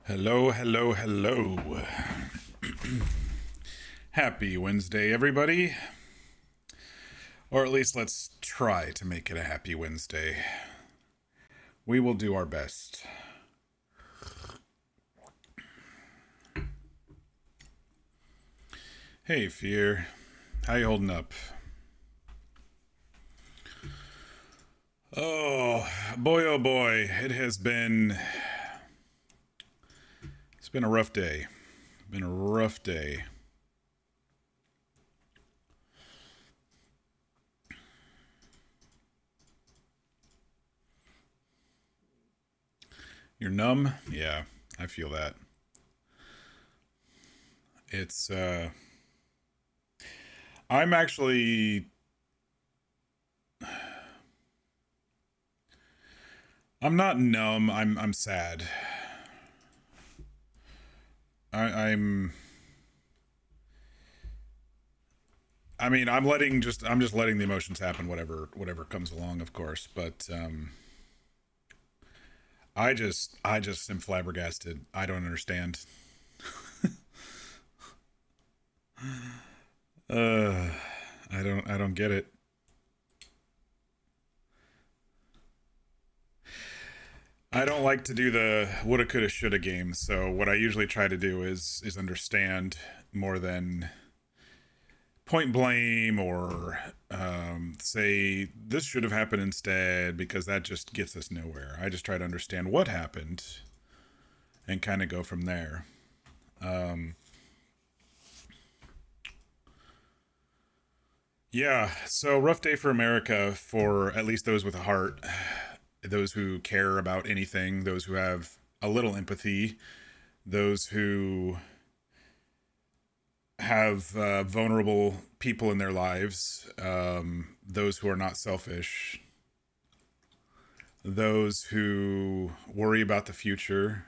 Hello, hello, hello. Happy Wednesday, everybody. Or at least let's try to make it a happy Wednesday. We will do our best. Hey, Fear. How you holding up? Oh boy, it has been... It's been a rough day. Been a rough day. You're numb? Yeah, I feel that. It's, I'm actually... I'm not numb, I'm sad. I'm... I mean, I'm just letting the emotions happen, whatever comes along, of course. But I just am flabbergasted. I don't understand. uh, I don't get it. I don't like to do the woulda, coulda, shoulda game. So what I usually try to do is understand more than point blame or say this should have happened instead, because that just gets us nowhere. I just try to understand what happened and kind of go from there. Yeah, so rough day for America, for at least those with a heart, those who care about anything, those who have a little empathy, those who have vulnerable people in their lives, those who are not selfish, those who worry about the future.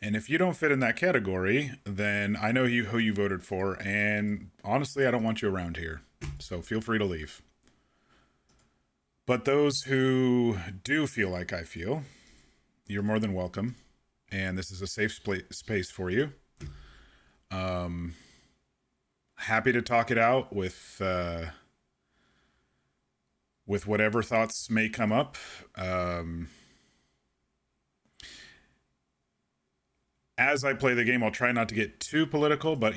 And if you don't fit in that category, then I know who you voted for, and honestly, I don't want you around here. So feel free to leave. But those who do feel like I feel, you're more than welcome. And this is a safe space for you. Happy to talk it out with whatever thoughts may come up. As I play the game, I'll try not to get too political, but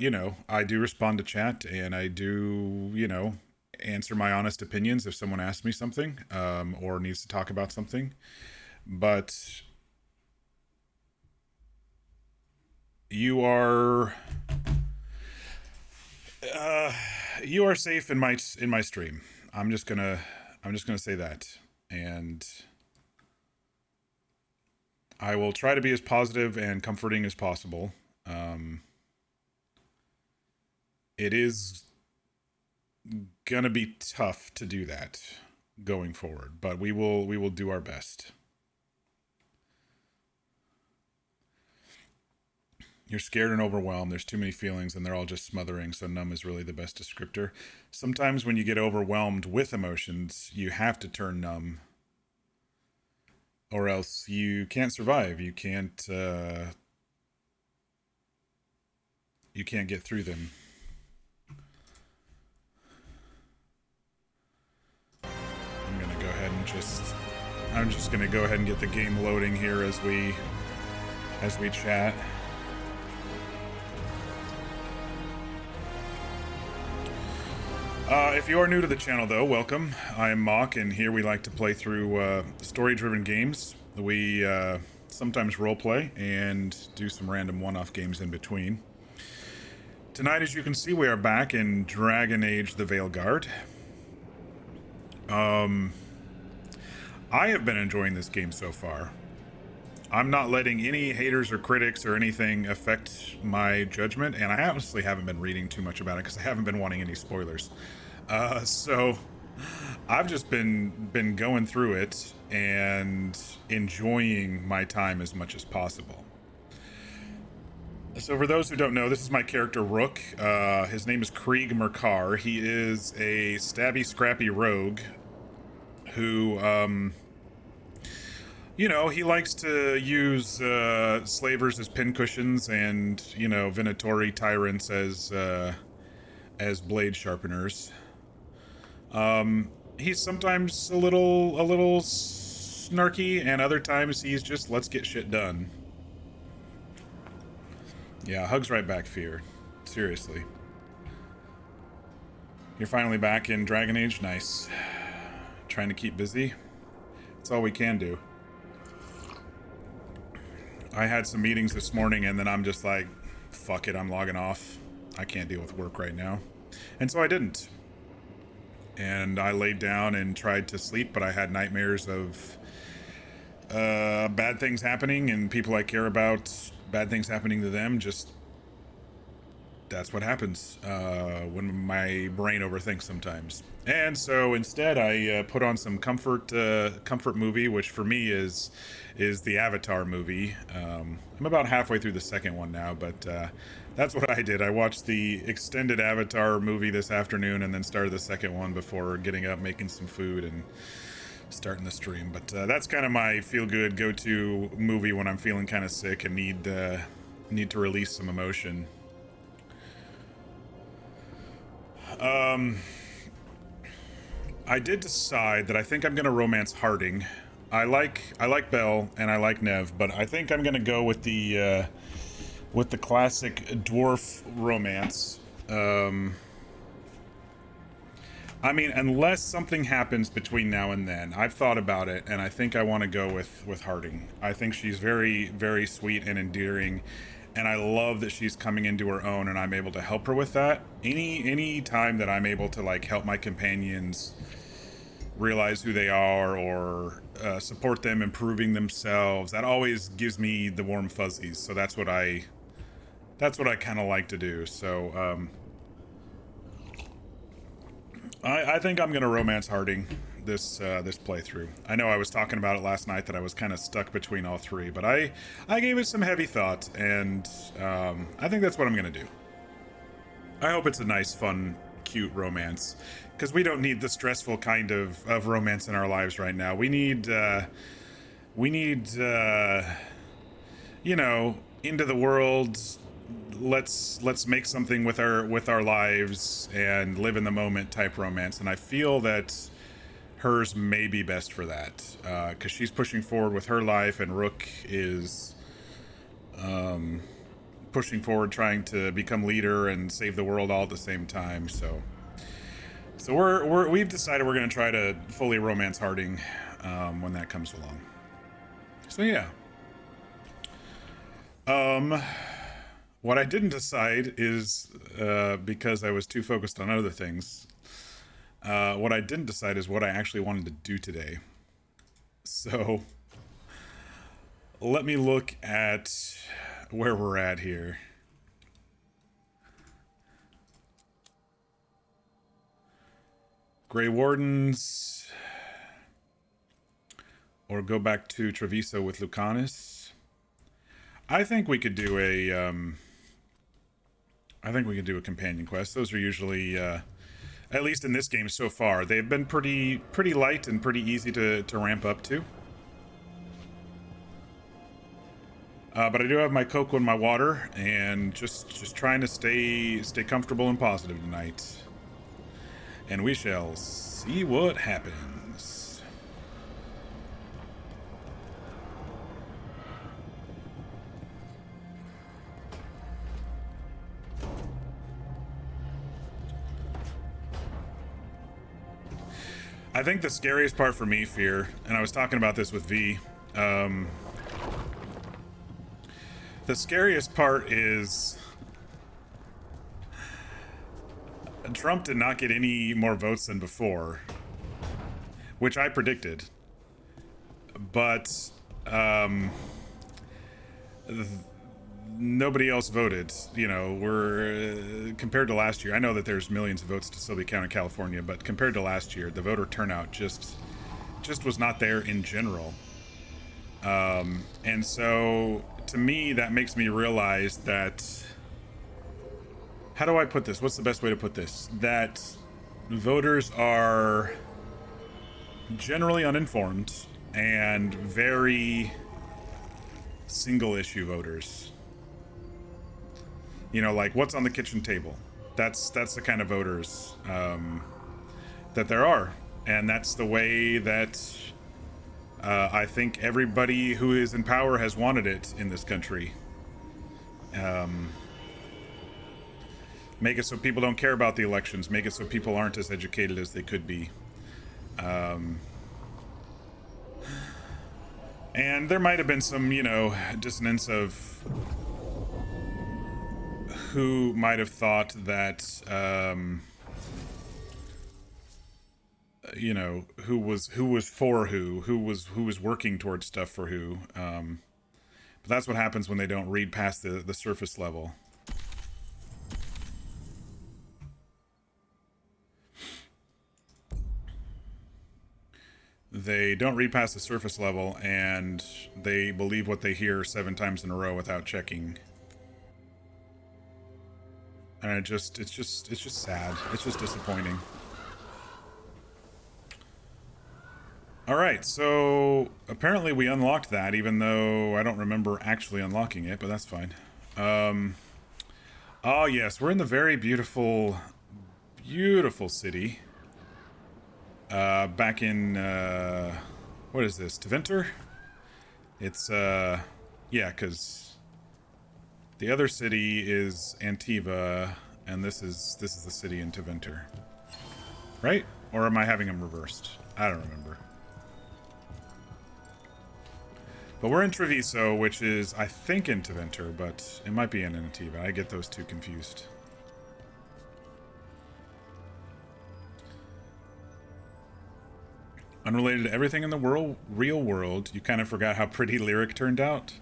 I do respond to chat, and I do, answer my honest opinions if someone asks me something, or needs to talk about something. But you are you are safe in my stream. I'm just gonna say that, and I will try to be as positive and comforting as possible. It is gonna be tough to do that going forward, but we will do our best. You're scared and overwhelmed. There's too many feelings and they're all just smothering, so numb is really the best descriptor. Sometimes when you get overwhelmed with emotions, you have to turn numb, or else you can't survive. You can't get through them. I'm just gonna go ahead and get the game loading here as we chat. If you are new to the channel, though, welcome. I am Mock, and here we like to play through story-driven games. We sometimes roleplay and do some random one-off games in between. Tonight, as you can see, we are back in Dragon Age: The Veilguard. I have been enjoying this game so far. I'm not letting any haters or critics or anything affect my judgment, and I honestly haven't been reading too much about it because I haven't been wanting any spoilers. So I've just been going through it and enjoying my time as much as possible. So for those who don't know, this is my character Rook. His name is Krieg Merkar. He is a stabby, scrappy rogue who You know, he likes to use slavers as pincushions and, you know, Venatori tyrants as blade sharpeners. He's sometimes a little snarky, and other times he's just let's get shit done. Yeah, hugs right back, Fear. Seriously. You're finally back in Dragon Age? Nice. Trying to keep busy? That's all we can do. I had some meetings this morning, and then I'm just like, fuck it, I'm logging off. I can't deal with work right now. And so I didn't. And I laid down and tried to sleep, but I had nightmares of bad things happening and people I care about, bad things happening to them. Just that's what happens when my brain overthinks sometimes. And so instead, I put on some comfort movie, which for me is the Avatar movie. I'm about halfway through the second one now, but that's what I did. I watched the extended Avatar movie this afternoon, and then started the second one before getting up, making some food, and starting the stream. But that's kind of my feel-good go-to movie when I'm feeling kind of sick and need to release some emotion. I did decide that I think I'm gonna romance Harding. I like Belle and I like Nev, but I think I'm gonna go with the classic dwarf romance. I mean, unless something happens between now and then. I've thought about it, and I think I want to go with Harding. I think she's very, very sweet and endearing, and I love that she's coming into her own, and I'm able to help her with that. Any time that I'm able to like help my companions realize who they are, or support them improving themselves, that always gives me the warm fuzzies. So that's what I kind of like to do. So I think I'm gonna romance Harding this playthrough. I know I was talking about it last night that I was kind of stuck between all three, but I gave it some heavy thought, and I think that's what I'm gonna do. I hope it's a nice, fun, cute romance, because we don't need the stressful kind of romance in our lives right now. We need you know, into the world. Let's make something with our lives and live in the moment type romance, and I feel that hers may be best for that, because she's pushing forward with her life, and Rook is pushing forward, trying to become leader and save the world all at the same time. So we've decided we're going to try to fully romance Harding when that comes along. So yeah. What I didn't decide is, because I was too focused on other things, what I didn't decide is what I actually wanted to do today. So let me look at where we're at here. Grey Wardens, or go back to Treviso with Lucanus. I think we could do a companion quest. Those are usually, at least in this game so far, they've been pretty light and pretty easy to ramp up to. But I do have my cocoa and my water, and just trying to stay comfortable and positive tonight. And we shall see what happens. I think the scariest part for me, Fear, and I was talking about this with V, the scariest part is Trump did not get any more votes than before, which I predicted. But nobody else voted. You know, we're compared to last year. I know that there's millions of votes to still be counted in California, but compared to last year, the voter turnout just was not there in general. And so to me, that makes me realize that, how do I put this? What's the best way to put this? That voters are generally uninformed, and very single issue voters. You know, like what's on the kitchen table. That's the kind of voters that there are, and that's the way that I think everybody who is in power has wanted it in this country. Make it so people don't care about the elections. Make it so people aren't as educated as they could be. And there might have been some, you know, dissonance of who might have thought that, you know, who was for who was working towards stuff for who. But that's what happens when they don't read past the surface level. They don't read past the surface level, and they believe what they hear 7 times in a row without checking. And it's just sad. It's just disappointing. All right, so apparently we unlocked that, even though I don't remember actually unlocking it, but that's fine. Oh yes, we're in the very beautiful city. Back in, what is this, Teventer? It's, yeah, because the other city is Antiva, and this is the city in Teventer. Right? Or am I having them reversed? I don't remember. But we're in Treviso, which is, I think, in Teventer, but it might be in Antiva. I get those two confused. Unrelated to everything in the real world, you kind of forgot how pretty Lyric turned out.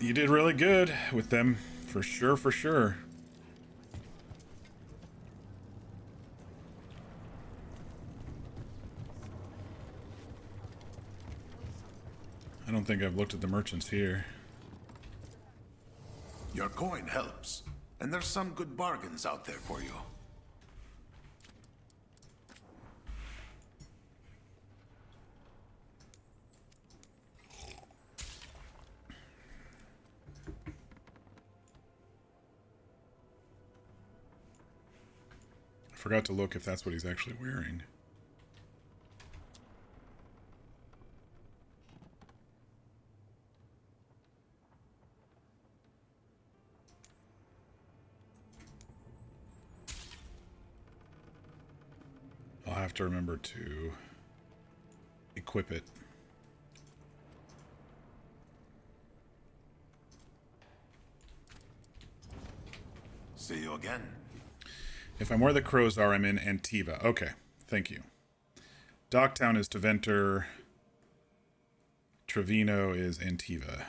You did really good with them, for sure, for sure. I don't think I've looked at the merchants here. Your coin helps, and there's some good bargains out there for you. I forgot to look if that's what he's actually wearing. I'll have to remember to equip it. See you again. If I'm where the crows are, I'm in Antiva. Okay, thank you. Docktown is Teventer. Trevino is Antiva.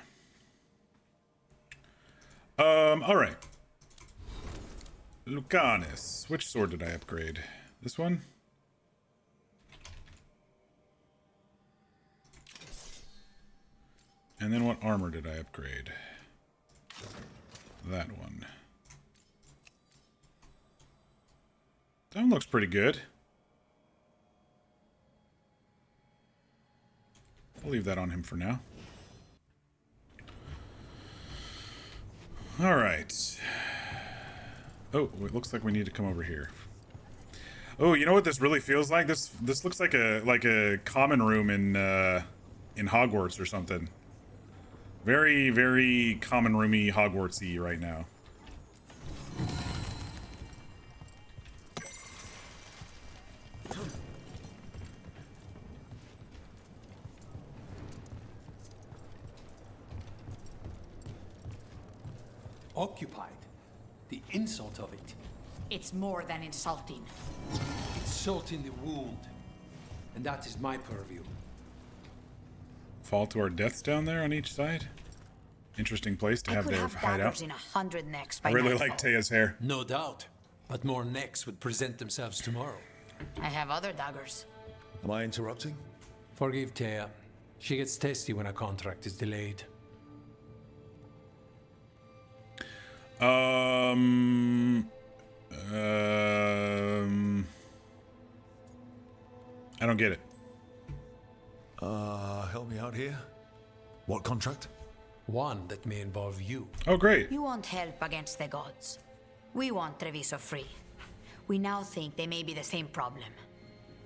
All right. Lucanus. Which sword did I upgrade? This one? And then what armor did I upgrade? That one. That one looks pretty good. I'll leave that on him for now. All right. Oh, it looks like we need to come over here. Oh, you know what this really feels like? This looks like a common room in Hogwarts or something. Very, very common roomy Hogwartsy right now. Occupied. The insult of it. It's more than insulting. It's salt in the wound. And that is my purview. Fall to our deaths down there on each side. Interesting place to have their hideout. In 100 necks by I really nightfall. like Taya's hair. No doubt. But more necks would present themselves tomorrow. I have other daggers. Am I interrupting? Forgive Taya. She gets testy when a contract is delayed. I don't get it. me out here? What contract? One that may involve you. Oh, great. You want help against the gods. We want Treviso free. We now think they may be the same problem.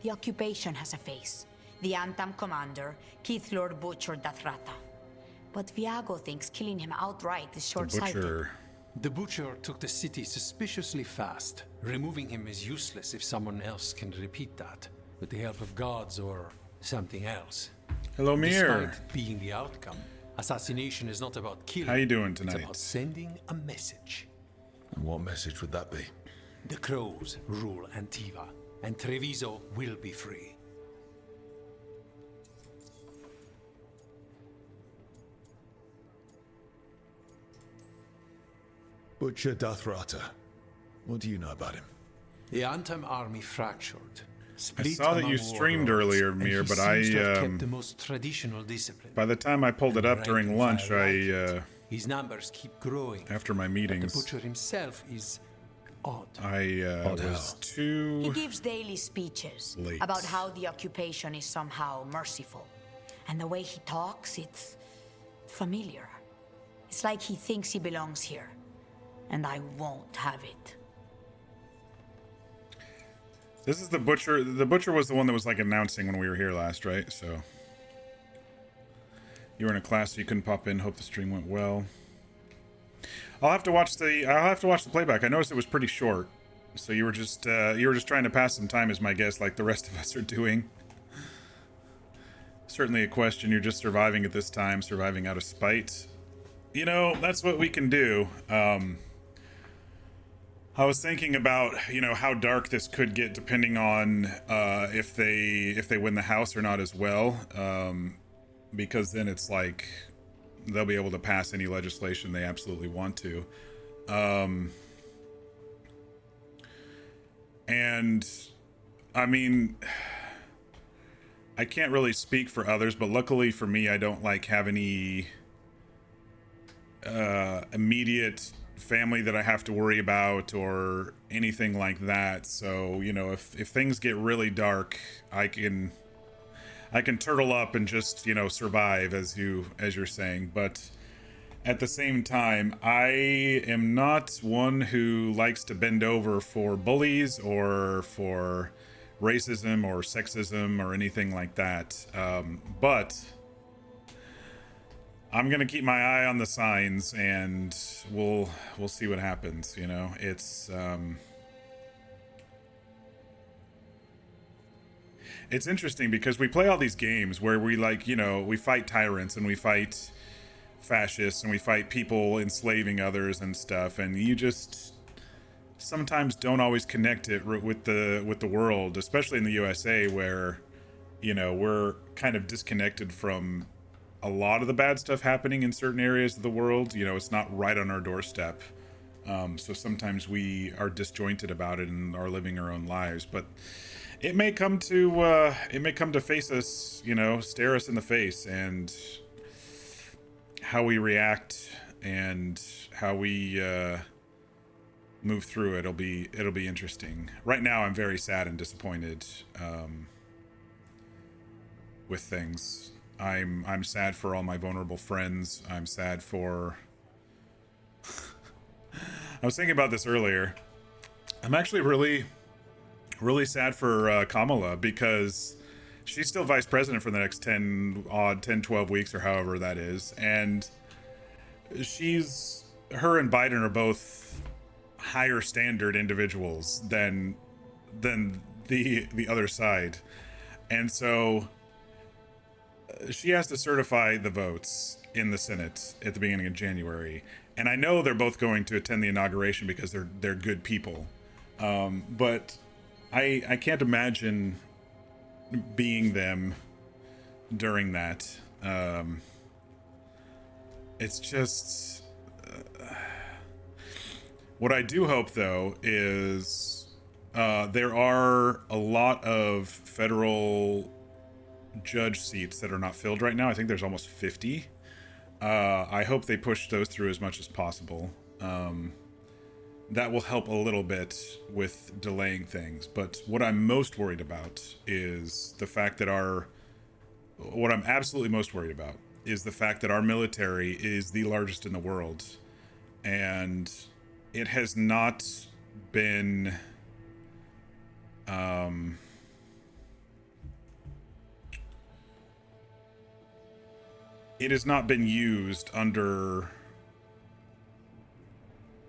The occupation has a face. The Antam commander, Keith Lord Butcher Dathrata. But Viago thinks killing him outright is The short-sighted. butcher. The Butcher took the city suspiciously fast. Removing him is useless if someone else can repeat that, with the help of gods or something else. Hello, Mir. Despite it being the outcome, assassination is not about killing. How you doing It's tonight? about sending a message. And what message would that be? The crows rule Antiva, and Treviso will be free. Butcher Dathrata. What do you know about him? The Antam army fractured. I Split saw that you among streamed warlords, earlier, and Mir, he but seems to have I, kept the most traditional discipline. by the time I pulled it up Rank during and lunch, file like I, it. His numbers keep growing. after my The meetings, Butcher himself is odd. I Odd was how? He too... gives daily speeches Late. about how the occupation is somehow merciful. And the way he talks, it's familiar. It's like he thinks he belongs here. And I won't have it. This is the butcher. The butcher was the one that was like announcing when we were here last, right? So you were in a class, so you couldn't pop in. Hope the stream went well. I'll have to watch the playback. I noticed it was pretty short, so you were just trying to pass some time, as my guess, like the rest of us are doing. Certainly a question. You're just surviving at this time, surviving out of spite. You know, that's what we can do. I was thinking about, you know, how dark this could get depending on if they win the house or not as well, because then it's like they'll be able to pass any legislation they absolutely want to, and I mean, I can't really speak for others, but luckily for me, I don't like have any immediate family that I have to worry about or anything like that. So, you know, if things get really dark, I can turtle up and just, you know, survive, as you're saying. But at the same time, I am not one who likes to bend over for bullies or for racism or sexism or anything like that. But I'm gonna keep my eye on the signs, and we'll see what happens. You know, it's interesting because we play all these games where we, like, you know, we fight tyrants and we fight fascists and we fight people enslaving others and stuff, and you just sometimes don't always connect it with the world, especially in the USA, where, you know, we're kind of disconnected from a lot of the bad stuff happening in certain areas of the world. You know, it's not right on our doorstep. So sometimes we are disjointed about it and are living our own lives. But it may come to face us, you know, stare us in the face, and how we react and how we move through it. It'll be interesting. Right now, I'm very sad and disappointed with things. I'm sad for all my vulnerable friends. I'm sad for... I was thinking about this earlier. I'm actually really sad for Kamala, because she's still vice president for the next 10, 12 weeks or however that is. And her and Biden are both higher standard individuals than the other side. And so she has to certify the votes in the Senate at the beginning of January, and I know they're both going to attend the inauguration because they're good people, but I can't imagine being them during that. It's just what I do hope, though, is there are a lot of federal judge seats that are not filled right now. I think there's almost 50. I hope they push those through as much as possible. That will help a little bit with delaying things. But what I'm most worried about is the fact that our what I'm absolutely most worried about is the fact that our military is the largest in the world, and it has not been it has not been used under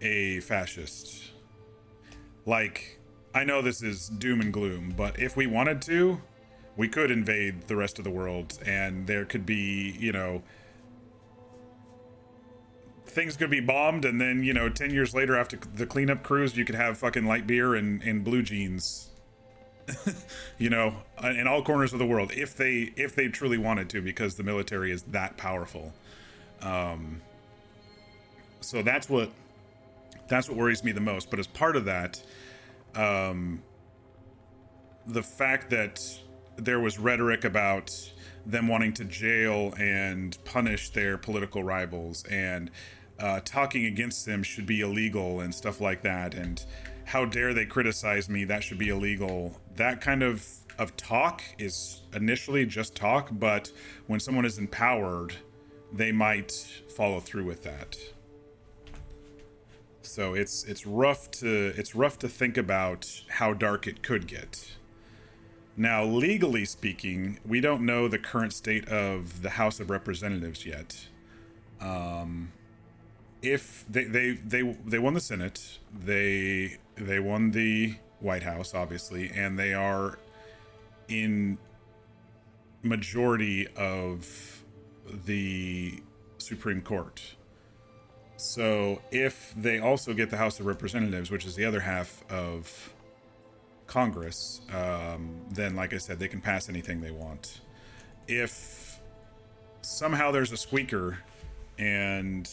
a fascist. Like, I know this is doom and gloom, but if we wanted to, we could invade the rest of the world, and there could be, you know, things could be bombed, and then, you know, 10 years later after the cleanup cruise, you could have fucking light beer and blue jeans, you know, in all corners of the world, if they truly wanted to, because the military is that powerful. So that's what worries me the most. But as part of that, the fact that there was rhetoric about them wanting to jail and punish their political rivals, and talking against them should be illegal and stuff like that, and how dare they criticize me, that should be illegal. That kind of talk is initially just talk, but when someone is empowered, they might follow through with that. So it's rough to think about how dark it could get. Now, legally speaking, we don't know the current state of the House of Representatives yet. If they won the Senate, they won the White House, obviously, and they are in majority of the Supreme Court. So if they also get the House of Representatives, which is the other half of Congress, then, like I said, they can pass anything they want. If somehow there's a squeaker and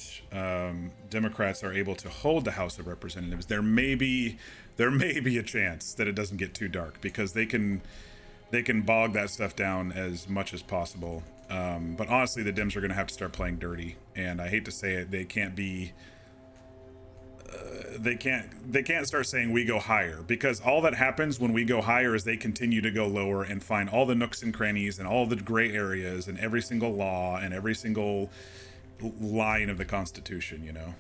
Democrats are able to hold the House of Representatives, there may be a chance that it doesn't get too dark, because they can bog that stuff down as much as possible. But honestly, the Dems are going to have to start playing dirty, and I hate to say it, they can't start saying we go higher, because all that happens when we go higher is they continue to go lower and find all the nooks and crannies and all the gray areas and every single law and every single line of the Constitution, you know.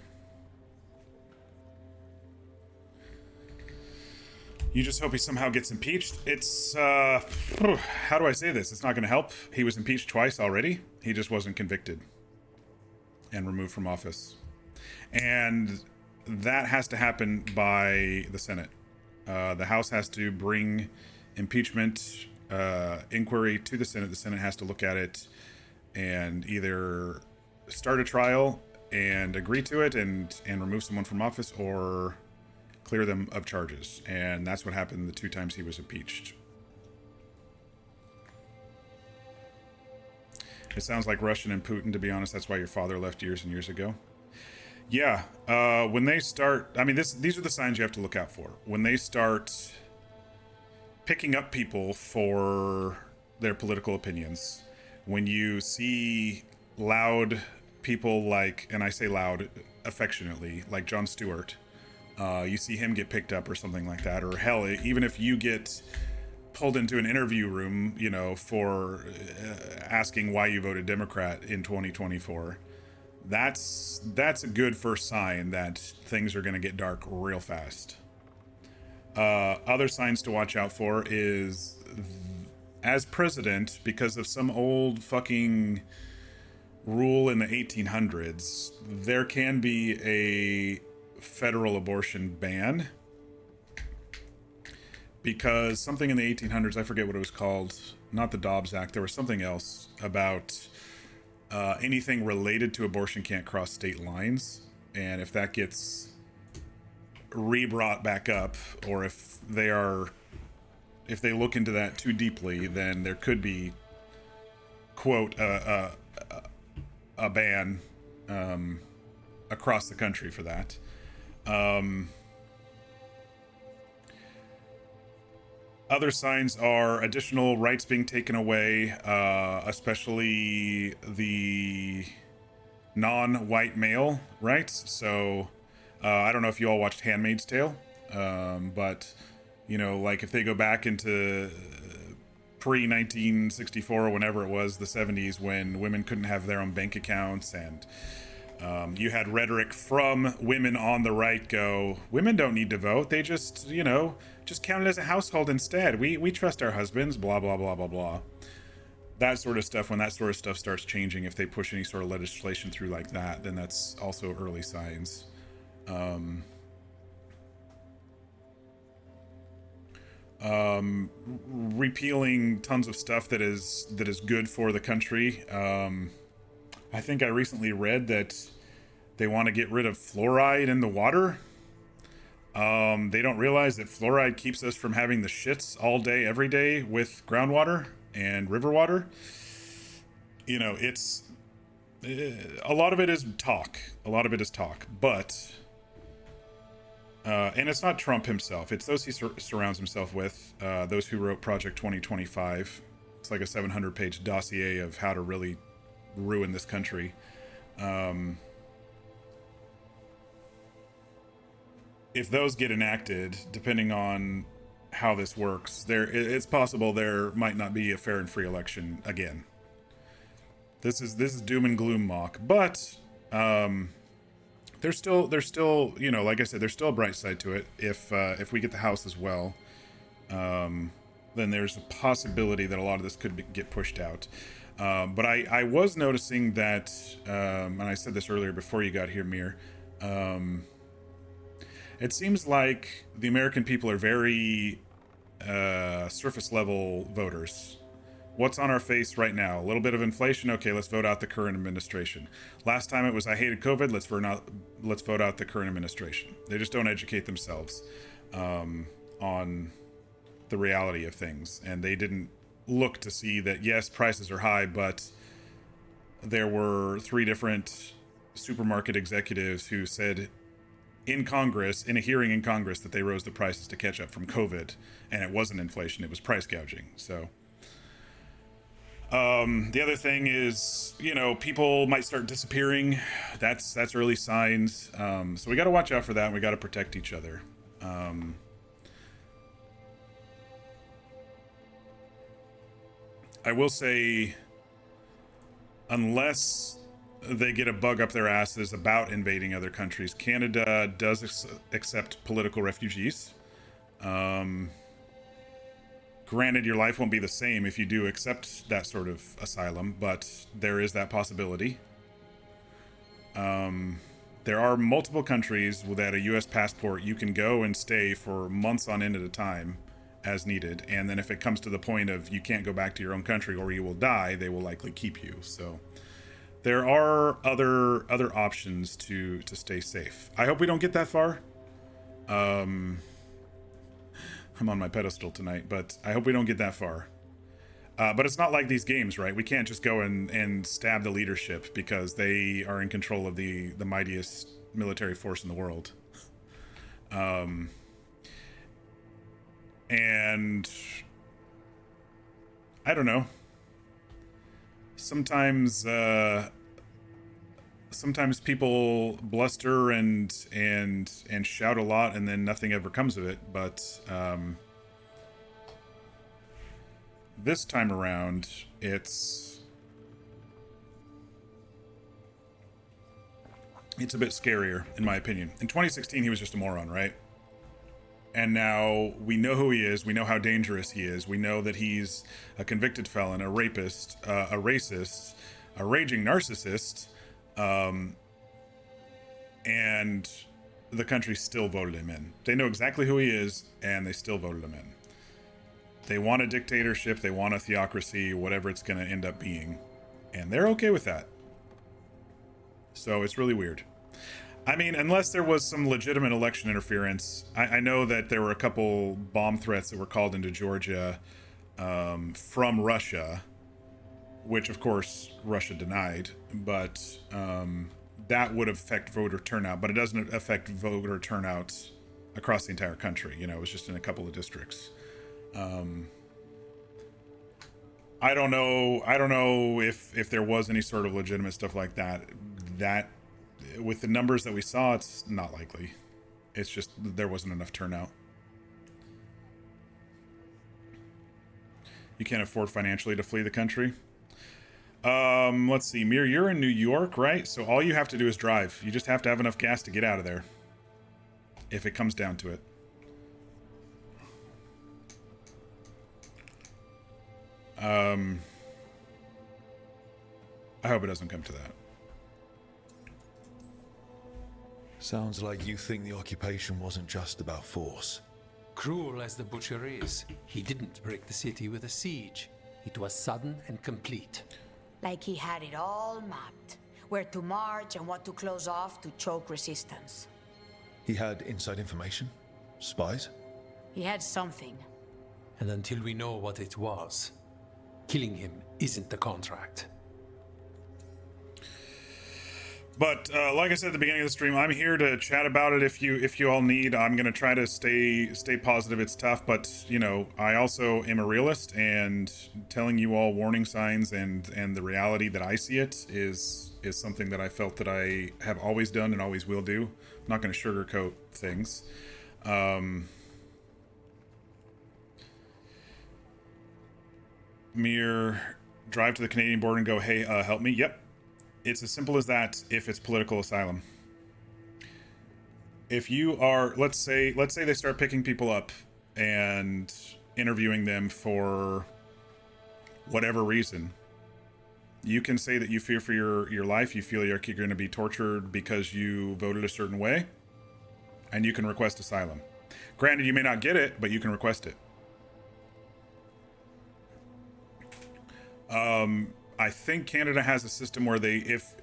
You just hope he somehow gets impeached. It's, how do I say this? It's not going to help. He was impeached twice already. He just wasn't convicted and removed from office. And that has to happen by the Senate. The House has to bring impeachment inquiry to the Senate. The Senate has to look at it and either start a trial and agree to it and remove someone from office, or clear them of charges. And that's what happened the 2 times he was impeached. It sounds like Russian and Putin, to be honest. That's why your father left years and years ago. Yeah, when they start, I mean, these are the signs you have to look out for. When they start picking up people for their political opinions, when you see loud people like, and I say loud affectionately, like Jon Stewart, you see him get picked up or something like that, or hell, even if you get pulled into an interview room, you know, for asking why you voted Democrat in 2024, that's a good first sign that things are going to get dark real fast. Other signs to watch out for is, as president, because of some old fucking rule in the 1800s, there can be a federal abortion ban, because something in the 1800s, I forget what it was called, not the Dobbs Act, there was something else about anything related to abortion can't cross state lines. And if that gets re-brought back up, or if they look into that too deeply, then there could be, quote, a ban across the country for that. Other signs are additional rights being taken away, especially the non-white male rights. So I don't know if you all watched Handmaid's Tale, but, you know, like if they go back into pre 1964 or whenever it was, the 70s, when women couldn't have their own bank accounts, and you had rhetoric from women on the right go, women don't need to vote, they just, you know, just count it as a household instead, we trust our husbands, blah blah blah blah blah. That sort of stuff, when that sort of stuff starts changing, if they push any sort of legislation through like that, then that's also early signs. Repealing tons of stuff that is good for the country. I think I recently read that they want to get rid of fluoride in the water. They don't realize that fluoride keeps us from having the shits all day, every day with groundwater and river water. You know, it's a lot of it is talk. A lot of it is talk, but and it's not Trump himself. It's those he surrounds himself with. Those who wrote Project 2025. It's like a 700-page dossier of how to really ruin this country. If those get enacted, depending on how this works, it's possible there might not be a fair and free election again. This is doom and gloom mock, but there's still, you know, like I said, there's still a bright side to it. If we get the House as well, then there's a possibility that a lot of this could get pushed out. But I was noticing that, and I said this earlier before you got here, Mir. It seems like the American people are very surface level voters. What's on our face right now? A little bit of inflation. Okay, let's vote out the current administration. Last time it was I hated COVID. Let's vote out the current administration. They just don't educate themselves on the reality of things, and they didn't look to see that yes, prices are high, but there were 3 different supermarket executives who said in Congress, in a hearing in Congress, that they rose the prices to catch up from COVID, and it wasn't inflation, it was price gouging. So the other thing is, you know, people might start disappearing. That's early signs. So we got to watch out for that, and we got to protect each other. I will say, unless they get a bug up their asses about invading other countries, Canada does accept political refugees. Granted, your life won't be the same if you do accept that sort of asylum, but there is that possibility. There are multiple countries without a U.S. passport you can go and stay for months on end at a time as needed, and then if it comes to the point of you can't go back to your own country or you will die, they will likely keep you. So there are other options to stay safe. I hope we don't get that far. I'm on my pedestal tonight, but I hope we don't get that far. But it's not like these games, right? We can't just go and stab the leadership because they are in control of the mightiest military force in the world. And I don't know. Sometimes people bluster and shout a lot, and then nothing ever comes of it. But this time around, it's a bit scarier, in my opinion. In 2016, he was just a moron, right? And now we know who he is. We know how dangerous he is. We know that he's a convicted felon, a rapist, a racist, a raging narcissist. And the country still voted him in. They know exactly who he is, and they still voted him in. They want a dictatorship. They want a theocracy, whatever it's going to end up being. And they're okay with that. So it's really weird. I mean, unless there was some legitimate election interference. I know that there were a couple bomb threats that were called into Georgia from Russia, which of course Russia denied, but that would affect voter turnout, but it doesn't affect voter turnout across the entire country. You know, it was just in a couple of districts. I don't know if there was any sort of legitimate stuff like that. That, with the numbers that we saw, it's not likely. It's just there wasn't enough turnout. You can't afford financially to flee the country. Let's see. Mir, you're in New York, right? So all you have to do is drive. You just have to have enough gas to get out of there. If it comes down to it. I hope it doesn't come to that. Sounds like you think the occupation wasn't just about force. Cruel as the butcher is, he didn't break the city with a siege. It was sudden and complete. Like he had it all mapped. Where to march and what to close off to choke resistance. He had inside information? Spies? He had something. And until we know what it was, killing him isn't the contract. But like I said at the beginning of the stream, I'm here to chat about it if you all need. I'm gonna try to stay positive. It's tough, but you know, I also am a realist, and telling you all warning signs and the reality that I see it is something that I felt that I have always done and always will do. I'm not gonna sugarcoat things. Mere drive to the Canadian border and go, hey, help me. Yep. It's as simple as that if it's political asylum. If you are, let's say they start picking people up and interviewing them for whatever reason, you can say that you fear for your life, you feel you're going to be tortured because you voted a certain way, and you can request asylum. Granted, you may not get it, but you can request it. I think Canada has a system where they, if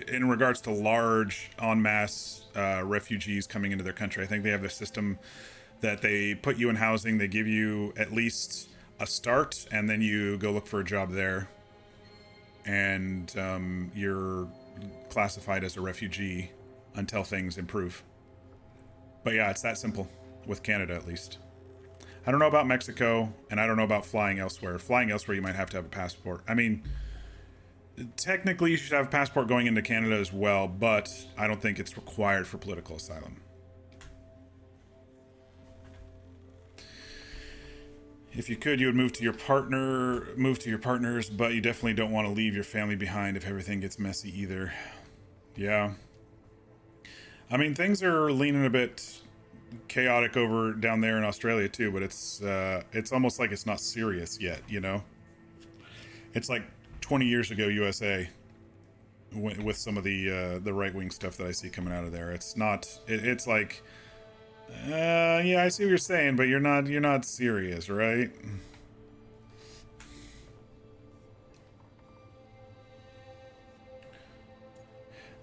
in regards to large en masse refugees coming into their country, I think they have a system that they put you in housing, they give you at least a start, and then you go look for a job there, and you're classified as a refugee until things improve. But yeah, it's that simple with Canada, at least. I don't know about Mexico, and I don't know about flying elsewhere. Flying elsewhere, you might have to have a passport. I mean, technically you should have a passport going into Canada as well, but I don't think it's required for political asylum. If you could, you would move to your partners, but you definitely don't want to leave your family behind if everything gets messy either. Yeah. I mean, things are leaning a bit chaotic over down there in Australia too, but it's almost like it's not serious yet, you know? It's like 20 years ago USA with some of the right-wing stuff that I see coming out of there. It's not, it's like, yeah, I see what you're saying, but you're not serious, right?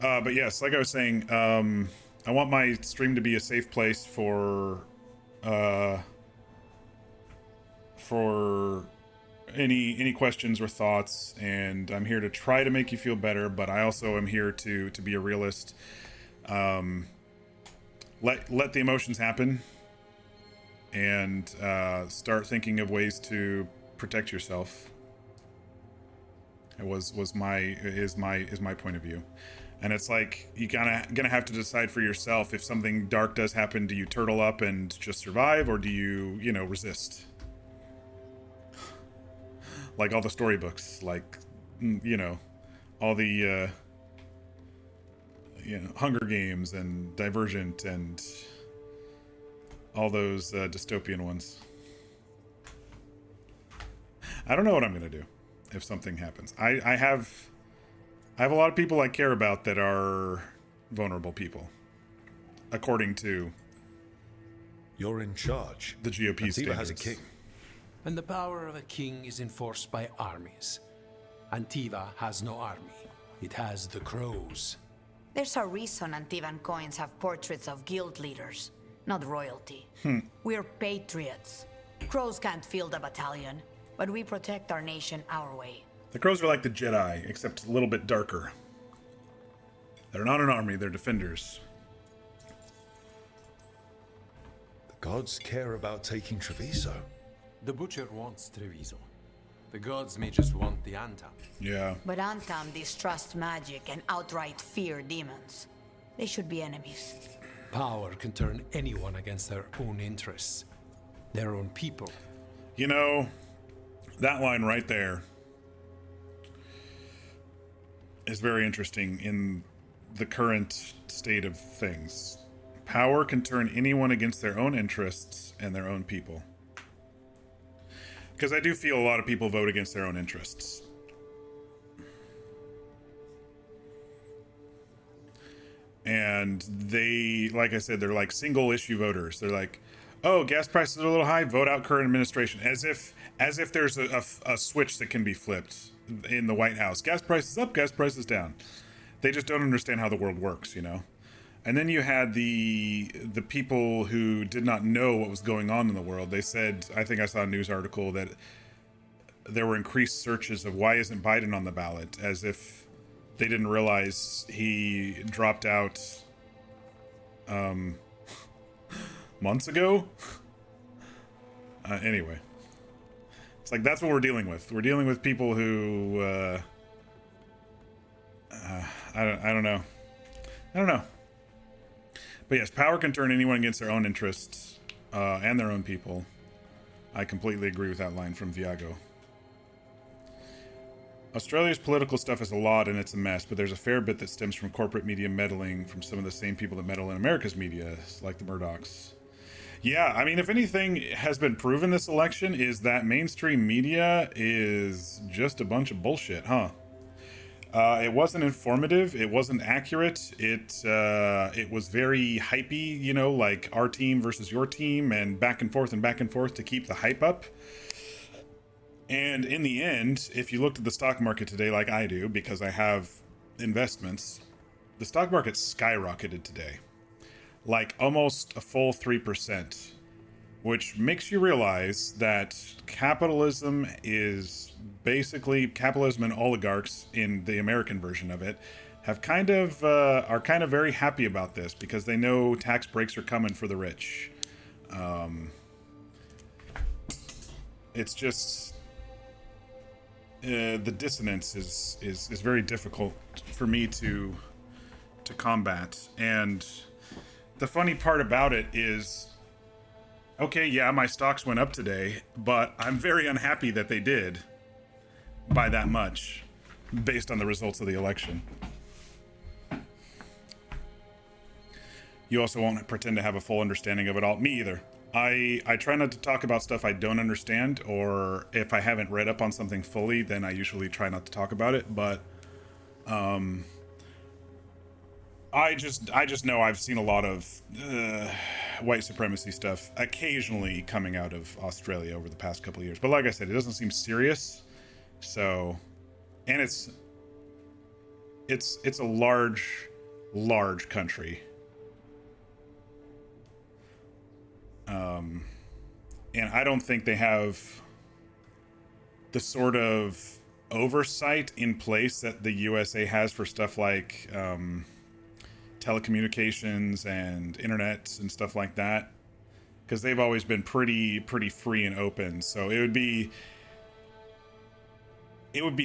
But yes, like I was saying, I want my stream to be a safe place for any questions or thoughts, and I'm here to try to make you feel better, but I also am here to be a realist. Let the emotions happen, and start thinking of ways to protect yourself. Is my point of view. And it's like, you gonna have to decide for yourself, if something dark does happen, do you turtle up and just survive, or do you, resist? Like all the storybooks, like, all the, Hunger Games and Divergent and all those dystopian ones. I don't know what I'm gonna do if something happens. I have a lot of people I care about that are vulnerable people, according to You're in charge. the GOP Antiva standards. has a king. And the power of a king is enforced by armies. Antiva has no army. It has the crows. There's a reason Antivan coins have portraits of guild leaders, not royalty. We're patriots. Crows can't field a battalion, but we protect our nation our way. The Crows are like the Jedi, except a little bit darker. They're not an army, they're defenders. The gods care about taking Treviso. The butcher wants Treviso. The gods may just want the Antam. Yeah. But Antam distrust magic and outright fear demons. They should be enemies. Power can turn anyone against their own interests, their own people. That line right there is very interesting in the current state of things. Power can turn anyone against their own interests and their own people. Because I do feel a lot of people vote against their own interests. And they, like I said, they're like single issue voters. They're like, oh, gas prices are a little high, vote out current administration. As if there's a switch that can be flipped in the White House. Gas prices up, gas prices down. They just don't understand how the world works, you know? And then you had the people who did not know what was going on in the world. They said, I think I saw a news article that there were increased searches of why isn't Biden on the ballot, as if they didn't realize he dropped out months ago. Anyway, it's like that's what we're dealing with. We're dealing with people who I don't know. But yes, power can turn anyone against their own interests and their own people. I completely agree with that line from Viago. Australia's political stuff is a lot and it's a mess, but there's a fair bit that stems from corporate media meddling from some of the same people that meddle in America's media, like the Murdochs. Yeah, I mean, if anything has been proven this election is that mainstream media is just a bunch of bullshit, huh? It wasn't informative. It wasn't accurate. It was very hypey, you know, like our team versus your team and back and forth to keep the hype up. And in the end, if you looked at the stock market today, like I do, because I have investments, the stock market skyrocketed today, like almost a full 3%, which makes you realize that capitalism is basically capitalism, and oligarchs in the American version of it have are kind of very happy about this because they know tax breaks are coming for the rich. It's just the dissonance is very difficult for me to combat. And the funny part about it is, okay, yeah, my stocks went up today, but I'm very unhappy that they did by that much based on the results of the election. You also won't pretend to have a full understanding of it all. Me either. I try not to talk about stuff I don't understand, or if I haven't read up on something fully, then I usually try not to talk about it. But I just know I've seen a lot of white supremacy stuff occasionally coming out of Australia over the past couple of years. But like I said, it doesn't seem serious. So, and it's a large country. And I don't think they have the sort of oversight in place that the USA has for stuff like telecommunications and internet and stuff like that, because they've always been pretty free and open. So it would be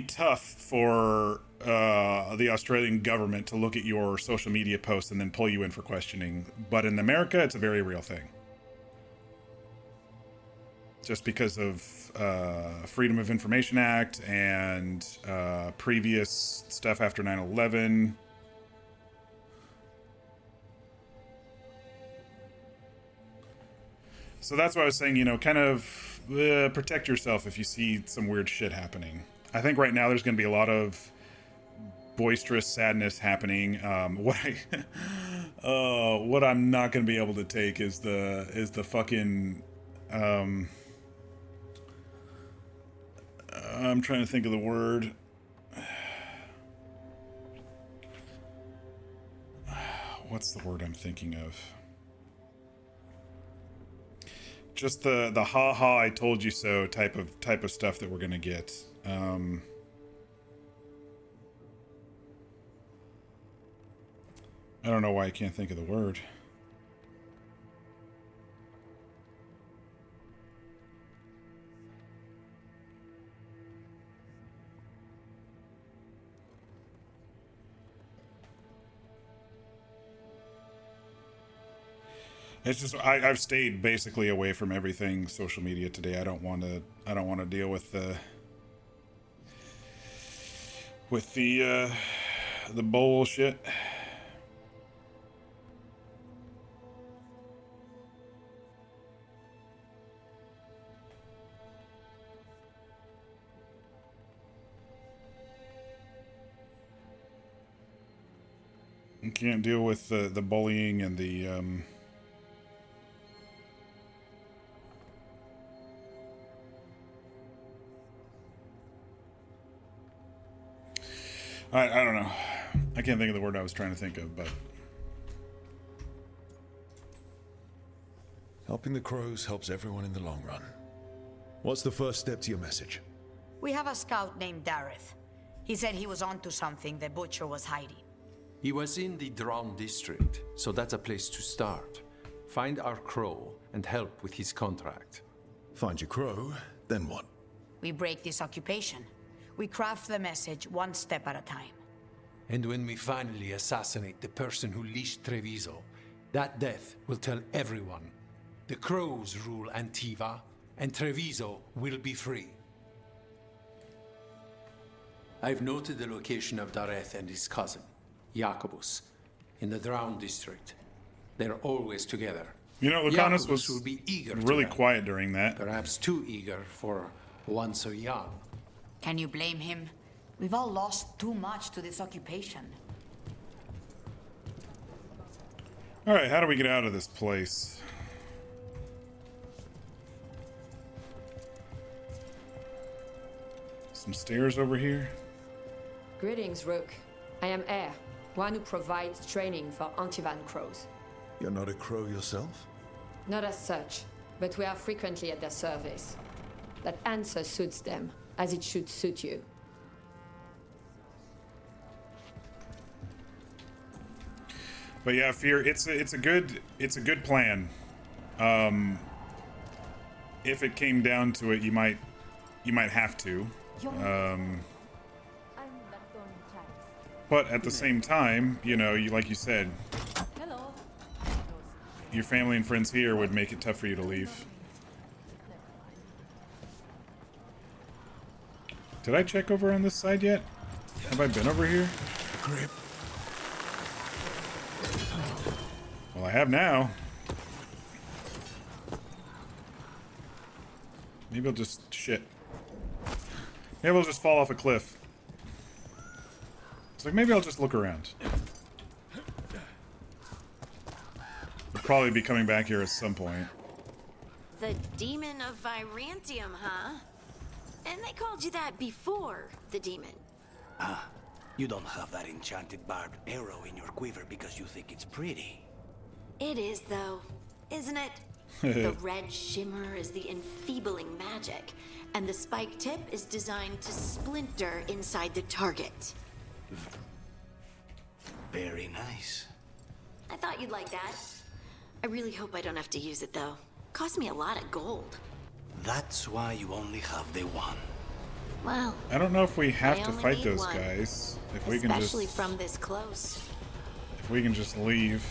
tough for the Australian government to look at your social media posts and then pull you in for questioning. But in America, it's a very real thing. Just because of Freedom of Information Act and previous stuff after 9/11. So that's why I was saying, you know, kind of protect yourself if you see some weird shit happening. I think right now there's going to be a lot of boisterous sadness happening. What I'm not going to be able to take is the fucking I'm trying to think of the word. What's the word I'm thinking of? Just the ha ha I told you so type of stuff that we're gonna get. I don't know why I can't think of the word. It's just I've stayed basically away from everything social media today. I don't want to deal with the bullshit. You can't deal with the bullying and the I don't know. I can't think of the word I was trying to think of, but Helping the crows helps everyone in the long run. What's the first step to your message? We have a scout named Dareth. He said he was onto something the butcher was hiding. He was in the Drown district, so that's a place to start. Find our crow and help with his contract. Find your crow, then what? We break this occupation. We craft the message one step at a time. And when we finally assassinate the person who leashed Treviso, that death will tell everyone. The crows rule Antiva, and Treviso will be free. I've noted the location of Dareth and his cousin, Jacobus, in the Drown district. They're always together. you know, Lucanus Jacobus was will be eager to really help. quiet during that. Perhaps too eager for one so young. Can you blame him? We've all lost too much to this occupation. All right, how do we get out of this place? Some stairs over here. Greetings, Rook. I am Air, one who provides training for Antivan crows. You're not a crow yourself? Not as such, but we are frequently at their service. That answer suits them, as it should suit you. But yeah, Fear, it's a good plan. If it came down to it, you might have to. But at the same time, you know, like you said, Hello. your family and friends here would make it tough for you to leave. Did I check over on this side yet? Have I been over here? Grip. Well, I have now. Maybe I'll just... shit. Maybe I'll just fall off a cliff. It's like, maybe I'll just look around. We'll probably be coming back here at some point. The demon of Virantium, huh? And they called you that before the demon. You don't have that enchanted barbed arrow in your quiver because you think it's pretty. It is, though, isn't it? The red shimmer is the enfeebling magic, and the spike tip is designed to splinter inside the target. Very nice. I thought you'd like that. I really hope I don't have to use it, though. Cost me a lot of gold. That's why you only have the one. Well, I don't know if we have I to only fight need those one. guys. If we can just... Especially from this close. If we can just leave.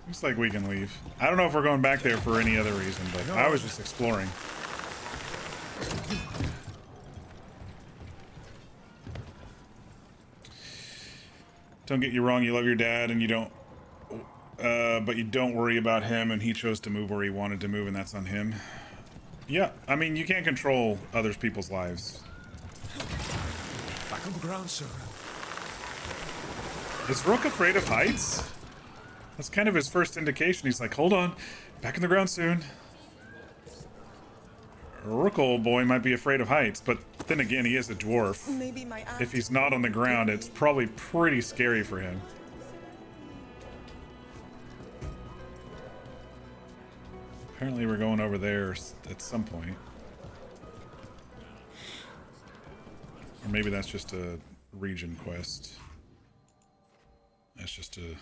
Looks like we can leave. I don't know if we're going back there for any other reason, but I was just exploring. Don't get you wrong, you love your dad and you don't... but you don't worry about him, and he chose to move where he wanted to move, and that's on him. Yeah, I mean, you can't control other people's lives. Back on the ground, sir. Is Rook afraid of heights? That's kind of his first indication. He's like, hold on, back in the ground soon. Rook, old boy, might be afraid of heights, but then again, he is a dwarf. Maybe my aunt... If he's not on the ground, it's probably pretty scary for him. Apparently we're going over there at some point. Or maybe that's just a region quest. That's just a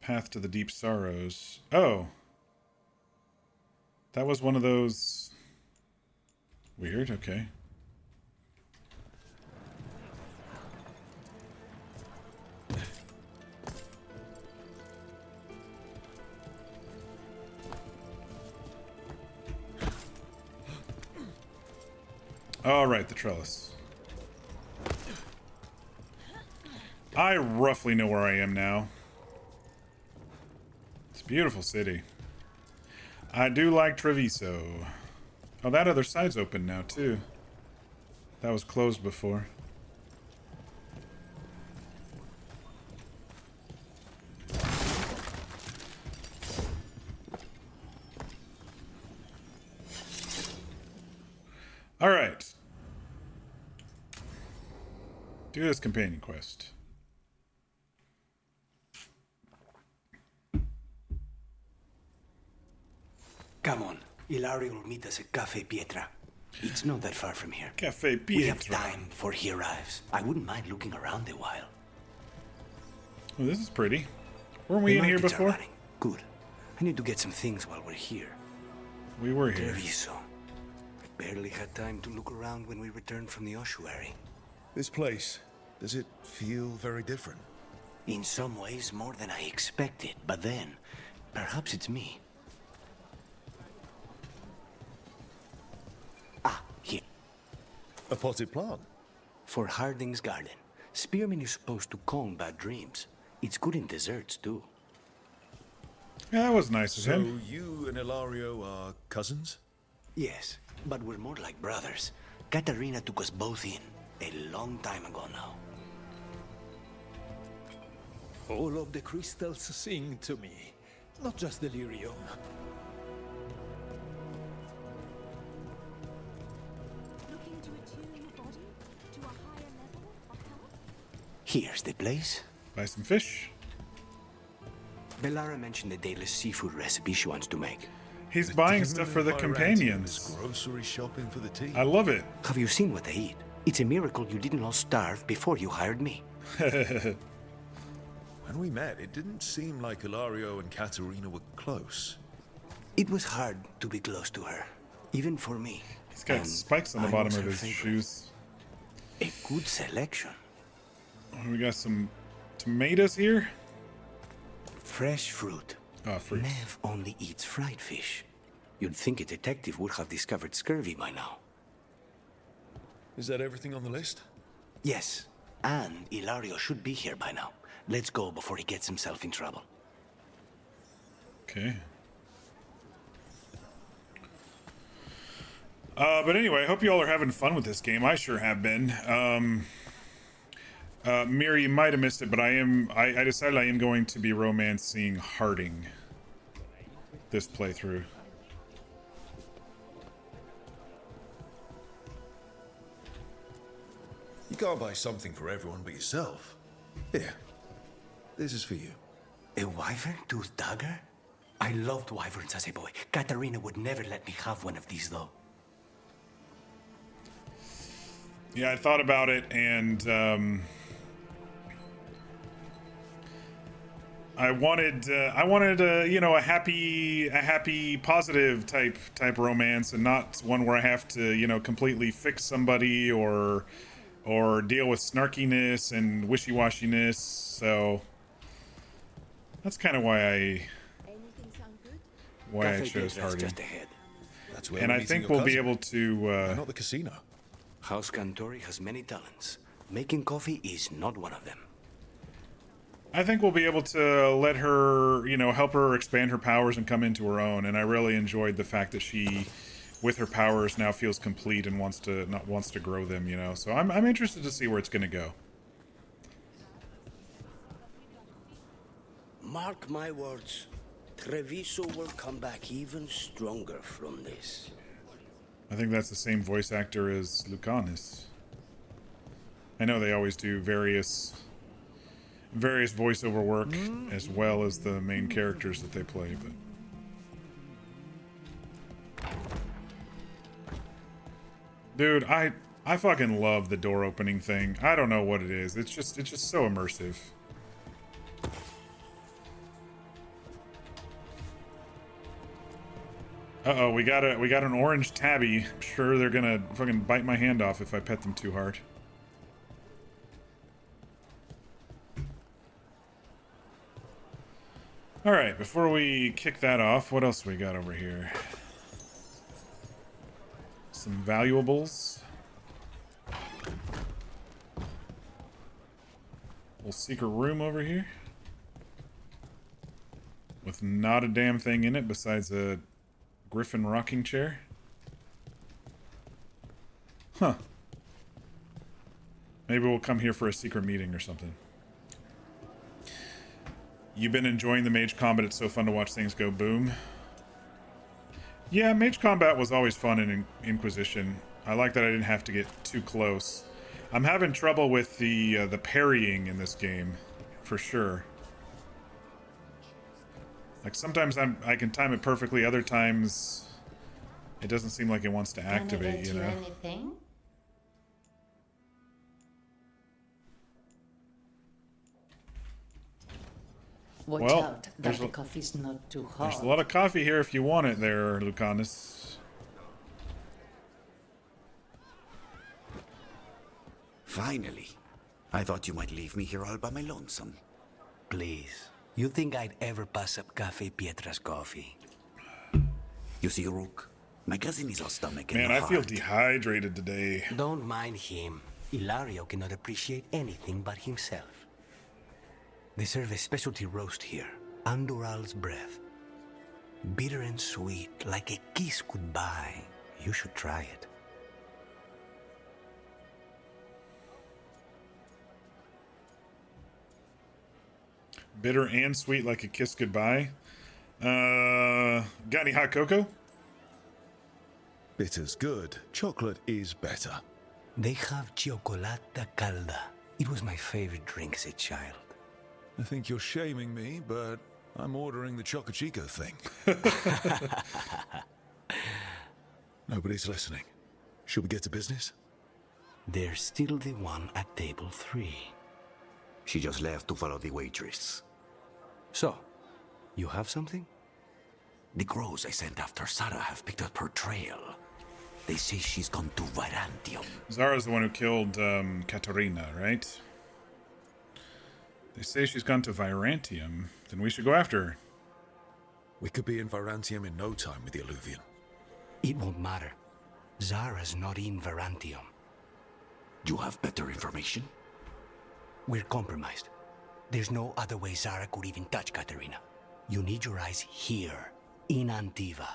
path to the deep sorrows. Oh! That was one of those... Weird, okay. All right, the trellis. I roughly know where I am now. It's a beautiful city. I do like Treviso. Oh, that other side's open now, too. That was closed before. All right. Do this companion quest. Come on. Ilario will meet us at Cafe Pietra. It's not that far from here. Cafe We have Pietra. time before he arrives. I wouldn't mind looking around a while. Oh, this is pretty. Weren't we The in here markets are before? running. Good. I need to get some things while we're here. We were here. Treviso. I barely had time to look around when we returned from the ossuary. This place, does it feel very different? In some ways, more than I expected. But then, perhaps it's me. Ah, here. A potted plant? For Harding's garden. Spearmint is supposed to calm bad dreams. It's good in desserts, too. Yeah, that was nice of So him. you and Ilario are cousins? Yes, but we're more like brothers. Katarina took us both in, a long time ago now. All of the crystals sing to me, not just delirium. Looking to attune your body to a higher level of health? Here's the place. Buy some fish. Bellara mentioned the daily seafood recipe she wants to make. He's The buying demon stuff of the Irati companions. was grocery shopping for the tea. I love it. Have you seen what they eat? It's a miracle you didn't all starve before you hired me. When we met, it didn't seem like Ilario and Katerina were close. It was hard to be close to her, even for me. He's got And spikes on the I bottom was of her his favorite. shoes. A good selection. Oh, we got some tomatoes here. Fresh fruit. Oh, fruits. Nev only eats fried fish. You'd think a detective would have discovered scurvy by now. Is that everything on the list? Yes, and Ilario should be here by now. Let's go before he gets himself in trouble. Okay. But anyway, I hope you all are having fun with this game. I sure have been. Miri, you might have missed it, but I decided I am going to be romancing Harding this playthrough. You can't buy something for everyone but yourself. Here, this is for you. A wyvern-toothed dagger? I loved wyverns as a boy. Katarina would never let me have one of these, though. Yeah, I thought about it, and I wanted you know, a happy, positive type romance, and not one where I have to, you know, completely fix somebody or deal with snarkiness and wishy-washiness. So that's kind of why I Cafe chose Pietra's Harding. just ahead. That's where And we're I meeting think your we'll be cousin. able to. Why not the casino? House Cantori has many talents. Making coffee is not one of them. I think we'll be able to let her, you know, help her expand her powers and come into her own. And I really enjoyed the fact that she, with her powers, now feels complete and wants to grow them. You know, so I'm interested to see where it's going to go. Mark my words, Treviso will come back even stronger from this. I think that's the same voice actor as Lucanus. I know they always do various voiceover work as well as the main characters that they play, but dude, I fucking love the door opening thing. I don't know what it is. It's just so immersive. Uh-oh, we got an orange tabby. I'm sure they're gonna fucking bite my hand off if I pet them too hard. Alright, before we kick that off, what else we got over here? Some valuables. Little secret room over here. With not a damn thing in it besides a Griffin rocking chair. Huh. Maybe we'll come here for a secret meeting or something. You've been enjoying the mage combat. It's so fun to watch things go boom. Yeah, mage combat was always fun in Inquisition. I like that I didn't have to get too close. I'm having trouble with the parrying in this game, for sure. Like sometimes I can time it perfectly, other times it doesn't seem like it wants to activate, you know. Anything? Watch Well, out that the coffee's not too hot. There's a lot of coffee here if you want it there, Lucanus. Finally. I thought you might leave me here all by my lonesome. Please. You think I'd ever pass up Cafe Pietra's coffee? You see, Rook, my cousin is all stomach and Man, I heart. feel dehydrated today. Don't mind him. Ilario cannot appreciate anything but himself. They serve a specialty roast here, Andoral's breath. Bitter and sweet, like a kiss goodbye. You should try it. Bitter and sweet like a kiss goodbye. Got any hot cocoa? Bitter's good. Chocolate is better. They have Chocolata Calda. It was my favorite drink as a child. I think you're shaming me, but I'm ordering the Choco Chico thing. Nobody's listening. Should we get to business? There's still the one at table 3. She just left to follow the waitress. So, you have something? The crows I sent after Sarah have picked up her trail. They say she's gone to Virantium. Zara's the one who killed Katarina, right? They say she's gone to Virantium. Then we should go after her. We could be in Virantium in no time with the Alluvian. It won't matter. Zara's not in Virantium. You have better information? We're compromised. There's no other way Zara could even touch Katarina. You need your eyes here, in Antiva.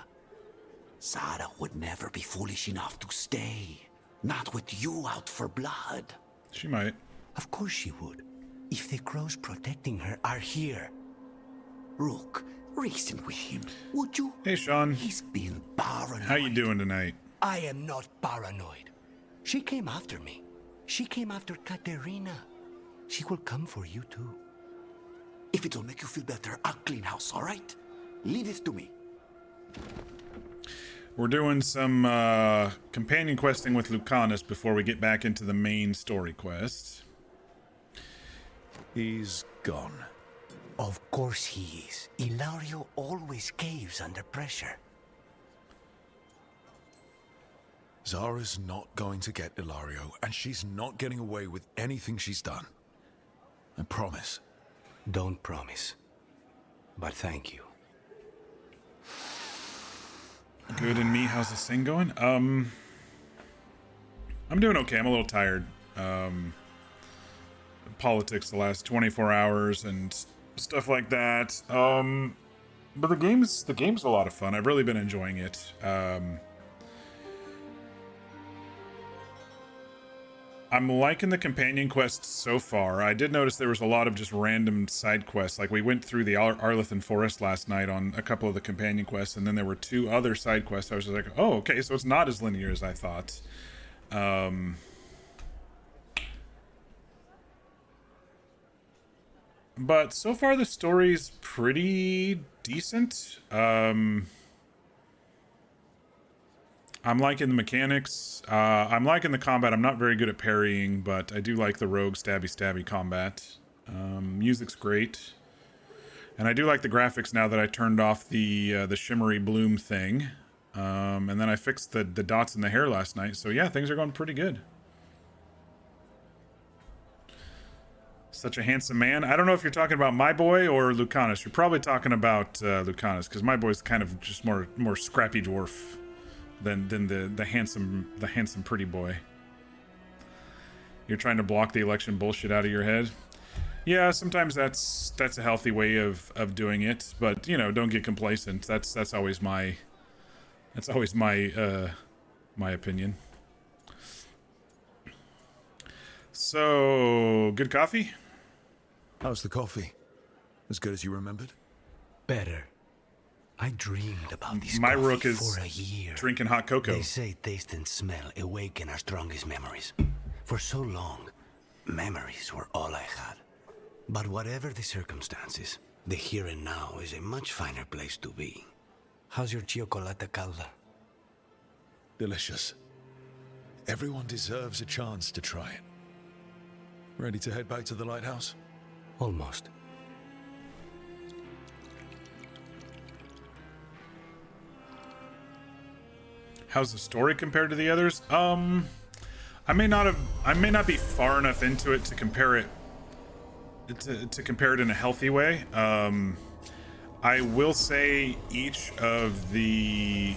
Zara would never be foolish enough to stay. Not with you out for blood. She might. Of course she would. If the crows protecting her are here. Rook, reason with him, would you? Hey, Sean. He's been paranoid. How you doing tonight? I am not paranoid. She came after me. She came after Katerina. She will come for you too. If it'll make you feel better, I'll clean house, all right? Leave it to me. We're doing some companion questing with Lucanus before we get back into the main story quest. He's gone. Of course he is. Ilario always caves under pressure. Zara's not going to get Ilario, and she's not getting away with anything she's done. I promise. Don't promise. But thank you. Good and me, how's this thing going? I'm doing okay. I'm a little tired. Politics the last 24 hours and stuff like that. But the game's a lot of fun. I've really been enjoying it. I'm liking the companion quests so far. I did notice there was a lot of just random side quests. Like we went through the Arlethan Forest last night on a couple of the companion quests, and then there were 2 other side quests. I was just like, oh, okay, so it's not as linear as I thought. But so far the story's pretty decent. I'm liking the mechanics. I'm liking the combat. I'm not very good at parrying, but I do like the rogue stabby combat. Music's great. And I do like the graphics now that I turned off the shimmery bloom thing. And then I fixed the dots in the hair last night. So yeah, things are going pretty good. Such a handsome man. I don't know if you're talking about my boy or Lucanus. You're probably talking about Lucanus, because my boy's kind of just more scrappy dwarf than the handsome pretty boy. You're trying to block the election bullshit out of your head. Yeah, sometimes that's a healthy way of doing it, but you know, don't get complacent. That's always my my opinion. So, good coffee? How's the coffee? As good as you remembered? Better. I dreamed about this My coffee rook is for a year. drinking hot cocoa. They say taste and smell awaken our strongest memories. For so long, memories were all I had. But whatever the circumstances, the here and now is a much finer place to be. How's your chocolate calda? Delicious. Everyone deserves a chance to try it. Ready to head back to the lighthouse? Almost. How's the story compared to the others? I may not be far enough into it to compare it in a healthy way. I will say each of the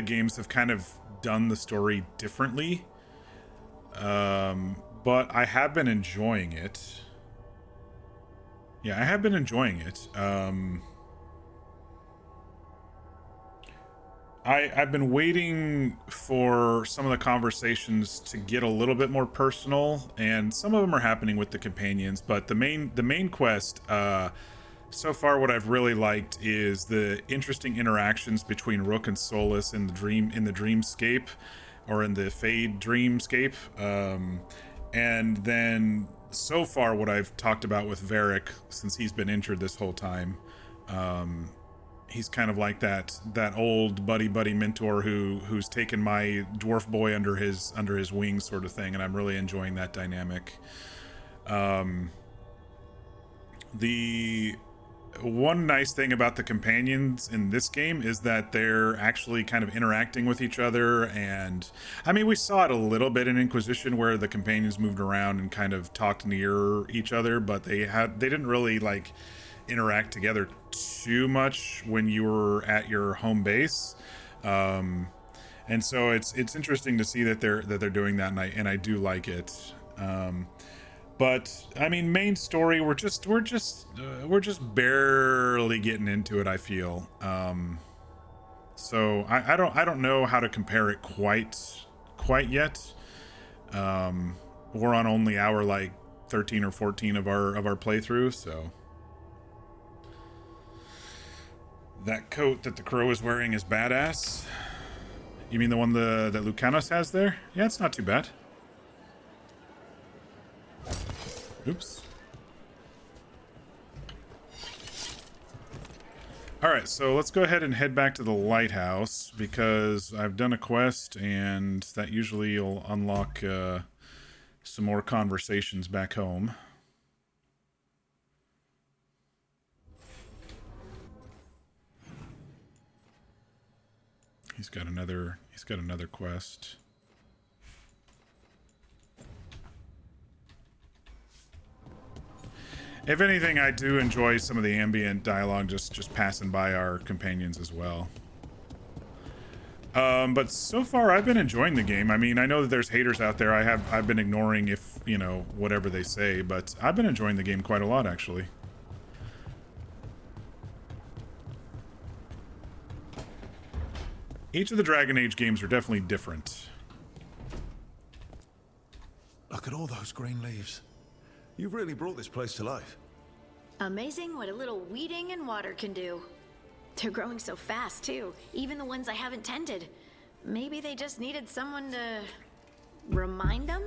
games have kind of done the story differently. But I have been enjoying it. Yeah, I have been enjoying it. I've been waiting for some of the conversations to get a little bit more personal, and some of them are happening with the companions, but the main quest, so far what I've really liked is the interesting interactions between Rook and Solus in the dreamscape, or in the Fade dreamscape. And then so far what I've talked about with Varric, since he's been injured this whole time, he's kind of like that old buddy mentor who's taken my dwarf boy under his wings, sort of thing, and I'm really enjoying that dynamic. The one nice thing about the companions in this game is that they're actually kind of interacting with each other, and I mean, we saw it a little bit in Inquisition where the companions moved around and kind of talked near each other, but they didn't really like interact together too much when you were at your home base. And so it's interesting to see that they're doing that, and I do like it. But I mean, main story, we're just barely getting into it, I feel. So I don't know how to compare it quite yet. We're on only hour like 13 or 14 of our playthrough, so that coat that the crow is wearing is badass. You mean the one that Lucanos has there? Yeah, it's not too bad. Oops. Alright, so let's go ahead and head back to the lighthouse, because I've done a quest, and that usually will unlock some more conversations back home. He's got another quest. If anything, I do enjoy some of the ambient dialogue just passing by our companions as well. But so far I've been enjoying the game. I mean, I know that there's haters out there. I've been ignoring if, you know, whatever they say, but I've been enjoying the game quite a lot, actually. Each of the Dragon Age games are definitely different. Look at all those green leaves. You've really brought this place to life. Amazing what a little weeding and water can do. They're growing so fast, too. Even the ones I haven't tended. Maybe they just needed someone to remind them?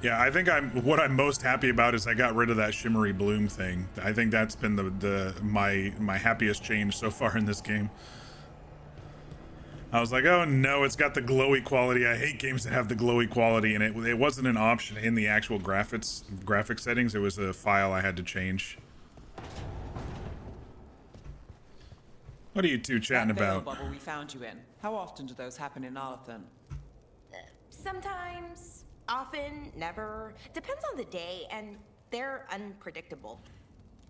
Yeah, I think what I'm most happy about is I got rid of that shimmery bloom thing. I think that's been my happiest change so far in this game. I was like, oh no, it's got the glowy quality. I hate games that have the glowy quality, and it wasn't an option in the actual graphic settings. It was a file I had to change. What are you two chatting about? That bubble we found you in. How often do those happen in Arlathan? Sometimes, often, never. Depends on the day, and they're unpredictable.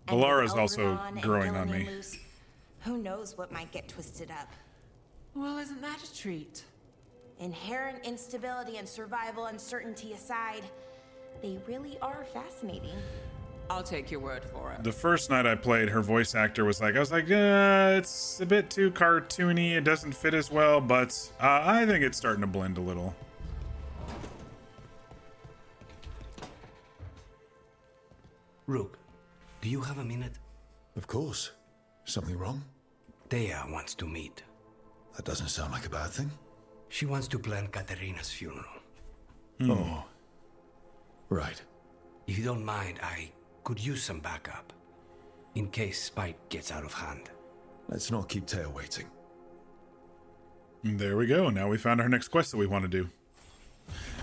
And with Balara's also Eldragon and growing on Gilliman me. loose, who knows what might get twisted up. Well, isn't that a treat? Inherent instability and survival uncertainty aside, they really are fascinating. I'll take your word for it. The first night I played, her voice actor was like, it's a bit too cartoony. It doesn't fit as well, but I think it's starting to blend a little. Rook, do you have a minute? Of course. Something wrong? Thea wants to meet. That doesn't sound like a bad thing. She wants to plan Katerina's funeral. Oh. Right. If you don't mind, I could use some backup. In case Spike gets out of hand. Let's not keep Taya waiting. And there we go. Now we found our next quest that we want to do.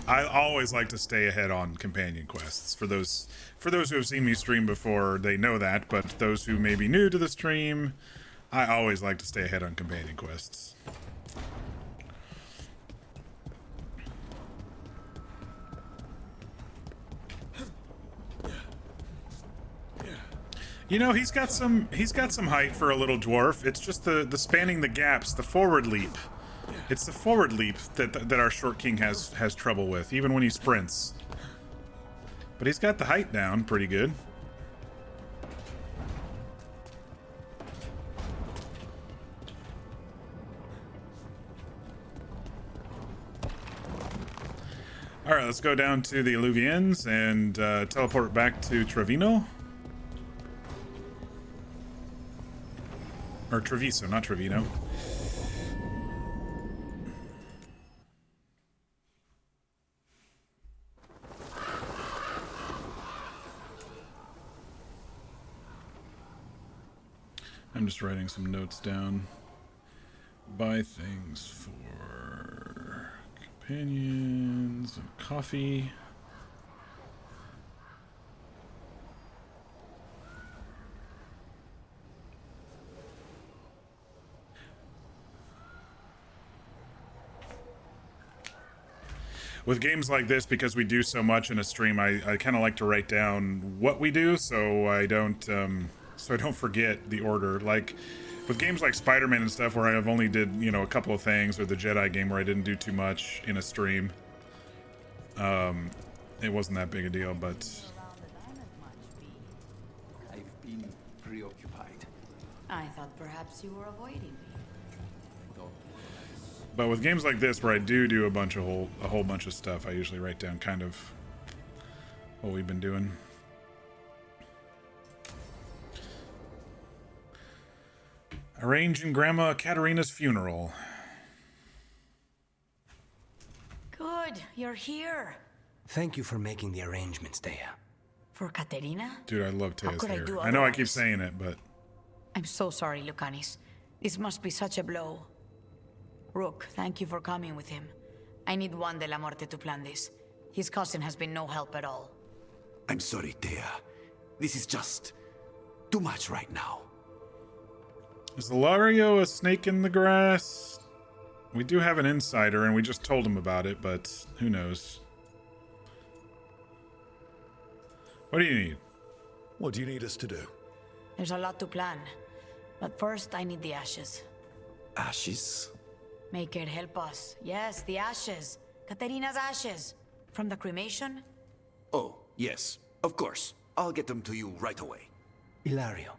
I always like to stay ahead on companion quests. For those who have seen me stream before, they know that. But those who may be new to the stream, I always like to stay ahead on companion quests. You know, he's got some height for a little dwarf. It's just the spanning the gaps, the forward leap. It's the forward leap that our short king has trouble with, even when he sprints. But he's got the height down pretty good. All right, let's go down to the Alluvians and teleport back to Trevino. Or Treviso, not Trevino. I'm just writing some notes down. Buy things for companions and coffee. With games like this, because we do so much in a stream, I kind of like to write down what we do so I don't forget the order. Like with games like Spider-Man and stuff, where I've only did a couple of things, or the Jedi game where I didn't do too much in a stream, it wasn't that big a deal. But I've been preoccupied. I thought perhaps you were avoiding me. But with games like this, where I do a whole bunch of stuff, I usually write down kind of what we've been doing. Arranging Grandma Katerina's funeral. Good, you're here. Thank you for making the arrangements, Thea. For Katerina? Dude, I love How Tea's could I hair. do I know I keep otherwise? saying it, but I'm so sorry, Lucanis. This must be such a blow. Rook, thank you for coming with him. I need Juan de la Muerte to plan this. His cousin has been no help at all. I'm sorry, Thea. This is just too much right now. is Ilario a snake in the grass? We do have an insider, and we just told him about it, but who knows? What do you need? What do you need us to do? There's a lot to plan. But first, I need the ashes. Ashes? Make it help us. Yes, the ashes. Katerina's ashes. From the cremation? Oh, yes, of course. I'll get them to you right away. Ilario,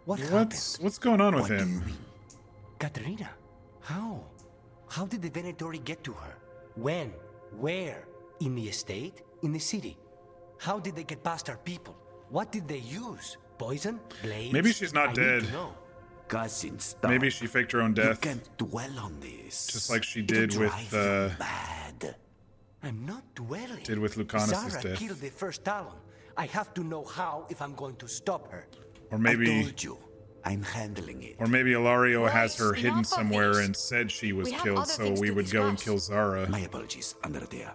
what's going on with him? Katerina, how? How did the Venatori get to her? When? Where? In the estate? In the city? How did they get past our people? What did they use? Poison? Blades? Maybe she's not I dead. need to know. Cousin, stop. Maybe she faked her own death. You can't dwell on this. Just like she It'll did with drive you mad. I'm not dwelling. did with Lucanis' Zara death. killed the first Talon. I have to know how if I'm going to stop her. Or maybe I told you, I'm handling it. Or maybe Ilario has her Right, hidden enough of somewhere this. and said she was We have killed, other so things we to would go and discuss. kill Zara. My apologies, Andrea.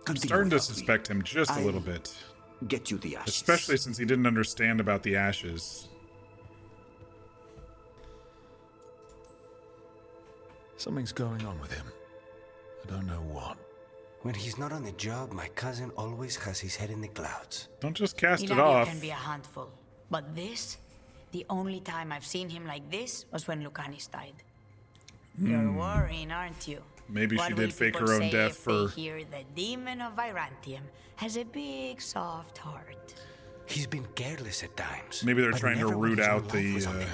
I'm starting to suspect him just a little bit. Get you the ashes. Especially since he didn't understand about the ashes. Something's going on with him. I don't know what. When he's not on the job, my cousin always has his head in the clouds. Don't just cast it Ilario off. can be a handful. But this, the only time I've seen him like this was when Lucanis died. You're worrying, aren't you? Maybe What she will did fake people her own say death if they for... hear the demon of Virantium has a big, soft heart. He's been careless at times. Maybe they're but trying to never when root his own out life the... was on the line.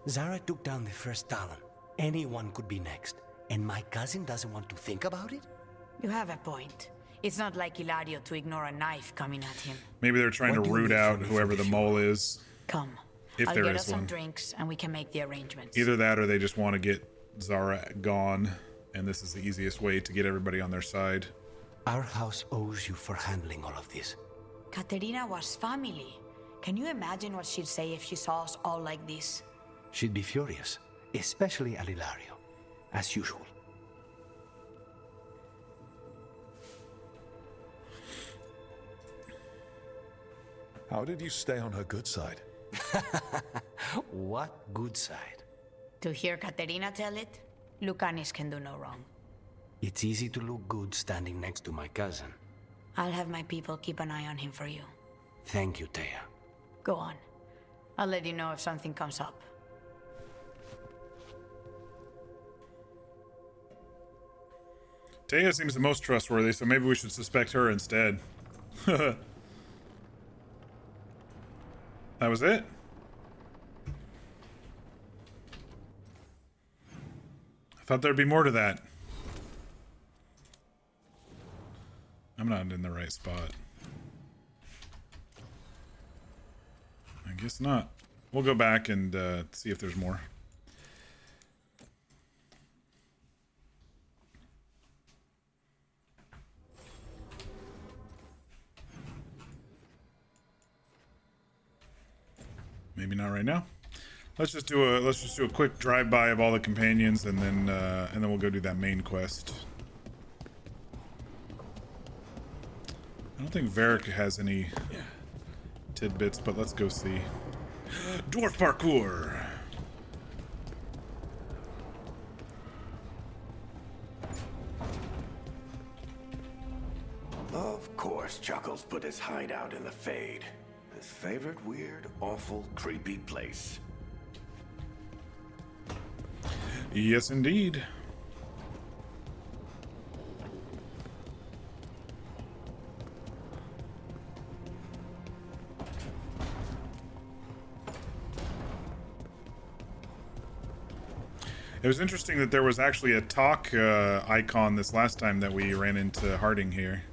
Zara took down the first Talon. Anyone could be next. And my cousin doesn't want to think about it? You have a point. It's not like Ilario to ignore a knife coming at him. Maybe they're trying to root out whoever the mole is. Come. If I'll there get is us some one. drinks and we can make the arrangements. Either that or they just want to get Zara gone, and this is the easiest way to get everybody on their side. Our house owes you for handling all of this. Katerina was family. Can you imagine what she'd say if she saw us all like this? She'd be furious, especially at Ilario, as usual. How did you stay on her good side? What good side? To hear Katerina tell it, Lucanis can do no wrong. It's easy to look good standing next to my cousin. I'll have my people keep an eye on him for you. Thank you, Thea. Go on. I'll let you know if something comes up. Taya seems the most trustworthy, so maybe we should suspect her instead. That was it? I thought there'd be more to that. I'm not in the right spot. I guess not. We'll go back and see if there's more. Maybe not right now. Let's just do a quick drive-by of all the companions, and then we'll go do that main quest. I don't think Varric has any tidbits, but let's go see. Dwarf parkour. Of course, Chuckles put his hideout in the Fade. His favorite weird, awful, creepy place. Yes, indeed. It was interesting that there was actually a talk icon this last time that we ran into Harding here.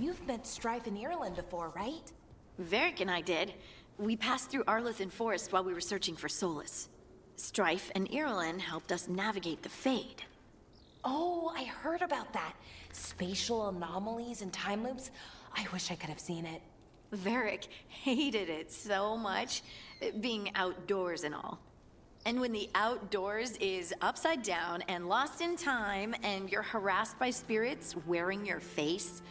You've met Strife in Ireland before, right? Varric and I did. We passed through Arlothan Forest while we were searching for Solace. Strife and Ireland helped us navigate the Fade. Oh, I heard about that. Spatial anomalies and time loops. I wish I could have seen it. Varric hated it so much, being outdoors and all. And when the outdoors is upside down and lost in time and you're harassed by spirits wearing your face,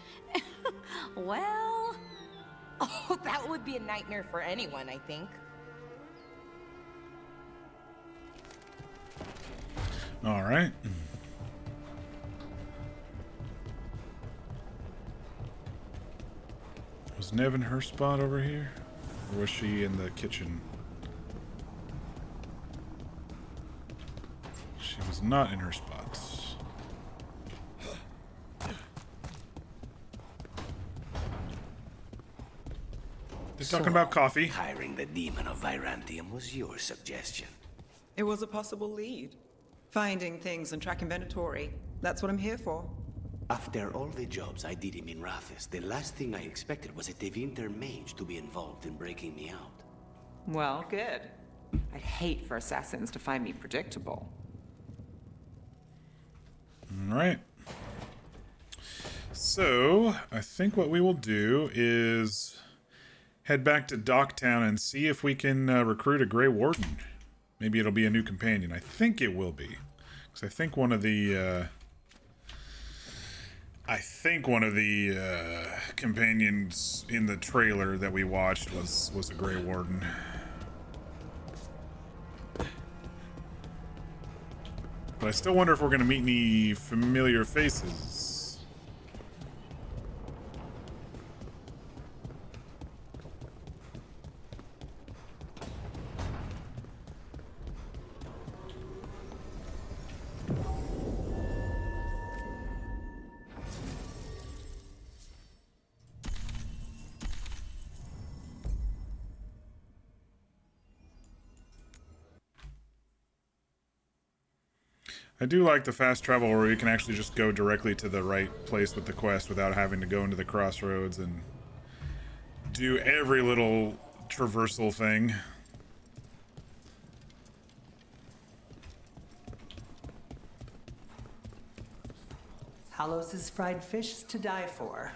well... Oh, that would be a nightmare for anyone, I think. All right. Was Nev in her spot over here? Or was she in the kitchen? She was not in her spots. They're talking about coffee. Hiring the demon of Virantium was your suggestion. It was a possible lead. Finding things and tracking Venatori. That's what I'm here for. After all the jobs I did in Minrathis, the last thing I expected was a Tevinter mage to be involved in breaking me out. Well, good. I'd hate for assassins to find me predictable. All right. So, I think what we will do is head back to Docktown and see if we can recruit a Grey Warden. Maybe it'll be a new companion. I think it will be. Because I think one of the... companions in the trailer that we watched was a Grey Warden. But I still wonder if we're going to meet any familiar faces. I do like the fast travel where you can actually just go directly to the right place with the quest without having to go into the crossroads and do every little traversal thing. Talos' fried fish is to die for.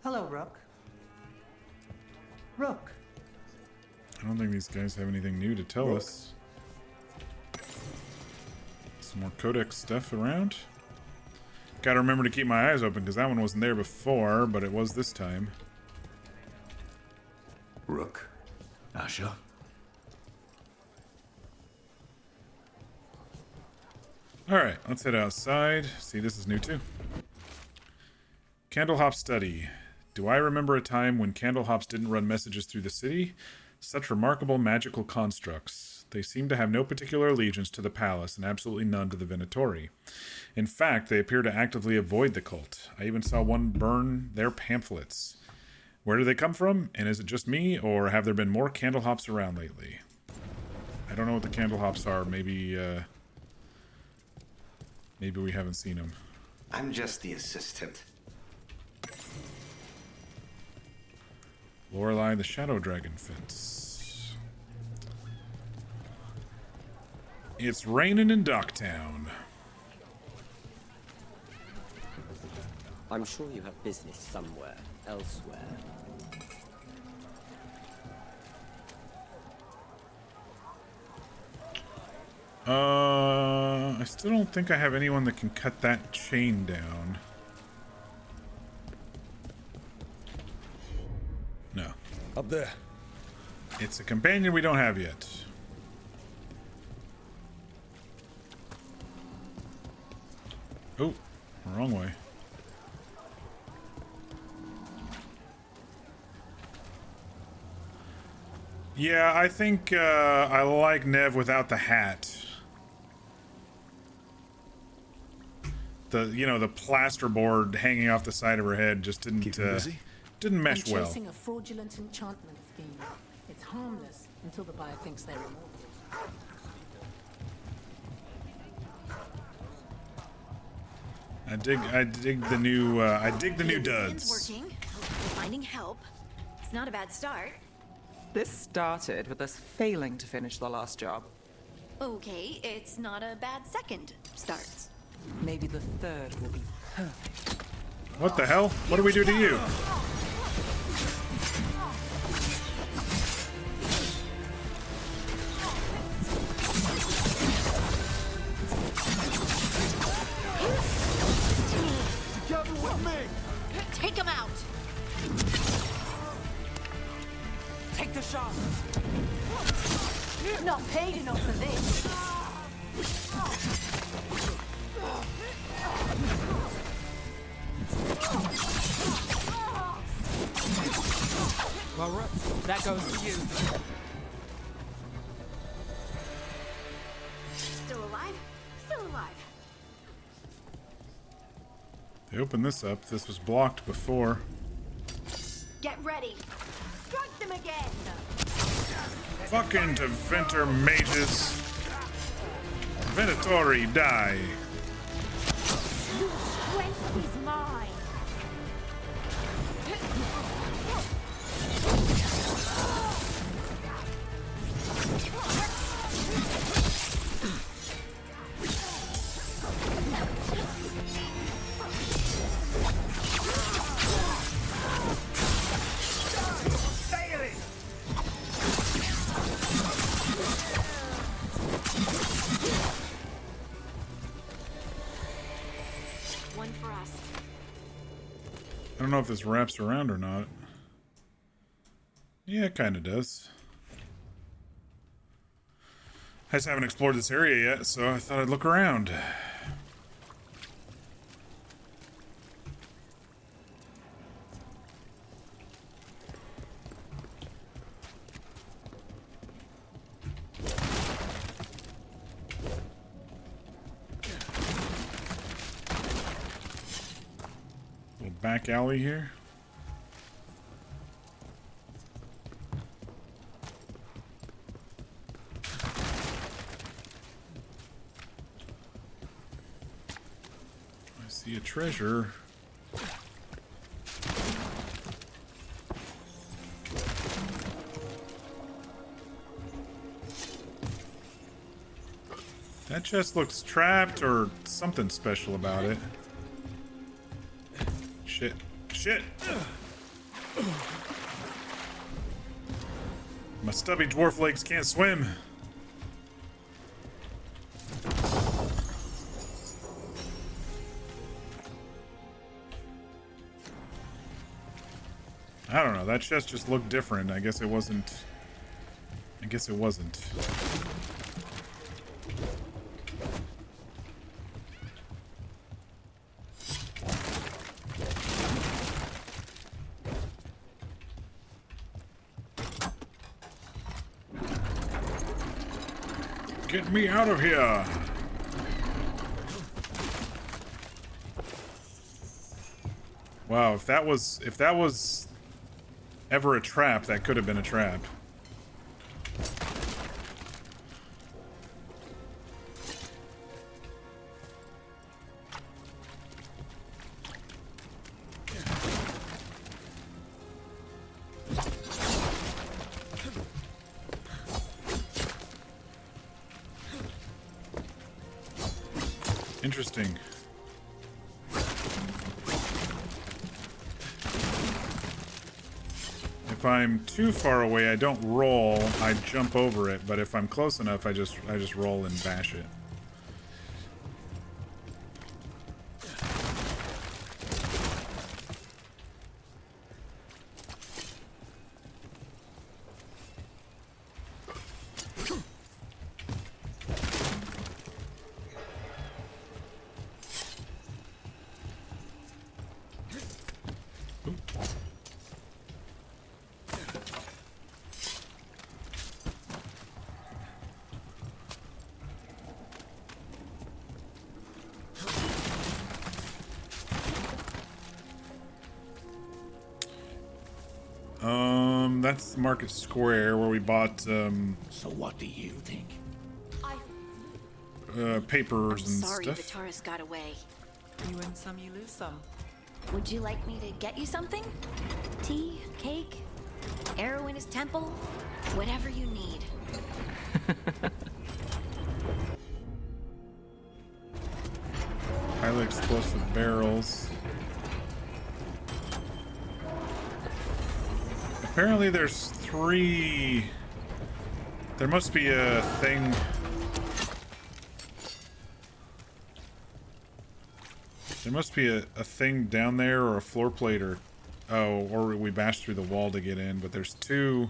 Hello, Rook. Rook. I don't think these guys have anything new to tell us. Some more codex stuff around. Gotta remember to keep my eyes open because that one wasn't there before, but it was this time. Rook. Asher. Alright, let's head outside. See, this is new too. Candlehop study. Do I remember a time when candlehops didn't run messages through the city? Such remarkable magical constructs. They seem to have no particular allegiance to the palace and absolutely none to the Venatori. In fact, they appear to actively avoid the cult. I even saw one burn their pamphlets. Where do they come from? And is it just me, or have there been more candlehops around lately? I don't know what the candlehops are. Maybe we haven't seen them. I'm just the assistant. Lorelei the Shadow Dragon fits. It's raining in Docktown. I'm sure you have business somewhere, elsewhere. I still don't think I have anyone that can cut that chain down. No. Up there. It's a companion we don't have yet. Oh, wrong way. Yeah, I think I like Nev without the hat. The the plasterboard hanging off the side of her head just didn't didn't mesh well. Chasing a fraudulent enchantment scheme. It's harmless until the buyer thinks they're immortal. I dig the new duds. It's working. We're finding help. It's not a bad start. This started with us failing to finish the last job. Okay, it's not a bad second start. Maybe the third will be perfect. What the hell? What do we do to you? Together with me! Take him out! Take the shot! Not paid enough for this. Well, Rook, that goes to you. Still alive? Still alive. They opened this up. This was blocked before. Get ready. Strike them again. Fucking Deventer mages. Venatori, die. Strength is mine. One for us. I don't know if this wraps around or not. Yeah, it kind of does. I just haven't explored this area yet, so I thought I'd look around. Little back alley here. See a treasure. That chest looks trapped or something special about it. Shit. Shit! My stubby dwarf legs can't swim. I don't know, that chest just looked different. I guess it wasn't. Get me out of here! Wow, if that was ever a trap, that could have been a trap. Interesting. If I'm too far away, I don't roll, I jump over it, but if I'm close enough, I just roll and bash it. That's the Market Square where we bought, So what do you think? papers and Sorry, stuff. the tourist got away. You win some, you lose some. Would you like me to get you something? Tea? Cake? Arrow in his temple? Whatever you need. Highly explosive barrels. Apparently there's 3... There must be a thing... There must be a thing down there or a floor plate or... Oh, or we bashed through the wall to get in, but there's 2...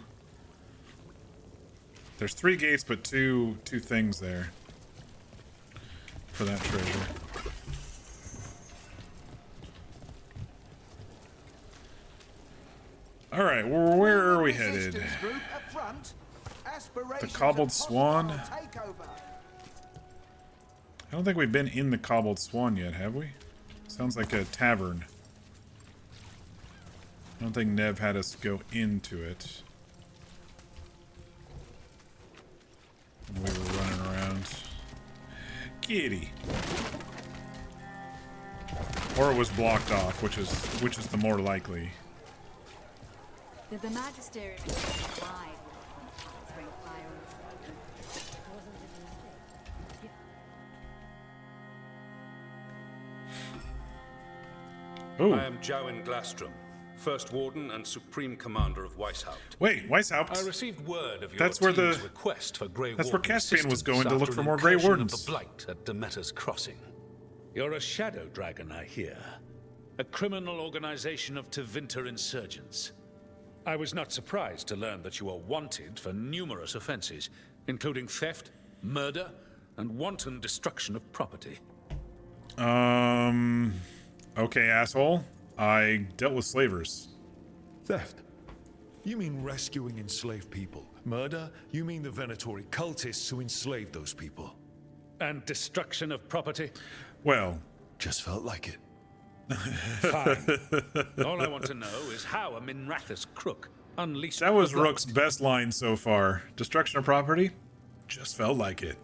There's 3 gates, but two things there. For that treasure. Alright, well, where are we headed? The Cobbled Swan? I don't think we've been in the Cobbled Swan yet, have we? Sounds like a tavern. I don't think Nev had us go into it. We were running around. Kitty. Or it was blocked off, which is the more likely. The Magisterium is wide. Ooh. I am Jowen Glastrom, First Warden and Supreme Commander of Weishaupt. Wait, Weishaupt? I received word of your That's where team's the request for Grey That's where Warden Caspian was going to assistance look after for an more Grey incursion Wardens. of the Blight at Demeter's Crossing. You're a shadow dragon, I hear. A criminal organization of Tevinter insurgents. I was not surprised to learn that you are wanted for numerous offenses, including theft, murder, and wanton destruction of property. Okay, asshole. I dealt with slavers. Theft? You mean rescuing enslaved people? Murder? You mean the Venatori cultists who enslaved those people? And destruction of property? Well, just felt like it. Fine. All I want to know is how a Minrathous crook unleashed... That was the Blight. Rook's best line so far. Destruction of property? Just felt like it.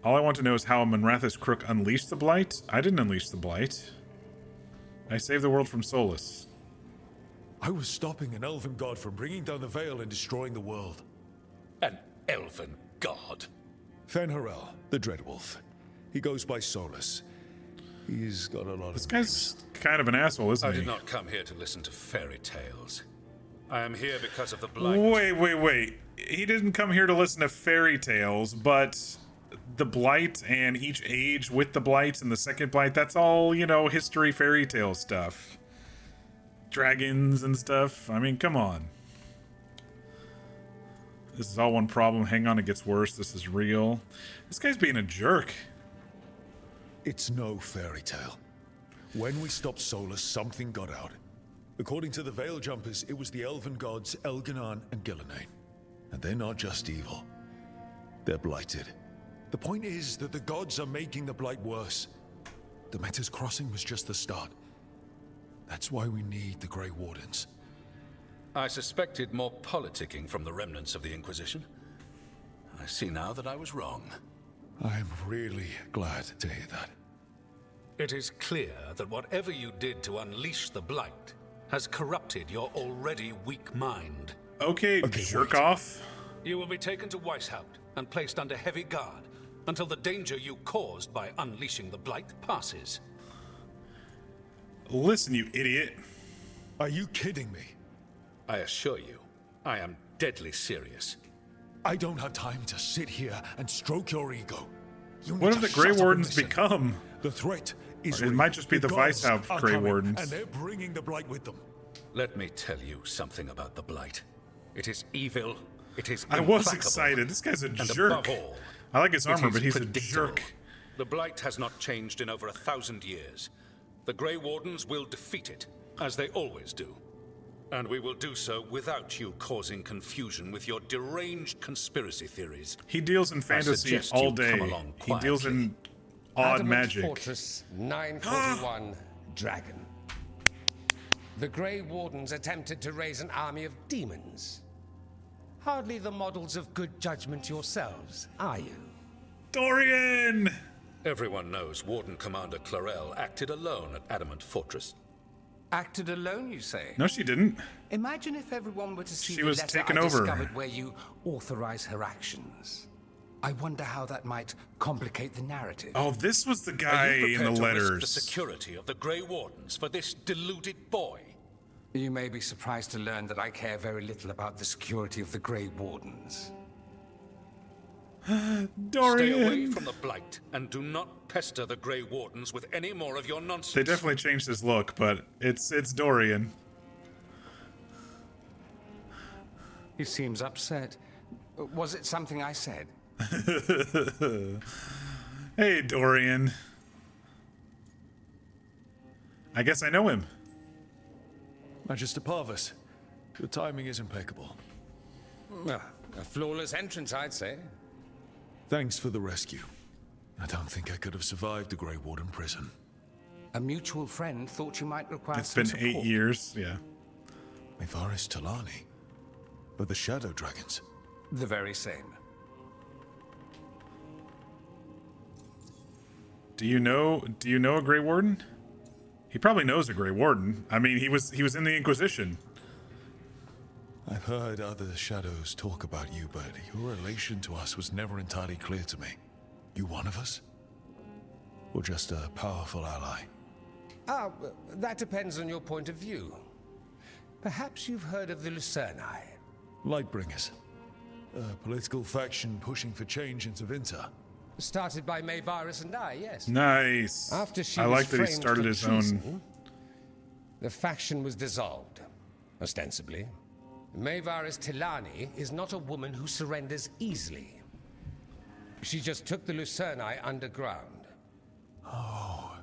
All I want to know is how Monrathis Crook unleashed the Blight. I didn't unleash the Blight. I saved the world from Solus. I was stopping an elven god from bringing down the Veil and destroying the world. An elven god? Fen'Harel, the Dreadwolf. He goes by Solus. He's got a lot This of guy's kind of an asshole, isn't I he? did not come here to listen to fairy tales. I am here because of the Blight. Wait. He didn't come here to listen to fairy tales, but the Blight and each age with the Blight and the second Blight, that's all, you know, history fairy tale stuff. Dragons and stuff. I mean, come on. This is all one problem. Hang on, it gets worse. This is real. This guy's being a jerk. It's no fairy tale. When we stopped Solus, something got out. According to the Veil Jumpers, it was the elven gods Elganan and Gillenane. And they're not just evil. They're blighted. The point is that the gods are making the blight worse. The Metas Crossing was just the start. That's why we need the Grey Wardens. I suspected more politicking from the remnants of the Inquisition. I see now that I was wrong. I'm really glad to hear that. It is clear that whatever you did to unleash the Blight has corrupted your already weak mind. Okay, jerk off. You will be taken to Weishaupt and placed under heavy guard until the danger you caused by unleashing the Blight passes. Listen, you idiot. Are you kidding me? I assure you, I am deadly serious. I don't have time to sit here and stroke your ego. What have the Grey Wardens become? The threat is It might just be the Weishaupt Grey Wardens. And they're bringing the Blight with them. Let me tell you something about the Blight. It is evil. It is I implacable. was excited. This guy's a And jerk. above all, I like his it armor, is but he's a predictable. jerk. The Blight has not changed in over 1,000 years. The Grey Wardens will defeat it, as they always do. And we will do so without you causing confusion with your deranged conspiracy theories. He deals in fantasy suggest all you day. come along He deals in odd Adamant magic. Fortress 941 Dragon. The Grey Wardens attempted to raise an army of demons. Hardly the models of good judgment yourselves, are you? Dorian! Everyone knows Warden Commander Clarel acted alone at Adamant Fortress. Acted alone, you say? No, she didn't. Imagine if everyone were to see She the was letter taken I over. discovered where you authorize her actions. I wonder how that might complicate the narrative. Oh, this was the Are guy you in the prepared to risk the letters. security of the Grey Wardens for this deluded boy? You may be surprised to learn that I care very little about the security of the Grey Wardens. Dorian! Stay away from the Blight, and do not pester the Grey Wardens with any more of your nonsense. They definitely changed his look, but it's Dorian. He seems upset. Was it something I said? Hey, Dorian. I guess I know him. Magister Parvus, your timing is impeccable. A flawless entrance, I'd say. Thanks for the rescue. I don't think I could have survived the Grey Warden prison. A mutual friend thought you might require It's some been 8 support. years, yeah. Mevaris Talani. But the Shadow Dragons. The very same. Do you know a Grey Warden? He probably knows a Grey Warden. I mean, he was in the Inquisition. I've heard other shadows talk about you, but your relation to us was never entirely clear to me. You one of us? Or just a powerful ally? That depends on your point of view. Perhaps you've heard of the Lucerni. Lightbringers. A political faction pushing for change in Tevinter. Started by Mevaris and I, yes. Nice. After she I was like that he framed started for his treason, own. The faction was dissolved, ostensibly. Mevaris Tilani is not a woman who surrenders easily. She just took the Lucerni underground. Oh.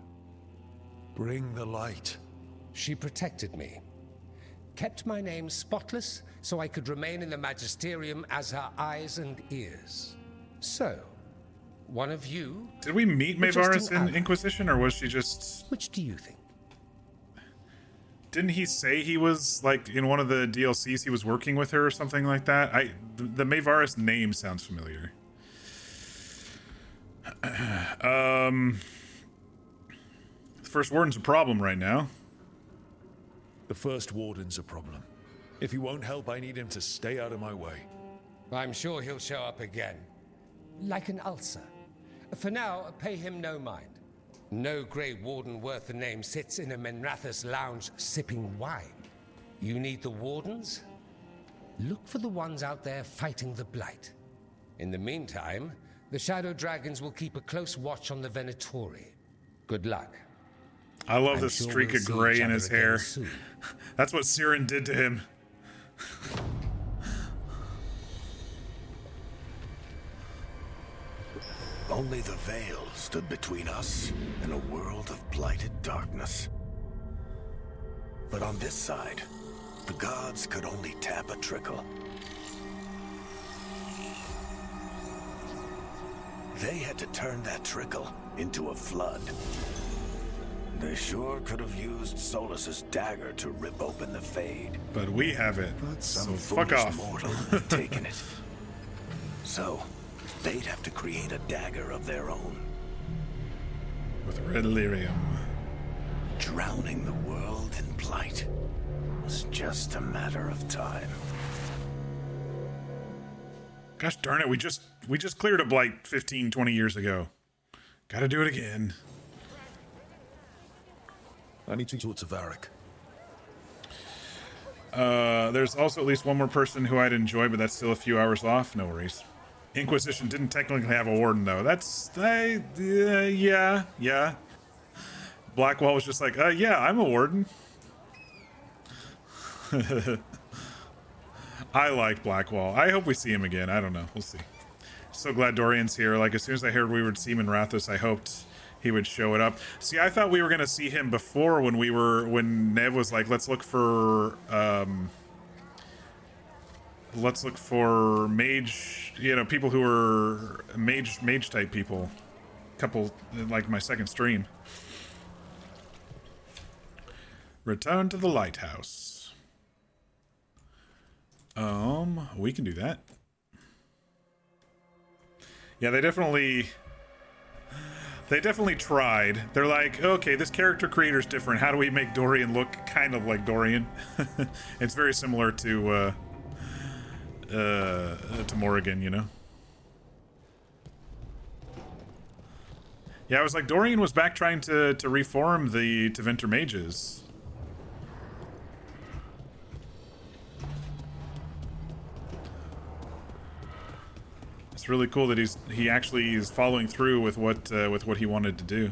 Bring the light. She protected me. Kept my name spotless so I could remain in the Magisterium as her eyes and ears. So, one of you... Did we meet or just Mevaris an in ally? Inquisition, or was she just... Which do you think? Didn't he say he was, like, in one of the DLCs he was working with her or something like that? The Mevaris name sounds familiar. The First Warden's a problem right now. The First Warden's a problem. If he won't help, I need him to stay out of my way. I'm sure he'll show up again. Like an ulcer. For now, pay him no mind. No Grey Warden worth the name sits in a Menrathus lounge sipping wine. You need the Wardens? Look for the ones out there fighting the Blight. In the meantime, the Shadow Dragons will keep a close watch on the Venatori. Good luck. I love I'm the sure streak we'll of see gray each in other his again hair. soon. That's what Siren did to him. Only the veil stood between us and a world of blighted darkness. But on this side, the gods could only tap a trickle. They had to turn that trickle into a flood. They sure could have used Solus's dagger to rip open the Fade. But we have it, But so some fuck foolish off. mortal had taken it. So, they'd have to create a dagger of their own. With red lyrium. Drowning the world in blight was just a matter of time. Gosh darn it, we just cleared a blight 15, 20 years ago. Gotta do it again. I need to talk to Varric. There's also at least one more person who I'd enjoy, but that's still a few hours off. No worries. Inquisition didn't technically have a warden, though. That's... yeah. Blackwall was just like, yeah, I'm a warden. I like Blackwall. I hope we see him again. I don't know. We'll see. So glad Dorian's here. Like, as soon as I heard we would see him in Rathus, I hoped he would show it up. See, I thought we were going to see him before when Nev was like, let's look for mage, people who are mage type people. Couple, like my second stream. Return to the lighthouse. We can do that. Yeah, they definitely tried. They're like, okay, this character creator's different. How do we make Dorian look kind of like Dorian? It's very similar to Morrigan, you know? Yeah, I was like, Dorian was back trying to reform the Tevinter mages. It's really cool that he actually is following through with what he wanted to do.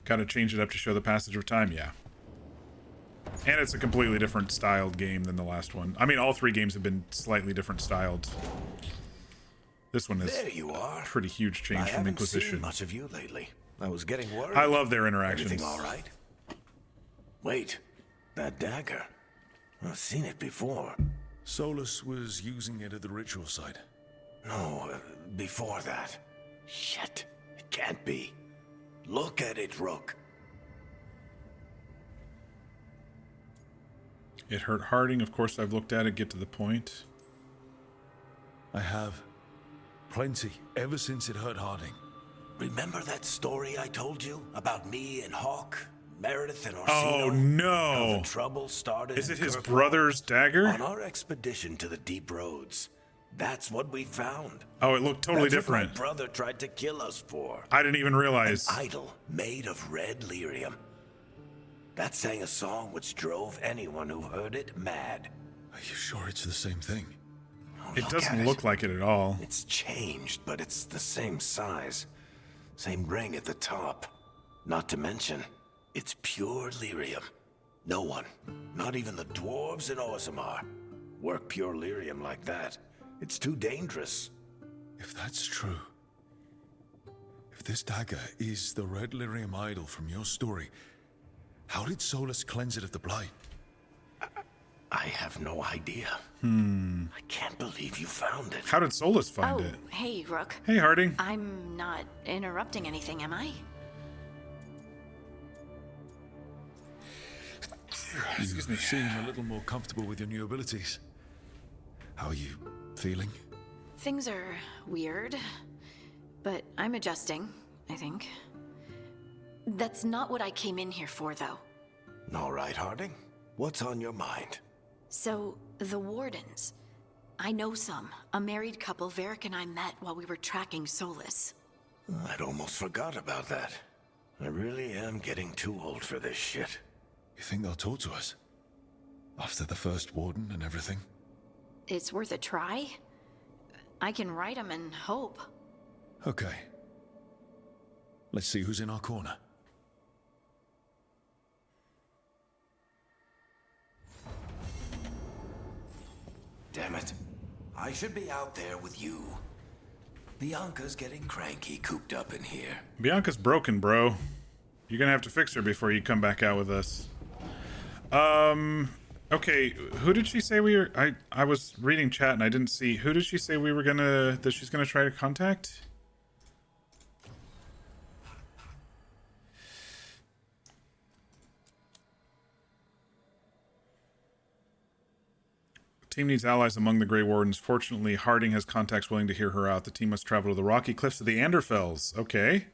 Got to change it up to show the passage of time, yeah. And it's a completely different styled game than the last one. I mean, all three games have been slightly different styled. This one is There you are. a pretty huge change from Inquisition. I haven't seen much of you lately. I was getting worried. I love their interactions. Everything all right? Wait, that dagger. I've seen it before. Solus was using it at the ritual site. No, before that. Shit, it can't be. Look at it, Rook. It hurt Harding. Of course, I've looked at it. Get to the point. I have. Plenty, ever since it hurt Harding. Remember that story I told you about me and Hawk, Meredith and Orsino? Oh no! How the trouble started. Is it his Kirkwall? brother's dagger? On our expedition to the deep roads, that's what we found. Oh, it looked totally That's what different. my brother tried to kill us for. I didn't even realize. An idol made of red lyrium. That sang a song which drove anyone who heard it mad. Are you sure it's the same thing? It doesn't look like it at all. It's changed, but it's the same size. Same ring at the top. Not to mention, it's pure lyrium. No one, not even the dwarves in Orzammar, work pure lyrium like that. It's too dangerous. If that's true, if this dagger is the red lyrium idol from your story, how did Solus cleanse it of the blight? I have no idea. I can't believe you found it. How did Solus find it? Hey, Rook. Hey, Harding. I'm not interrupting anything, am I? Excuse me. You seem a little more comfortable with your new abilities. How are you feeling? Things are weird, but I'm adjusting, I think. That's not what I came in here for, though. All right, Harding. What's on your mind? So, the Wardens. I know some. A married couple Varric and I met while we were tracking Solus. I'd almost forgot about that. I really am getting too old for this shit. You think they'll talk to us? After the first warden and everything? It's worth a try. I can write them and hope. Okay. Let's see who's in our corner. Damn it. I should be out there with you. Bianca's getting cranky cooped up in here. Bianca's broken, bro. You're gonna have to fix her before you come back out with us. Okay, who did she say we were... I was reading chat and I didn't see... Who did she say we were gonna... that she's gonna try to contact? Team needs allies among the Grey Wardens. Fortunately, Harding has contacts willing to hear her out. The team must travel to the rocky cliffs of the Anderfells. Okay.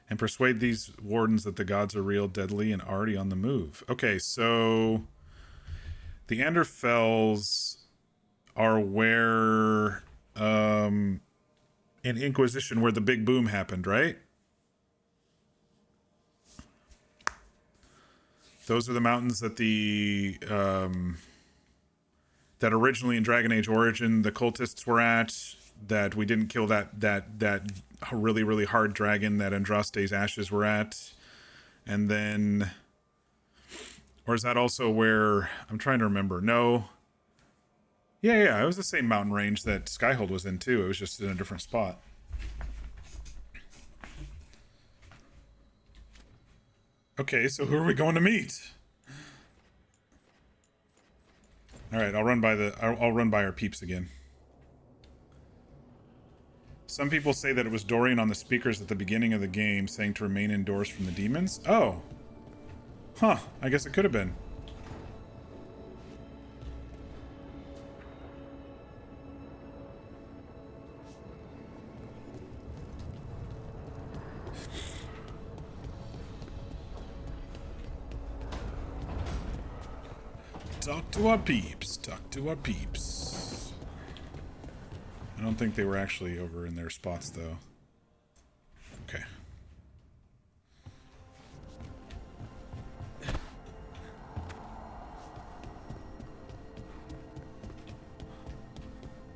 And persuade these wardens that the gods are real, deadly, and already on the move. Okay, so... The Anderfells are where... in Inquisition, where the big boom happened, right? Those are the mountains that the... that originally in Dragon Age Origin the cultists were at, that we didn't kill that really, really hard dragon that Andraste's ashes were at. And then... Or is that also where... I'm trying to remember. No. Yeah, it was the same mountain range that Skyhold was in too. It was just in a different spot. Okay, so who are we going to meet? All right, I'll run by our peeps again. Some people say that it was Dorian on the speakers at the beginning of the game saying to remain indoors from the demons. Oh. Huh, I guess it could have been. Talk to our peeps. Talk to our peeps. I don't think they were actually over in their spots, though. Okay.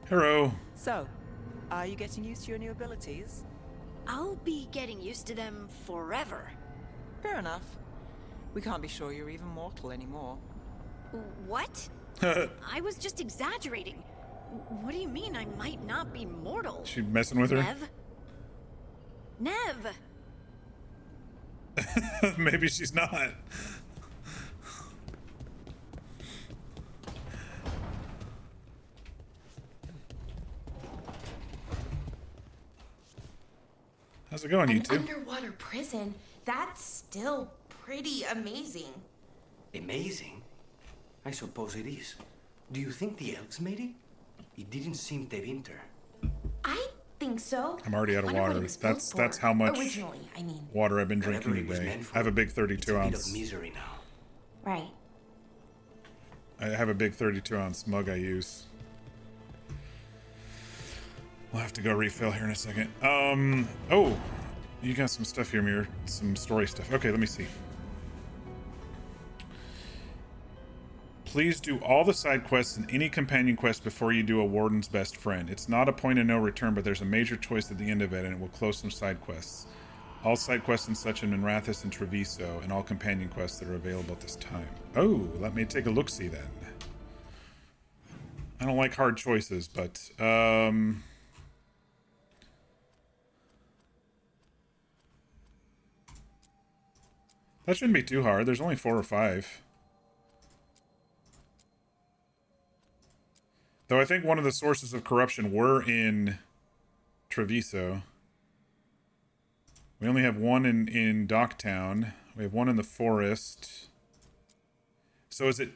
Hello. So, are you getting used to your new abilities? I'll be getting used to them forever. Fair enough. We can't be sure you're even mortal anymore. What? I was just exaggerating. What do you mean I might not be mortal? She messing with her? Nev! Maybe she's not. How's it going, you two? Underwater prison? That's still pretty amazing. Amazing? I suppose it is. Do you think the elves made it? It didn't seem Tevinter. I think so. I'm already out of water. That's how much originally, I mean. water I've been drinking today. I have a big 32 ounce. It's a bit of misery now. Right. I have a big 32 ounce mug I use. We'll have to go refill here in a second. Oh, you got some stuff here, Mir. Some story stuff. Okay, let me see. Please do all the side quests and any companion quest before you do a Warden's Best Friend. It's not a point of no return, but there's a major choice at the end of it, and it will close some side quests. All side quests and such in Minrathous and Treviso, and all companion quests that are available at this time. Oh, let me take a look-see then. I don't like hard choices, but... that shouldn't be too hard. There's only 4 or 5. Though I think one of the sources of corruption were in Treviso. We only have one in Docktown. We have one in the forest. So is it...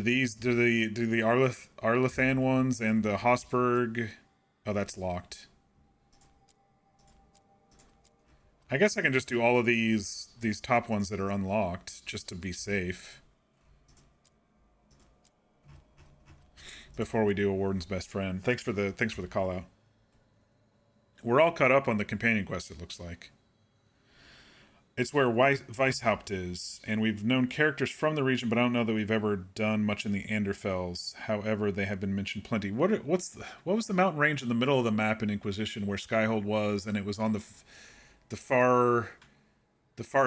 Do the Arlethan ones and the Hosberg? Oh, that's locked. I guess I can just do all of these top ones that are unlocked just to be safe. Before we do a Warden's Best Friend. Thanks for the call out. We're all caught up on the companion quest, it looks like. It's where Weishaupt is, and we've known characters from the region, but I don't know that we've ever done much in the Anderfels. However, they have been mentioned plenty. What was the mountain range in the middle of the map in Inquisition where Skyhold was, and it was on the far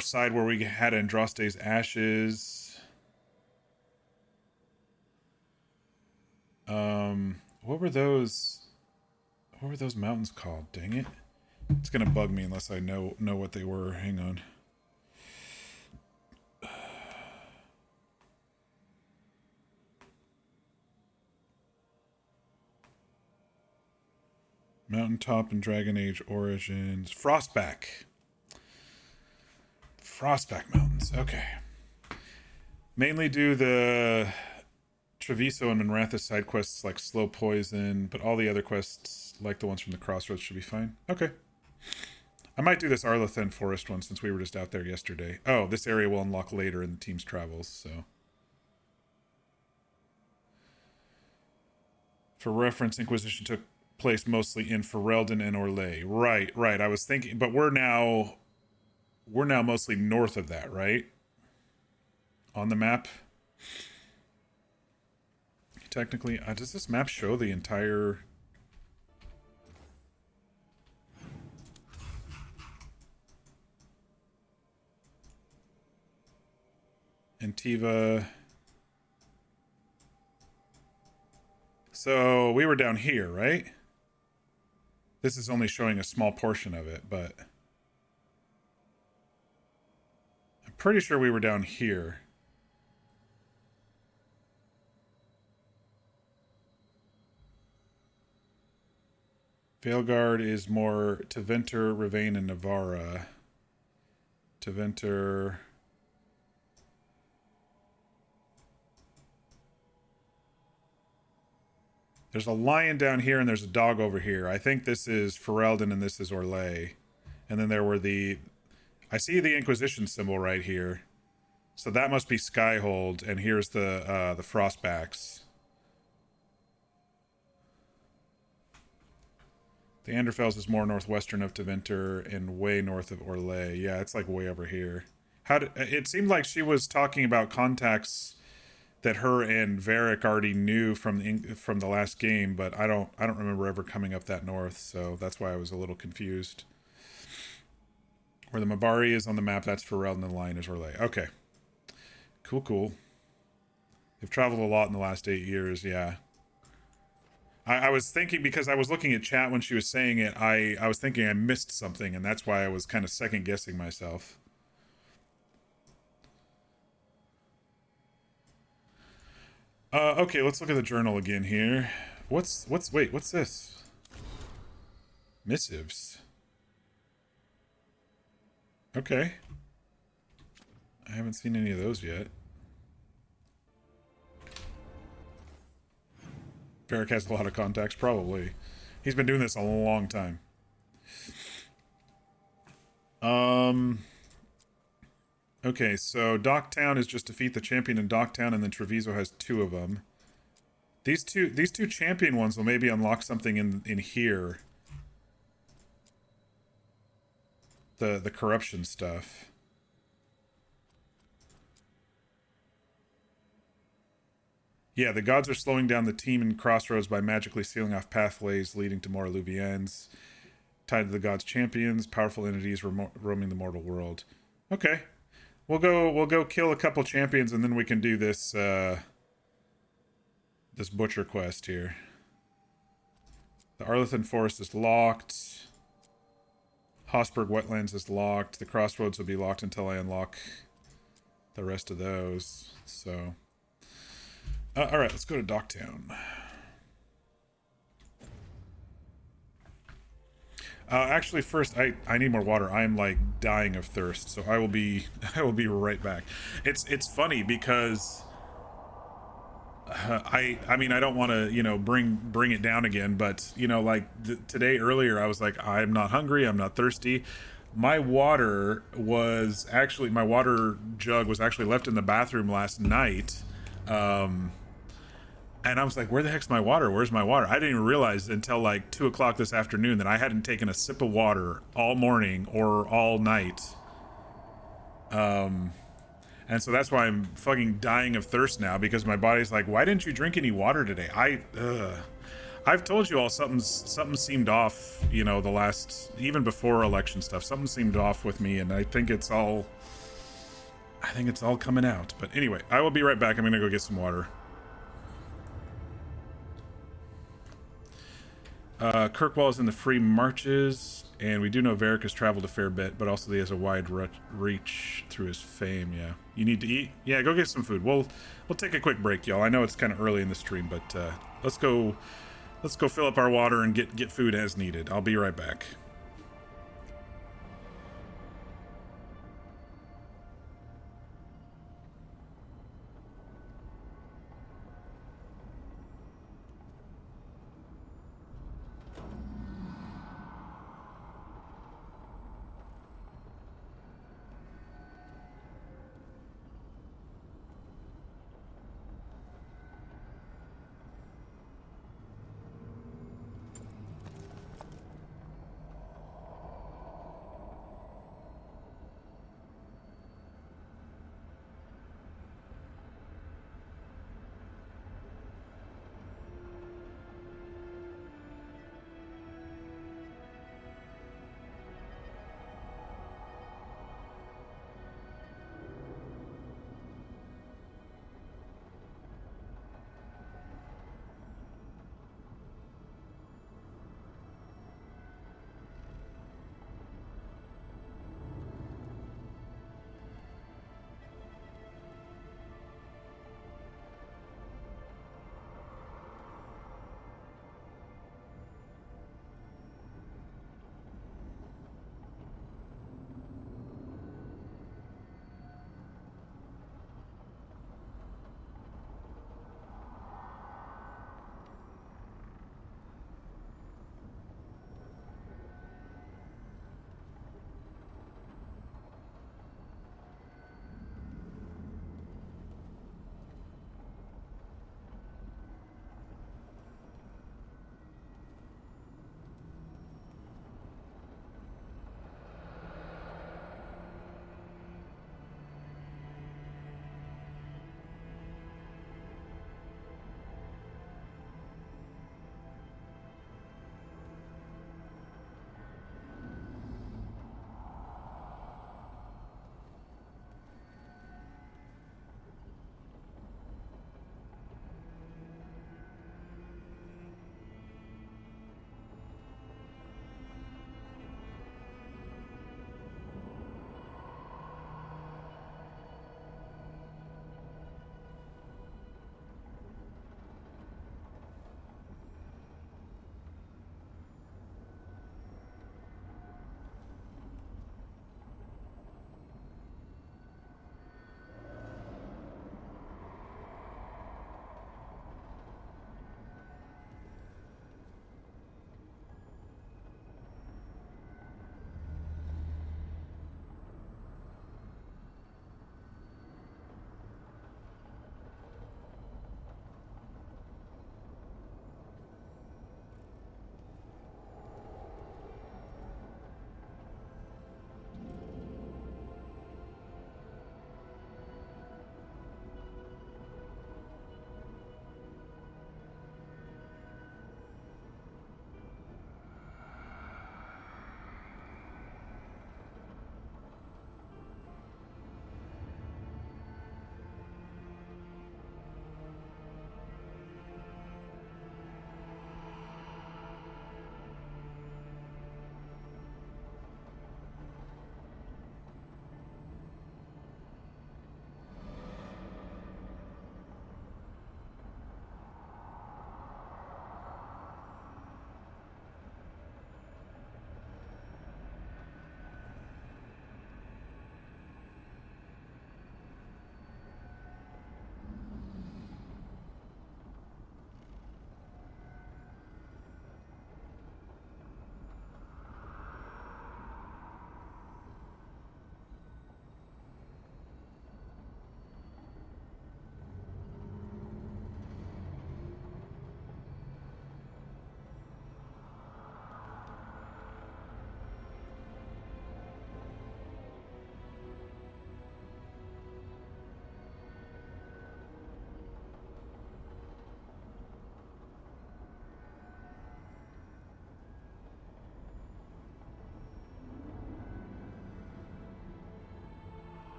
side where we had Andraste's ashes. What were those mountains called? Dang it. It's gonna bug me unless I know what they were. Hang on. Mountaintop and Dragon Age Origins. Frostback Mountains. Okay. Mainly do the Treviso and Manrathus side quests like Slow Poison, but all the other quests, like the ones from the Crossroads, should be fine. Okay. I might do this Arlethan Forest one since we were just out there yesterday. Oh, this area will unlock later in the team's travels, so. For reference, Inquisition took place mostly in Ferelden and Orlais. Right. I was thinking, but we're now mostly north of that, right? On the map. Technically, does this map show the entire... Antiva... So, we were down here, right? This is only showing a small portion of it, but... I'm pretty sure we were down here. Veilguard is more Tevinter, Ravane, and Navarra. Tevinter... There's a lion down here and there's a dog over here. I think this is Ferelden and this is Orlais. And then there were I see the Inquisition symbol right here. So that must be Skyhold, and here's the Frostbacks. The Anderfels is more northwestern of Tevinter and way north of Orlais. Yeah, it's like way over here. It seemed like she was talking about contacts that her and Varric already knew from the last game, but I don't remember ever coming up that north, so that's why I was a little confused. Where the Mabari is on the map, that's Ferelden, and the line is Orlais. Okay. Cool. They've traveled a lot in the last 8 years, yeah. I was thinking, because I was looking at chat when she was saying it, I was thinking I missed something, and that's why I was kind of second-guessing myself. Okay, let's look at the journal again here. What's this? Missives. Okay. I haven't seen any of those yet. Varric has a lot of contacts, probably. He's been doing this a long time. Okay, so Docktown is just defeat the champion in Docktown, and then Treviso has 2 of them. These two champion ones will maybe unlock something in here. The corruption stuff. Yeah, the gods are slowing down the team in Crossroads by magically sealing off pathways leading to more Alluvians. Tied to the gods' champions, powerful entities roaming the mortal world. Okay. We'll go kill a couple champions, and then we can do this this butcher quest here. The Arlethan Forest is locked. Hosberg Wetlands is locked. The Crossroads will be locked until I unlock the rest of those. So, all right, let's go to Docktown. Actually, first, I need more water. I am like dying of thirst, so I will be right back. It's funny because I mean, I don't want to, you know, bring it down again, but you know, like today earlier, I was like, I'm not hungry, I'm not thirsty. My water jug was actually left in the bathroom last night. And I was like, where the heck's my water? Where's my water? I didn't even realize until like 2 o'clock this afternoon that I hadn't taken a sip of water all morning or all night. And so that's why I'm fucking dying of thirst now, because my body's like, why didn't you drink any water today? I've told you all something seemed off, you know, even before election stuff, something seemed off with me, and I think it's all coming out. But anyway, I will be right back. I'm gonna go get some water. Kirkwall is in the free marches, and we do know Varric has traveled a fair bit, but also he has a wide reach through his fame. Yeah, you need to eat. Yeah, go get some food. We'll take a quick break, y'all. I know it's kind of early in the stream, but let's go fill up our water and get food as needed. I'll be right back.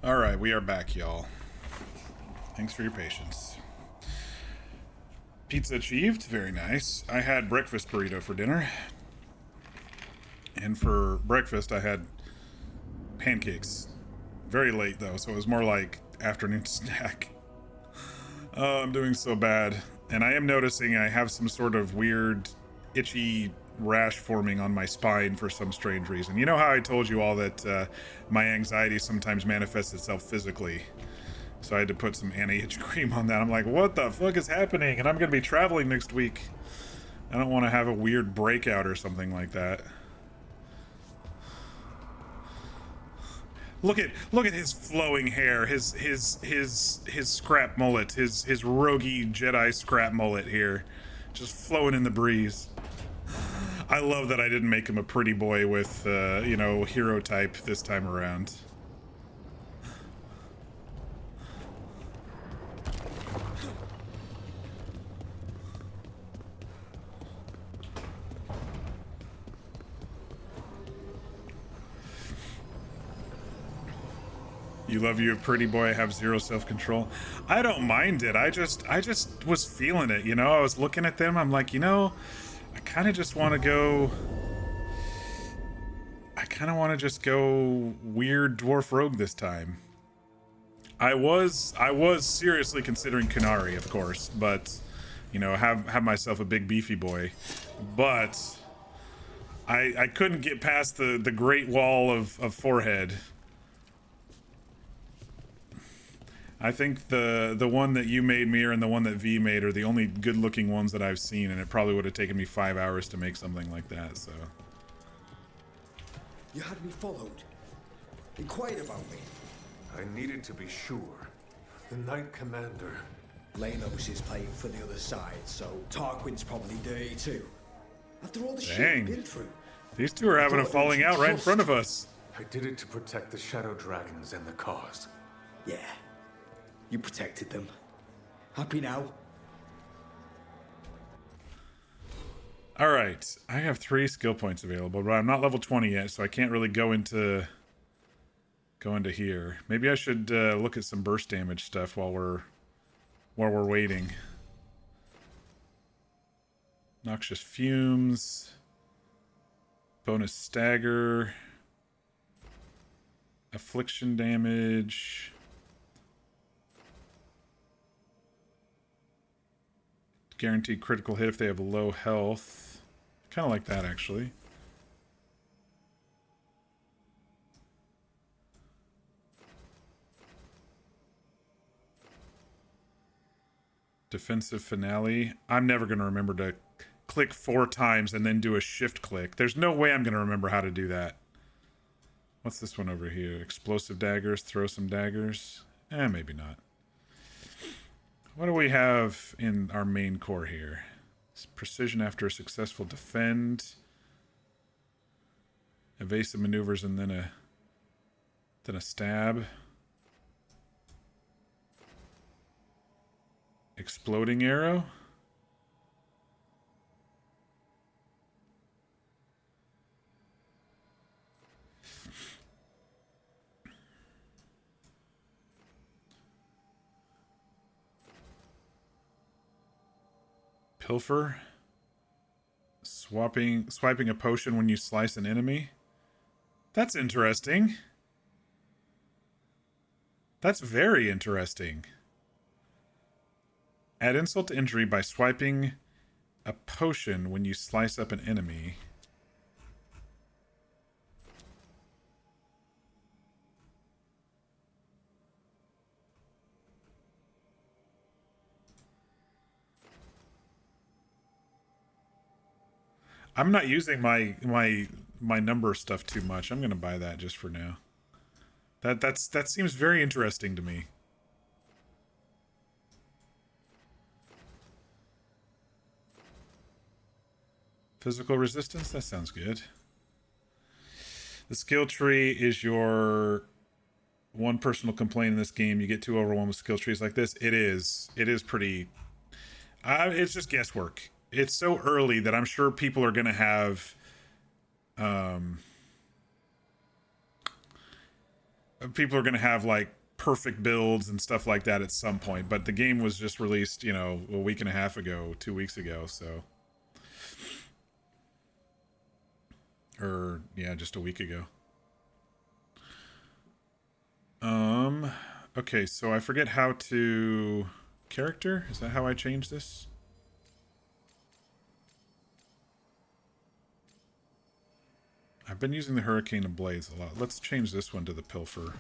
All right, we are back, y'all. Thanks for your patience. Pizza achieved. Very nice. I had breakfast burrito for dinner. And for breakfast, I had pancakes. Very late, though, so it was more like afternoon snack. Oh, I'm doing so bad. And I am noticing I have some sort of weird, itchy rash forming on my spine for some strange reason. You know how I told you all that my anxiety sometimes manifests itself physically? So I had to put some anti-itch cream on that. I'm like, what the fuck is happening? And I'm going to be traveling next week. I don't want to have a weird breakout or something like that. Look at his flowing hair, his scrap mullet, his roguey Jedi scrap mullet here, just flowing in the breeze. I love that I didn't make him a pretty boy with you know, hero type this time around. You love you a pretty boy, have zero self-control. I don't mind it. I just was feeling it, you know? I was looking at them, I'm like, you know, I kind of just want to go... I kind of want to just go weird dwarf rogue this time. I was seriously considering Kunari, of course, but, you know, have myself a big beefy boy. But I couldn't get past the great wall of forehead. I think the one that you made, Mir, and the one that V made are the only good-looking ones that I've seen, and it probably would have taken me 5 hours to make something like that, so... You had me followed. Inquired about me. I needed to be sure. The Knight Commander... Lanos is playing for the other side, so Tarquin's probably dirty too. After all the shit we've been through. These two are having a falling out right in front of us. I did it to protect the Shadow Dragons and the cause. Yeah. You protected them. Happy now? Alright, I have 3 skill points available, but I'm not level 20 yet, so I can't really go into here. Maybe I should look at some burst damage stuff while we're waiting. Noxious fumes. Bonus stagger. Affliction damage. Guaranteed critical hit if they have low health. Kind of like that, actually. Defensive finale. I'm never going to remember to click 4 times and then do a shift click. There's no way I'm going to remember how to do that. What's this one over here? Explosive daggers. Throw some daggers. Maybe not. What do we have in our main core here? Precision after a successful defend. Evasive maneuvers and then a stab. Exploding arrow. Pilfer. Swiping a potion when you slice an enemy. That's interesting. That's very interesting. Add insult to injury by swiping a potion when you slice up an enemy. I'm not using my number stuff too much. I'm gonna buy that just for now. That seems very interesting to me. Physical resistance? That sounds good. The skill tree is your one personal complaint in this game. You get too overwhelmed with skill trees like this. It is pretty... it's just guesswork. It's so early that I'm sure people are going to have... people are going to have, like, perfect builds and stuff like that at some point, but the game was just released, you know, a week and a half ago, 2 weeks ago, so. Or, yeah, just a week ago. Okay, so I forget how to... Character? Is that how I change this? I've been using the Hurricane and Blaze a lot. Let's change this one to the Pilfer.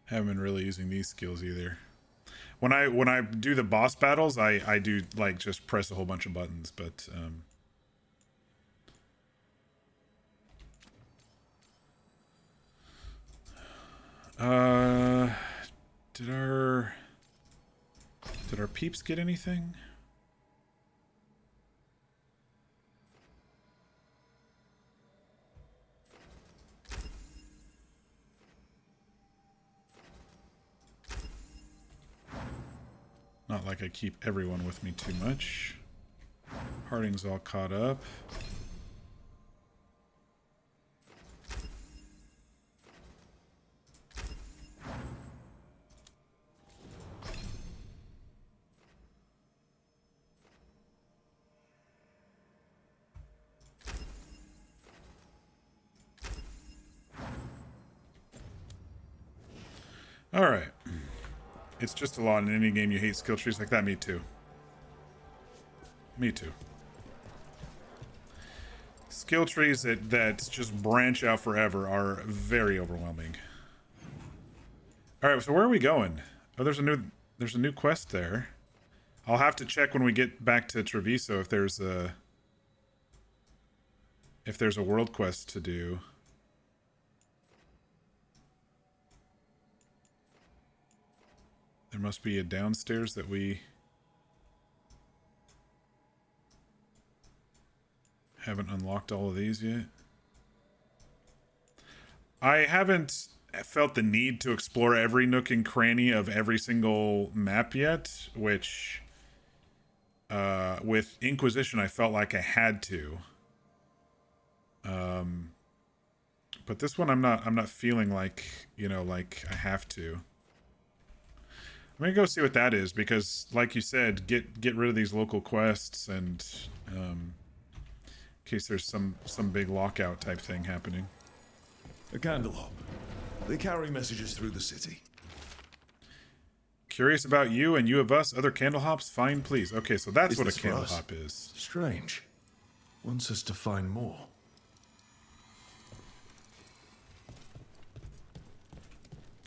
Haven't been really using these skills either. When I do the boss battles, I do like just press a whole bunch of buttons, but did our peeps get anything? Not like I keep everyone with me too much. Harding's all caught up. All right. It's just a lot in any game you hate skill trees like that. Me too. Me too. Skill trees that just branch out forever are very overwhelming. All right, so where are we going? Oh, there's a new quest there. I'll have to check when we get back to Treviso if there's a world quest to do. There must be a downstairs that we haven't unlocked all of these yet. I haven't felt the need to explore every nook and cranny of every single map yet, which with Inquisition I felt like I had to. But this one I'm not feeling like, you know, like I have to. I'm gonna go see what that is because, like you said, get rid of these local quests and in case there's some big lockout type thing happening. A candle hop. They carry messages through the city. Curious about you and you of us. Other candle hops? Fine, please. Okay, so that's what a this for candle us? hop is. Strange. Wants us to find more.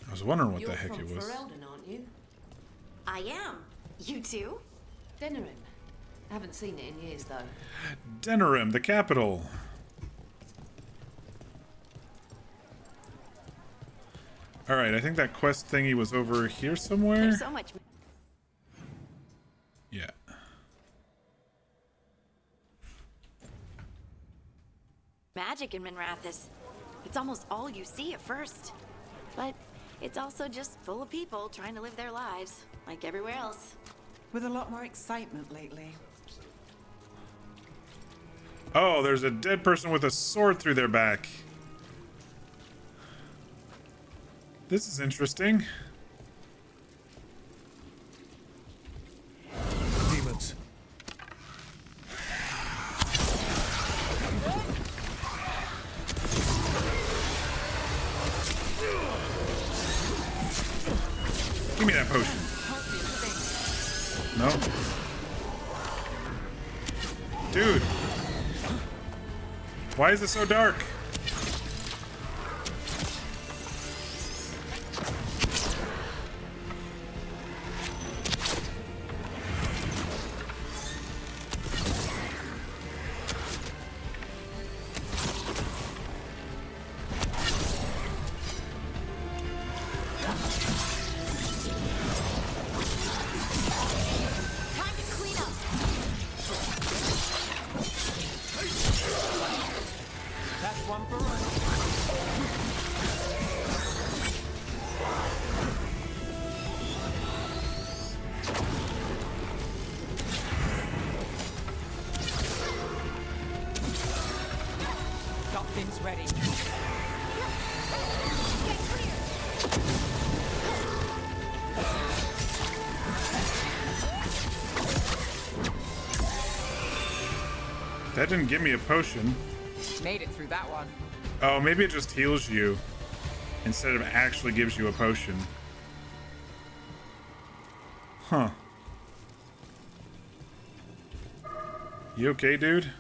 I was wondering what You're the heck from it was. Ferelden, aren't you? I am. You too? Denerim. Haven't seen it in years, though. Denerim, the capital. All right, I think that quest thingy was over here somewhere. There's so much. Yeah. Magic in Minrathous. It's almost all you see at first. But it's also just full of people trying to live their lives, like everywhere else. With a lot more excitement lately. Oh, there's a dead person with a sword through their back. This is interesting. Demons. Give me that potion. No? Dude. Why is it so dark? Shields ready. That didn't give me a potion. Made it through that one. Oh, maybe it just heals you instead of actually gives you a potion. Huh. You okay, dude?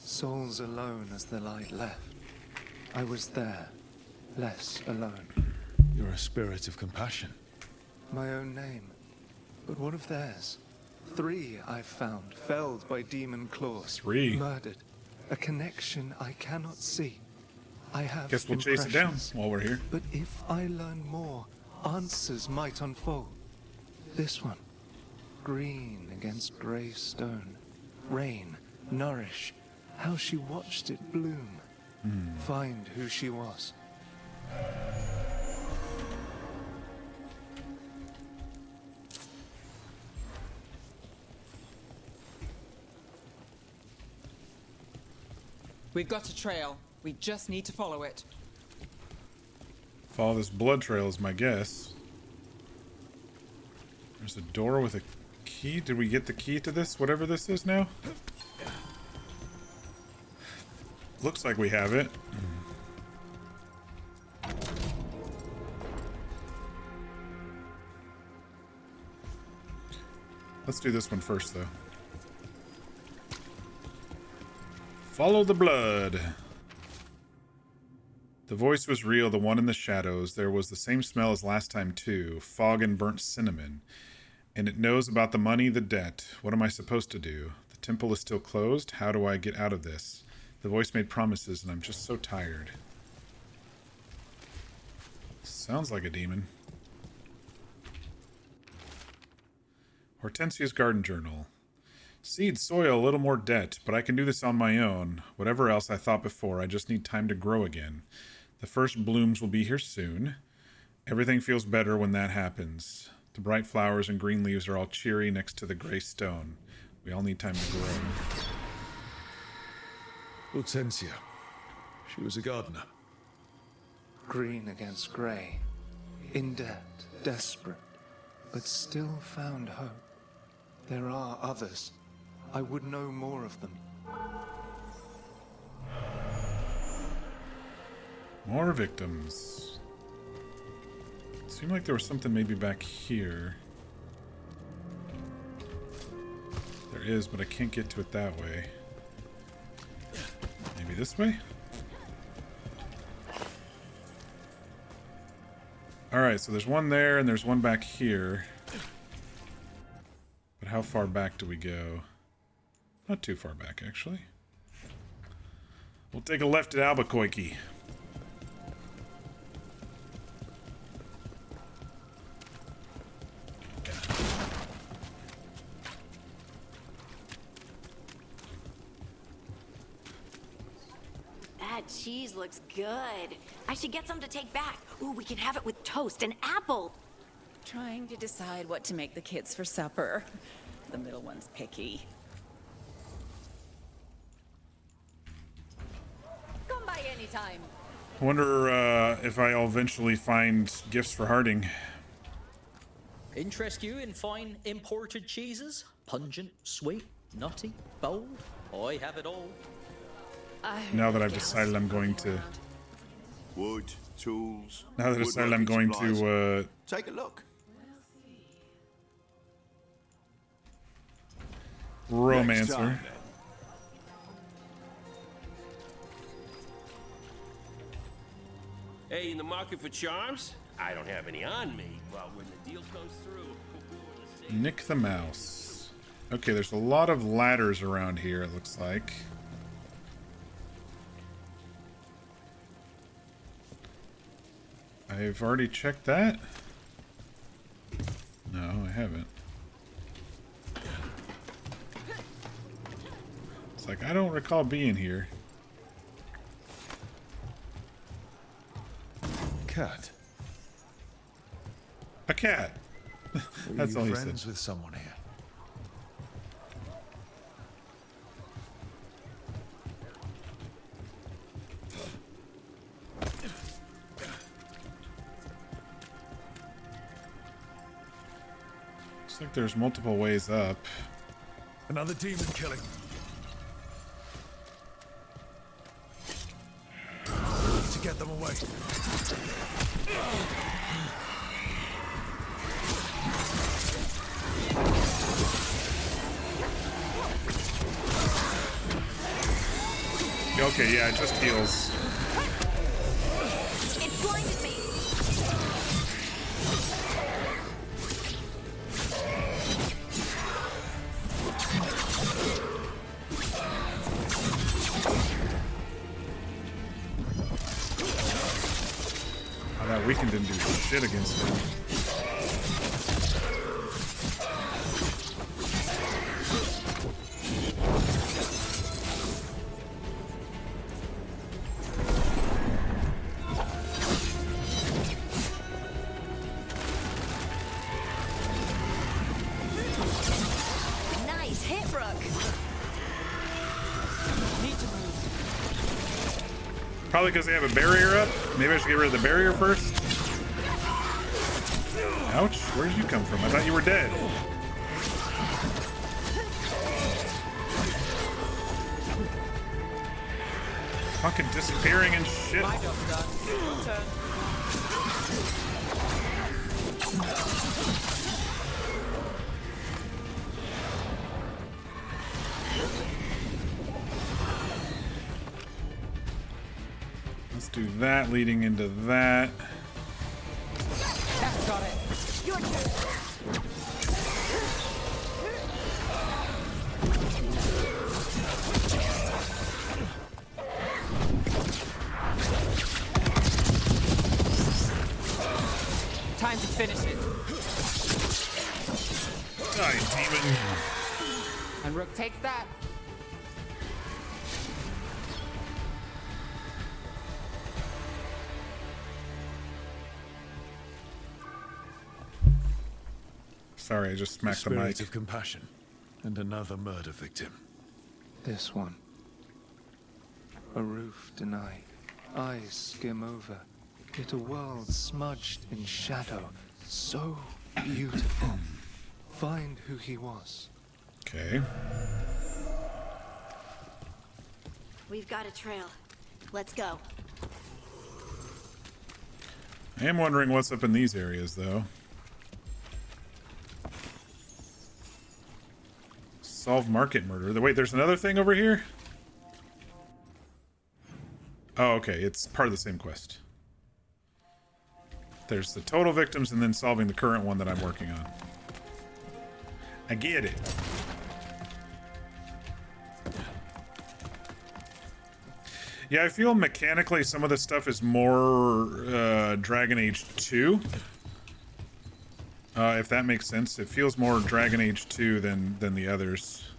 Souls alone as the light left. I was there, less alone. You're a spirit of compassion. My own name, but what of theirs? 3 I've found, felled by demon claws. 3? Murdered. A connection I cannot see. I have Guess we'll chase it down impressions, while we're here. But if I learn more, answers might unfold. This one. Green against grey stone. Rain, nourish. How she watched it bloom. Find who she was. We've got a trail. We just need to follow it. Follow this blood trail is my guess. There's a door with a key. Did we get the key to this? Whatever this is now? Looks like we have it. Let's do this one first, though. Follow the blood. The voice was real, the one in the shadows. There was the same smell as last time, too. Fog and burnt cinnamon. And it knows about the money, the debt. What am I supposed to do? The temple is still closed. How do I get out of this? The voice made promises, and I'm just so tired. Sounds like a demon. Hortensia's garden journal. Seed, soil, a little more debt, but I can do this on my own. Whatever else I thought before, I just need time to grow again. The first blooms will be here soon. Everything feels better when that happens. The bright flowers and green leaves are all cheery next to the gray stone. We all need time to grow. Hortensia. She was a gardener. Green against grey. In debt, desperate, but still found hope. There are others. I would know more of them. More victims. It seemed like there was something maybe back here. There is, but I can't get to it that way. Maybe this way? Alright, so there's one there and there's one back here. But how far back do we go? Not too far back, actually. We'll take a left at Albuquerque. That cheese looks good. I should get some to take back. Ooh, we can have it with toast and apple. Trying to decide what to make the kids for supper. The middle one's picky. Come by anytime. I wonder if I'll eventually find gifts for Harding. Interest you in fine imported cheeses? Pungent, sweet, nutty, bold? I have it all. Now that I've decided I'm going to... Wood, tools... Now that I've decided I'm going to, Take a look. Romancer. Hey, in the market for charms? I don't have any on me, but when the deal goes through... Nick the Mouse. Okay, there's a lot of ladders around here, it looks like. I've already checked that. No, I haven't. It's like, I don't recall being here. Cat. A cat. That's Are all you he said. friends with someone here? Looks like there's multiple ways up. Another demon killing. Need to get them away. Okay, yeah, it just heals. It's blinded me. Oh, that weaken didn't do shit against him. Nice hit, Rook. Need to move. Probably because they have a barrier up. Maybe I should get rid of the barrier first. Ouch, where did you come from? I thought you were dead. Fucking disappearing and shit. My job's done. Your turn. Let's do that leading into that. That's got it. Your turn. Time to finish it. Die, demon. And Rook takes that. Sorry, I just smacked the Spirit mic. of compassion, and another murder victim. This one. A roof denied, eyes skim over, yet a world smudged in shadow, so beautiful. Find who he was. Okay. We've got a trail. Let's go. I am wondering what's up in these areas, though. Solve market murder. Wait, there's another thing over here? Oh, okay. It's part of the same quest. There's the total victims and then solving the current one that I'm working on. I get it. Yeah, I feel mechanically some of this stuff is more Dragon Age 2. If that makes sense. It feels more Dragon Age 2 than the others.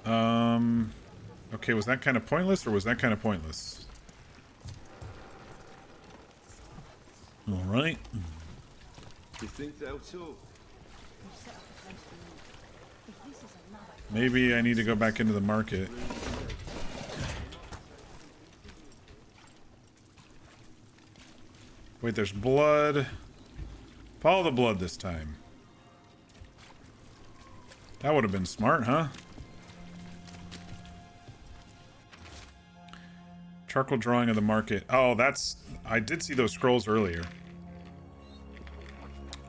Okay, was that kind of pointless or was that kind of pointless? All right. You think so too? Maybe I need to go back into the market. Wait, there's blood. Follow the blood this time. That would have been smart, huh? Charcoal drawing of the market. Oh, that's... I did see those scrolls earlier.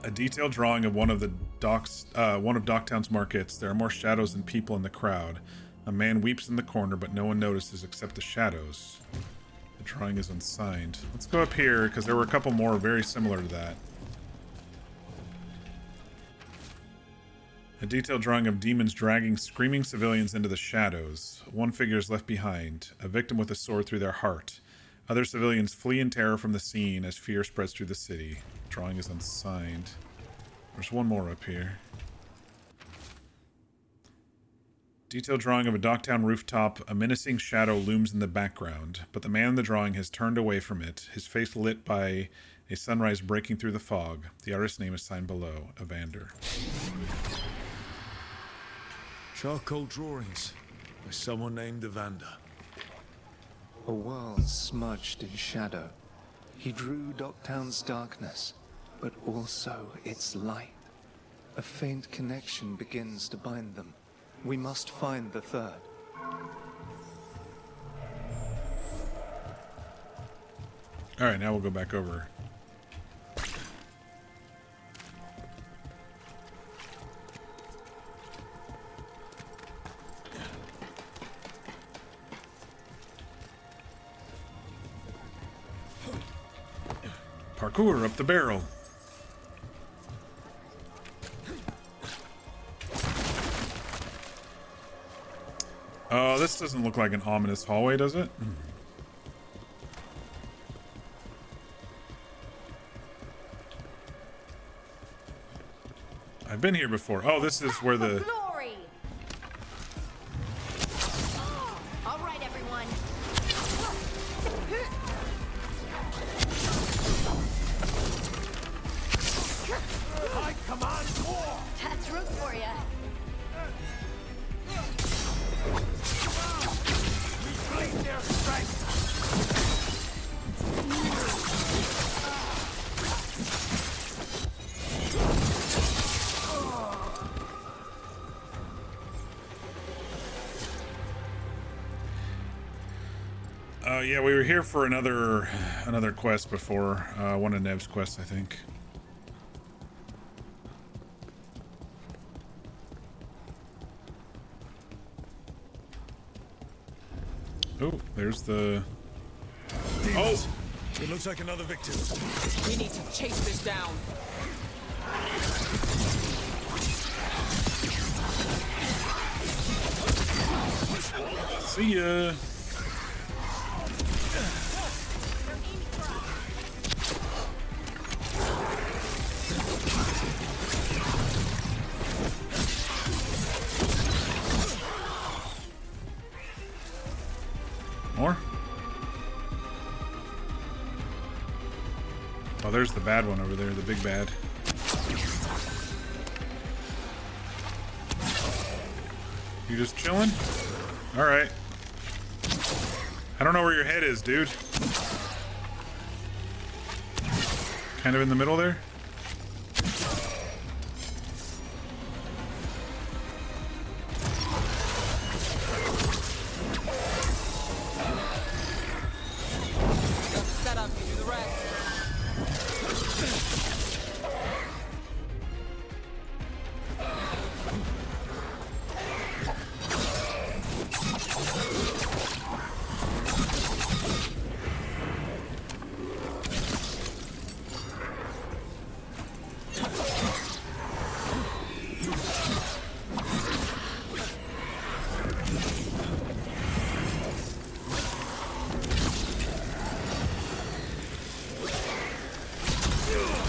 A detailed drawing of one of Docktown's markets. There are more shadows than people in the crowd. A man weeps in the corner, but no one notices except the shadows. The drawing is unsigned. Let's go up here, because there were a couple more very similar to that. A detailed drawing of demons dragging screaming civilians into the shadows. One figure is left behind, a victim with a sword through their heart. Other civilians flee in terror from the scene as fear spreads through the city. Drawing is unsigned. There's one more up here. Detailed drawing of a Docktown rooftop. A menacing shadow looms in the background, but the man in the drawing has turned away from it, his face lit by a sunrise breaking through the fog. The artist's name is signed below, Evander. Charcoal drawings by someone named Evander. A world smudged in shadow. He drew Docktown's darkness, but also its light. A faint connection begins to bind them. We must find the third. All right, now we'll go back over. Parkour up the barrel. This doesn't look like an ominous hallway, does it? I've been here before. Oh, this is where the... Glory! All right, everyone. I command war! That's room for you. Replace their strength! Yeah, we were here for another quest before, one of Nev's quests, I think. Oh, there's the... Demons. Oh! It looks like another victim. We need to chase this down. See ya. More? Oh, there's the bad one over there, the big bad. You just chilling? All right. I don't know where your head is, dude. Kind of in the middle there?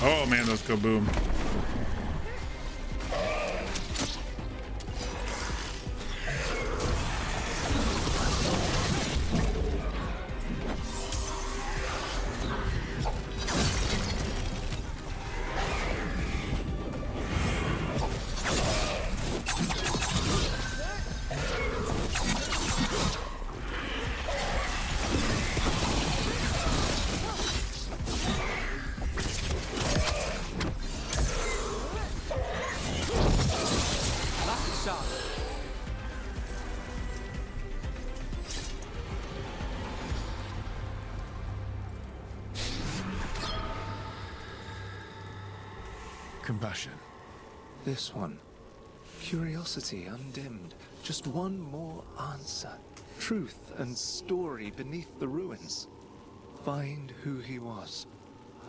Oh man, those go boom. Compassion. This one. Curiosity undimmed. Just one more answer. Truth and story beneath the ruins. Find who he was.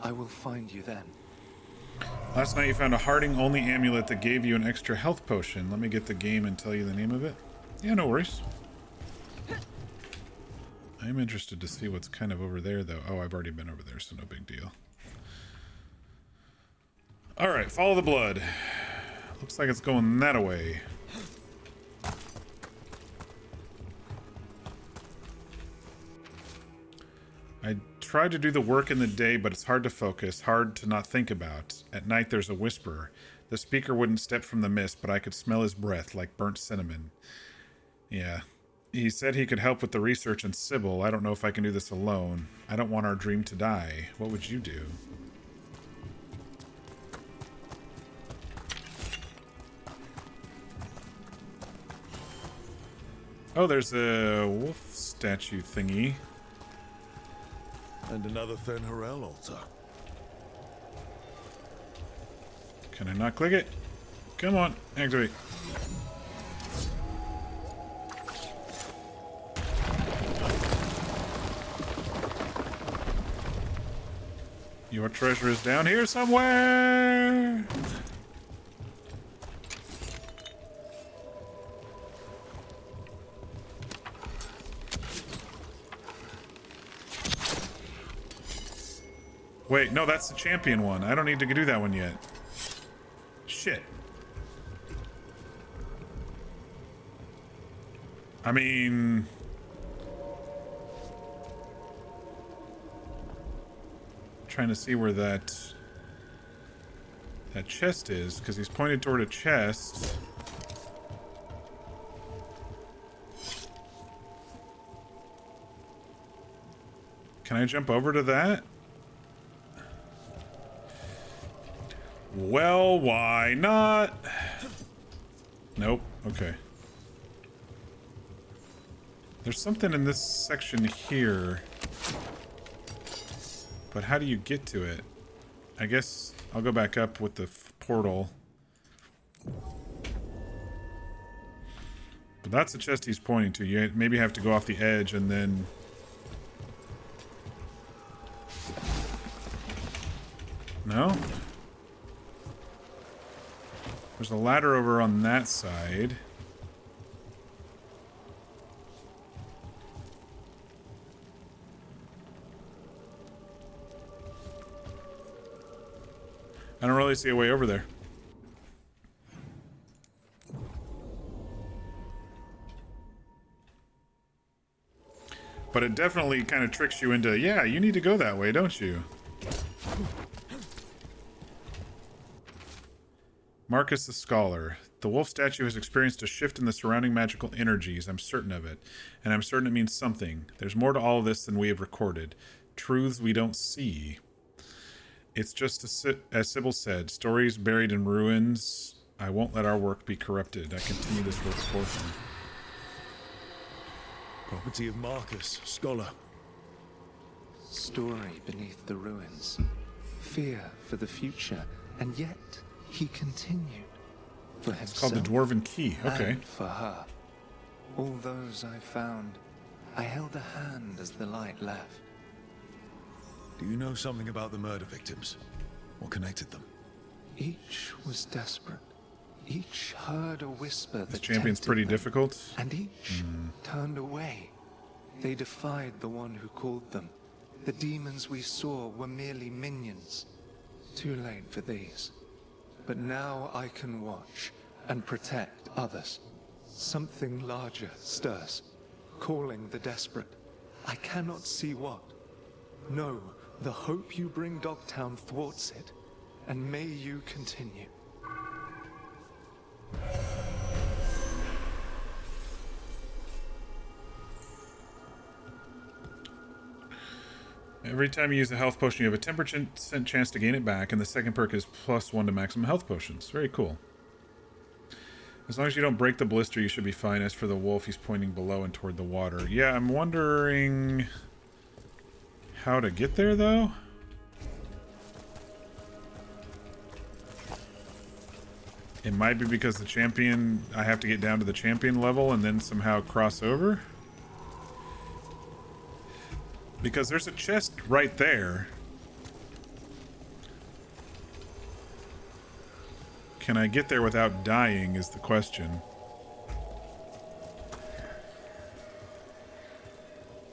I will find you then. Last night you found a Harding-only amulet that gave you an extra health potion. Let me get the game and tell you the name of it. Yeah, no worries. I'm interested to see what's kind of over there, though. Oh, I've already been over there, so no big deal. All right, follow the blood. Looks like it's going that way. I tried to do the work in the day, but it's hard to focus, hard to not think about. At night, there's a whisper. The speaker wouldn't step from the mist, but I could smell his breath like burnt cinnamon. Yeah. He said he could help with the research in Sybil. I don't know if I can do this alone. I don't want our dream to die. What would you do? Oh, there's a wolf statue thingy. And another Fen'Harel altar. Can I not click it? Come on, activate. Your treasure is down here somewhere. Wait, no, that's the champion one. I don't need to do that one yet. Shit. I mean... trying to see where that chest is, because he's pointed toward a chest. Can I jump over to that? Well, why not? Nope. Okay. There's something in this section here. But how do you get to it? I guess I'll go back up with the portal. But that's the chest he's pointing to. You maybe have to go off the edge and then... No? There's a ladder over on that side. I don't really see a way over there. But it definitely kind of tricks you into, yeah, you need to go that way, don't you? Marcus the Scholar. The wolf statue has experienced a shift in the surrounding magical energies. I'm certain of it. And I'm certain it means something. There's more to all of this than we have recorded. Truths we don't see. It's just as Sybil said, stories buried in ruins. I won't let our work be corrupted. I continue this work for him. Property of Marcus, Scholar. Story beneath the ruins. Fear for the future. And yet, he continued. For himself. It's called the Dwarven Key. Okay. And for her. All those I found, I held a hand as the light left. Do you know something about the murder victims? What connected them? Each was desperate. Each heard a whisper that this champion's pretty them, difficult. And each turned away. They defied the one who called them. The demons we saw were merely minions. Too late for these. But now I can watch and protect others. Something larger stirs, calling the desperate. I cannot see what. No. The hope you bring Dogtown thwarts it, and may you continue. Every time you use a health potion, you have a 10% chance to gain it back, and the second perk is +1 to maximum health potions. Very cool. As long as you don't break the blister, you should be fine. As for the wolf, he's pointing below and toward the water. Yeah, I'm wondering how to get there, though. It might be because the champion, I have to get down to the champion level and then somehow cross over. Because there's a chest right there. Can I get there without dying is the question.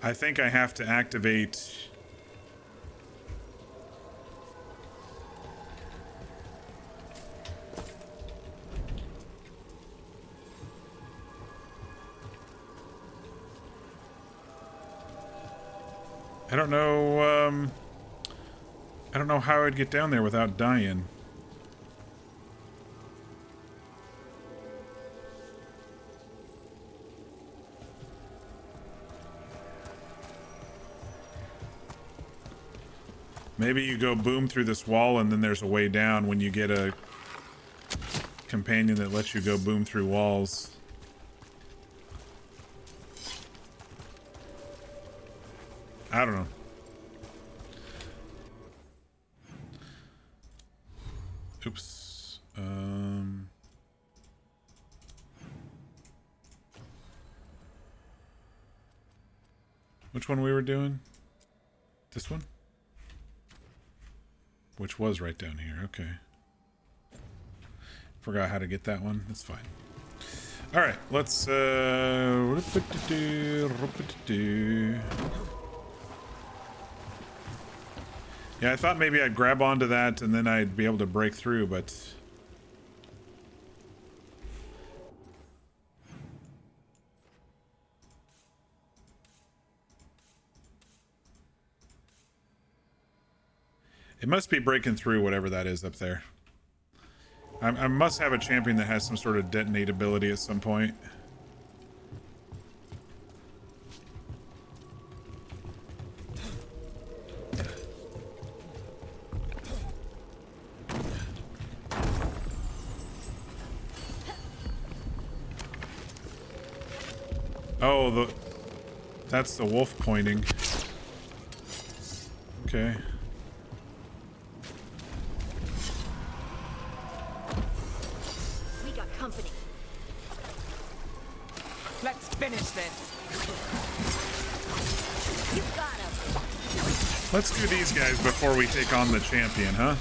I think I have to activate... I don't know how I'd get down there without dying. Maybe you go boom through this wall and then there's a way down when you get a companion that lets you go boom through walls. I don't know. Oops. Which one we were doing? This one? Which was right down here. Okay. Forgot how to get that one. That's fine. All right, let's yeah, I thought maybe I'd grab onto that and then I'd be able to break through, but it must be breaking through whatever that is up there. I must have a champion that has some sort of detonate ability at some point. Oh, that's the wolf pointing. Okay. Company. Let's finish this. You got him. Let's do these guys before we take on the champion, huh?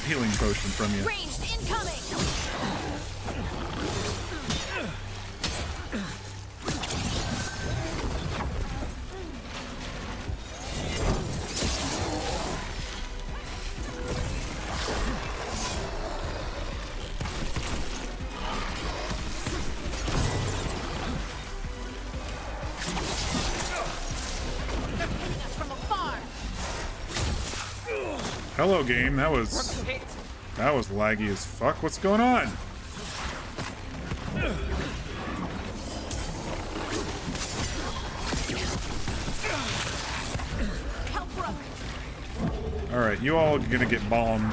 Healing potion from you. Ranged incoming. Hello, game. That was laggy as fuck. What's going on? All right, you all gonna get bombed.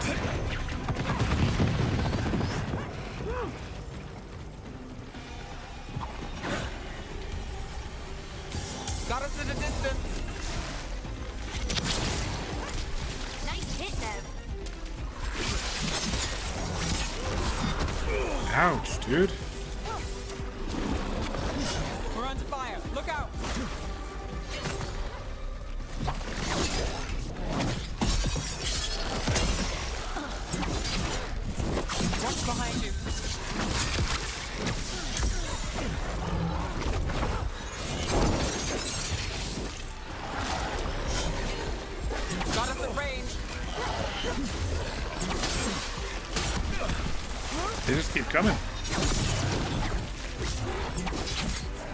Got us in the distance. Ouch, dude. We're under fire. Look out. Watch behind you. Got us at range. They just keep coming.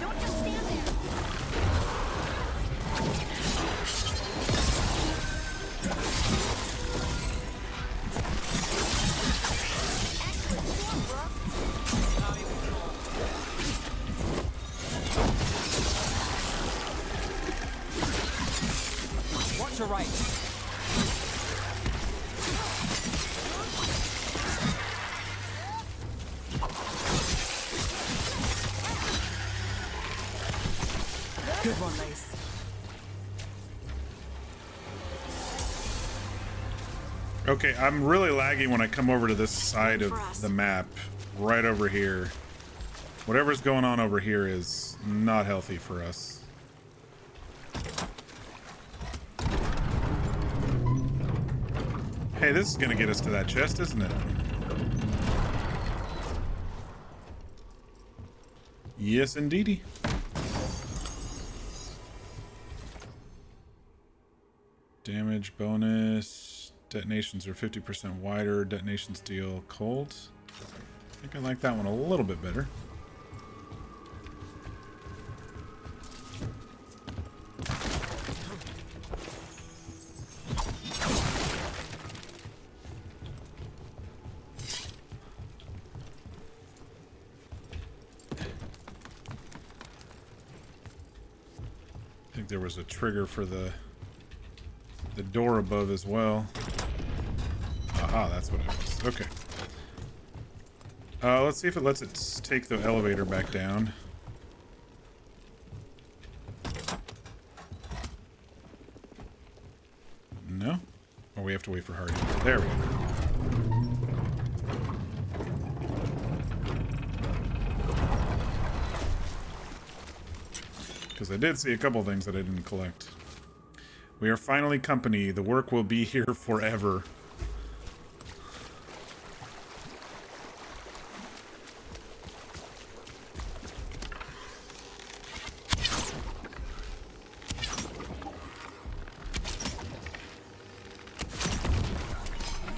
Don't just stand there. Watch your right. Good one, Lace. Okay, I'm really lagging when I come over to this side of the map, right over here. Whatever's going on over here is not healthy for us. Hey, this is gonna get us to that chest, isn't it? Yes, indeedy. Damage bonus. Detonations are 50% wider. Detonations deal cold. I think I like that one a little bit better. think there was a trigger for the door above as well. Aha, that's what it was. Okay. Let's see if it lets it take the elevator back down. No? Or we have to wait for Hardy. There we go. Because I did see a couple things that I didn't collect. We are finally company. The work will be here forever.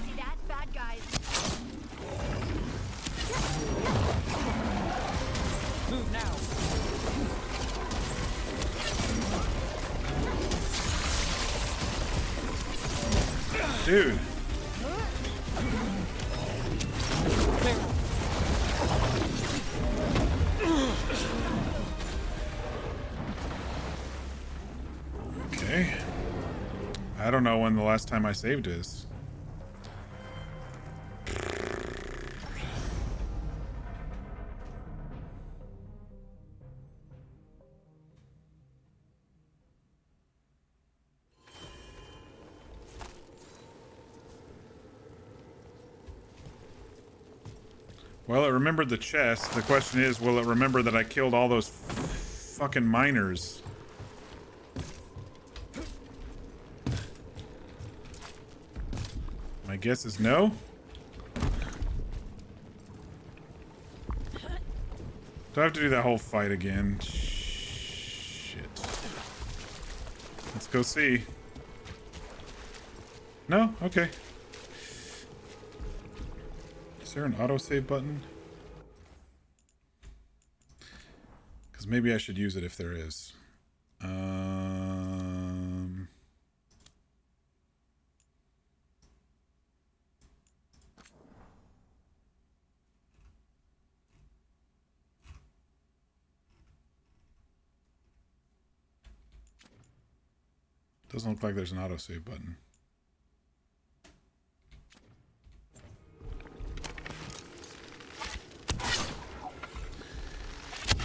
See that? Bad guys. Move now. Dude. Okay. I don't know when the last time I saved is. Well, it remembered the chest. The question is, will it remember that I killed all those fucking miners? My guess is no. Do I have to do that whole fight again? Shit. Let's go see. No? Okay. Is there an autosave button? Because maybe I should use it if there is. Doesn't look like there's an autosave button.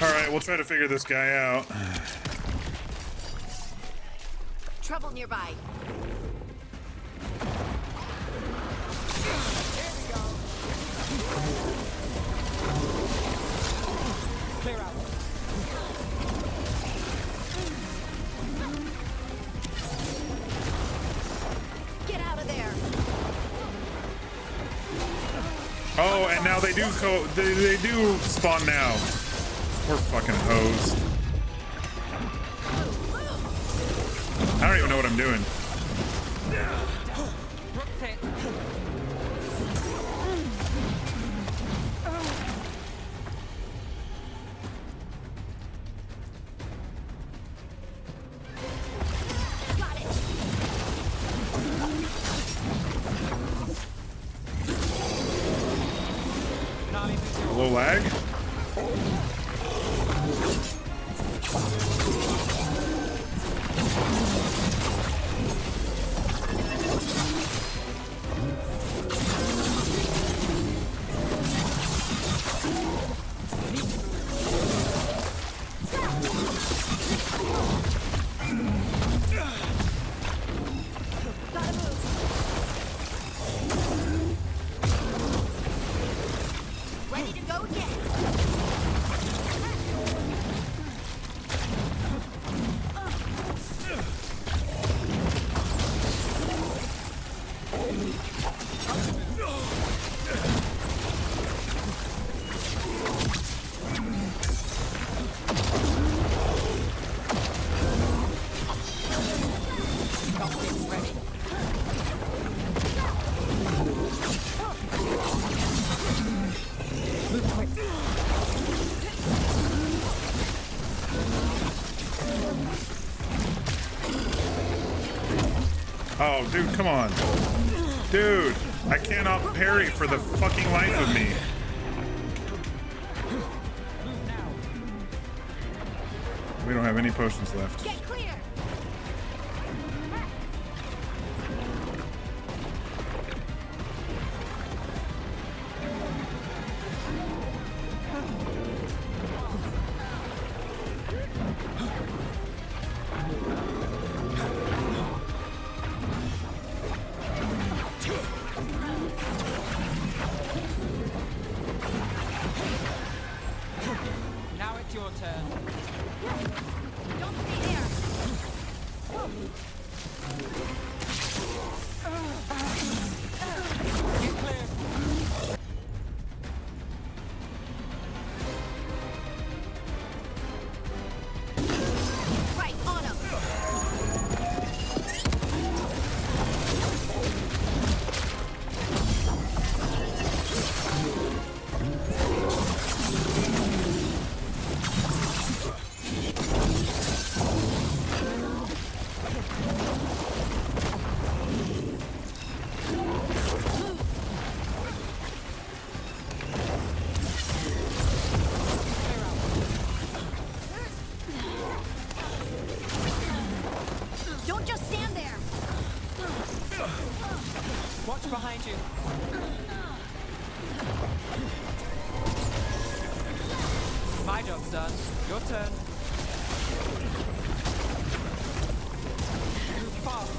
Alright, we'll try to figure this guy out. Trouble nearby. Clear out. Get out of there. Oh, and now they do they do spawn now. We're fucking hosed. I don't even know what I'm doing. Got it. A little lag? Ready to go again. Oh, dude, come on. Dude, I cannot parry for the fucking life of me. We don't have any potions left. Get clear. It's your turn. Don't stay there. Get clear. Right on him. Don't just stand there. Watch behind you. My job's done. Your turn. Move fast.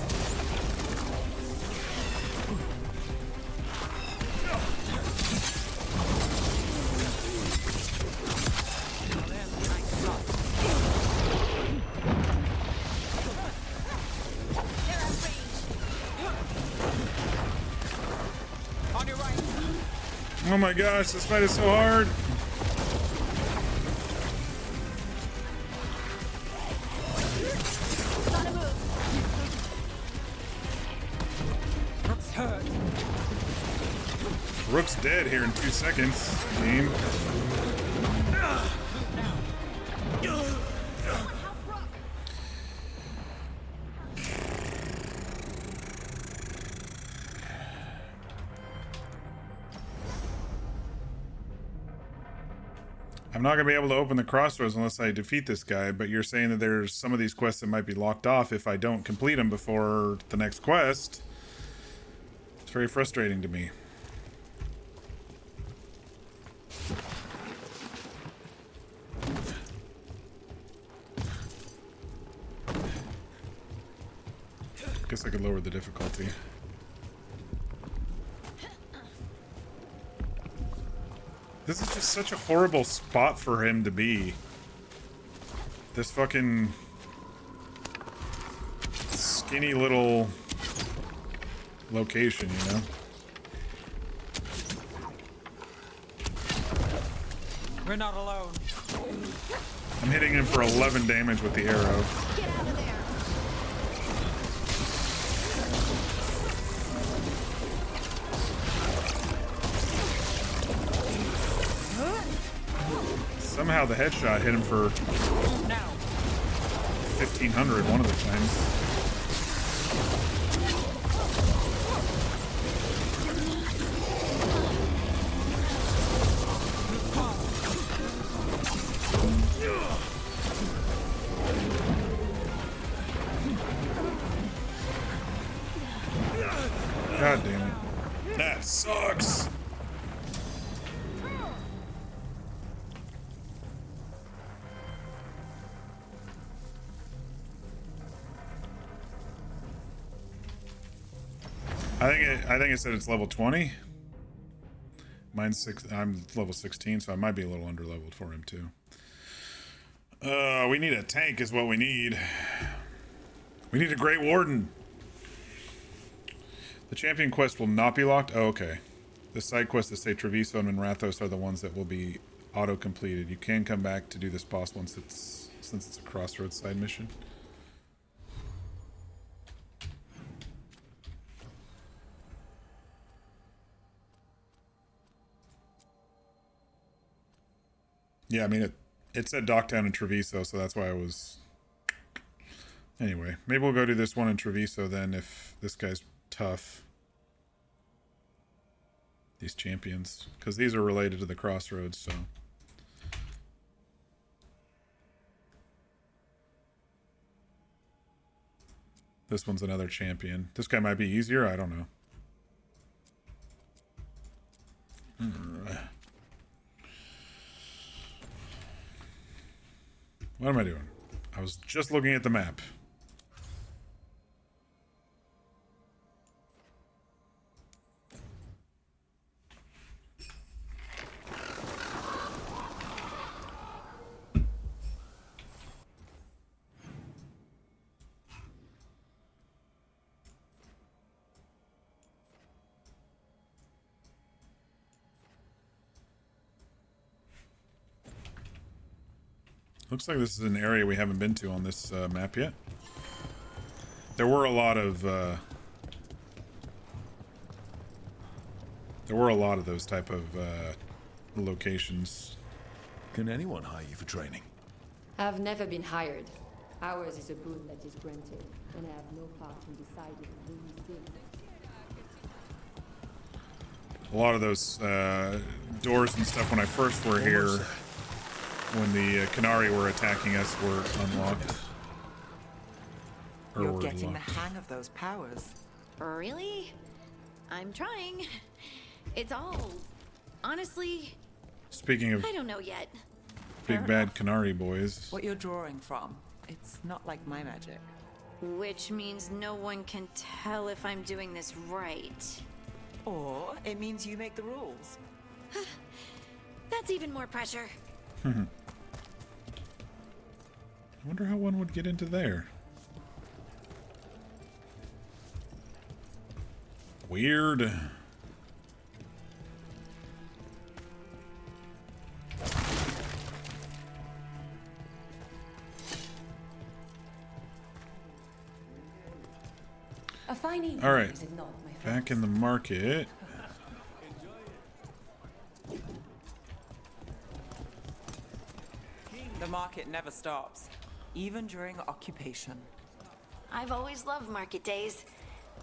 Now there's a nice shot. They're at range. On your right. Oh my gosh, this fight is so hard. Gotta move. Rook's hurt. Rook's dead here in 2 seconds. Game. I'm not going to be able to open the crossroads unless I defeat this guy, but you're saying that there's some of these quests that might be locked off if I don't complete them before the next quest. It's very frustrating to me. Guess I could lower the difficulty. This is just such a horrible spot for him to be. This fucking skinny little location, you know? We're not alone. I'm hitting him for 11 damage with the arrow. Get out of there. Somehow the headshot hit him for 1,500 one of the times. God damn it. That sucks. I think it said it's level 20. Mine's 6. I'm level 16, so I might be a little under leveled for him too. We need a tank is what we need. We need a Great Warden. The champion quest will not be locked. Oh, okay. The side quests that say Treviso and Minrathos are the ones that will be auto-completed. You can come back to do this boss since it's a crossroads side mission. Yeah, I mean, it said Docktown and Treviso, so that's why I was... Anyway, maybe we'll go do this one in Treviso then if this guy's tough. These champions. Because these are related to the crossroads, so... This one's another champion. This guy might be easier, I don't know. What am I doing? I was just looking at the map. Looks like this is an area we haven't been to on this map yet. There were a lot of those type of locations. Can anyone hire you for training? I've never been hired. Ours is a boon that is granted, and I have no part in deciding who is in. A lot of those doors and stuff when I first were here, when the Canary were attacking us, were unlocked. You're getting the hang of those powers. Really? I'm trying. It's all, honestly, Speaking of I don't know yet. big bad Canary boys. What you're drawing from, it's not like my magic. Which means no one can tell if I'm doing this right. Or it means you make the rules. That's even more pressure. I wonder how one would get into there. Weird. A fine evening, All right, is it not, my friend? back in the market. The market never stops, even during occupation. I've always loved market days,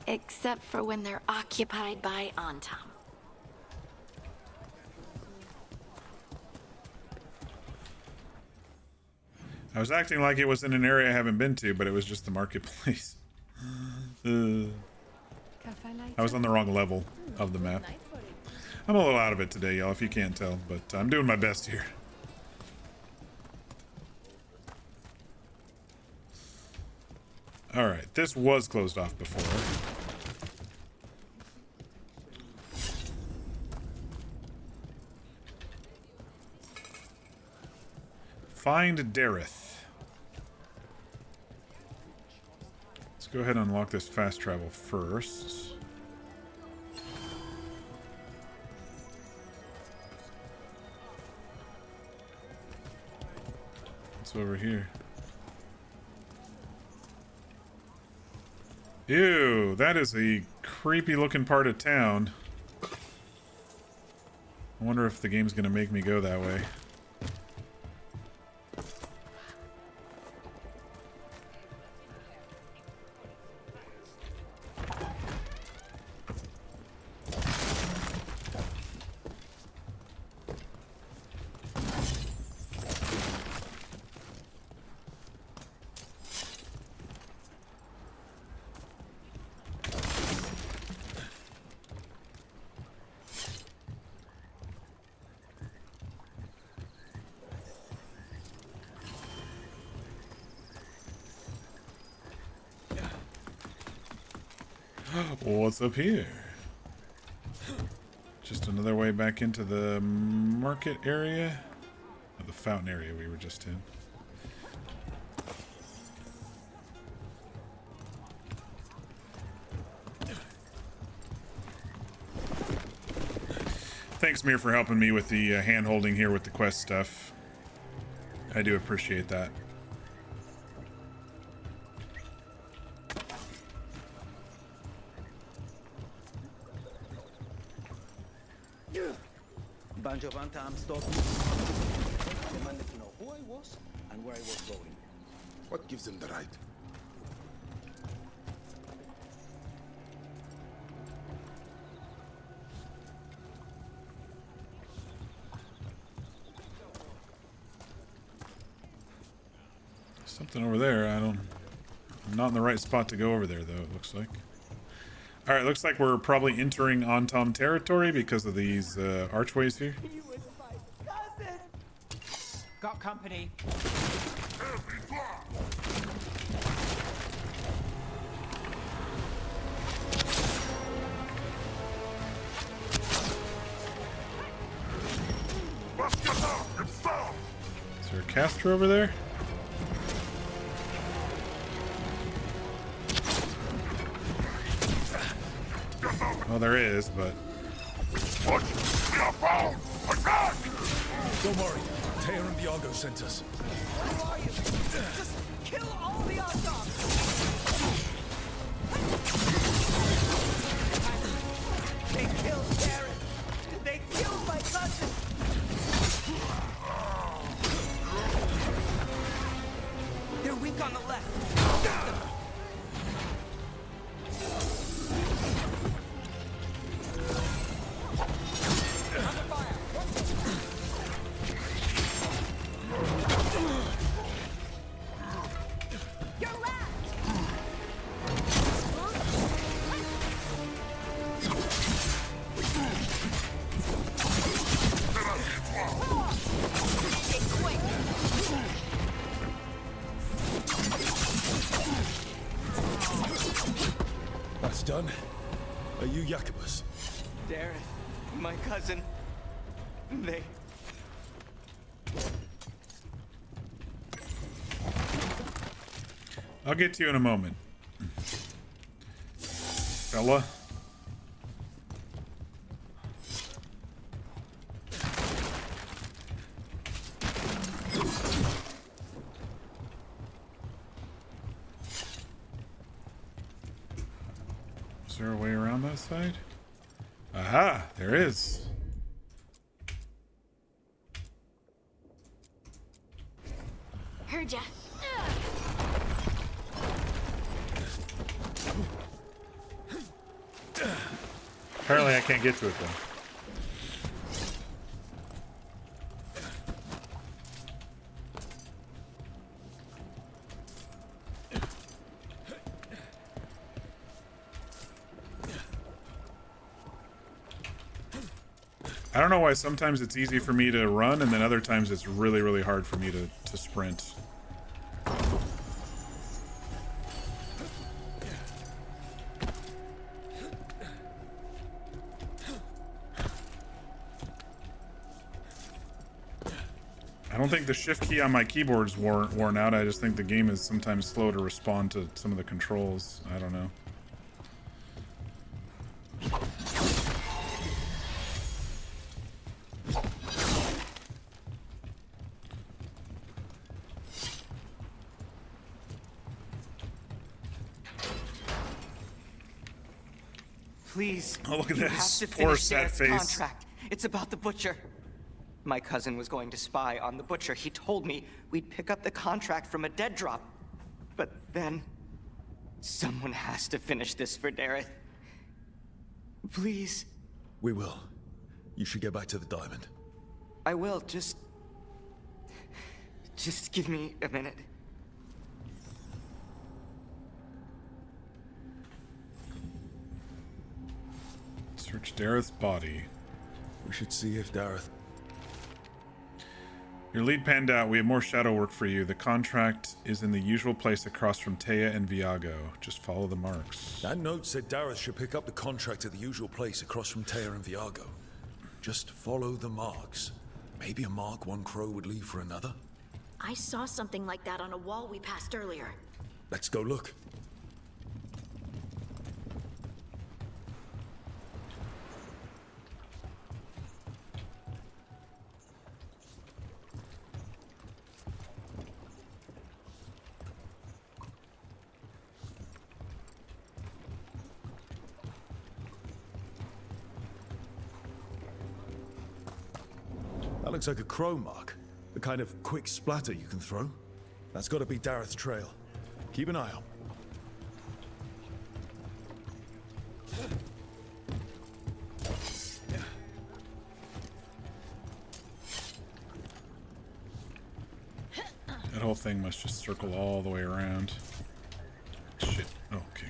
except for when they're occupied by Antam. I was acting like it was in an area I haven't been to, but it was just the marketplace. I was on the wrong level of the map. I'm a little out of it today, y'all, if you can't tell, but I'm doing my best here. Alright, this was closed off before. Find Dareth. Let's go ahead and unlock this fast travel first. What's over here? Ew, that is a creepy looking part of town. I wonder if the game's gonna make me go that way. What's up here? Just another way back into the market area? Or the fountain area we were just in. Thanks, Mir, for helping me with the hand-holding here with the quest stuff. I do appreciate that. Bunch of Antam stalkers demanded to know who I was and where I was going. What gives them the right? Something over there. I'm not in the right spot to go over there, though, it looks like. All right, looks like we're probably entering Antam territory because of these archways here. Got company. Is there a caster over there? Well, there is, but... Don't worry. Taya and Viago sent us. Who are you? Just kill all the odd dogs! They killed Darren! They killed my cousin! They're weak on the left. That's done. Are you Jacobus? Darren, my cousin. They... I'll get to you in a moment. Fella. Is there a way around that side? Aha, there is. Heard ya. Apparently I can't get to it though. I don't know why sometimes it's easy for me to run and then other times it's really, really hard for me to sprint. I don't think the shift key on my keyboard's worn out. I just think the game is sometimes slow to respond to some of the controls. I don't know. Please. Oh, look at you this have to poor finish sad Darren's face. contract. It's about the butcher. My cousin was going to spy on the butcher. He told me we'd pick up the contract from a dead drop. But then... someone has to finish this for Darren. Please. We will. You should get back to the diamond. I will. Just give me a minute. Search Dareth's body. We should see if Dareth... Your lead panned out. We have more shadow work for you. The contract is in the usual place across from Taya and Viago. Just follow the marks. That note said Dareth should pick up the contract at the usual place across from Taya and Viago. Just follow the marks. Maybe a mark one crow would leave for another? I saw something like that on a wall we passed earlier. Let's go look. That looks like a crow mark. The kind of quick splatter you can throw. That's got to be Dareth's trail. Keep an eye out. That whole thing must just circle all the way around. Shit. Oh, okay.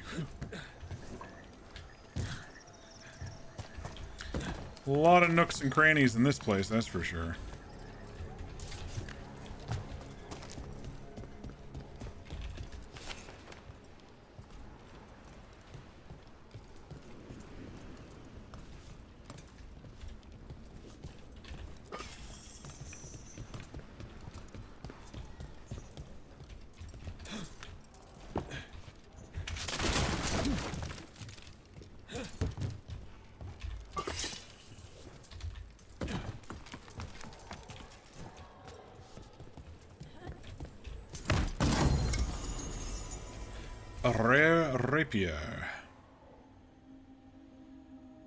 A lot of nooks and crannies in this place, that's for sure. A rare rapier.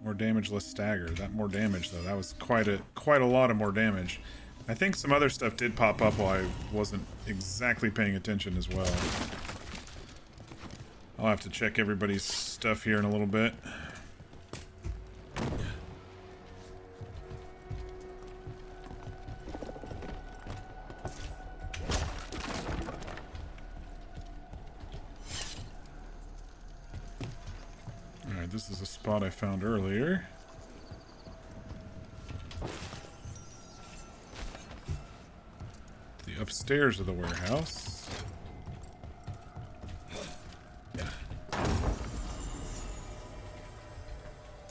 More damage, less stagger. That more damage though. That was quite a lot of more damage. I think some other stuff did pop up while I wasn't exactly paying attention as well. I'll have to check everybody's stuff here in a little bit. Alright, this is a spot I found earlier. The upstairs of the warehouse.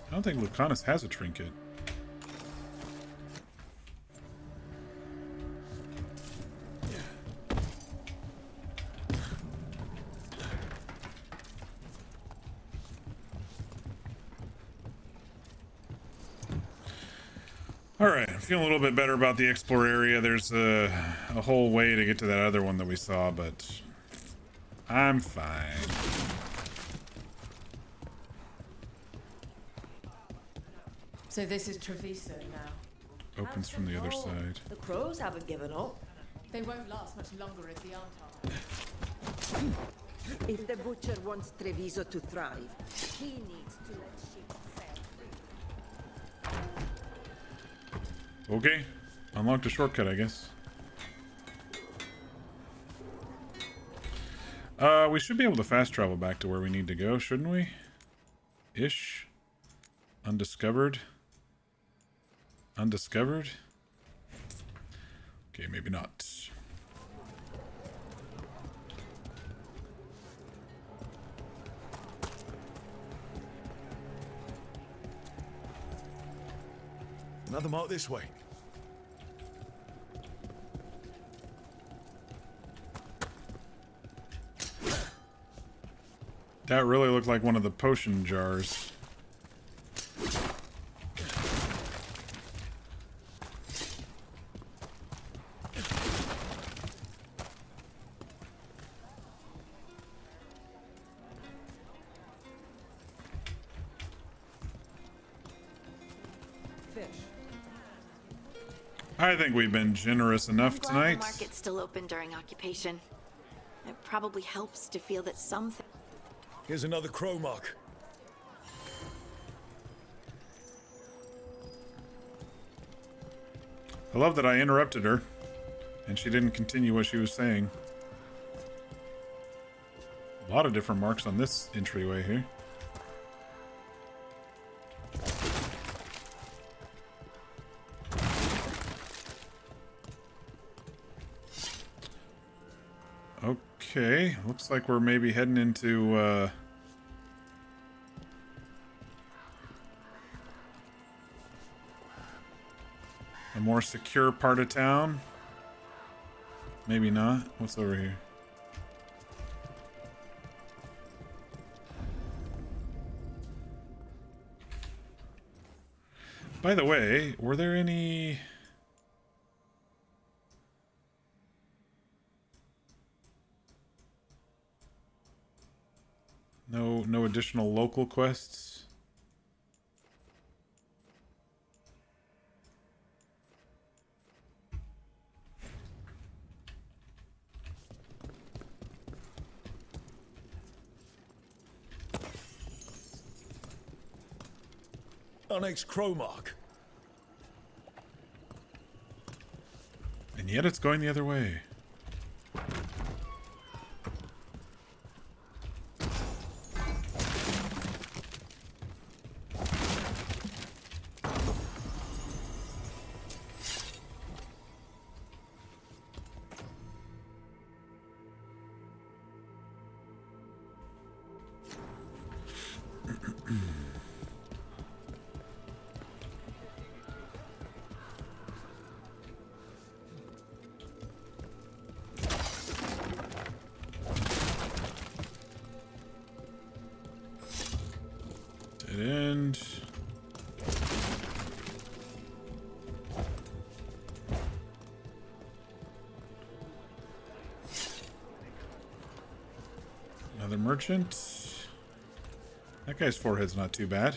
I don't think Lucanus has a trinket. Alright, I'm feeling a little bit better about the explore area. There's a whole way to get to that other one that we saw, but I'm fine. So this is Treviso now. Opens from the other side. The crows haven't given up. They won't last much longer if the aren't. If the butcher wants Treviso to thrive, he needs to let sheep fail. Okay. Unlocked a shortcut, I guess. We should be able to fast travel back to where we need to go, shouldn't we? Ish. Undiscovered. Undiscovered? Okay, maybe not. Another mark this way. That really looked like one of the potion jars. I think we've been generous enough I'm glad tonight. the market's still open during occupation. It probably helps to feel that something. Here's another crow mark. I love that I interrupted her and she didn't continue what she was saying. A lot of different marks on this entryway here. Okay, looks like we're maybe heading into a more secure part of town. Maybe not. What's over here? By the way, were there any... No additional local quests? Our next crow mark. And yet it's going the other way. Another merchant. That guy's forehead's not too bad.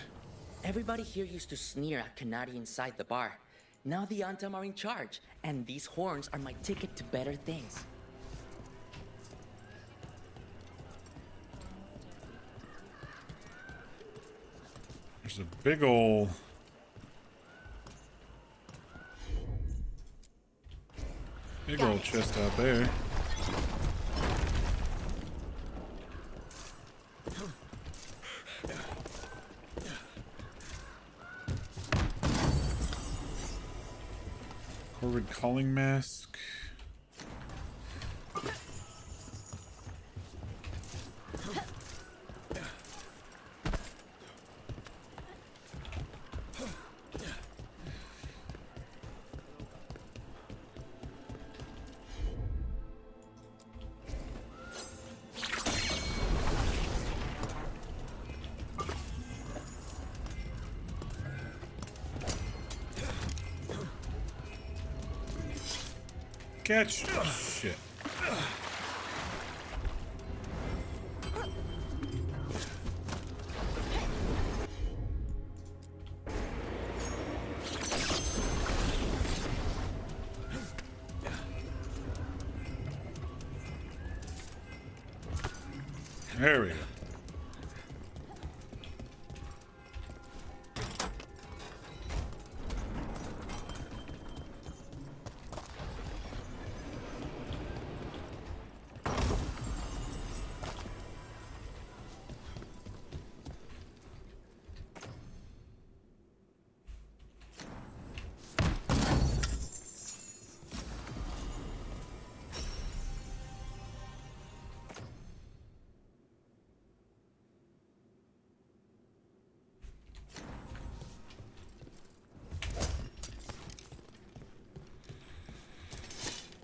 Everybody here used to sneer at Canary inside the bar. Now the Antam are in charge, and these horns are my ticket to better things. There's a big ol' chest out there. Corvid calling mask. Catch! Shit. There we go.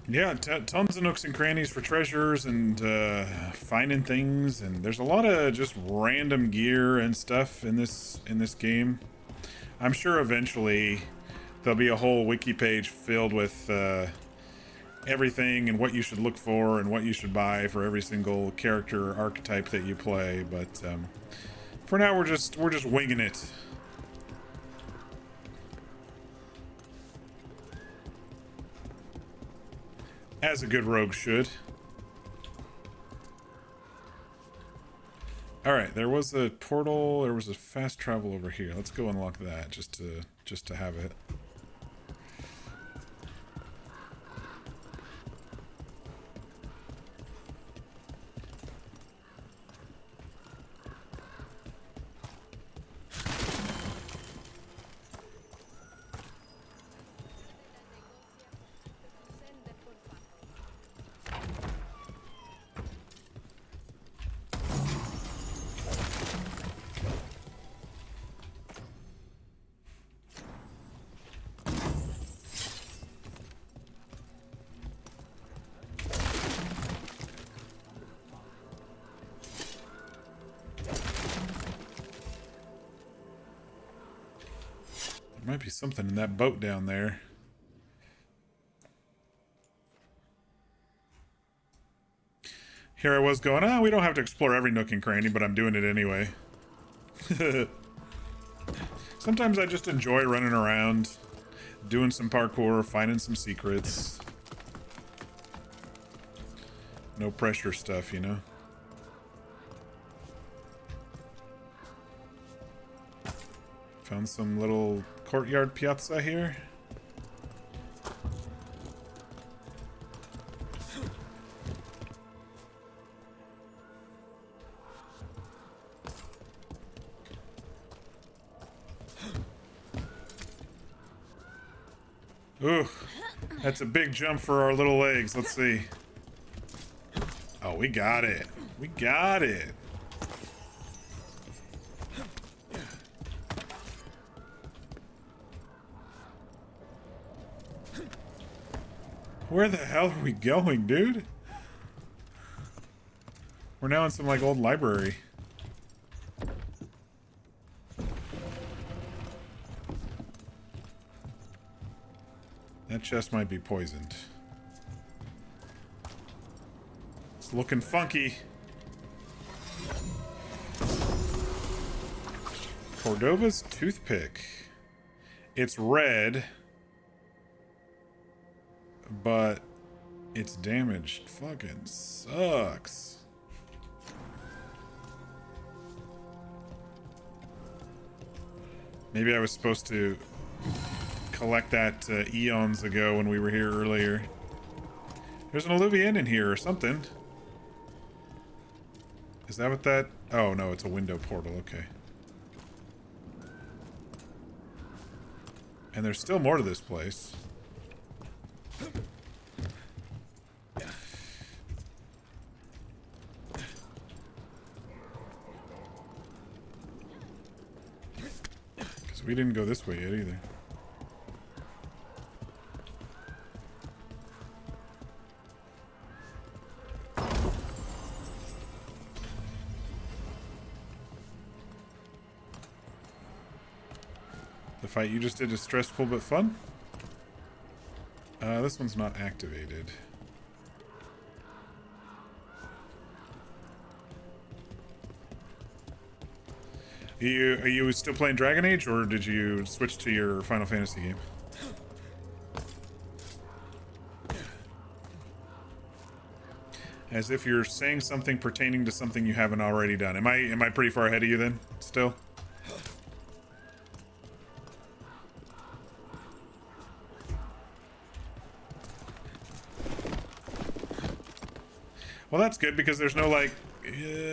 Yeah, tons of nooks and crannies for treasures and finding things, and there's a lot of just random gear and stuff in this game. I'm sure eventually there'll be a whole wiki page filled with everything and what you should look for and what you should buy for every single character archetype that you play. But for now, we're just winging it. As a good rogue should. Alright, there was a portal, there was a fast travel over here. Let's go unlock that just to have it. Might be something in that boat down there. Here I was going, we don't have to explore every nook and cranny, but I'm doing it anyway. Sometimes I just enjoy running around, doing some parkour, finding some secrets. No pressure stuff, you know? Found some little courtyard piazza here. Ooh, that's a big jump for our little legs. Let's see. Oh, we got it. We got it. Where the hell are we going, dude? We're now in some, like, old library. That chest might be poisoned. It's looking funky. Cordova's toothpick. It's red, but it's damaged. Fucking sucks. Maybe I was supposed to collect that eons ago when we were here earlier. There's an Alluvian in here or something. Is that what that... Oh, no, it's a window portal. Okay. And there's still more to this place. Because we didn't go this way yet either. The fight you just did is stressful but fun. This one's not activated. Are you still playing Dragon Age, or did you switch to your Final Fantasy game? As if you're saying something pertaining to something you haven't already done. Am I pretty far ahead of you then, still? Well, that's good, because there's no, like,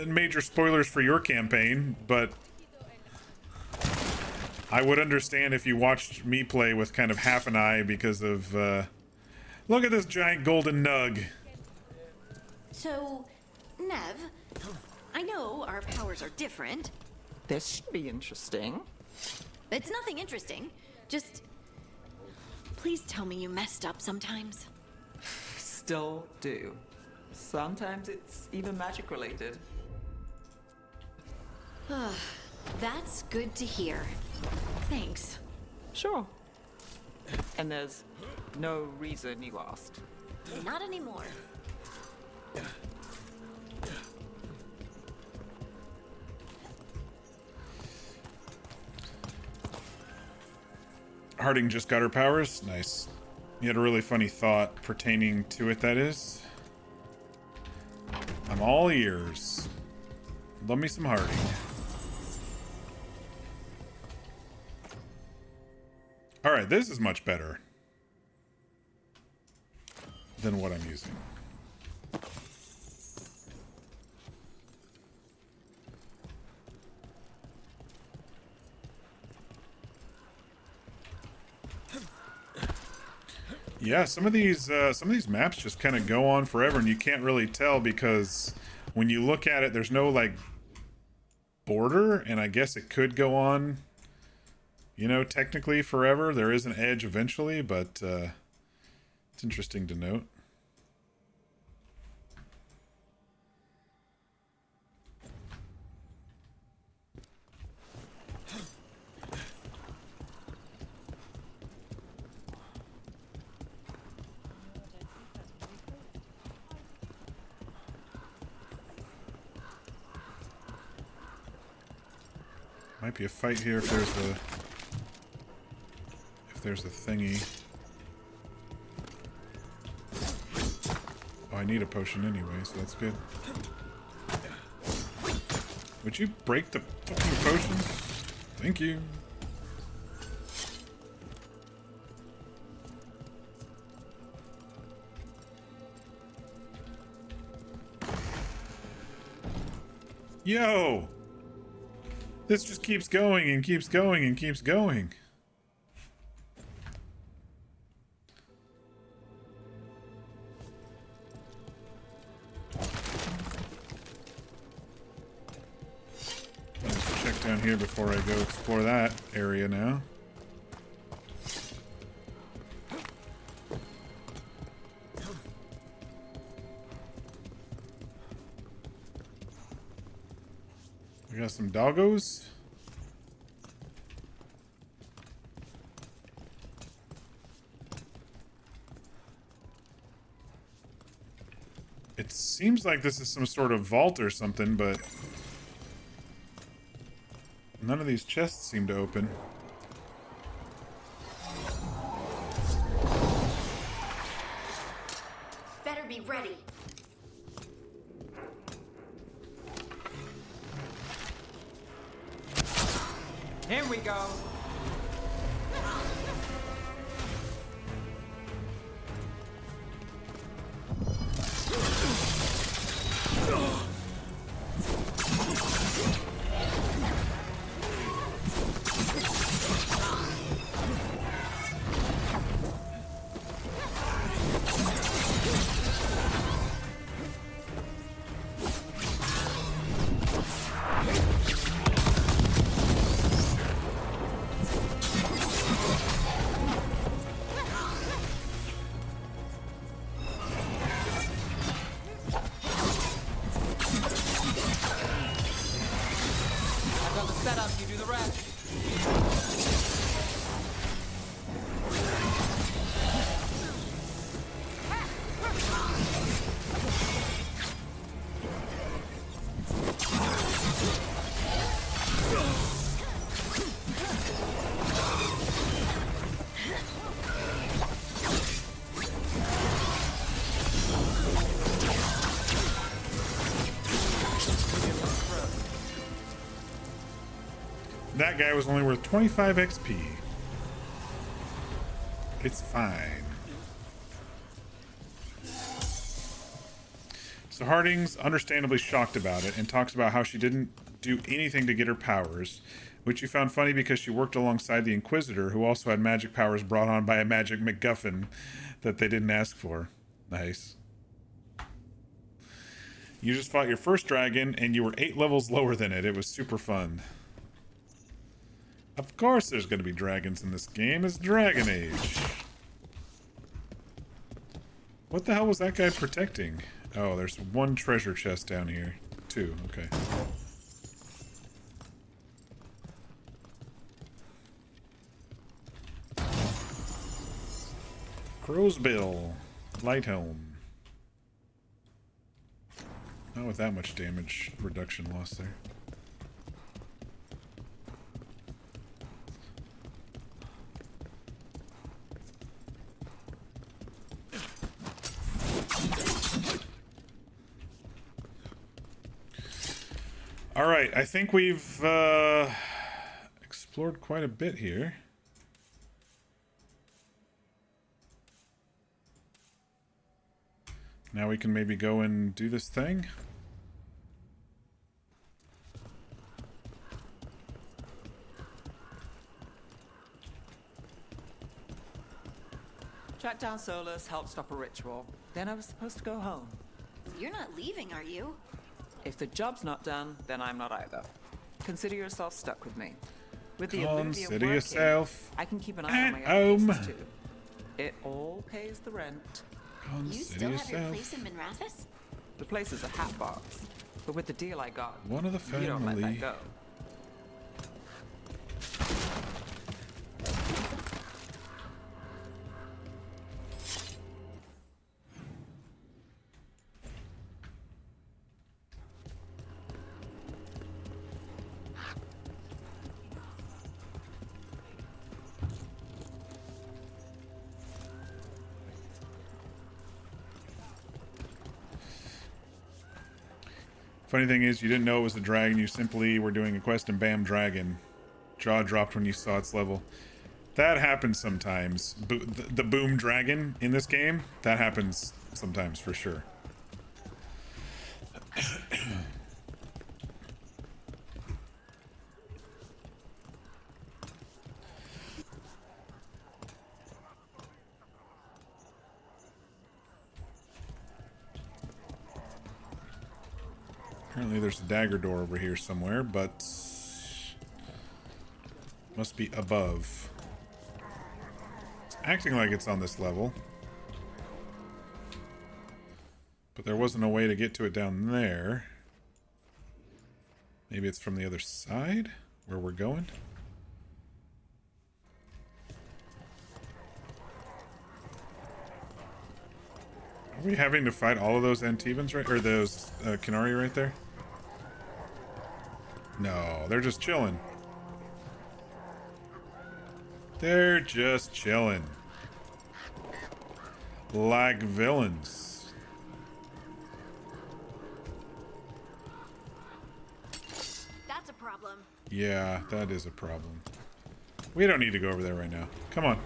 major spoilers for your campaign, but I would understand if you watched me play with kind of half an eye because of, look at this giant golden nug. So, Nev, I know our powers are different. This should be interesting. It's nothing interesting. Just, please tell me you messed up sometimes. Still do. Sometimes it's even magic related. That's good to hear. Thanks. Sure. And there's no reason you asked. Not anymore. Harding just got her powers. Nice. You had a really funny thought pertaining to it, that is. I'm all ears. Love me some Harding. Alright, this is much better than what I'm using. Yeah, some of these maps just kind of go on forever, and you can't really tell because when you look at it, there's no like border, and I guess it could go on, you know, technically forever. There is an edge eventually, but it's interesting to note. Might be a fight here if there's a thingy. Oh, I need a potion anyway, so that's good. Would you break the fucking potions? Thank you. Yo! This just keeps going and keeps going and keeps going. Let's check down here before I go explore that area now. We got some doggos. It seems like this is some sort of vault or something, but None of these chests seem to open. Better be ready. Here we go. That guy was only worth 25 XP. It's fine. So Harding's understandably shocked about it and talks about how she didn't do anything to get her powers, which you found funny because she worked alongside the Inquisitor, who also had magic powers brought on by a magic MacGuffin that they didn't ask for. Nice. You just fought your first dragon and you were 8 levels lower than it. It was super fun. Of course there's going to be dragons in this game. It's Dragon Age. What the hell was that guy protecting? Oh, there's one treasure chest down here. 2, okay. Crow's Bill. Light helm. Not with that much damage reduction loss there. All right, I think we've explored quite a bit here. Now we can maybe go and do this thing. Tracked down Solus, helped stop a ritual. Then I was supposed to go home. You're not leaving, are you? If the job's not done, then I'm not either. Consider yourself stuck with me. With the Consider working, yourself I can keep an eye on my at other home. places too. It all pays the rent. You still have your place in Minrathous? The place is a hat box, but with the deal I got, One of the you don't let family. that go. Funny thing is, you didn't know it was a dragon. You simply were doing a quest and bam, dragon. Jaw dropped when you saw its level. That happens sometimes. The boom dragon in this game, that happens sometimes for sure. Apparently there's a dagger door over here somewhere, but must be above. It's acting like it's on this level. But there wasn't a way to get to it down there. Maybe it's from the other side where we're going. Are we having to fight all of those Antibans right, or those Kenari right there? No, they're just chilling. They're just chilling. Like villains. That's a problem. Yeah, that is a problem. We don't need to go over there right now. Come on.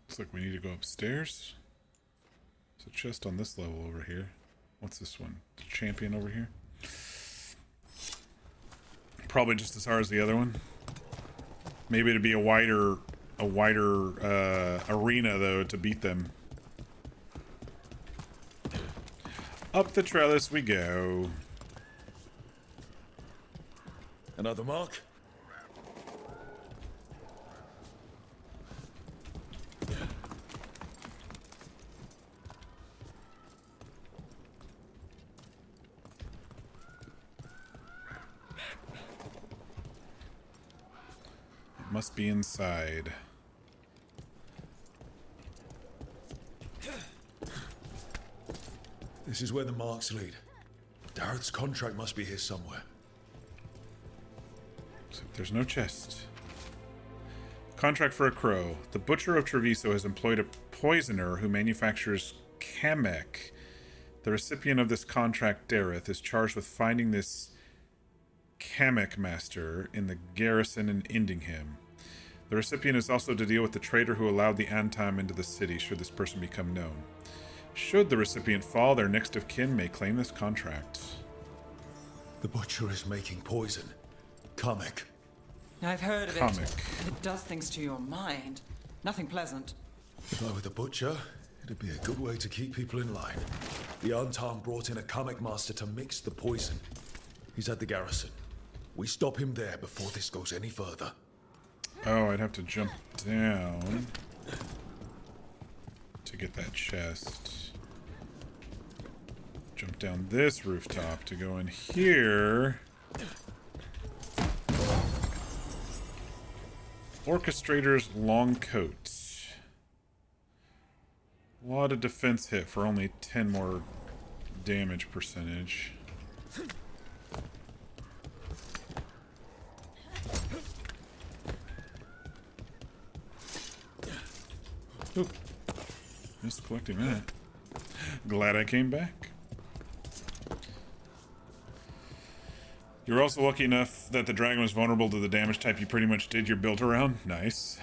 Looks like we need to go upstairs. There's a chest on this level over here. What's this one? The champion over here? Probably just as hard as the other one. Maybe it'd be a wider arena though to beat them. Up the trellis we go. Another mark? Must be inside. This is where the marks lead. Dareth's contract must be here somewhere. So there's no chest. Contract for a crow. The butcher of Treviso has employed a poisoner who manufactures Kamek. The recipient of this contract, Dareth, is charged with finding this Kamek master in the garrison and ending him. The recipient is also to deal with the traitor who allowed the Antam into the city, should this person become known. Should the recipient fall, their next of kin may claim this contract. The butcher is making poison. Kamek. I've heard of Kamek. it. It does things to your mind. Nothing pleasant. If I were the butcher, it'd be a good way to keep people in line. The Antam brought in a Kamek master to mix the poison. He's at the garrison. We stop him there before this goes any further. Oh, I'd have to jump down to get that chest. Jump down this rooftop to go in here. Orchestrator's long coat. A lot of defense hit for only 10 more damage percentage. Oop. Missed collecting that. Glad I came back. You're also lucky enough that the dragon was vulnerable to the damage type you pretty much did your build around. Nice.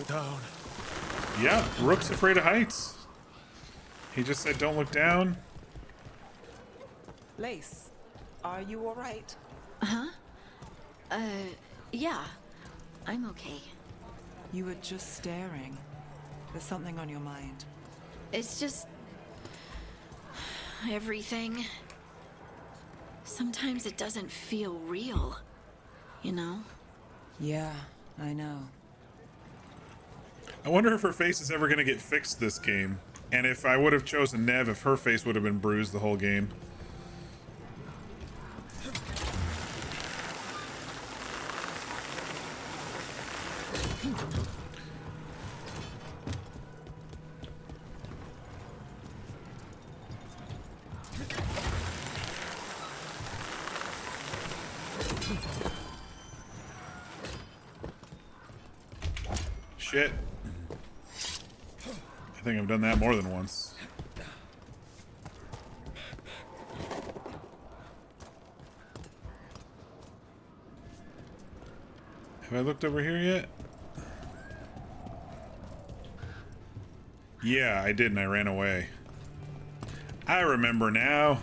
Down. Yeah, Rook's afraid of heights. He just said don't look down. Lace, are you alright? Huh? Yeah. I'm okay. You were just staring. There's something on your mind. It's just... everything. Sometimes it doesn't feel real. You know? Yeah, I know. I wonder if her face is ever going to get fixed this game. And if I would have chosen Nev, if her face would have been bruised the whole game. Shit. I think I've done that more than once. Have I looked over here yet? Yeah, I did, and I ran away. I remember now.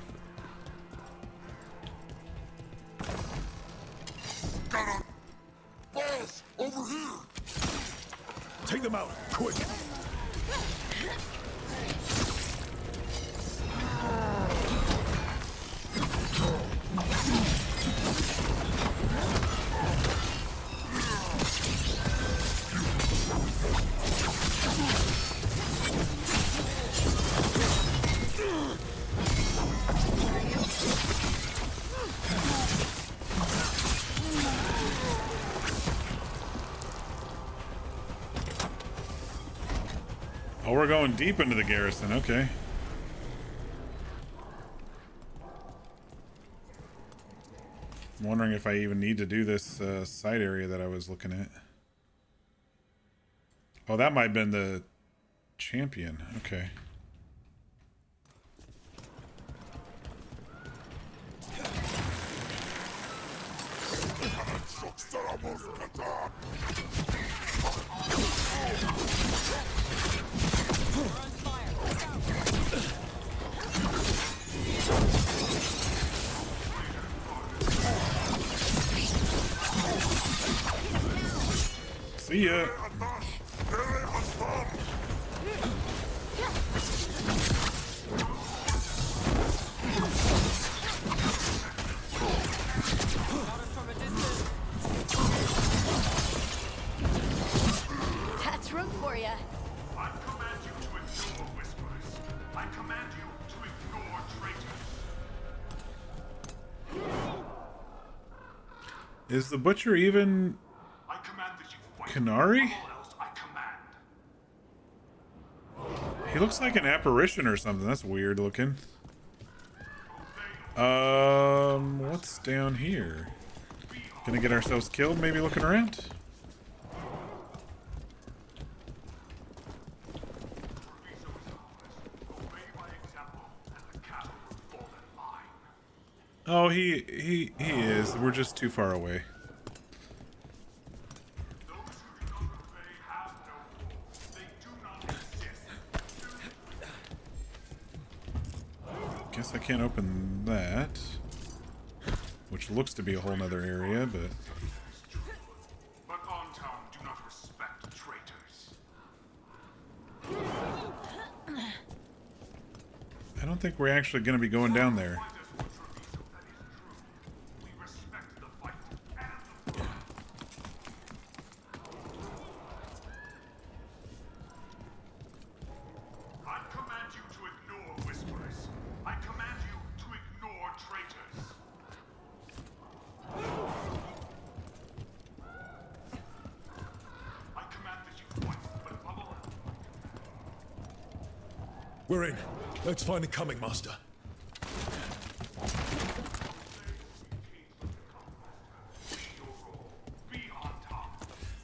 Boss, over here! Take them out, quick! Oh, we're going deep into the garrison. Okay. I'm wondering if I even need to do this side area that I was looking at. Oh, that might have been the champion. Okay. See ya. That's room for you. I command you to ignore whispers. I command you to ignore traitors. Is the butcher even I command that you fight. Canary? All else I command. He looks like an apparition or something. That's weird looking. What's down here? Gonna get ourselves killed, maybe looking around? Oh, he is. We're just too far away. Guess I can't open that. Which looks to be a whole nother area, but... But on town do not respect traitors. I don't think we're actually going to be going down there. I command you to ignore whispers. I command you to ignore traitors. I command that you fight, but above all else. We're in. Let's find the coming master.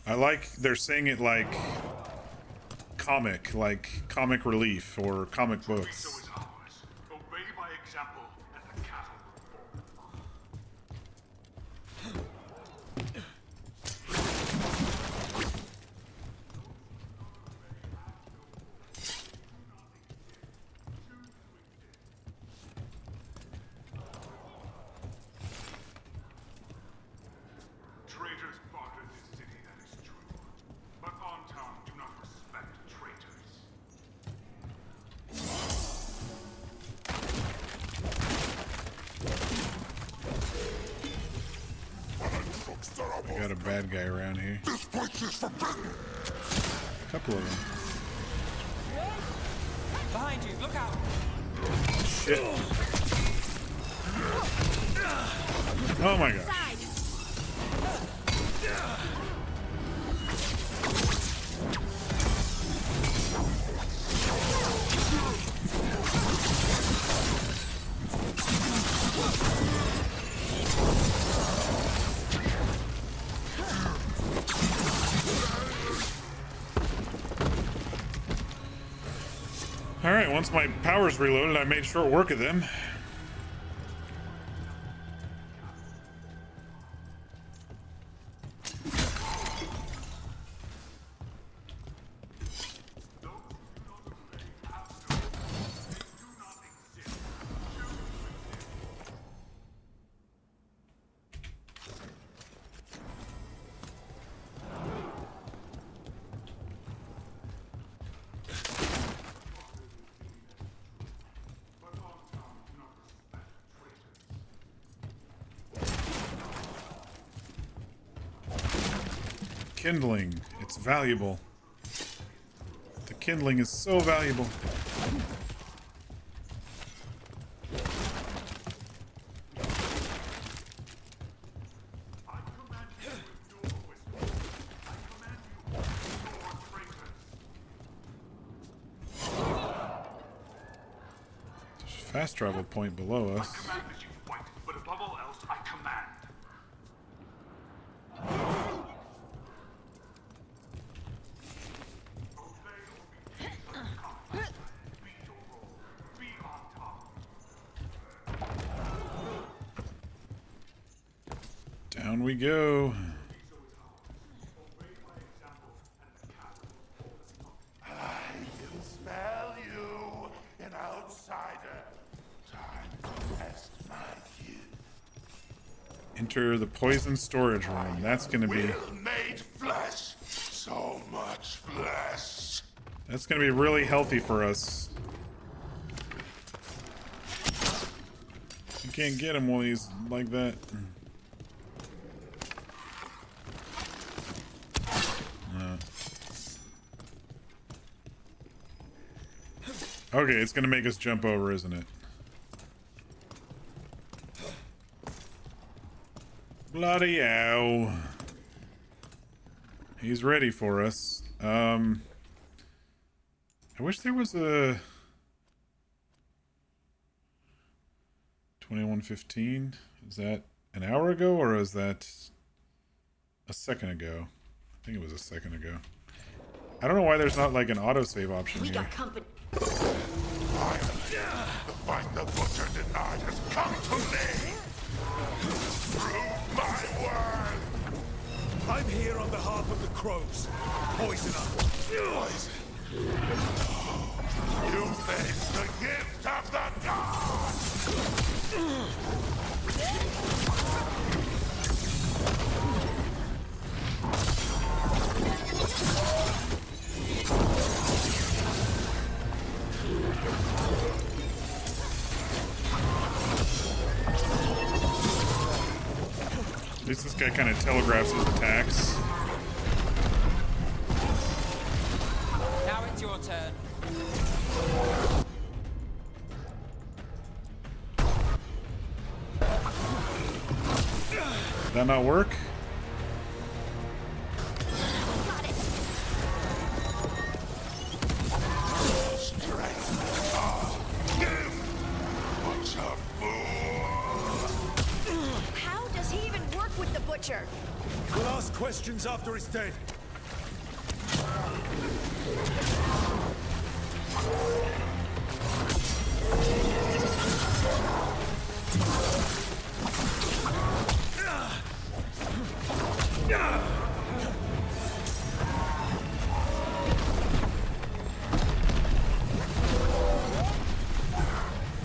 I like they're saying it like comic relief or comic books. Obey by example, and the cattle will fall. Traitors barter this city, that is true. But on town do not respect traitors. I got a bad guy around here. This place is forbidden. A couple of them. Behind you, look out! Shit. Oh my god. Alright, once my power's reloaded, I made short work of them. kindling. It's valuable. The kindling is so valuable. Fast travel point below us. I command that you fight, but above all else, I command. Down we go. I can smell you, an outsider. Time to test my gift. Enter the poison storage room. That's gonna be. Will made flesh. So much flesh. That's gonna be really healthy for us. You can't get him while he's like that. No. Okay, it's gonna make us jump over, isn't it? Bloody ow. He's ready for us. I wish there was a 21:15. Is that an hour ago or is that a second ago? I think it was a second ago. I don't know why there's not like an autosave option We here. got company. Finally, the fight the butcher denied has come to me. Prove my word. I'm here on behalf of the crows. Poisoner. Poison. You face the gift of the gods. At least this guy kind of telegraphs his attacks. Now it's your turn. Did that not work? How does he even work with the butcher? We'll ask questions after he's dead.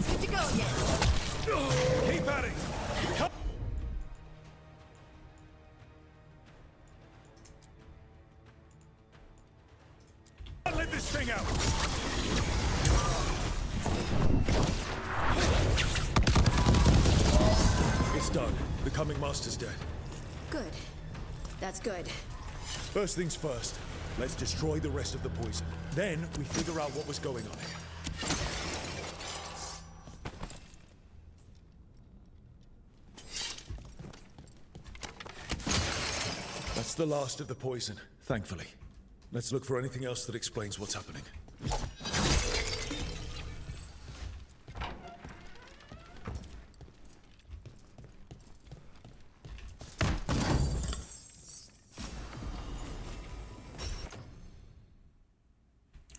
Good to go again. Keep at it. Come. Let this thing out. It's done. The coming master's dead. Good. That's good. First things first. Let's destroy the rest of the poison. Then we figure out what was going on here. That's the last of the poison, thankfully. Let's look for anything else that explains what's happening.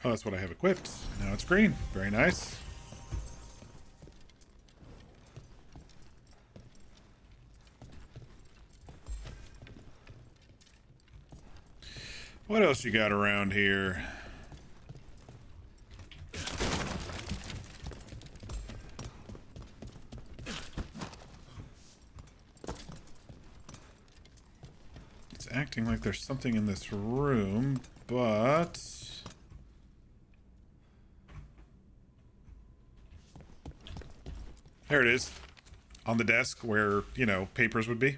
Oh, that's what I have equipped. Now it's green. Very nice. What else you got around here? It's acting like there's something in this room, but... There it is. On the desk where, you know, papers would be.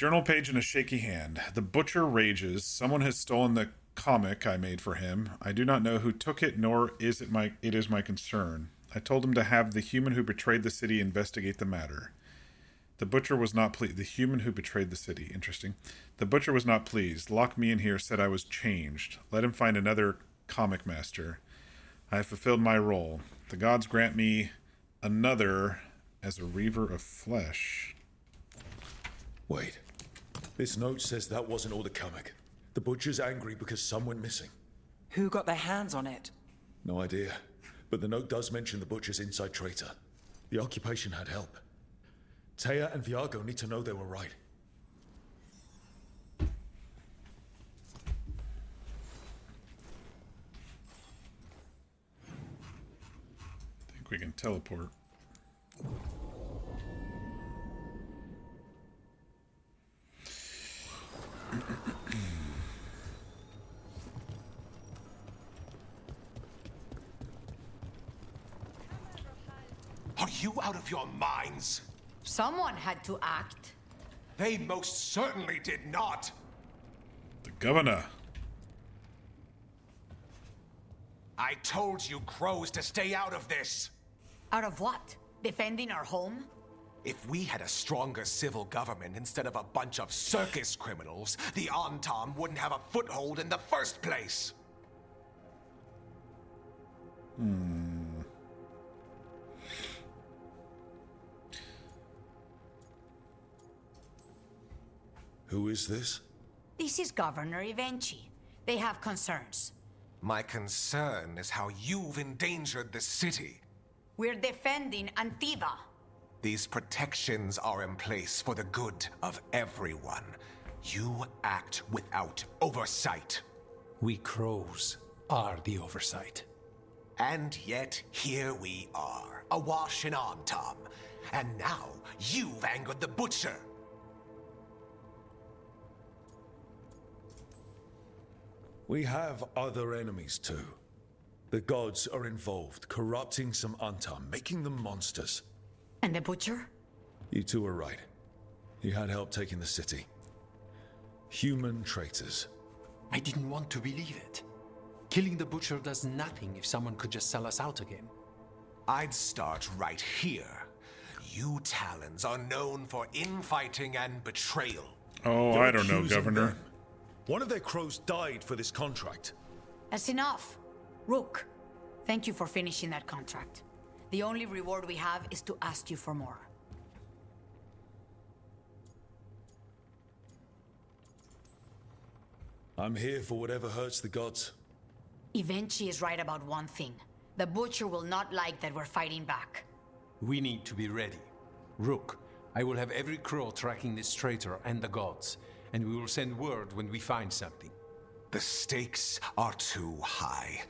Journal page in a shaky hand. The butcher rages. Someone has stolen the comic I made for him. I do not know who took it, nor is it my concern. I told him to have the human who betrayed the city investigate the matter. The butcher was not pleased. The human who betrayed the city. Interesting. The butcher was not pleased. Locked me in here, said I was changed. Let him find another comic master. I have fulfilled my role. The gods grant me another as a reaver of flesh. Wait. This note says that wasn't all the comic. The butcher's angry because some went missing. Who got their hands on it? No idea. But the note does mention the butcher's inside traitor. The occupation had help. Taya and Viago need to know they were right. I think we can teleport. Are you out of your minds? Someone had to act. They most certainly did not. The governor. I told you crows to stay out of this. Out of what? Defending our home? If we had a stronger civil government instead of a bunch of circus criminals, the Antam wouldn't have a foothold in the first place. Who is this? This is Governor Evenchi. They have concerns. My concern is how you've endangered the city. We're defending Antiva. These protections are in place for the good of everyone. You act without oversight. We crows are the oversight. And yet, here we are, awash in Antam. And now, you've angered the butcher. We have other enemies too. The gods are involved, corrupting some Antam, making them monsters. And the butcher? You two are right. He had help taking the city. Human traitors. I didn't want to believe it. Killing the butcher does nothing if someone could just sell us out again. I'd start right here. You Talons are known for infighting and betrayal. Oh, They're I don't know, accusing Governor. them. One of their crows died for this contract. That's enough. Rook, thank you for finishing that contract. The only reward we have is to ask you for more. I'm here for whatever hurts the gods. Evenchi is right about one thing. The butcher will not like that we're fighting back. We need to be ready. Rook, I will have every crow tracking this traitor and the gods, and we will send word when we find something. The stakes are too high.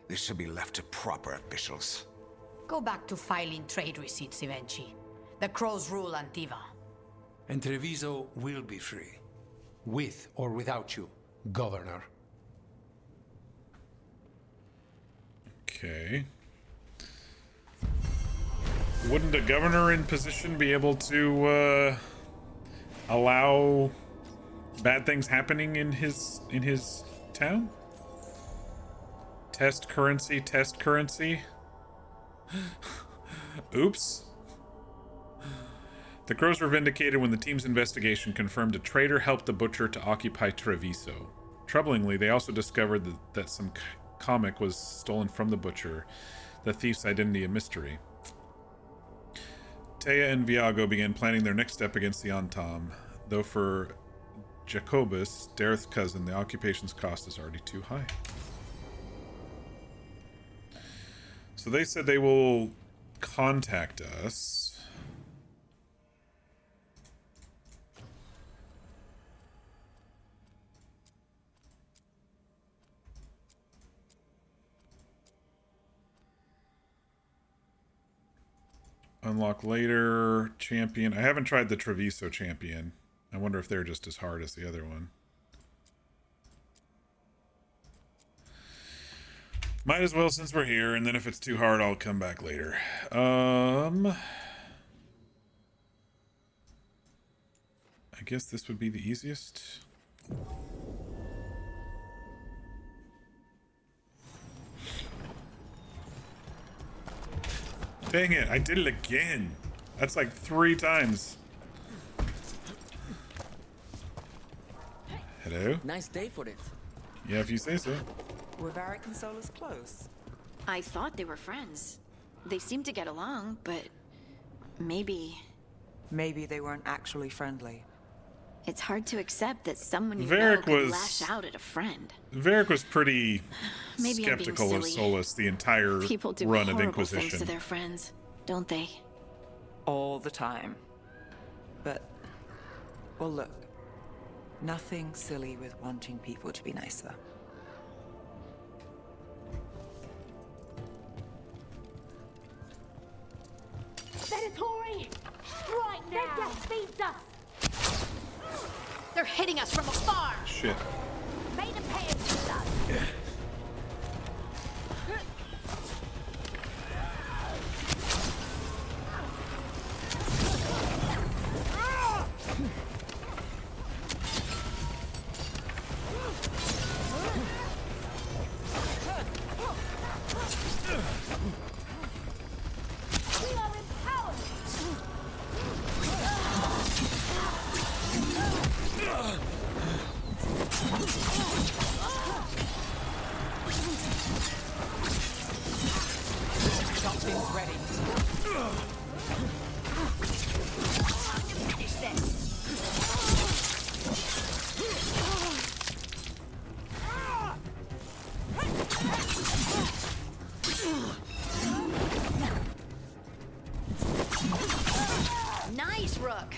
This should be left to proper officials. Go back to filing trade receipts, Evenchi. The crows rule Antiva. And Treviso will be free. With or without you, Governor. Okay. Wouldn't a governor in position be able to allow bad things happening in his town? Test currency, test currency. Oops. The crows were vindicated when the team's investigation confirmed a traitor helped the butcher to occupy Treviso. Troublingly, they also discovered that some comic was stolen from the butcher, the thief's identity a mystery. Taya and Viago began planning their next step against the Antam, though for Jacobus, Dareth's cousin, the occupation's cost is already too high. So they said they will contact us. Unlock later. Champion. I haven't tried the Treviso champion. I wonder if they're just as hard as the other one. Might as well since we're here, and then if it's too hard, I'll come back later. I I guess this would be the easiest. Dang it, I did it again. That's like 3 times. Hello? Nice day for it. Yeah, if you say so. Were Varric and Solus close? I thought they were friends. They seemed to get along, but maybe... Maybe they weren't actually friendly. It's hard to accept that someone you know Varric could was... lash out at a friend. Varric was pretty Maybe I'm being skeptical of silly. Solus the entire People do run of horrible things to Inquisition. their friends, don't they? All the time. But, well, look. Nothing silly with wanting people to be nicer. Venatori! Right now! Their death feeds us! They're hitting us from afar! Shit. May the payers with us! We are empowered! Something's ready. Finish this! Nice, Rook!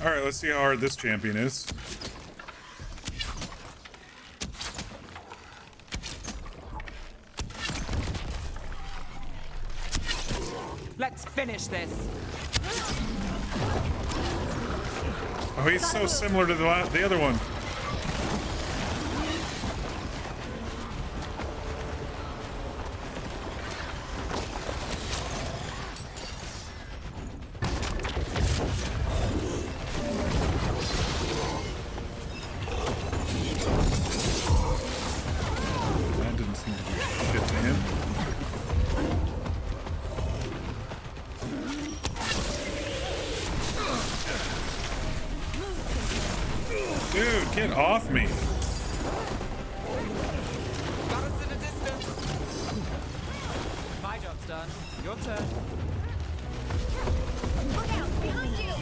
Alright, let's see how hard this champion is. Let's finish this. Oh, he's so similar to the other one. That didn't seem to do shit to him. Dude, get off me. Got us in a distance. My job's done. Your turn. Look out! Behind you!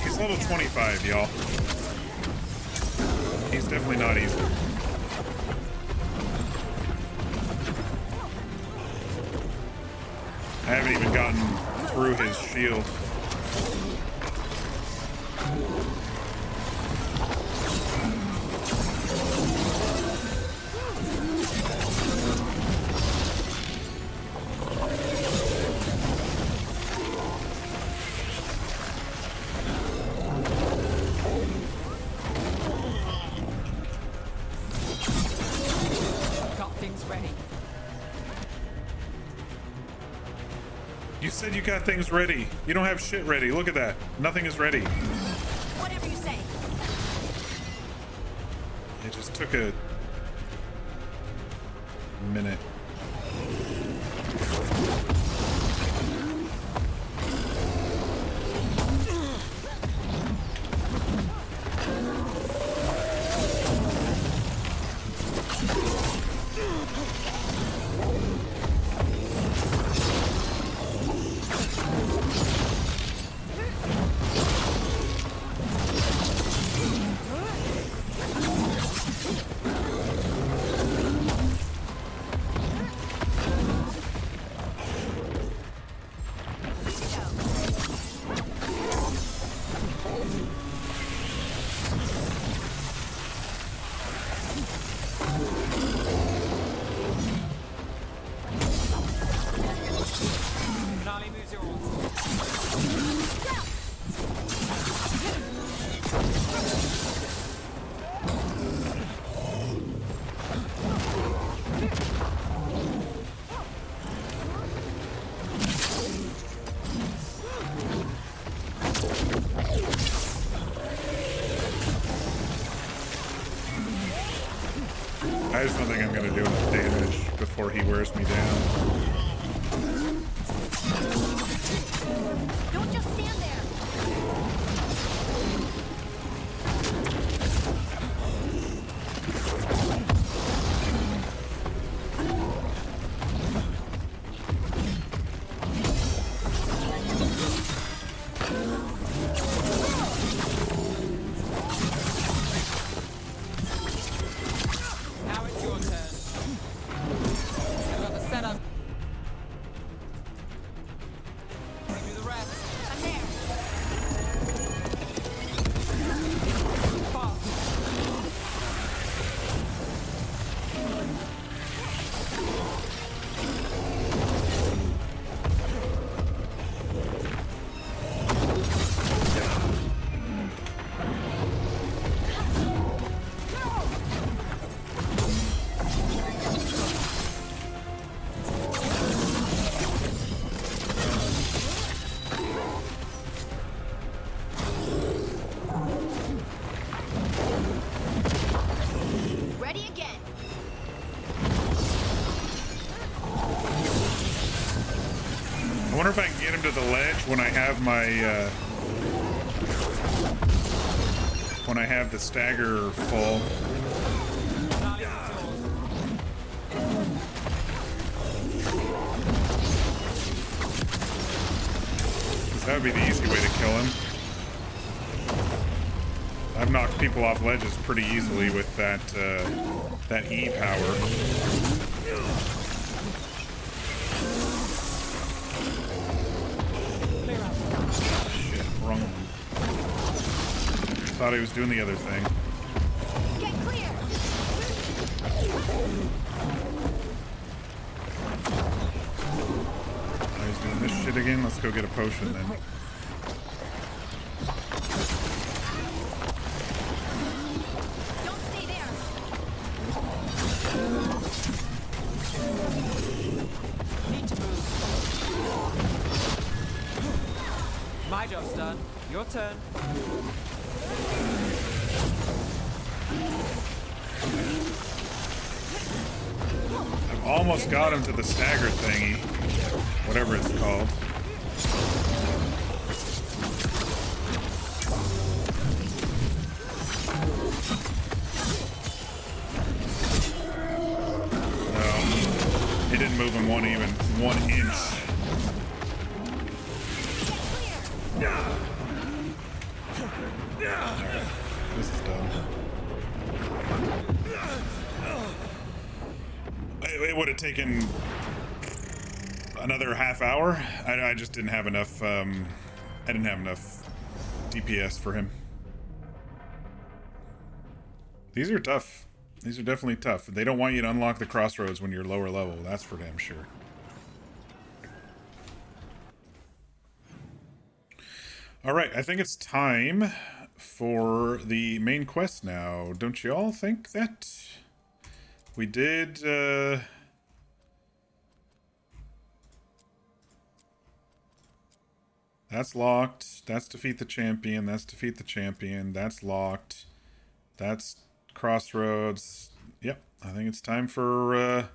He's level 25, y'all. He's definitely not easy. I haven't even gotten through his shield. Got things ready. You said you got things ready. You don't have shit ready. Look at that. Nothing is ready. Whatever you say. It just took a minute. I just don't think I'm gonna do enough damage before he wears me down. Don't just stand there. Now it's your turn. I've got the setup. You do the rest. I'm there. Ready again. I wonder if I can get him to the ledge when I have my, when I have the stagger full. That would be the easy way to kill him. I've knocked people off ledges pretty easily with that, that E power. Shit, wrong one. Thought he was doing the other thing. Get clear. Oh, he's doing this shit again. Let's go get a potion then. Don't stay there. Need to move. My job's done. Your turn. I've almost got him to the stagger thingy. Whatever it's called. No. It didn't move him even 1 inch. Alright. This is done. It would have taken another half hour. I just didn't have enough, I didn't have enough DPS for him. These are tough. These are definitely tough. They don't want you to unlock the crossroads when you're lower level. That's for damn sure. Alright, I think it's time for the main quest now. Don't you all think that? We did, that's locked. That's defeat the champion. That's defeat the champion. That's locked. That's crossroads. Yep, I think it's time for,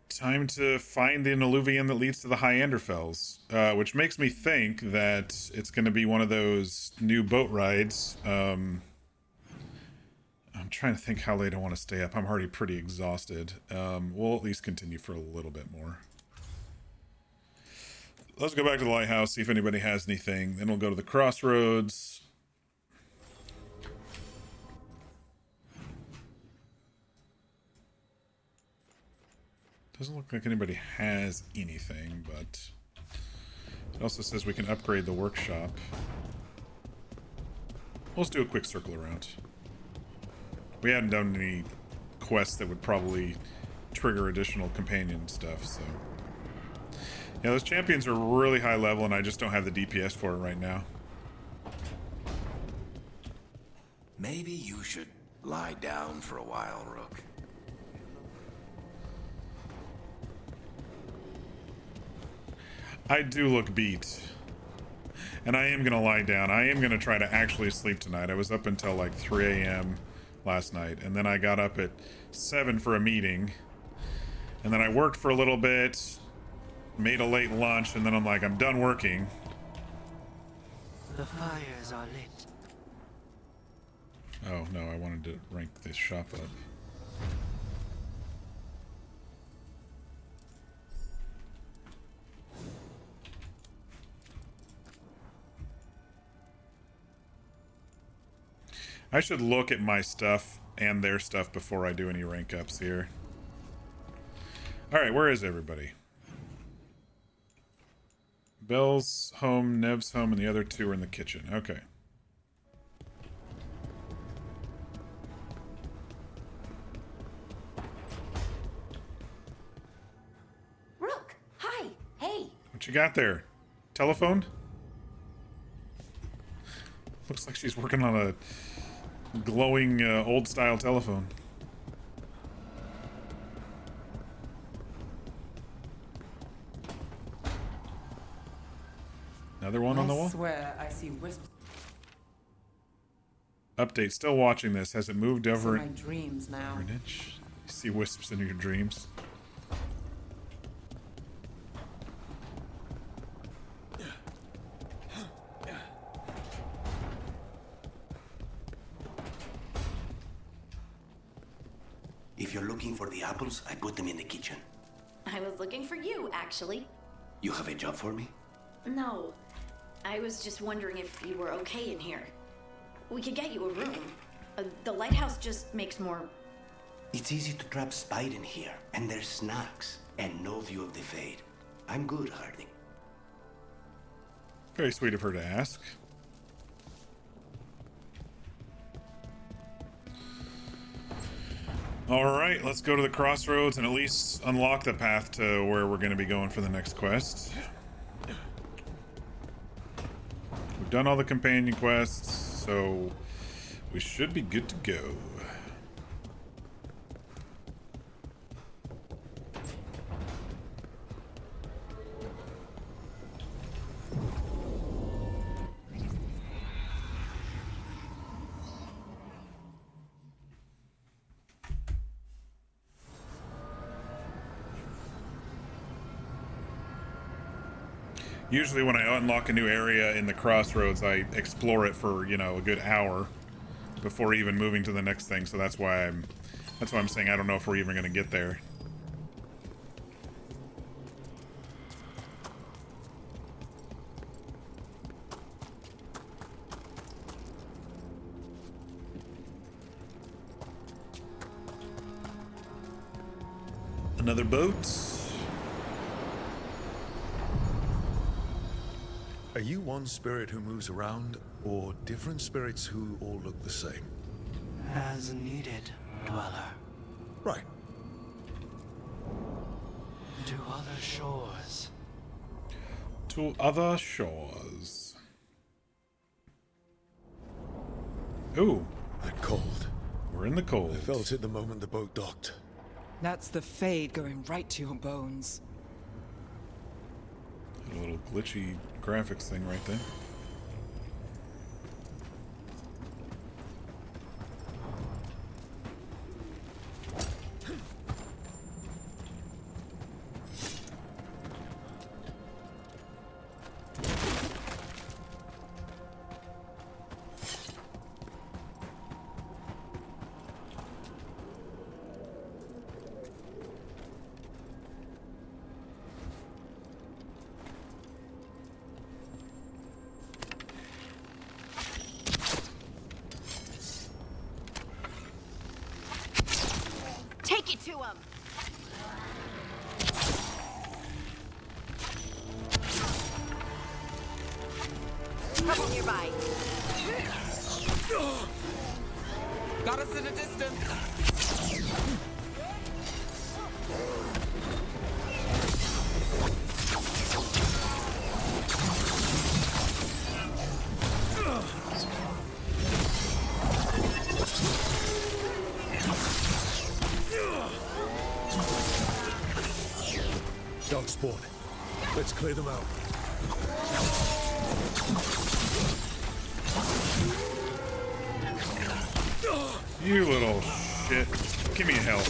time to find the Neluvian that leads to the High Anderfells, which makes me think that it's going to be one of those new boat rides. I'm trying to think how late I want to stay up. I'm already pretty exhausted. We'll at least continue for a little bit more. Let's go back to the lighthouse, see if anybody has anything. Then we'll go to the crossroads. Doesn't look like anybody has anything, but it also says we can upgrade the workshop. Let's do a quick circle around. We hadn't done any quests that would probably trigger additional companion stuff, so. Yeah, those champions are really high level, and I just don't have the DPS for it right now. Maybe you should lie down for a while, Rook. I do look beat. And I am going to lie down. I am going to try to actually sleep tonight. I was up until like 3 a.m. last night, and then I got up at 7 for a meeting, and then I worked for a little bit, made a late lunch, and then I'm like, I'm done working. The fires are lit. Oh no, I wanted to rank this shop up. I should look at my stuff and their stuff before I do any rank ups here. Alright, where is everybody? Bell's home, Nev's home, and the other two are in the kitchen. Okay. Rook, hi, hey. What you got there? Telephone? Looks like she's working on a glowing old-style telephone. Another one on the wall? I swear I see wisps Update, still watching this. Has it moved in over my dreams now. an inch? You see wisps in your dreams? If you're looking for the apples, I put them in the kitchen. I was looking for you, actually. You have a job for me? No, I was just wondering if you were okay in here. We could get you a room. The lighthouse just makes more... It's easy to trap Spite in here, and there's snacks, and no view of the Fade. I'm good, Harding. Very sweet of her to ask. Alright, let's go to the crossroads and at least unlock the path to where we're going to be going for the next quest. We've done all the companion quests, so we should be good to go. Usually when I unlock a new area in the crossroads, I explore it for, you know, a good hour before even moving to the next thing. So that's why I'm saying I don't know if we're even going to get there. Another boat. Are you one spirit who moves around, or different spirits who all look the same? As needed, Dweller. Right. To other shores. To other shores. Ooh. That cold. We're in the cold. I felt it the moment the boat docked. That's the Fade going right to your bones. A little glitchy graphics thing right there. Take it to him! Trouble nearby. Got us in a distance. Dog spawn. Let's clear them out. You little shit. Give me help.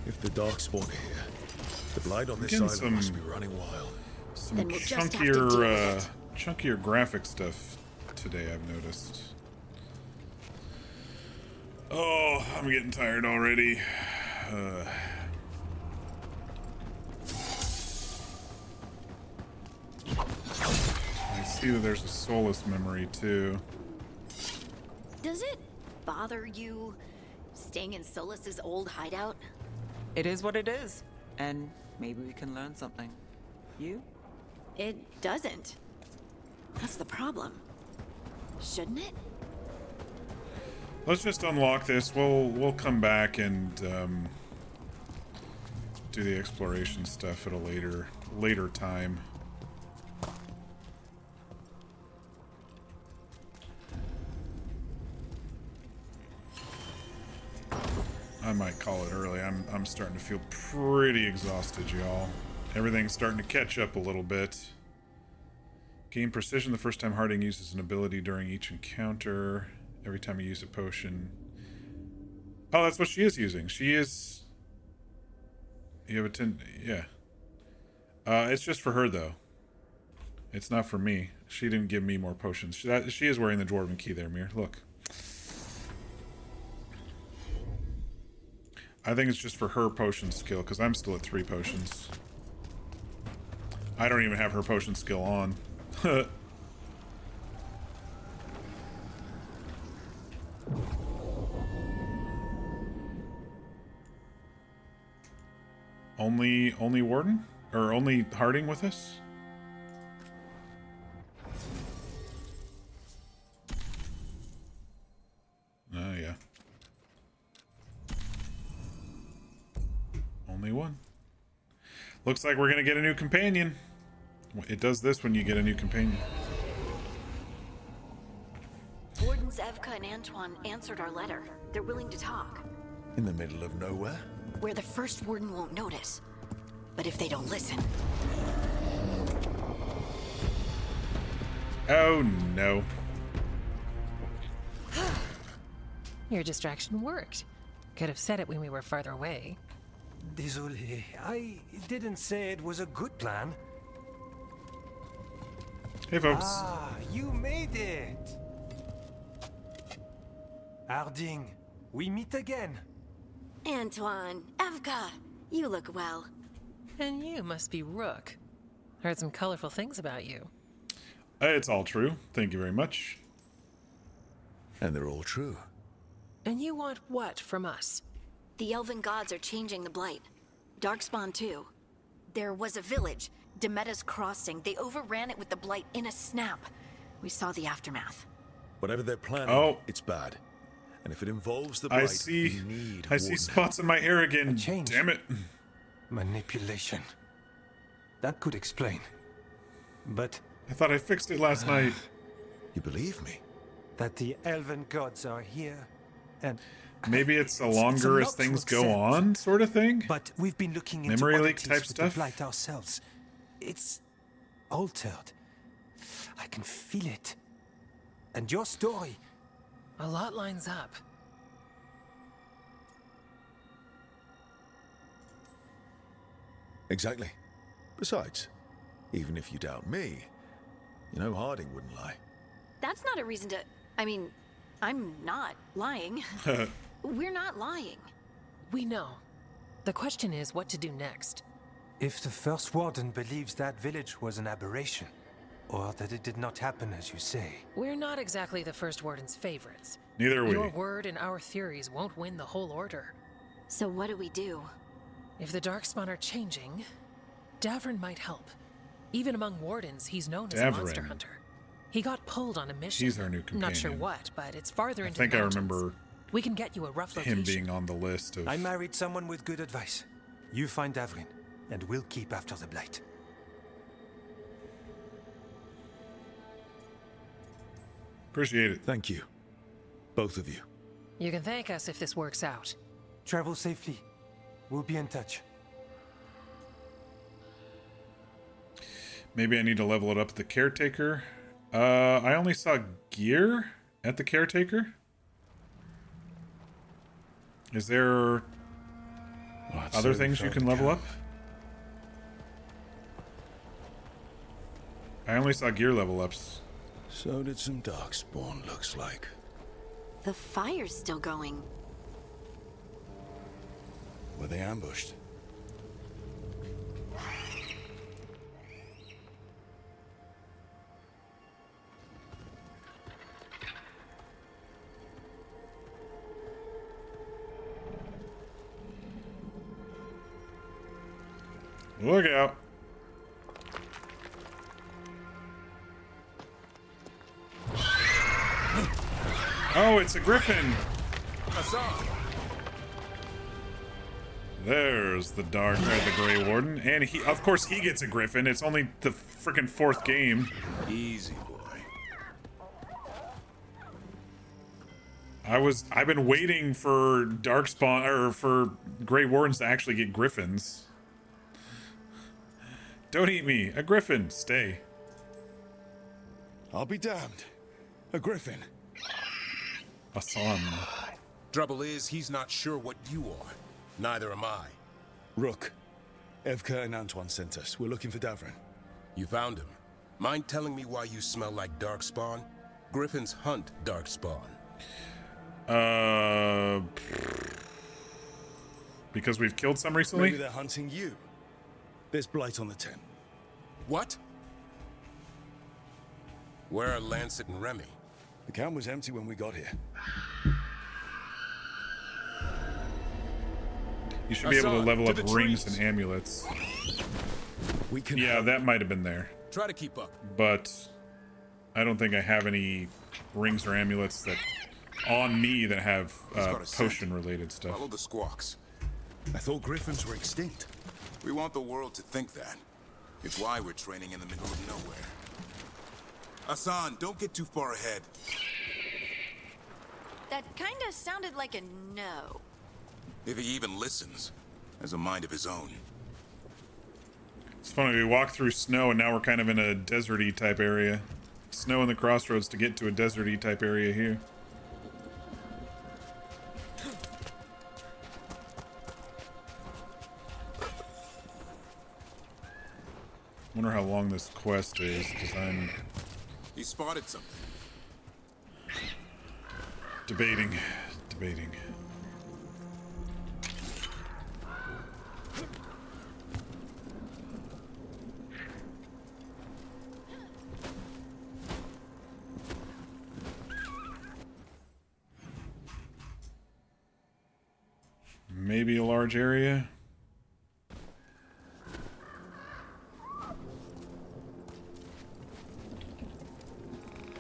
If the Darkspawn are here, the blight on this Getting island must be running wild. Some Then we'll just have to deal with it. chunkier graphic stuff today, I've noticed. Oh, I'm getting tired already. I see that there's a Solus memory too. Does it bother you staying in Solus's old hideout? It is what it is. And maybe we can learn something. You? It doesn't. That's the problem. Shouldn't it? Let's just unlock this. We'll come back and do the exploration stuff at a later time. I might call it early. I'm starting to feel pretty exhausted, y'all. Everything's starting to catch up a little bit. Gain precision the first time Harding uses an ability during each encounter. Every time you use a potion. Oh, that's what she is using. She is... You have a 10... Yeah. It's just for her, though. It's not for me. She didn't give me more potions. She is wearing the Dwarven key there, Mir. Look. I think it's just for her potion skill, because I'm still at 3 potions. I don't even have her potion skill on. Only Warden? Or only Harding with us? Oh, yeah. Only one. Looks like we're gonna get a new companion. It does this when you get a new companion. Wardens Evka and Antoine answered our letter. They're willing to talk. In the middle of nowhere? Where the first warden won't notice. But if they don't listen... Oh, no. Your distraction worked. Could have said it when we were farther away. Désolé, I didn't say it was a good plan. Hey, folks. Ah, you made it! Harding, we meet again. Antoine, Evka, you look well. And you must be Rook. Heard some colorful things about you. It's all true. Thank you very much. And they're all true. And you want what from us? The elven gods are changing the blight. Darkspawn too. There was a village, Demeta's Crossing. They overran it with the blight in a snap. We saw the aftermath. Whatever they're planning, it's bad. And if it involves the blight, we need I see spots in my hair again. Damn it. Manipulation. That could explain. But... I thought I fixed it last night. You believe me? That the elven gods are here, and... Maybe it's a longer as things go on sort of thing? But we've been looking into memory leak oddities type with stuff? the blight ourselves. It's altered. I can feel it. And your story... A lot lines up. Exactly. Besides, even if you doubt me, you know Harding wouldn't lie. That's not a reason to... I mean, I'm not lying. We're not lying. We know. The question is what to do next. If the First Warden believes that village was an aberration, or that it did not happen as you say... We're not exactly the First Warden's favorites. Neither are we. Your word and our theories won't win the whole order. So what do we do? If the Darkspawn are changing, Davrin might help. Even among Wardens, he's known as a monster hunter. He got pulled on a mission. He's our new companion. Not sure what, but it's farther into I think the I mountains. remember We can get you a rough location. him being on the list of... I married someone with good advice. You find Davrin, and we'll keep after the blight. Appreciate it. Thank you. Both of you. You can thank us if this works out. Travel safely. We'll be in touch. Maybe I need to level it up at the caretaker. I only saw gear at the caretaker. Is there other things you can level up? I only saw gear level ups. So did some Darkspawn, looks like. The fire's still going. Were they ambushed? Look out. Oh, it's a griffin. There's the the Grey Warden, and of course he gets a griffin. It's only the freaking 4th game. Easy, boy. I've been waiting for Darkspawn or for Grey Wardens to actually get griffins. Don't eat me. A griffin. Stay. I'll be damned. A griffin. A son. Trouble is, he's not sure what you are. Neither am I. Rook. Evka and Antoine sent us. We're looking for Davrin. You found him. Mind telling me why you smell like Darkspawn? Griffins hunt Darkspawn. Because we've killed some recently? Maybe they're hunting you. There's blight on the tent. What? Where are Lancet and Remy? The camp was empty when we got here. You should be able to level up rings and amulets. Yeah, that might have been there. Try to keep up. But I don't think I have any rings or amulets that on me that have potion related stuff. Follow the squawks. I thought griffins were extinct. We want the world to think that. It's why we're training in the middle of nowhere. Hassan, don't get too far ahead. That kinda sounded like a no. If he even listens, has a mind of his own. It's funny, we walked through snow and now we're kind of in a deserty type area. Snow in the crossroads to get to a deserty type area here. Wonder how long this quest is, because I'm... He spotted something. Debating. Maybe a large area.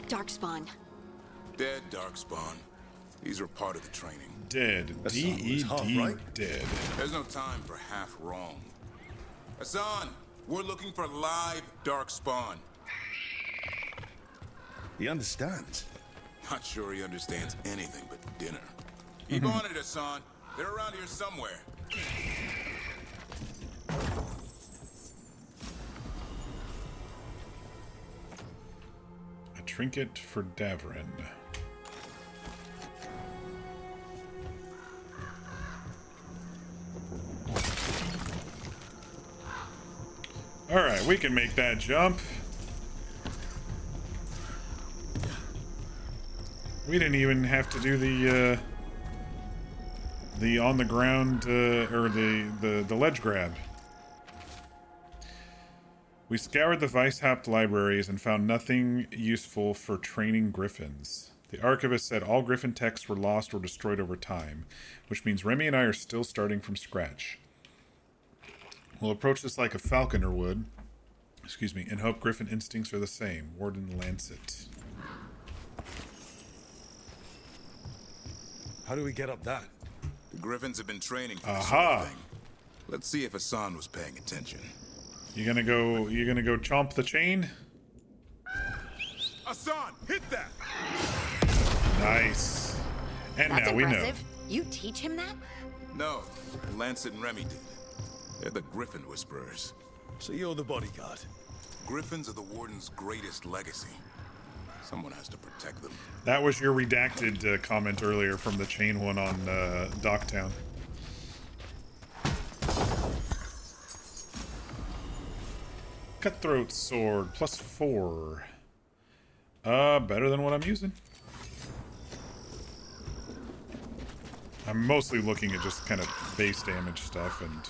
Darkspawn. Dead Darkspawn. These are part of the training. Dead. D-E-D, right? Dead. There's no time for half wrong. Hassan, we're looking for live Darkspawn. He understands. Not sure he understands anything but dinner. Keep on it, Hassan. They're around here somewhere. A trinket for Davrin. Alright, we can make that jump. We didn't even have to do the on the ground or the ledge grab. We scoured the Weishaupt libraries and found nothing useful for training griffins. The archivist said all griffin texts were lost or destroyed over time, which means Remy and I are still starting from scratch. We'll approach this like a falconer would, and hope griffin instincts are the same. Warden Lancet. How do we get up that? The Griffins have been training for this sort of thing. Let's see if Hassan was paying attention. You gonna go chomp the chain? Hassan, hit that! Nice. And That's now we know. impressive. You teach him that? No, Lancet and Remy did. They're the Griffin Whisperers. So you're the bodyguard? Griffins are the Warden's greatest legacy. Someone has to protect them. That was your redacted comment earlier from the chain one on Docktown. Cutthroat sword, +4. Better than what I'm using. I'm mostly looking at just kind of base damage stuff and...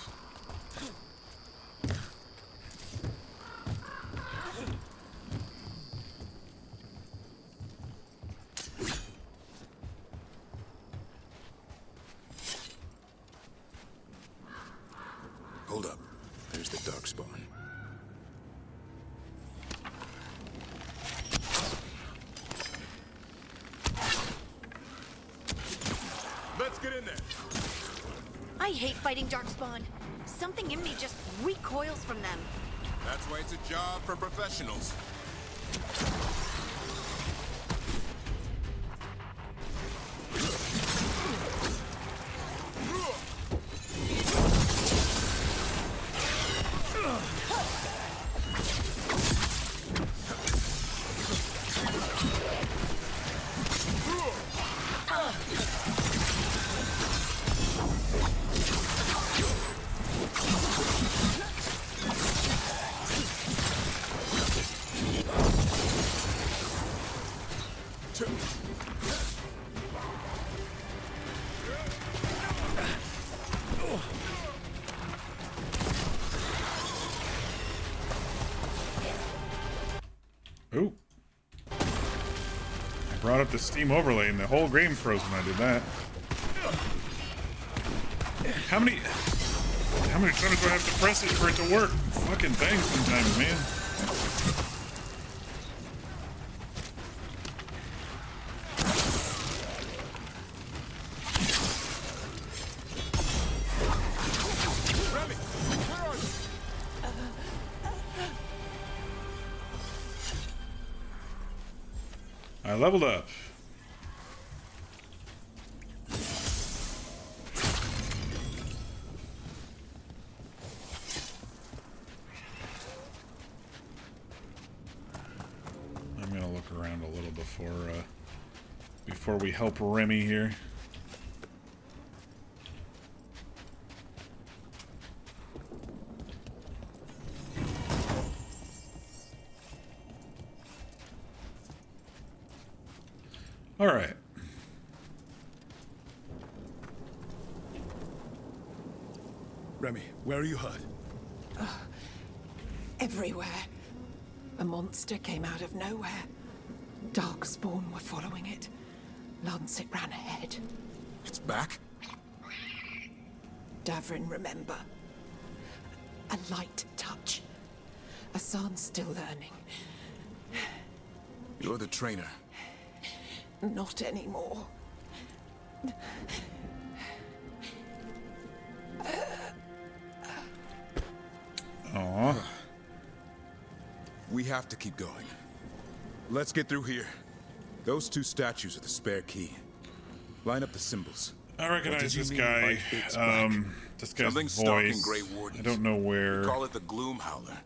Hold up. There's the Darkspawn. Let's get in there. I hate fighting Darkspawn. Something in me just recoils from them. That's why it's a job for professionals. Ooh. I brought up the Steam overlay and the whole game froze when I did that. How many times do I have to press it for it to work? Fucking thing sometimes, man. I leveled up. I'm gonna look around a little before we help Remy here. All right. Remy, where are you hurt? Everywhere. A monster came out of nowhere. Darkspawn were following it. Lancet ran ahead. It's back? Davrin, remember. A light touch. Asan's still learning. You're the trainer. Not anymore. Aww. We have to keep going. Let's get through here. Those two statues are the spare key. Line up the symbols. I recognize this guy. This guy's Something stalking voice. Grey Wardens. I don't know where. We call it the Gloom Howler.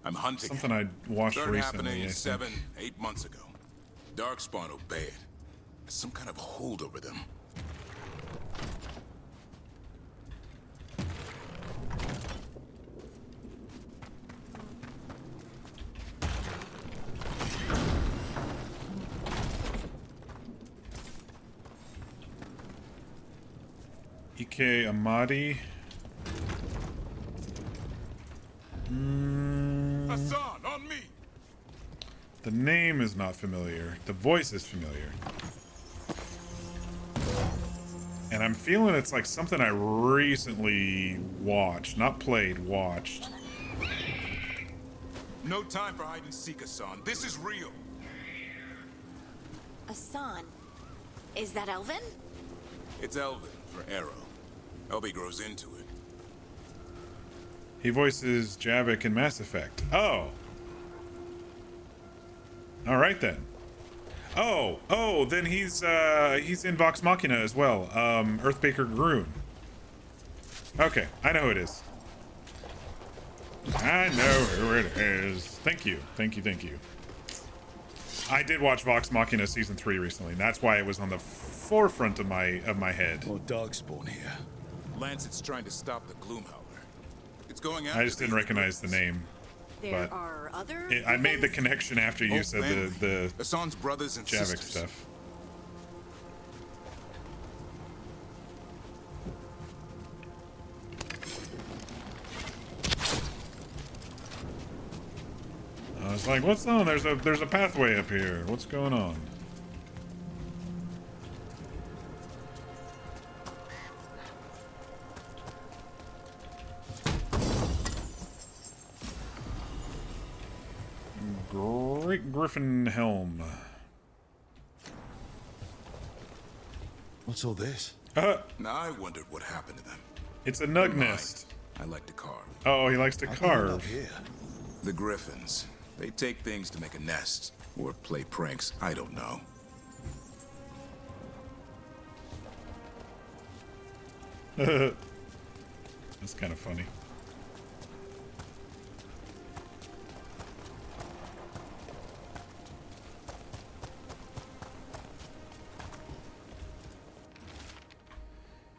I'm hunting Something him. I watched Started recently. happening I think. 7-8 months ago. Darkspawn obey it. There's some kind of hold over them. Ike Amadi. Hassan, on me! The name is not familiar. The voice is familiar. And I'm feeling it's like something I recently watched. Not played, watched. No time for hide and seek, Hassan. This is real. Asan. Is that Elvin? It's Elvin for Arrow. Elby grows into it. He voices Javik in Mass Effect. Oh. All right then. Oh, then he's in Vox Machina as well. Earthbaker Groon. Okay, I know who it is. I know who it is. Thank you. Thank you. Thank you. I did watch Vox Machina Season 3 recently, and that's why it was on the forefront of my head. More Darkspawn here. Lancet's trying to stop the Gloomhowler. It's going after I just didn't recognize the name. There But are other. I made the connection after you said the Hassan's brothers and Javik sisters. stuff. I was like, what's on? There's a pathway up here. What's going on? Great Griffin Helm. What's all this? Now I wondered what happened to them. It's a nug nest. I like to carve. Oh, he likes to carve. The Griffins. They take things to make a nest. Or play pranks. I don't know. That's kind of funny.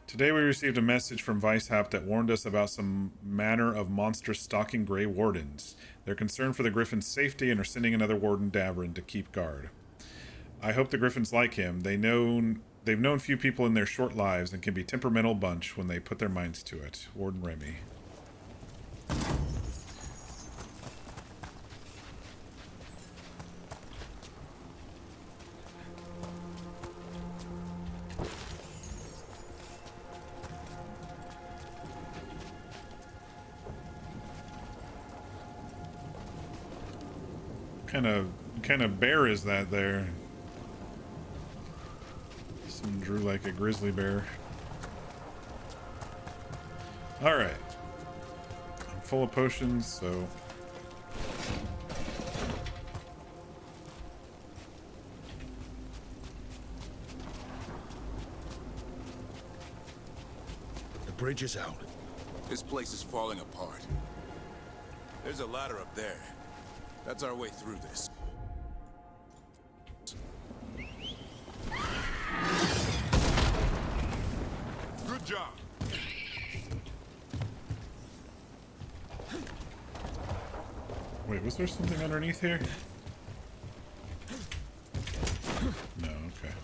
Today we received a message from Weishaupt that warned us about some manner of monster stalking Grey Wardens. They're concerned for the Griffin's safety and are sending another Warden, Davrin, to keep guard. I hope the Griffins like him. They've known few people in their short lives and can be a temperamental bunch when they put their minds to it. Warden Remy. Kind of bear is that there? Someone drew like a grizzly bear. All right. I'm full of potions, so. The bridge is out. This place is falling apart. There's a ladder up there. That's our way through this. Good job. Wait, was there something underneath here? No, okay.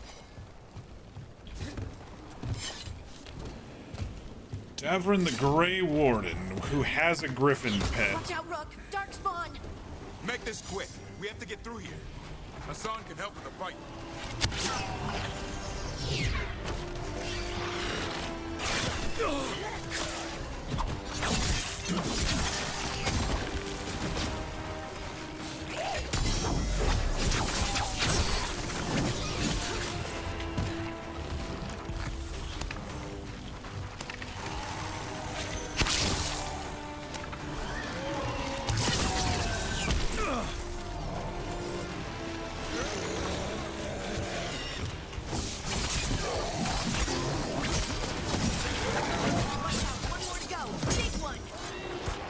Davrin the Grey Warden, who has a griffin pet. Watch out, Rook! Darkspawn! Make this quick. We have to get through here. Hassan can help with the fight.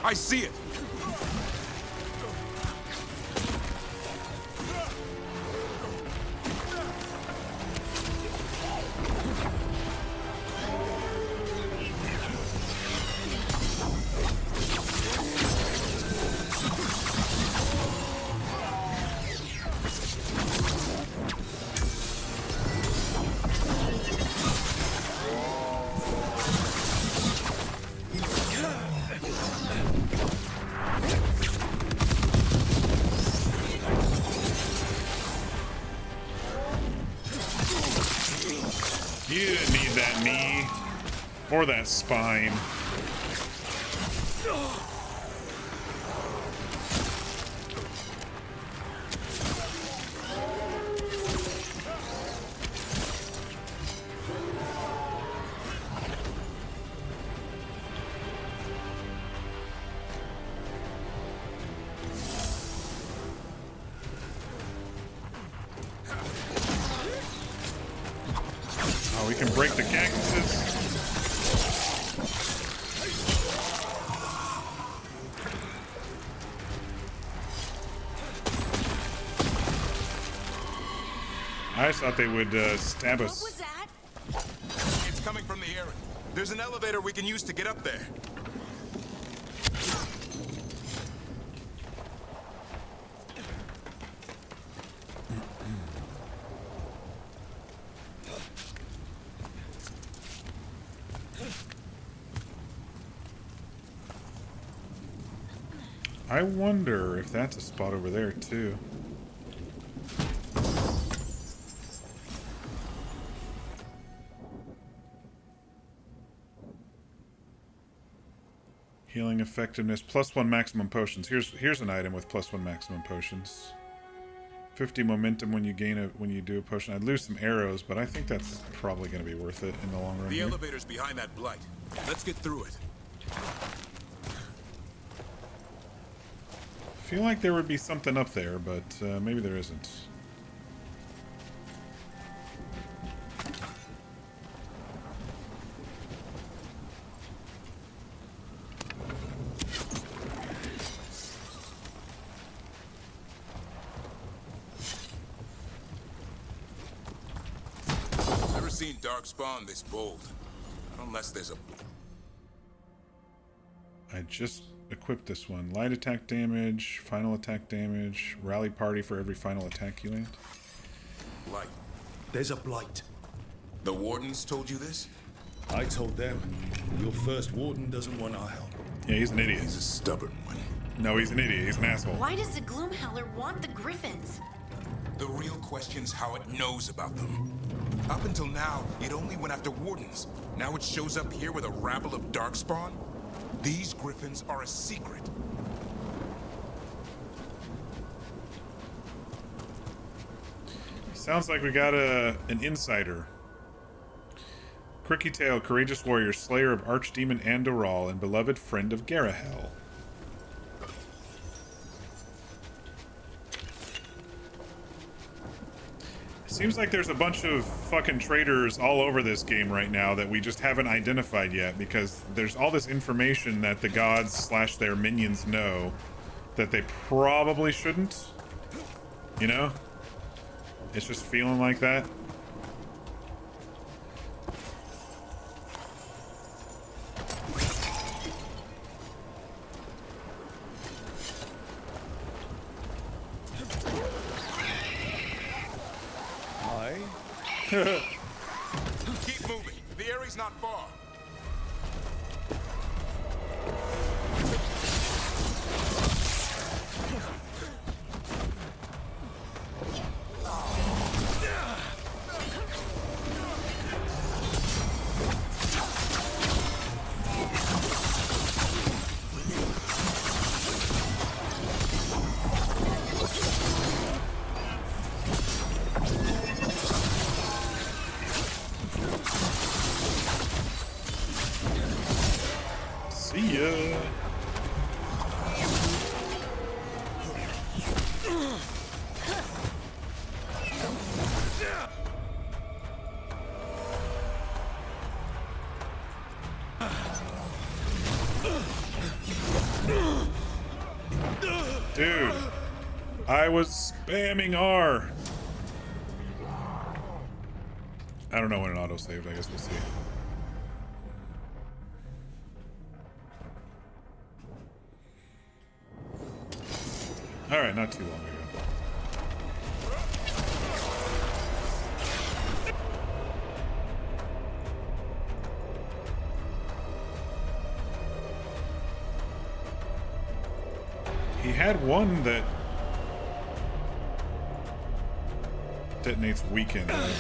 I see it. You didn't need that knee or that spine. Oh, we can break the cactuses. I just thought they would stab us. What was that? It's coming from the area. There's an elevator we can use to get up there. I wonder if that's a spot over there too. Healing effectiveness, +1 maximum potions. Here's an item with +1 maximum potions. 50 momentum when you do a potion. I'd lose some arrows, but I think that's probably going to be worth it in the long run. The elevator's behind that blight. Let's get through it. I feel like there would be something up there, but maybe there isn't. Never seen Darkspawn this bold. Not unless there's a... I just equipped this one. Light attack damage, final attack damage, rally party for every final attack you land. Blight. There's a blight. The wardens told you this? I told them. Your first warden doesn't want our help. Yeah, he's an idiot. He's a stubborn one. No, he's an idiot. He's an asshole. Why does the Gloomhowler want the Griffins? The real question's how it knows about them. Up until now, it only went after wardens. Now it shows up here with a rabble of Darkspawn? These Griffins are a secret. Sounds like we got an insider. Cricky Tail, courageous warrior, slayer of Archdemon Andoral, and beloved friend of Garahel. Seems like there's a bunch of fucking traitors all over this game right now that we just haven't identified yet, because there's all this information that the gods / their minions know that they probably shouldn't. You know? It's just feeling like that. Keep moving. The area's not far. See ya. Dude, I was spamming R. I don't know when it auto-saved. I guess we'll see. All right, not too long ago. He had one that detonates weekend. Okay.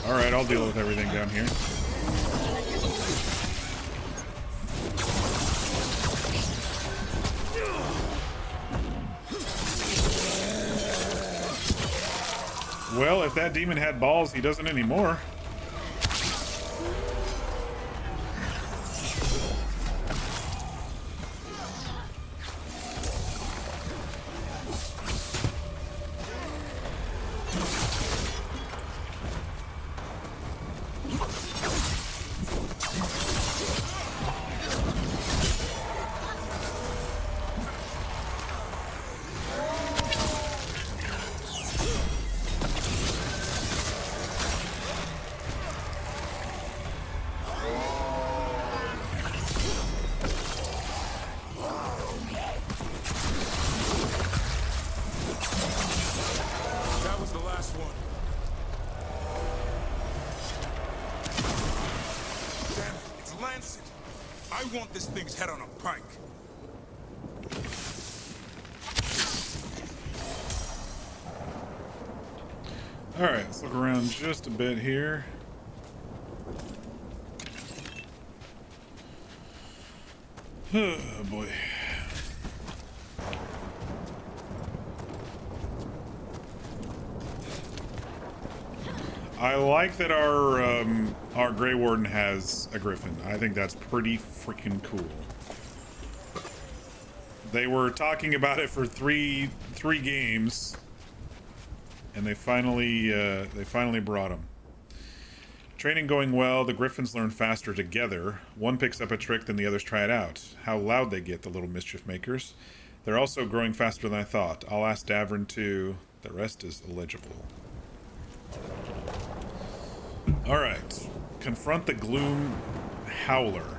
Alright, I'll deal with everything down here. Well, if that demon had balls, he doesn't anymore. Lance it. I want this thing's head on a pike. All right, let's look around just a bit here. Oh boy. I like that our Grey Warden has a Griffin. I think that's pretty freaking cool. They were talking about it for three games, and they finally brought him. Training going well. The Griffins learn faster together. One picks up a trick, then the others try it out. How loud they get, the little mischief makers. They're also growing faster than I thought. I'll ask Davern too. The rest is illegible. All right. Confront the Gloom Howler.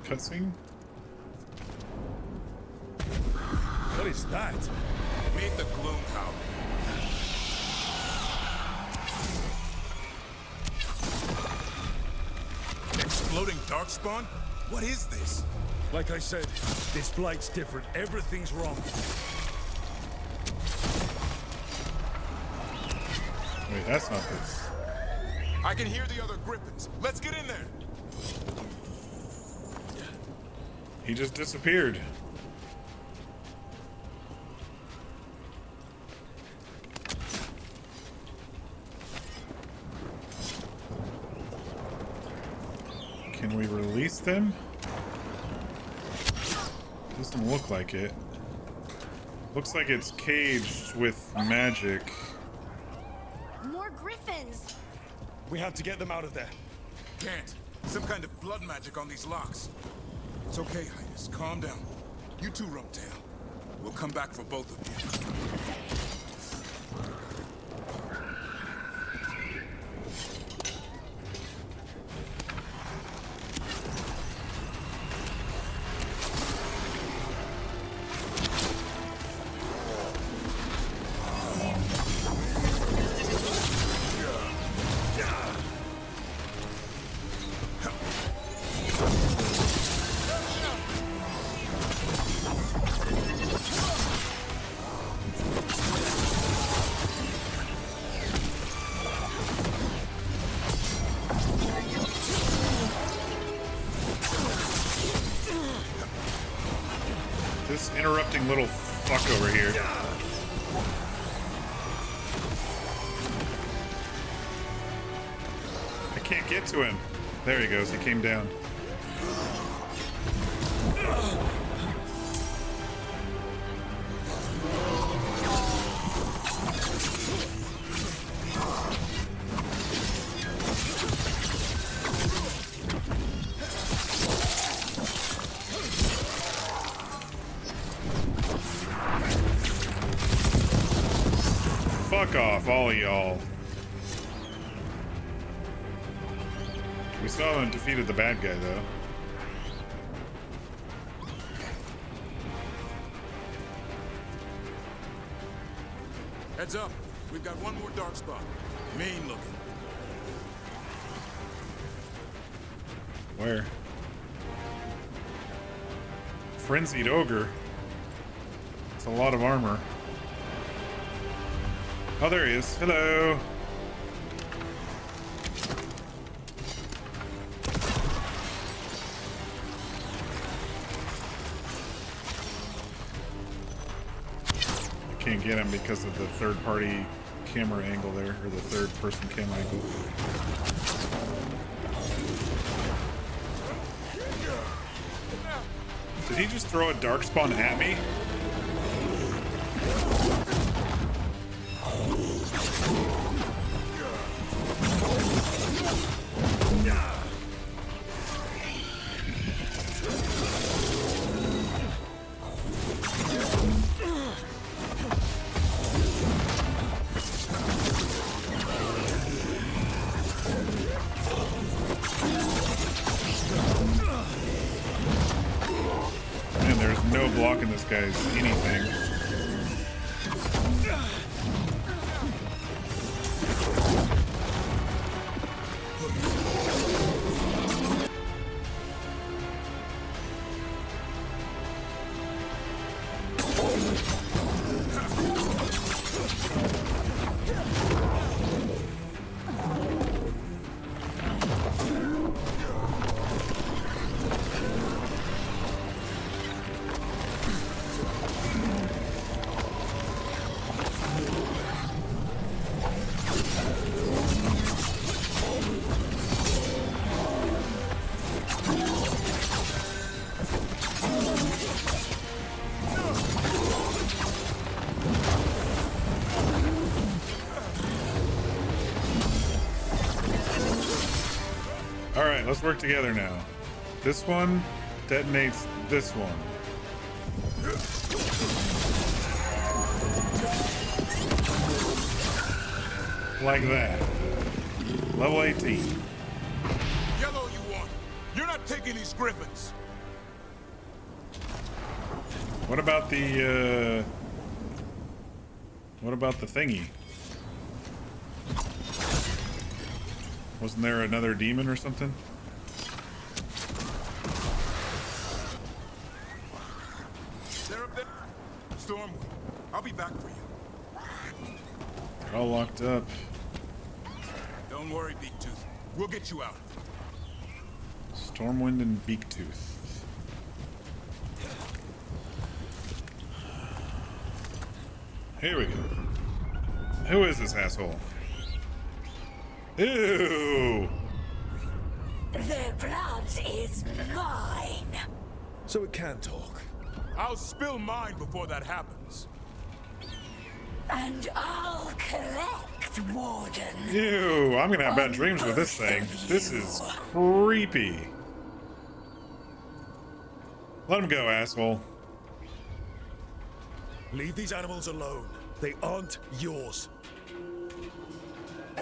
Cutscene? What is that? Meet the Gloom Howler. Exploding darkspawn? What is this? Like I said, this blight's different. Everything's wrong. Wait, that's not this. I can hear the other Griffins. Let's get in there. He just disappeared. Can we release them? Doesn't look like it. Looks like it's caged with magic. More Griffins! We have to get them out of there. Can't. Some kind of blood magic on these locks. It's okay, Highness. Calm down. You too, Rumtail. We'll come back for both of you. This interrupting little fuck over here. I can't get to him. There he goes. He came down. Fuck off, all of y'all. We still haven't defeated the bad guy, though. Heads up. We've got one more dark spot. Mean looking. Where? Frenzied Ogre. It's a lot of armor. Oh, there he is. Hello. I can't get him because of the third-party camera angle there, or the third-person camera angle. Did he just throw a darkspawn at me? this guy's anything. Alright, let's work together now. This one detonates this one. Like that. Level 18. Yellow you want. You're not taking these Griffins. What about the thingy? Wasn't there another demon or something? They're up there. Stormwind, I'll be back for you. They're all locked up. Don't worry, Beaktooth. We'll get you out. Stormwind and Beaktooth. Here we go. Who is this asshole? Ew! Their blood is mine. So it can talk. I'll spill mine before that happens. And I'll collect, Warden. Ew, I'm gonna have bad dreams with this thing. This is creepy. Let him go, asshole. Leave these animals alone. They aren't yours.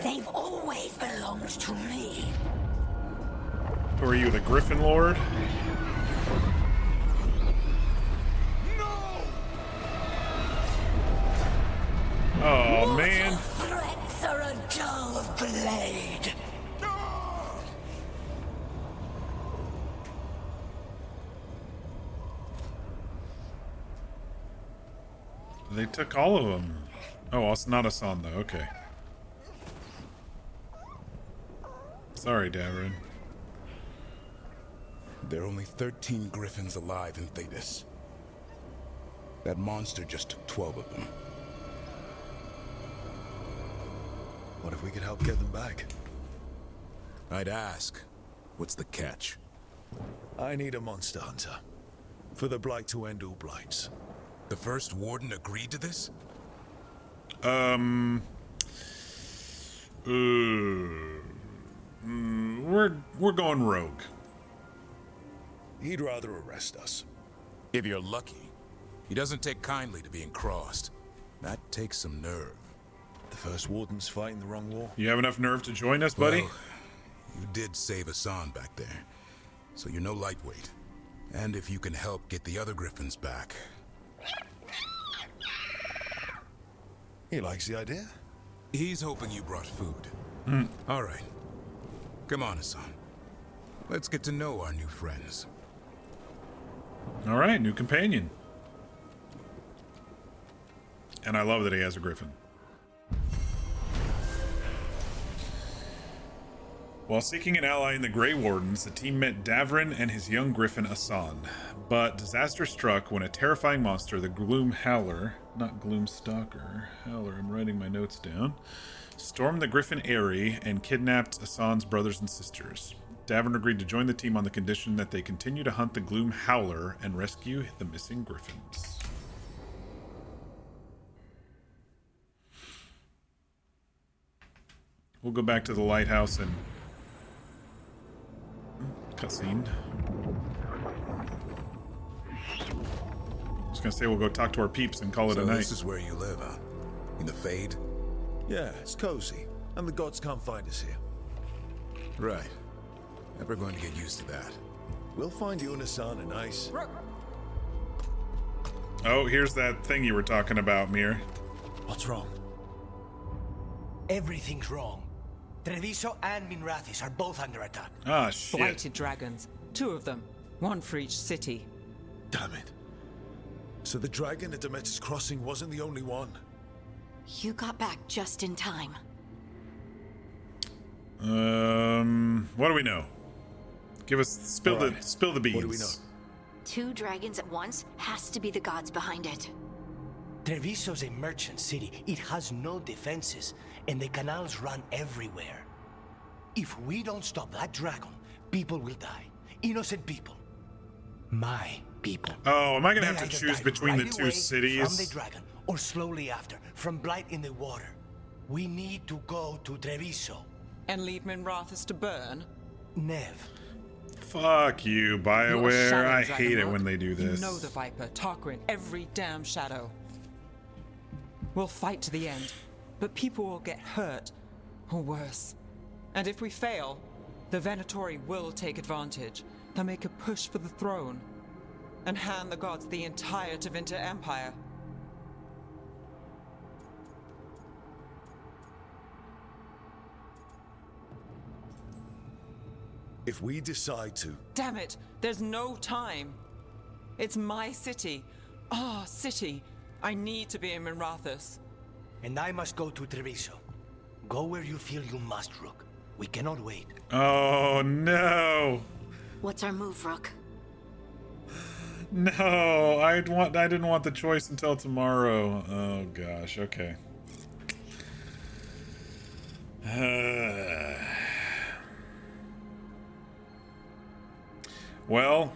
They've always belonged to me. Who are you, the Griffin Lord? No! Oh, man. Threats are a dull blade. They took all of them. Oh, it's not Asan though. Okay. Sorry, Davrin. There are only 13 Griffins alive in Thetis. That monster just took 12 of them. What if we could help get them back? I'd ask. What's the catch? I need a monster hunter. For the Blight to end all blights. The first Warden agreed to this? We're going rogue. He'd rather arrest us. If you're lucky. He doesn't take kindly to being crossed. That takes some nerve. The first Warden's fighting the wrong war. You have enough nerve to join us, buddy? Well, you did save Asan back there, so you're no lightweight. And if you can help get the other Griffins back... He likes the idea. He's hoping you brought food. All right. Come on, Asan. Let's get to know our new friends. All right, new companion. And I love that he has a griffin. While seeking an ally in the Grey Wardens, the team met Davrin and his young griffin Asan. But disaster struck when a terrifying monster, the Gloom Howler, not Gloom Stalker, Howler, I'm writing my notes down, stormed the Griffin Eyrie and kidnapped Asan's brothers and sisters. Davrin agreed to join the team on the condition that they continue to hunt the Gloom Howler and rescue the missing griffins. We'll go back to the lighthouse and... cutscene. I was gonna say we'll go talk to our peeps and call it a night. This is where you live, huh? In the Fade? Yeah, it's cozy. And the gods can't find us here. Right. Never going to get used to that. We'll find you and Asan a nice... Oh, here's that thing you were talking about, Mir. What's wrong? Everything's wrong. Treviso and Minrathis are both under attack. Ah, shit. Blighted dragons. 2 of them. 1 for each city. Damn it. So the dragon at Demeter's Crossing wasn't the only one. You got back just in time. What do we know? Give us spill the beans. What do we know? 2 dragons at once has to be the gods behind it. Treviso's a merchant city. It has no defenses, and the canals run everywhere. If we don't stop that dragon, people will die. Innocent people. My people. Oh, am I gonna They have to either choose die between the right 2 away cities? from the dragon, or slowly after, from blight in the water. We need to go to Treviso. And leave Minrathis to burn? Nev. Fuck you, You're a BioWare. shadow I dragon, hate it Rook. when they do this. You know the Viper, Tarquin, every damn shadow. We'll fight to the end, but people will get hurt, or worse. And if we fail, the Venatori will take advantage. They'll make a push for the throne, and hand the gods the entire Tevinter Empire. If we decide to... Damn it, there's no time. It's my city. Our city. I need to be in Minrathis. And I must go to Treviso. Go where you feel you must, Rook. We cannot wait. Oh no. What's our move, Rook? No, I didn't want the choice until tomorrow. Oh gosh, okay. Well,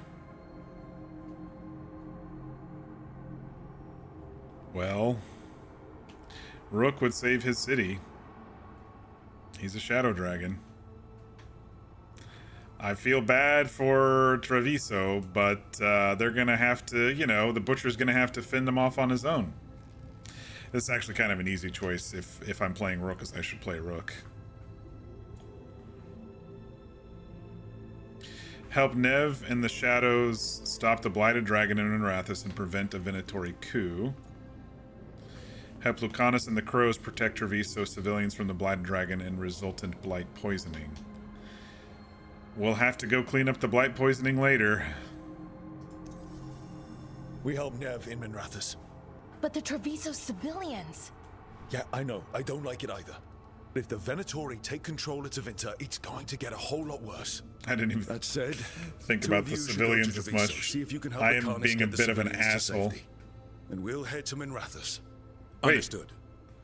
Rook would save his city. He's a shadow dragon. I feel bad for Treviso, but they're gonna have to, you know, the butcher's gonna have to fend him off on his own. This is actually kind of an easy choice if I'm playing Rook, as I should play Rook. Help Nev and the Shadows stop the Blighted Dragon in Minrathis and prevent a Venatori coup. Help Lucanus and the Crows protect Treviso civilians from the Blighted Dragon and resultant blight poisoning. We'll have to go clean up the blight poisoning later. We help Nev in Minrathis. But the Treviso civilians... Yeah, I know. I don't like it either. But if the Venatori take control of Tevinter, it's going to get a whole lot worse. I didn't even that said, think about the civilians as much. See if you can help I am Lucanus being a get the bit of an civilians to asshole. safety. And we'll head to Minrathis. Wait. Understood.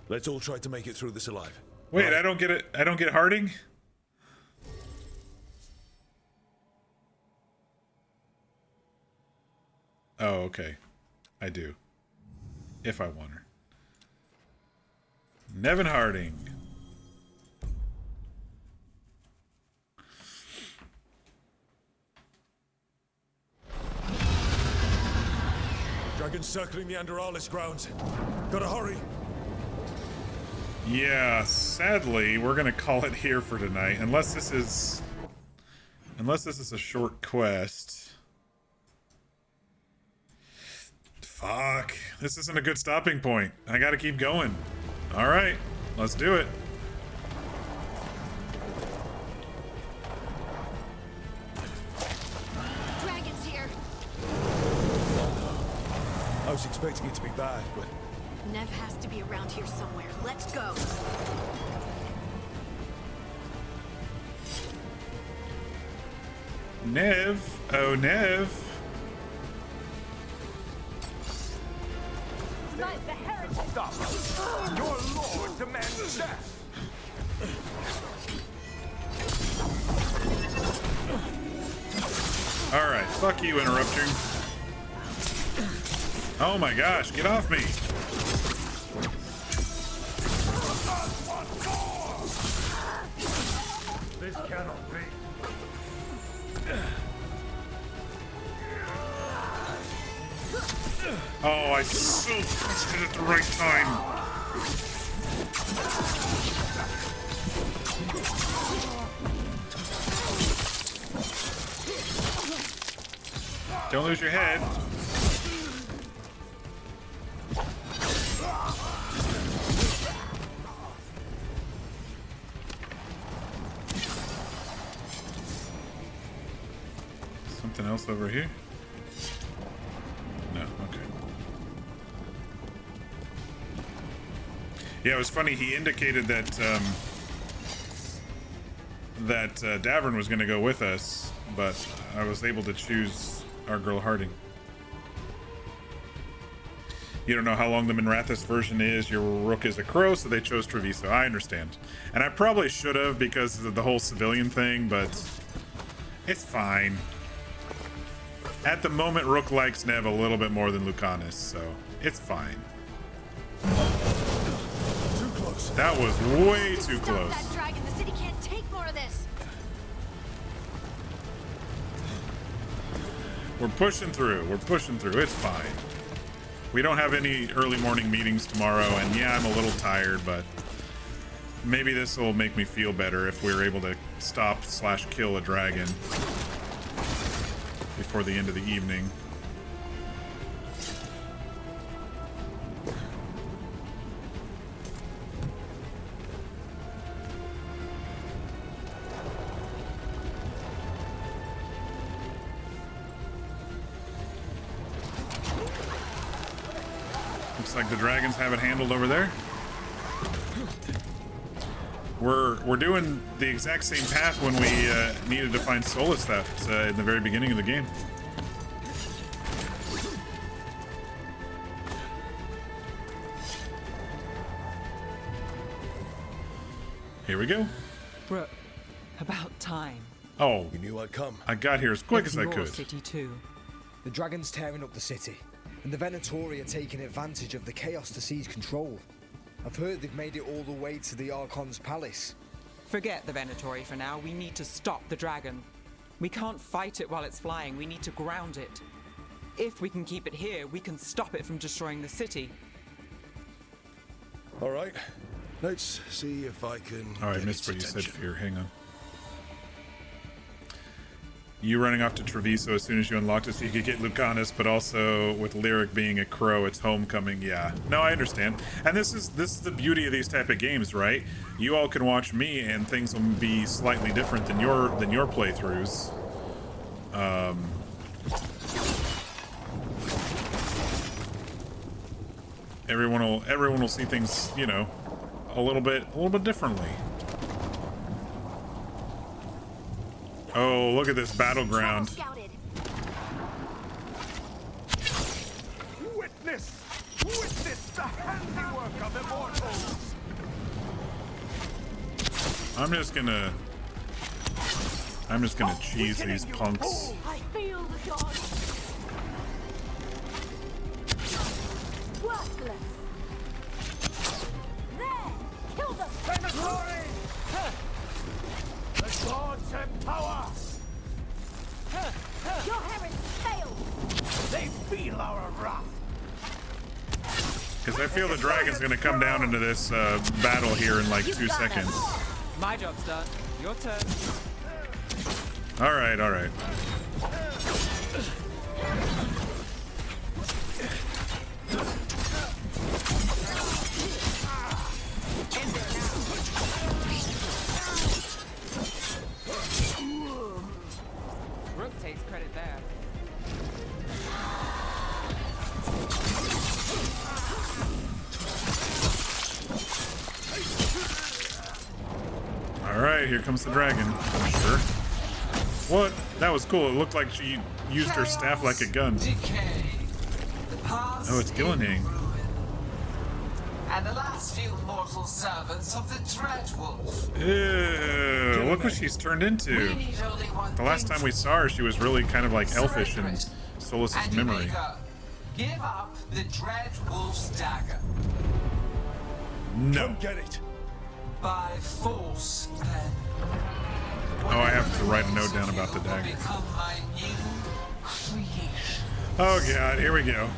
Let's all try to make it through this alive. Wait, Right. I don't get it. I don't get Harding? Oh, okay. I do. If I want her. Nevin Harding. Dragons circling the Anderalis grounds. Gotta hurry. Yeah, sadly, we're gonna call it here for tonight. Unless this is a short quest. Fuck. This isn't a good stopping point. I gotta keep going. Alright, let's do it. Dragons here. I was expecting it to be bad, but... Nev has to be around here somewhere. Let's go. Nev. Oh, Nev. Stop! Your lord demands death! Alright, fuck you, Interruption. Oh my gosh, get off me. This cannot be. Oh, I so pushed it at the right time. Don't lose your head. Something else over here? No, okay. Yeah, it was funny. He indicated that Davern was going to go with us, but I was able to choose our girl Harding. You don't know how long the Minrathous version is. Your Rook is a crow, so they chose Treviso. I understand. And I probably should have because of the whole civilian thing, but it's fine. At the moment, Rook likes Nev a little bit more than Lucanus, so it's fine. Too close. That was way too close. Stop that dragon. The city can't take more of this. We're pushing through. We're pushing through. It's fine. We don't have any early morning meetings tomorrow, and yeah, I'm a little tired, but maybe this will make me feel better if we're able to stop/kill a dragon before the end of the evening. Looks like the dragons have it handled over there. We're doing the exact same path when we needed to find Solus that in the very beginning of the game. Here we go. Rook, about time. Oh, you knew I'd come. I got here as quick It's as I your could. city too. The dragon's tearing up the city, and the Venatori are taking advantage of the chaos to seize control. I've heard they've made it all the way to the Archon's palace. Forget the Venatori for now. We need to stop the dragon. We can't fight it while it's flying. We need to ground it. If we can keep it here, we can stop it from destroying the city. All right. Let's see if I can. Oh, I missed what you said, Fear. Hang on. You running off to Treviso as soon as you unlocked it so you could get Lucanus, but also with Lyric being a crow, it's homecoming. Yeah. No, I understand. And this is the beauty of these type of games, right? You all can watch me and things will be slightly different than your playthroughs. Everyone will see things, you know, a little bit differently. Oh, look at this battleground. Witness the handiwork of immortals. I'm just gonna cheese these punks. I feel the gods. Worthless. There, kill them. Venatori! The gods empower us. Your heresy failed. They feel our wrath. Because I feel the dragon's gonna come down into this battle here in like 2 seconds. My job's done. Your turn. All right, all right. Rook takes credit there. All right, here comes the dragon. I'm sure. What? That was cool. It looked like she used her staff like a gun. Oh, it's Gillenhang. And the last few mortal servants of the Dreadwolf. Ew, look what she's turned into. The last time we saw her, she was really kind of like elfish in Solus's memory. Give up the Dreadwolf's dagger. No. Get it. By force, then. Oh, I have to write a note down about the dagger. Become my new creation. Oh god, here we go.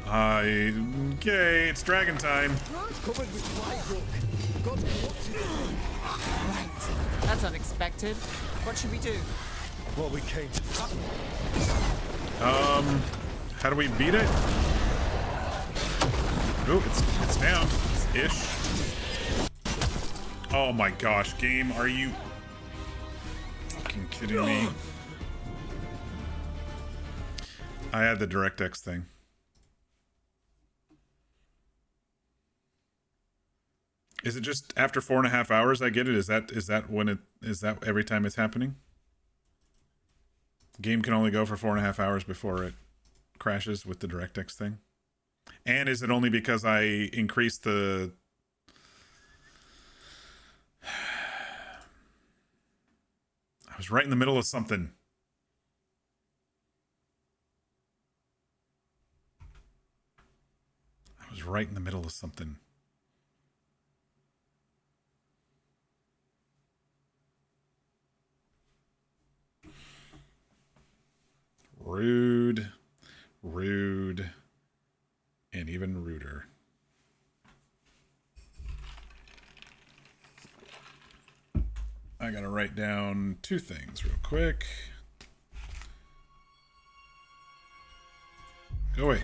Okay, it's dragon time. It's covered with flies, Rook. God's corrupted it. Right. That's unexpected. What should we do? Well, we came to. How do we beat it? Oh, it's down. Ish. Oh my gosh, game, are you fucking fucking kidding me? I had the DirectX thing. Is it just after 4.5 hours I get it? Is that when it is that every time it's happening? Game can only go for 4.5 hours before it crashes with the DirectX thing. And is it only because I increased the I was right in the middle of something. I was right in the middle of something. Rude, rude, and even ruder. I gotta write down 2 things real quick. Go away.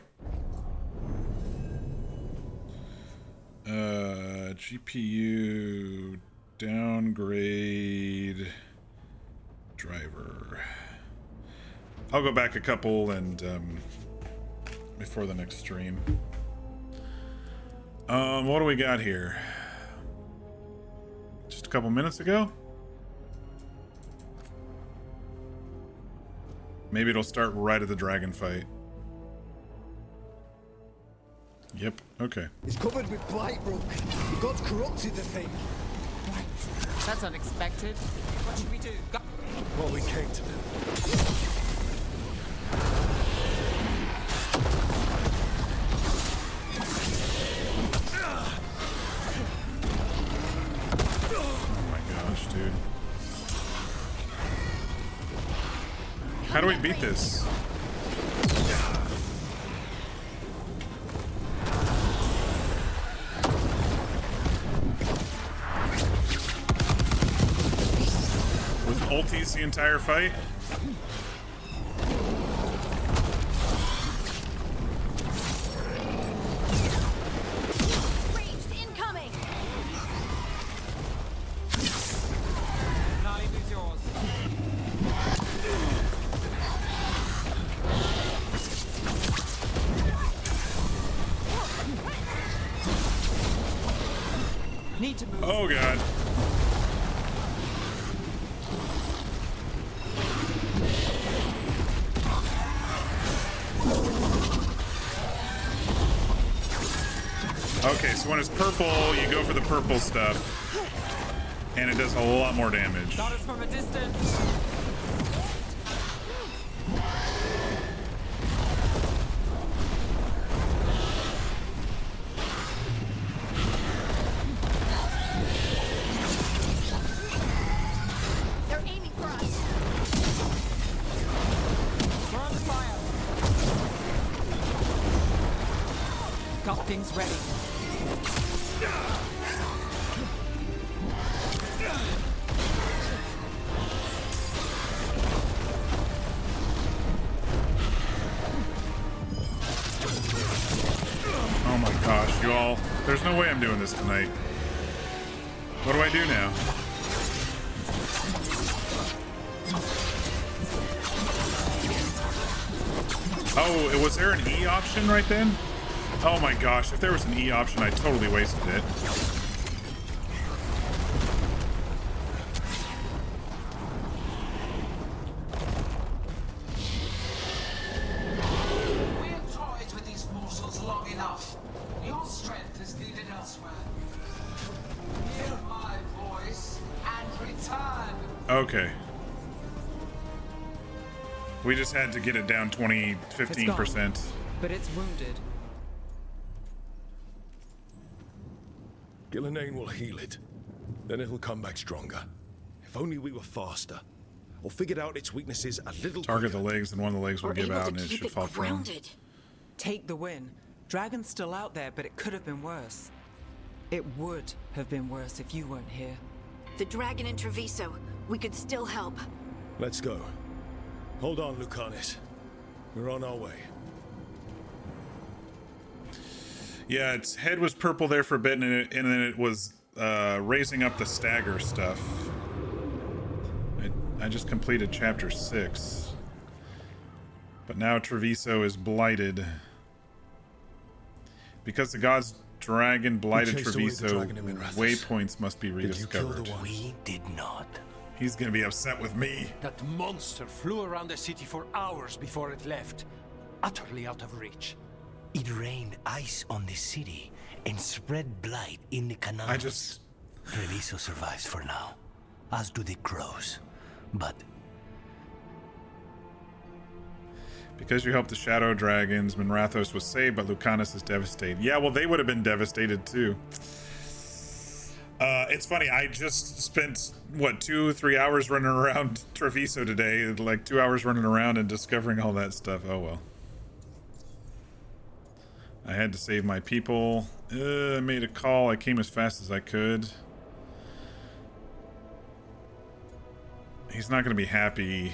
GPU downgrade driver. I'll go back a couple and before the next stream. What do we got here? Just a couple minutes ago? Maybe it'll start right at the dragon fight. Yep, okay. It's covered with blight, Rook. The gods corrupted the thing. Right. That's unexpected. What should we do? Go. What we came to do. Oh my gosh, dude. How do we beat this? With ultis the entire fight? Ranged incoming. Nali, who's yours? Need to move. Oh god. Okay, so when it's purple, you go for the purple stuff, and it does a lot more damage. Got us from a distance. They're aiming for us. We're on fire. Got things ready. Oh my gosh, you all. There's no way I'm doing this tonight. What do I do now? Oh, was there an E option right then? Oh my gosh, if there was an E option, I totally wasted it. We've toyed with these morsels long enough. Your strength is needed elsewhere. Hear my voice and return. Okay. We just had to get it down 15%. But it's wounded. Gillenane will heal it. Then it'll come back stronger. If only we were faster. Or figured out its weaknesses a little Target the legs and one of the legs will We're give able out to and it keep should it fall prone. grounded. Take the win. Dragon's still out there, but it could have been worse. It would have been worse if you weren't here. The dragon in Treviso. We could still help. Let's go. Hold on, Lucanis. We're on our way. Yeah, its head was purple there for a bit, and then it was raising up the stagger stuff. I just completed chapter 6. But now Treviso is blighted. Because the God's dragon blighted Treviso, waypoints must be rediscovered. We did not. He's gonna be upset with me. That monster flew around the city for hours before it left, utterly out of reach. It rained ice on the city and spread blight in the canals. Treviso survives for now, as do the crows. But because you helped the Shadow Dragons, Minrathos was saved, but Lucanus is devastated. Yeah, well, they would have been devastated too. It's funny, I just spent, what, 2-3 hours running around Treviso today, like 2 hours running around and discovering all that stuff. Oh well. I had to save my people. I made a call, I came as fast as I could. He's not gonna be happy.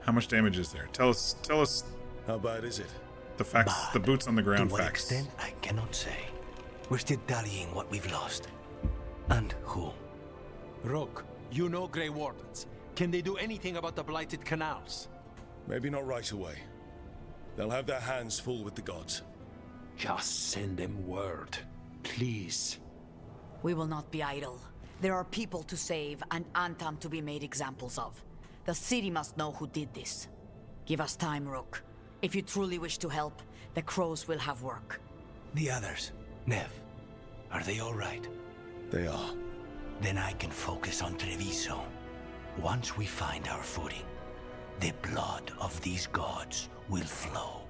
How much damage is there? Tell us. How bad is it? The facts, the boots on the ground to what facts. extent, I cannot say. We're still tallying what we've lost. And who. Rook, you know Grey Wardens. Can they do anything about the blighted canals? Maybe not right away. They'll have their hands full with the gods. Just send them word, please. We will not be idle. There are people to save and Antam to be made examples of. The city must know who did this. Give us time, Rook. If you truly wish to help, the crows will have work. The others, Nev, are they all right? They are. Then I can focus on Treviso. Once we find our footing, the blood of these gods will flow.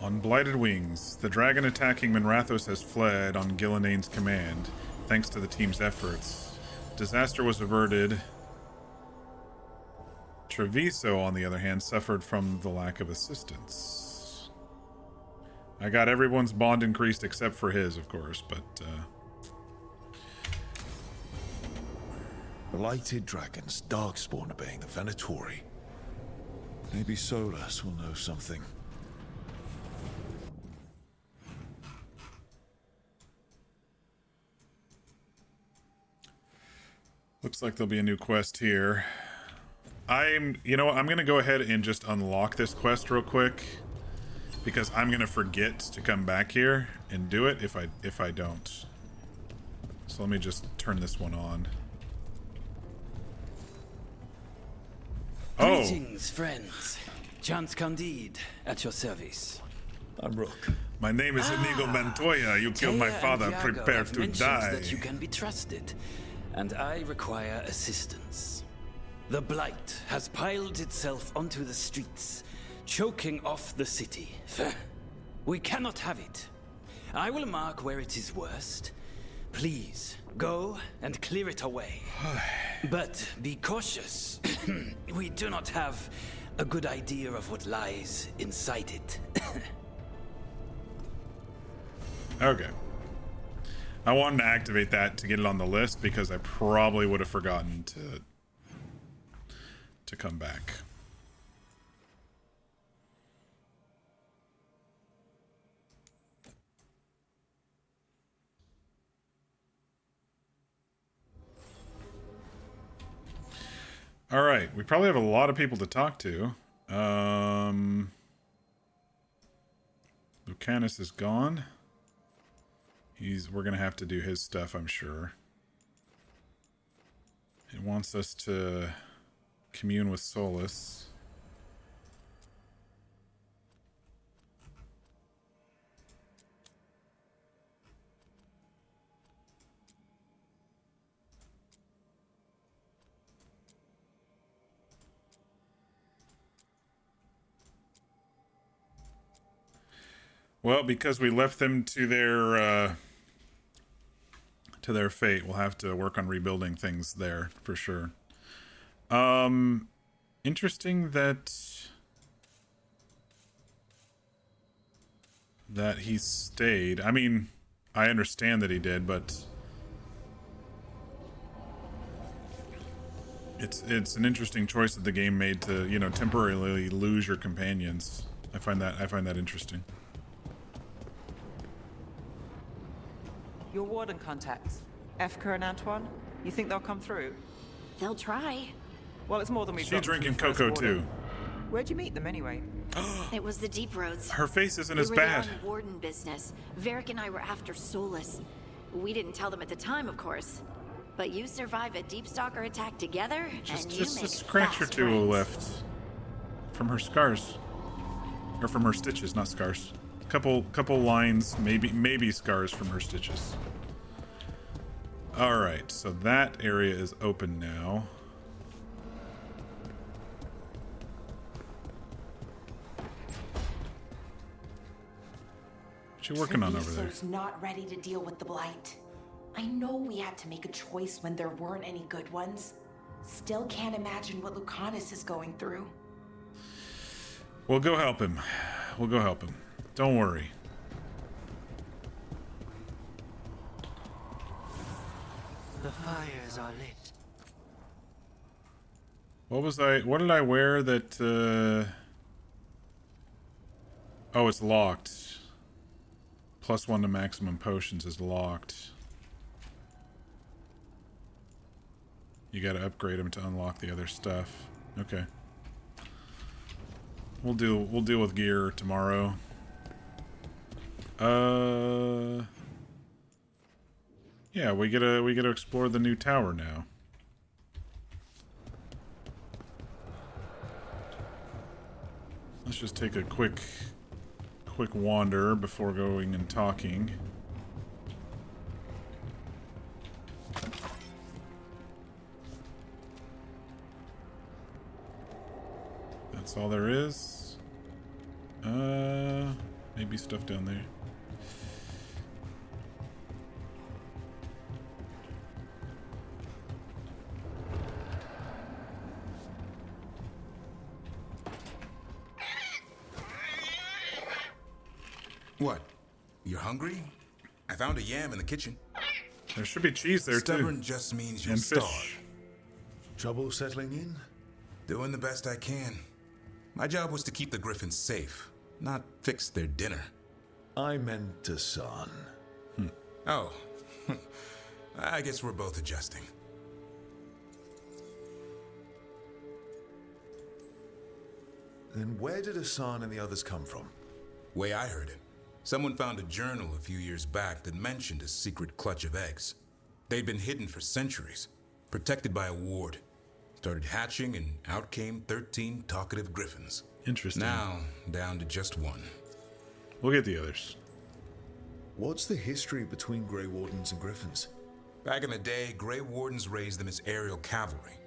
On blighted wings, the dragon attacking Minrathos has fled on Gilinane's command, thanks to the team's efforts. Disaster was averted. Treviso, on the other hand, suffered from the lack of assistance. I got everyone's bond increased except for his, of course, but Blighted dragons, darkspawn obeying the Venatori. Maybe Solus will know something. looks like there'll be a new quest here. You know what, I'm gonna go ahead and just unlock this quest real quick, because I'm gonna forget to come back here and do it if I don't. So let me just turn this one on. Oh. Greetings, friends. Chance Candide, at your service. I'm Rook. My name is Inigo Montoya. You killed my father. Prepare to die. That you can be trusted, and I require assistance. The blight has piled itself onto the streets, choking off the city. We cannot have it. I will mark where it is worst. Please, go and clear it away. But be cautious. We do not have a good idea of what lies inside it. Okay. I wanted to activate that to get it on the list because I probably would have forgotten to come back. All right, we probably have a lot of people to talk to. Lucanus is gone. We're gonna have to do his stuff, I'm sure. It wants us to commune with Solus. Well, because we left them to their fate, we'll have to work on rebuilding things there for sure. Interesting that he stayed. I mean, I understand that he did, but it's an interesting choice that the game made to, you know, temporarily lose your companions. I find that interesting. your warden contacts, Efka and Antoine, you think they'll come through? They'll try. Well, it's more than we've She's got. drinking cocoa too. Where'd you meet them anyway? It was the Deep Roads. Her face isn't We as were there bad. on warden business. Varric and I were after Solus. We didn't tell them at the time, of course. But you survive a Deep Stalker attack together, and you Just make a scratch or fast two friends. left from her scars, or from her stitches, not scars. Couple lines, maybe scars from her stitches. All right, so that area is open now. What you working on over there? Treviso's not ready to deal with the Blight. I know we had to make a choice when there weren't any good ones. Still can't imagine what Lucanus is going through. We'll go help him. We'll go help him. Don't worry. The fires are lit. What did I wear that, Oh, it's locked. +1 to maximum potions is locked. You gotta upgrade them to unlock the other stuff. Okay. We'll deal with gear tomorrow. Yeah, we get to explore the new tower now. Let's just take a quick wander before going and talking. That's all there is. Maybe stuff down there. What? You're hungry? I found a yam in the kitchen. There should be cheese there Stubborn too. just means you'll And starve. fish. Trouble settling in? Doing the best I can. My job was to keep the Griffins safe, not fix their dinner. I meant Hassan. Oh. I guess we're both adjusting. Then where did Hassan and the others come from? Way I heard it. Someone found a journal a few years back that mentioned a secret clutch of eggs. They'd been hidden for centuries, protected by a ward. Started hatching and out came 13 talkative Griffins. Interesting. Now, down to just one. We'll get the others. What's the history between Grey Wardens and Griffins? Back in the day, Grey Wardens raised them as aerial cavalry.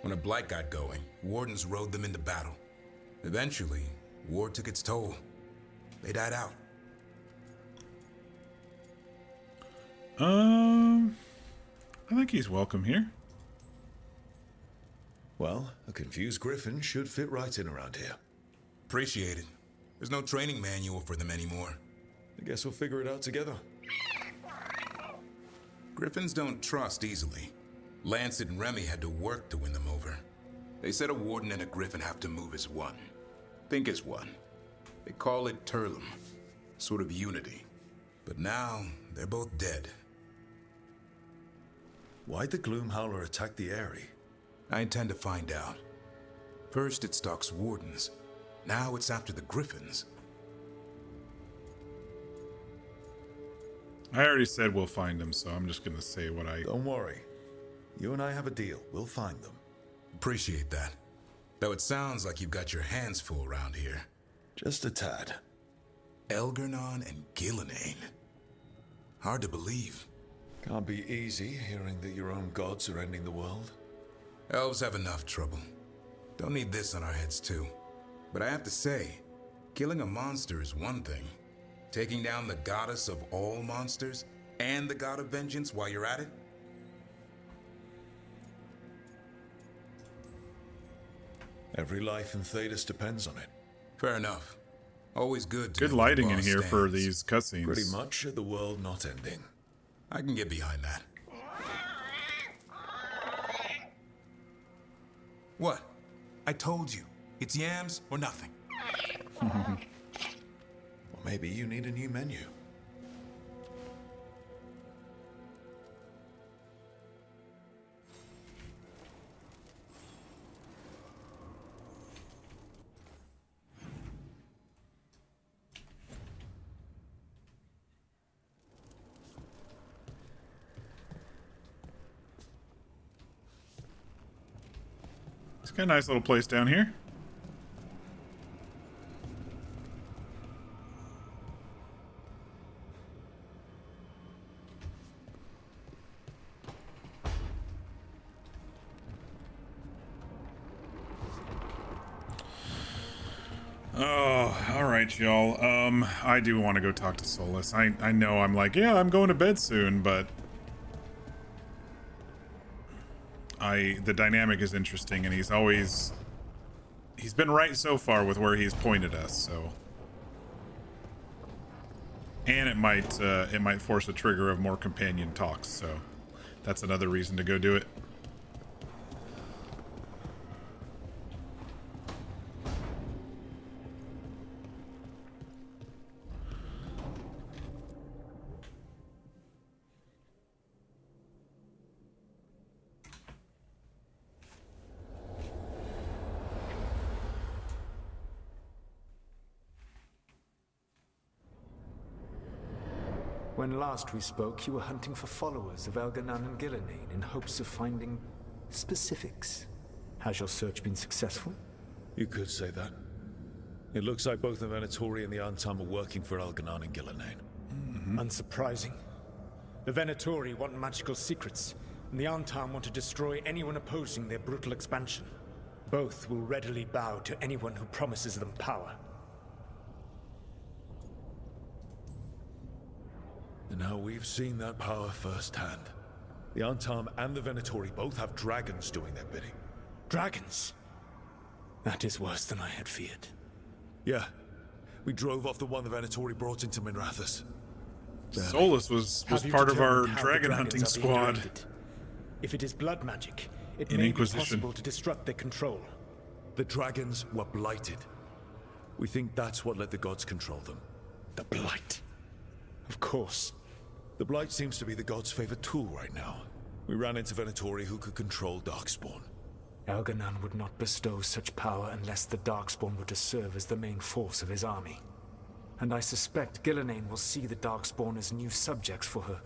When a blight got going, Wardens rode them into battle. Eventually, war took its toll. They died out. I think he's welcome here. Well, a confused Griffin should fit right in around here. Appreciate it. There's no training manual for them anymore. I guess we'll figure it out together. Griffins don't trust easily. Lancet and Remy had to work to win them over. They said a warden and a Griffin have to move as one. Think as one. They call it Turlum. Sort of unity. But now, they're both dead. Why'd the Gloomhowler attack the Eyrie? I intend to find out. First it stalks wardens. Now it's after the Griffins. I already said we'll find them, so I'm just gonna say what I... Don't worry. You and I have a deal. We'll find them. Appreciate that. Though it sounds like you've got your hands full around here. Just a tad. Elgernon and Gillenane. Hard to believe. Can't be easy hearing that your own gods are ending the world. Elves have enough trouble. Don't need this on our heads too. But I have to say, killing a monster is one thing. Taking down the goddess of all monsters and the god of vengeance while you're at it? Every life in Thedas depends on it. Fair enough. Always good to Good know where lighting the in boss here for stands. these cutscenes. Pretty much the world not ending. I can get behind that. What? I told you. It's yams or nothing. Or maybe you need a new menu. Got a nice little place down here. Oh, alright, y'all. I do want to go talk to Solus. I know I'm like, yeah, I'm going to bed soon, but the dynamic is interesting, and he's been right so far with where he's pointed us, so. And it might force a trigger of more companion talks, so that's another reason to go do it. When last we spoke, you were hunting for followers of Elganan and Gillenane in hopes of finding specifics. Has your search been successful? You could say that. It looks like both the Venatori and the Antam are working for Elganan and Gillenane. Unsurprising. The Venatori want magical secrets, and the Antam want to destroy anyone opposing their brutal expansion. Both will readily bow to anyone who promises them power. And now we've seen that power firsthand. The Antam and the Venatori both have dragons doing their bidding. Dragons? That is worse than I had feared. Yeah. We drove off the one the Venatori brought into Minrathous. Solus was part of our dragon hunting squad. If it is blood magic, it in may Inquisition. be possible to disrupt their control. The dragons were blighted. We think that's what let the gods control them. The Blight. Of course. The Blight seems to be the gods' favorite tool right now. We ran into Venatori who could control Darkspawn. Elganan would not bestow such power unless the Darkspawn were to serve as the main force of his army. And I suspect Gillenane will see the Darkspawn as new subjects for her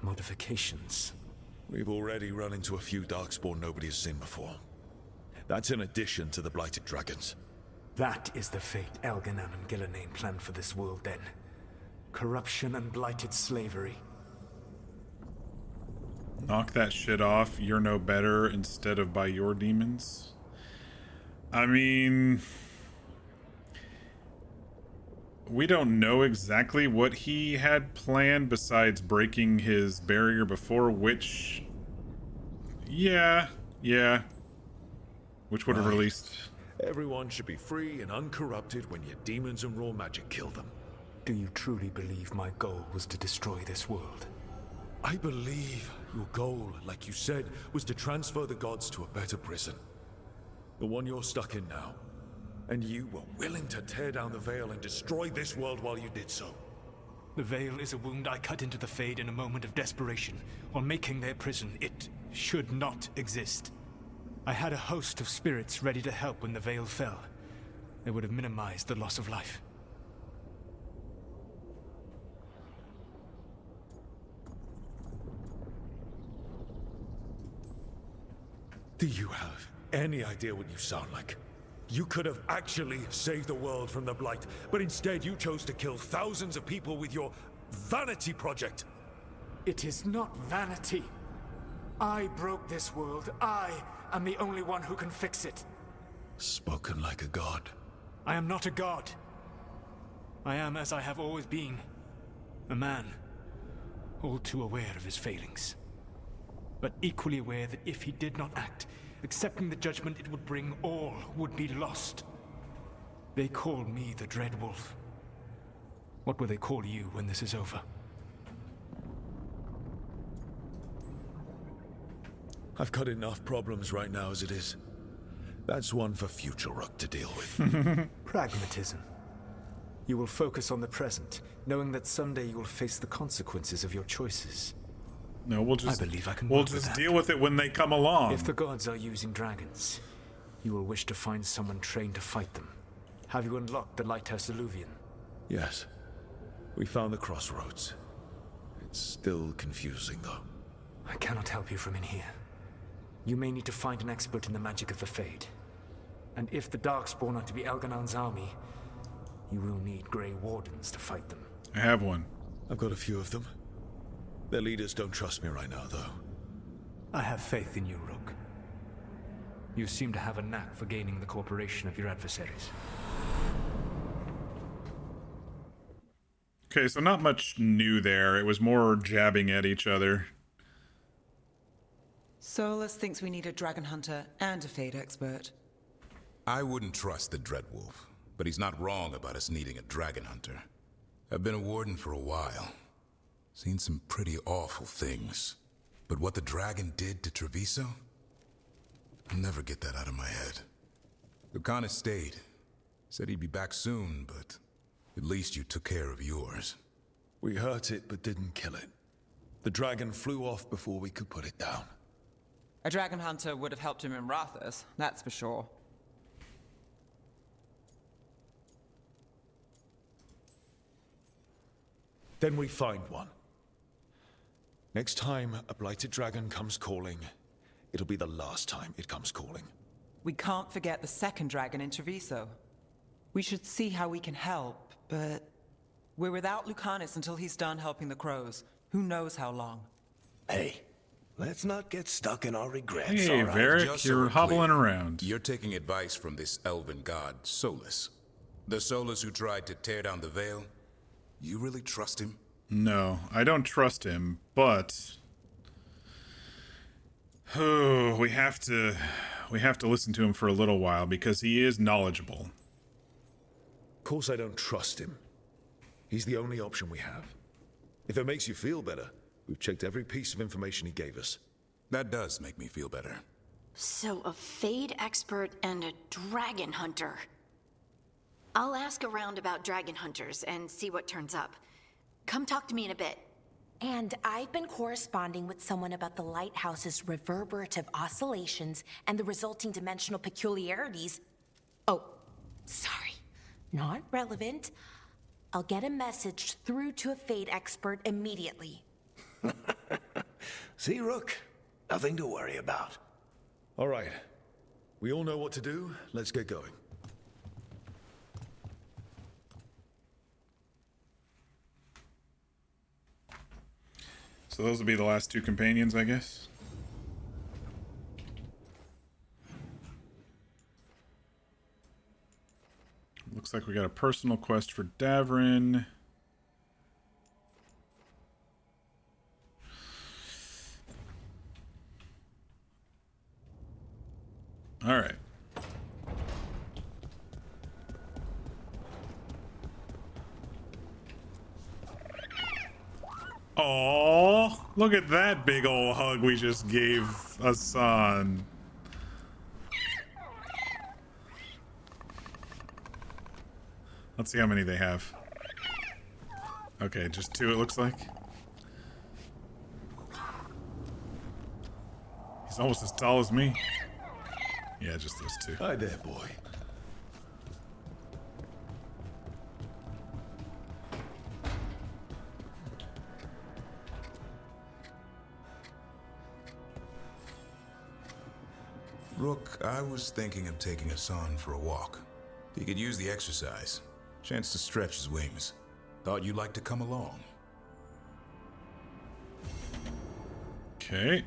modifications. We've already run into a few Darkspawn nobody has seen before. That's in addition to the blighted dragons. That is the fate Elganan and Gillenane planned for this world then. Corruption and blighted slavery. Knock that shit off. You're no better instead of by your demons. I mean, we don't know exactly what he had planned besides breaking his barrier before, which, yeah. Which would have released. Everyone should be free and uncorrupted when your demons and raw magic kill them. Do you truly believe my goal was to destroy this world? I believe your goal, like you said, was to transfer the gods to a better prison. The one you're stuck in now. And you were willing to tear down the veil and destroy this world while you did so. The veil is a wound I cut into the Fade in a moment of desperation, while making their prison. It should not exist. I had a host of spirits ready to help when the veil fell. They would have minimized the loss of life. Do you have any idea what you sound like? You could have actually saved the world from the Blight, but instead you chose to kill thousands of people with your vanity project. It is not vanity. I broke this world. I am the only one who can fix it. Spoken like a god. I am not a god. I am, as I have always been, a man, all too aware of his failings. But equally aware that if he did not act, accepting the judgment it would bring, all would be lost. They call me the Dread Wolf. What will they call you when this is over? I've got enough problems right now as it is. That's one for future Rook to deal with. Pragmatism. You will focus on the present, knowing that someday you will face the consequences of your choices. No, we'll just, I believe I can we'll work with just that. deal with it when they come along. If the gods are using dragons, you will wish to find someone trained to fight them. Have you unlocked the Lighthouse Illuvian? Yes. We found the crossroads. It's still confusing, though. I cannot help you from in here. You may need to find an expert in the magic of the Fade. And if the Darkspawn are to be Elganon's army, you will need Grey Wardens to fight them. I have one. I've got a few of them. Their leaders don't trust me right now, though. I have faith in you, Rook. You seem to have a knack for gaining the cooperation of your adversaries. Okay, so not much new there. It was more jabbing at each other. Solus thinks we need a dragon hunter and a Fade expert. I wouldn't trust the Dreadwolf, but he's not wrong about us needing a dragon hunter. I've been a warden for a while. Seen some pretty awful things. But what the dragon did to Treviso? I'll never get that out of my head. Lucanus stayed. Said he'd be back soon, but at least you took care of yours. We hurt it, but didn't kill it. The dragon flew off before we could put it down. A dragon hunter would have helped him in Rathus, that's for sure. Then we find one. Next time a blighted dragon comes calling, it'll be the last time it comes calling. We can't forget the second dragon in Treviso. We should see how we can help, but we're without Lucanus until he's done helping the crows. Who knows how long? Hey, let's not get stuck in our regrets. Hey, all right? Varric, Just so you're we're hobbling clear, around. You're taking advice from this elven god, Solus. The Solus who tried to tear down the Veil? You really trust him? No, I don't trust him, but we have to listen to him for a little while because he is knowledgeable. Of course I don't trust him. He's the only option we have. If it makes you feel better, we've checked every piece of information he gave us. That does make me feel better. So a Fade expert and a dragon hunter. I'll ask around about dragon hunters and see what turns up. Come talk to me in a bit. And I've been corresponding with someone about the lighthouse's reverberative oscillations and the resulting dimensional peculiarities. Oh, sorry. Not relevant. I'll get a message through to a Fade expert immediately. See, Rook? Nothing to worry about. All right. We all know what to do. Let's get going. So those will be the last two companions, I guess. Looks like we got a personal quest for Davrin. All right. Oh, look at that big old hug we just gave Hassan. Let's see how many they have. Okay, just two it looks like. He's almost as tall as me. Yeah, just those two. Hi there, boy. Rook, I was thinking of taking Hassan for a walk. He could use the exercise. Chance to stretch his wings. Thought you'd like to come along. Okay.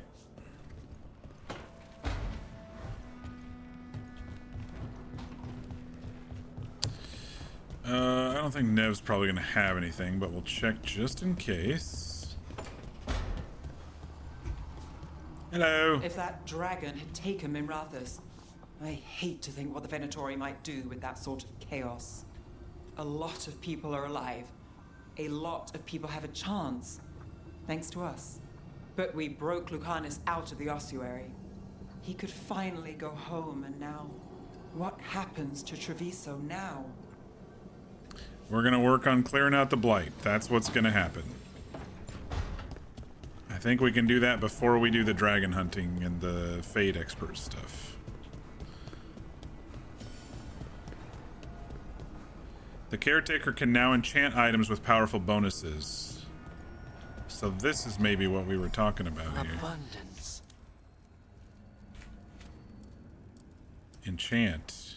I don't think Nev's probably going to have anything, but we'll check just in case. Hello. If that dragon had taken Minrathus, I hate to think what the Venatori might do with that sort of chaos. A lot of people are alive. A lot of people have a chance, thanks to us. But we broke Lucanus out of the ossuary. He could finally go home, and now, what happens to Treviso now? We're going to work on clearing out the blight. That's what's going to happen. I think we can do that before we do the dragon hunting and the Fade expert stuff. The caretaker can now enchant items with powerful bonuses. So this is maybe what we were talking about here. Abundance. Enchant.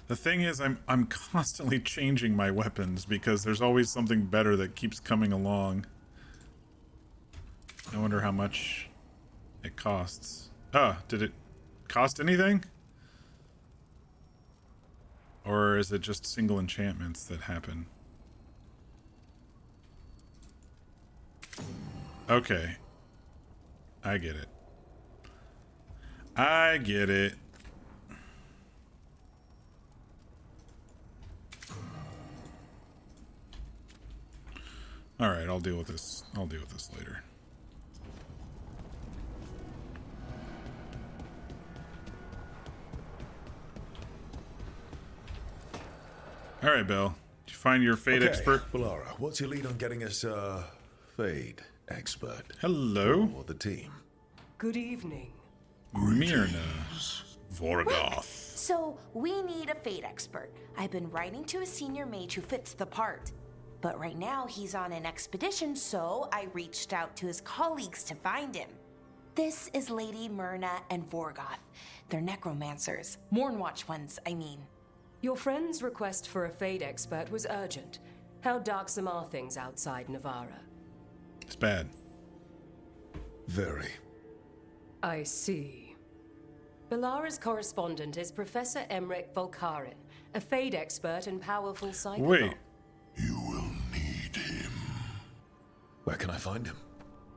The thing is, I'm constantly changing my weapons because there's always something better that keeps coming along. I wonder how much it costs. Did it cost anything? Or is it just single enchantments that happen? Okay. I get it. I get it. Alright, I'll deal with this. I'll deal with this later. Alright, Bill. Did you find your Fade expert? Bellara, what's your lead on getting us a Fade expert? Hello. For the team. Good evening. Myrna. Vorgoth. So, we need a Fade expert. I've been writing to a senior mage who fits the part. But right now, he's on an expedition, so I reached out to his colleagues to find him. This is Lady Myrna and Vorgoth. They're necromancers. Mournwatch ones, I mean. Your friend's request for a Fade expert was urgent. How darksome are things outside Navarra? It's bad. Very. I see. Bellara's correspondent is Professor Emmerich Volkarin, a Fade expert and powerful psychopath. Wait. Where can I find him?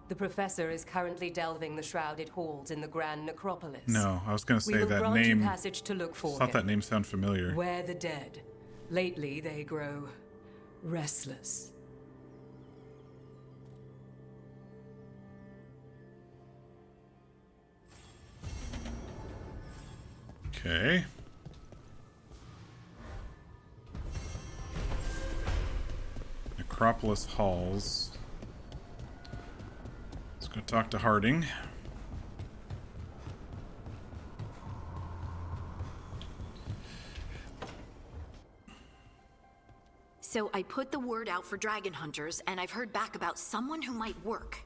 The professor is currently delving the shrouded halls in the Grand Necropolis. No, I was going to say We will that grant name. you passage to look for Thought him. that name sounded familiar. Where the dead. Lately, they grow restless. Okay. Necropolis Halls. Let's go talk to Harding. So I put the word out for dragon hunters, and I've heard back about someone who might work.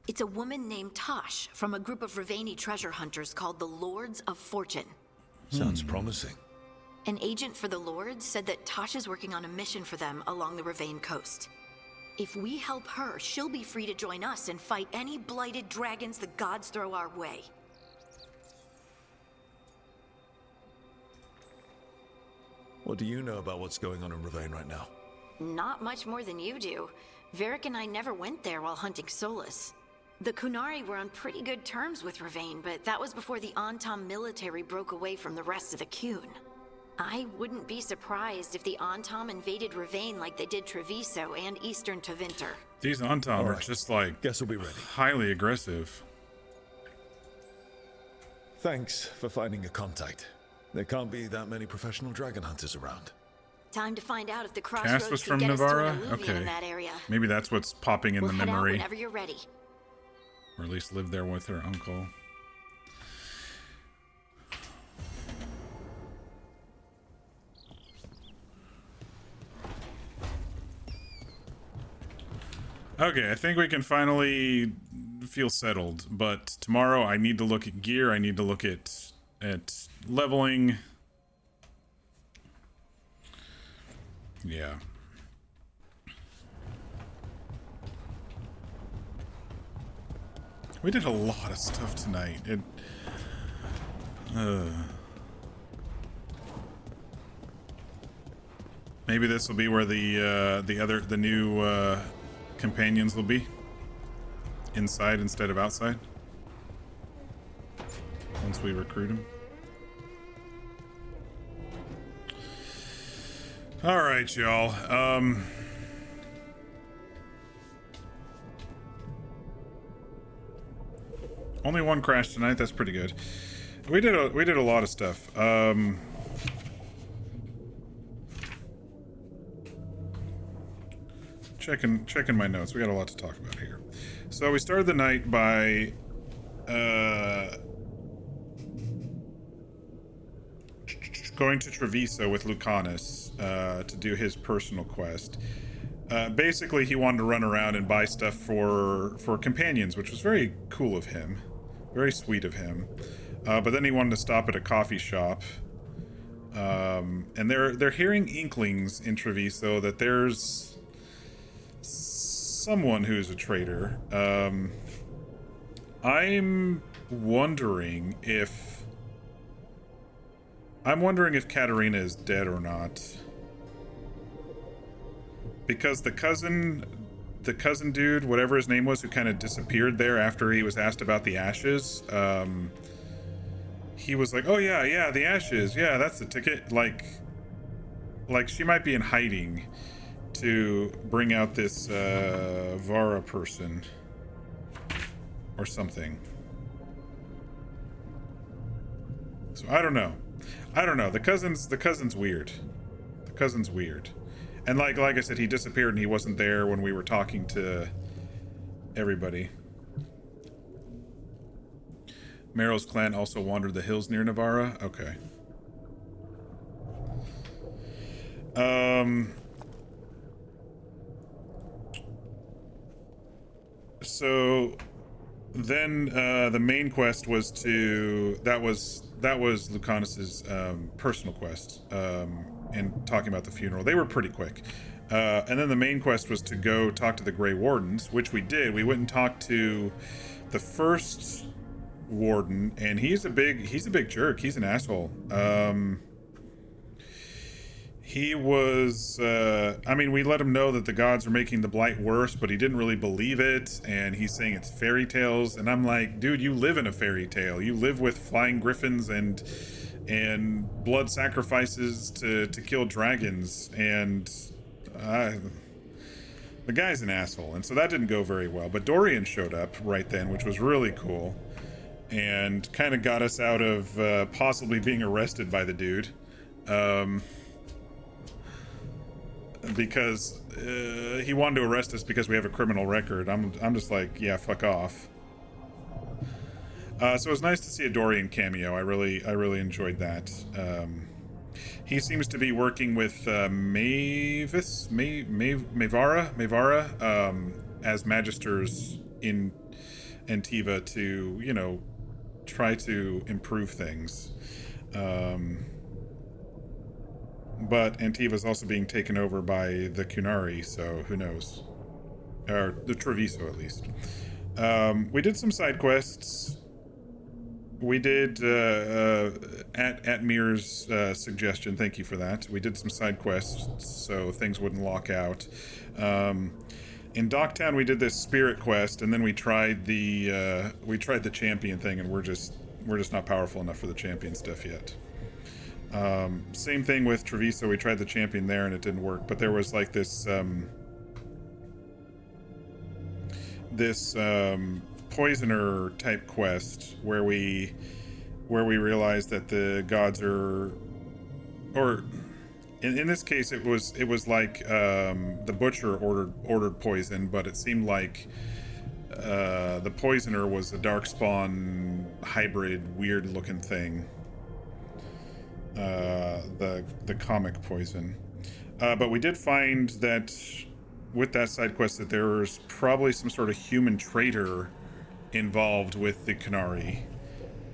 It's a woman named Tosh from a group of Ravani treasure hunters called the Lords of Fortune. Sounds promising. An agent for the Lords said that Tosh is working on a mission for them along the Ravane coast. If we help her, she'll be free to join us and fight any blighted dragons the gods throw our way. What do you know about what's going on in Ravane right now? Not much more than you do. Varric and I never went there while hunting Solus. The Kunari were on pretty good terms with Ravane, but that was before the Antam military broke away from the rest of the Qun. I wouldn't be surprised if the Antam invaded Ravane like they did Treviso and Eastern Tevinter. These Antam are just like Guess we'll be ready. highly aggressive. Thanks for finding a contact. There can't be that many professional dragon hunters around. Time to find out if the Cass crossroads was can from get Navarra? us to an alluvion Okay. in that area. Maybe that's what's popping in We'll the head out memory. whenever you're ready. Or at least live there with her uncle. Okay, I think we can finally feel settled, but tomorrow I need to look at gear, I need to look at leveling. Yeah. We did a lot of stuff tonight. Maybe this will be where the new companions will be. Inside instead of outside. Once we recruit them. All right, y'all. Only one crash tonight. That's pretty good. We did a lot of stuff. checking my notes. We got a lot to talk about here. So we started the night by going to Treviso with Lucanus to do his personal quest. Basically, he wanted to run around and buy stuff for companions, which was very cool of him, very sweet of him. But then he wanted to stop at a coffee shop, and they're hearing inklings in Treviso that there's someone who's a traitor. I'm wondering if Katarina is dead or not. Because the cousin dude, whatever his name was, who kind of disappeared there after he was asked about the ashes, he was like, oh yeah, the ashes, yeah, that's the ticket. Like she might be in hiding to bring out this Vara person or something. So I don't know. The cousin's weird. The cousin's weird. And like I said, he disappeared and he wasn't there when we were talking to everybody. Meryl's clan also wandered the hills near Navarra. Okay. So then the main quest was that was Lucanus's personal quest. And talking about the funeral. They were pretty quick. And then the main quest was to go talk to the Grey Wardens, which we did. We went and talked to the first warden, and he's a big jerk. He's an asshole. He was, we let him know that the gods are making the blight worse, but he didn't really believe it, and he's saying it's fairy tales, and I'm like, dude, you live in a fairy tale. You live with flying griffins and blood sacrifices to kill dragons, and the guy's an asshole, and so that didn't go very well. But Dorian showed up right then, which was really cool, and kind of got us out of possibly being arrested by the dude, because he wanted to arrest us because we have a criminal record. I'm just like, yeah, fuck off. So it was nice to see a Dorian cameo. I really enjoyed that. He seems to be working with Mavara as magisters in Antiva to, try to improve things. But Antiva's also being taken over by the Cunari, so who knows? Or the Treviso, at least. We did some side quests. We did, at Mir's suggestion, thank you for that. We did some side quests so things wouldn't lock out. In Docktown, we did this spirit quest, and then we tried the champion thing, and we're just not powerful enough for the champion stuff yet. Same thing with Treviso. We tried the champion there, and it didn't work. But there was like this poisoner type quest where we realized that the gods are, or in this case it was like the butcher ordered poison, but it seemed like the poisoner was a darkspawn hybrid weird looking thing, the comic poison, but we did find that with that side quest that there was probably some sort of human traitor involved with the Cunari.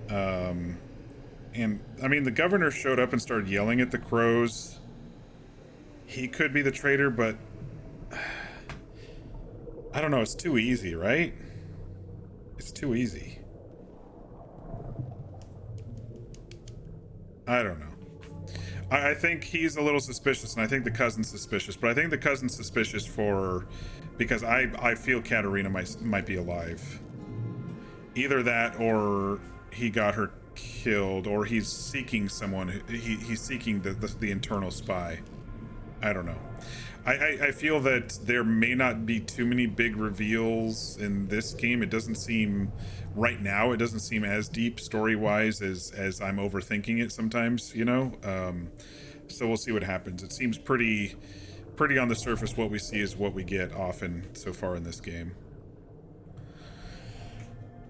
And the governor showed up and started yelling at the crows. He could be the traitor, but I don't know, it's too easy, right? It's too easy. I don't know. I think he's a little suspicious, and I think the cousin's suspicious, but I think the cousin's suspicious because I feel Katarina might be alive. Either that, or he got her killed, or he's seeking someone. He's seeking the internal spy. I don't know. I feel that there may not be too many big reveals in this game. It doesn't seem, right now, it doesn't seem as deep story-wise as I'm overthinking it sometimes, So we'll see what happens. It seems pretty pretty on the surface. What we see is what we get often so far in this game.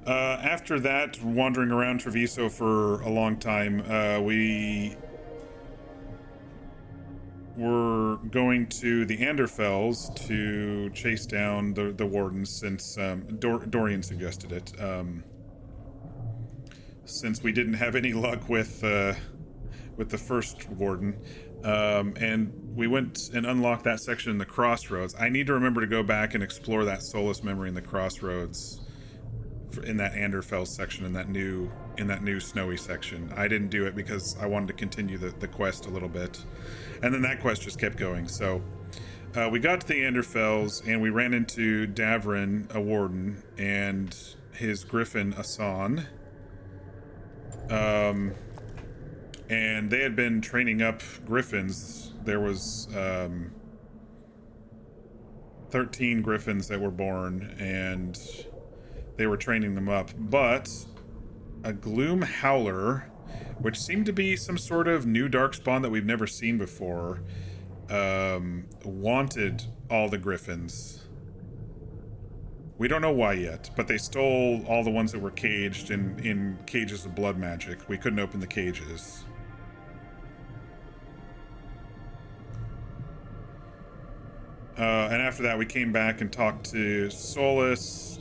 After that, wandering around Treviso for a long time, we were going to the Anderfells to chase down the wardens, since Dorian suggested it. Since we didn't have any luck with the first warden, and we went and unlocked that section in the Crossroads. I need to remember to go back and explore that Solus memory in the Crossroads, in that Anderfell section, in that new snowy section. I didn't do it because I wanted to continue the quest a little bit, and then that quest just kept going. So we got to the Anderfells, and we ran into Davrin, a warden, and his griffin Asan. And they had been training up griffins. There was 13 griffins that were born, and they were training them up. But a Gloom Howler, which seemed to be some sort of new darkspawn that we've never seen before, wanted all the griffins. We don't know why yet, but they stole all the ones that were caged in cages of blood magic. We couldn't open the cages. And after that, we came back and talked to Solus.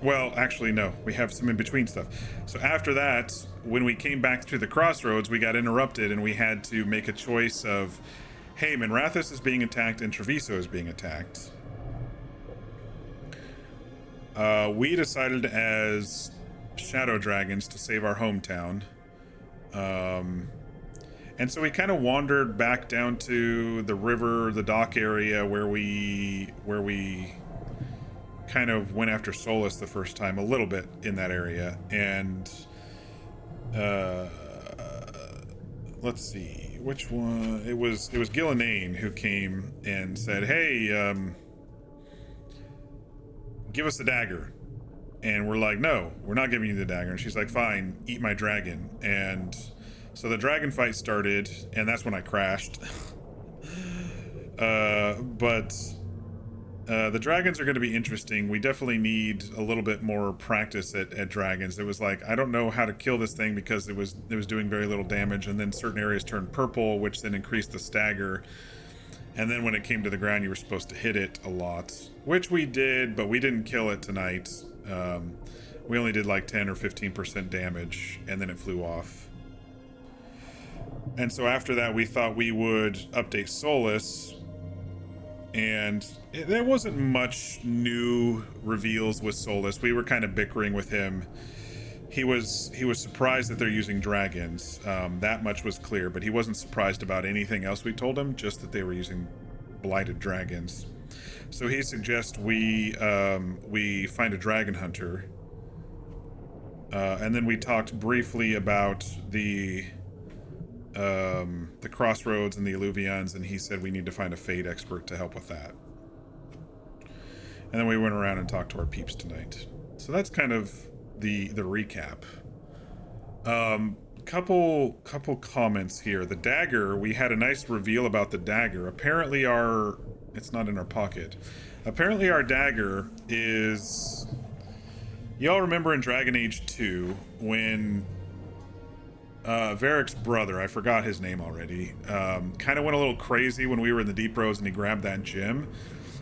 Well, actually, no. We have some in-between stuff. So after that, when we came back to the Crossroads, we got interrupted, and we had to make a choice of, hey, Minrathous is being attacked and Treviso is being attacked. We decided as Shadow Dragons to save our hometown. And so we kind of wandered back down to the river, the dock area where we kind of went after Solus the first time, a little bit in that area. And let's see, which one? It was Gillenane who came and said, hey, give us the dagger. And we're like, no, we're not giving you the dagger. And she's like, fine, eat my dragon. And so the dragon fight started, and that's when I crashed. But the dragons are going to be interesting. We definitely need a little bit more practice at dragons. It was like, I don't know how to kill this thing because it was doing very little damage, and then certain areas turned purple, which then increased the stagger. And then when it came to the ground, you were supposed to hit it a lot, which we did, but we didn't kill it tonight. We only did like 10 or 15% damage, and then it flew off. And so after that, we thought we would update Solus, and there wasn't much new reveals with Solus. We were kind of bickering with him. He was surprised that they're using dragons. That much was clear, but he wasn't surprised about anything else we told him, just that they were using blighted dragons. So he suggests we find a dragon hunter. And then we talked briefly about the Crossroads and the Illuvians, and he said we need to find a Fade expert to help with that. And then we went around and talked to our peeps tonight. So that's kind of the recap. Couple comments here. The dagger, we had a nice reveal about the dagger. Apparently it's not in our pocket. Apparently our dagger is... Y'all remember in Dragon Age 2 when Varric's brother, I forgot his name already, kind of went a little crazy when we were in the Deep Rose and he grabbed that gem.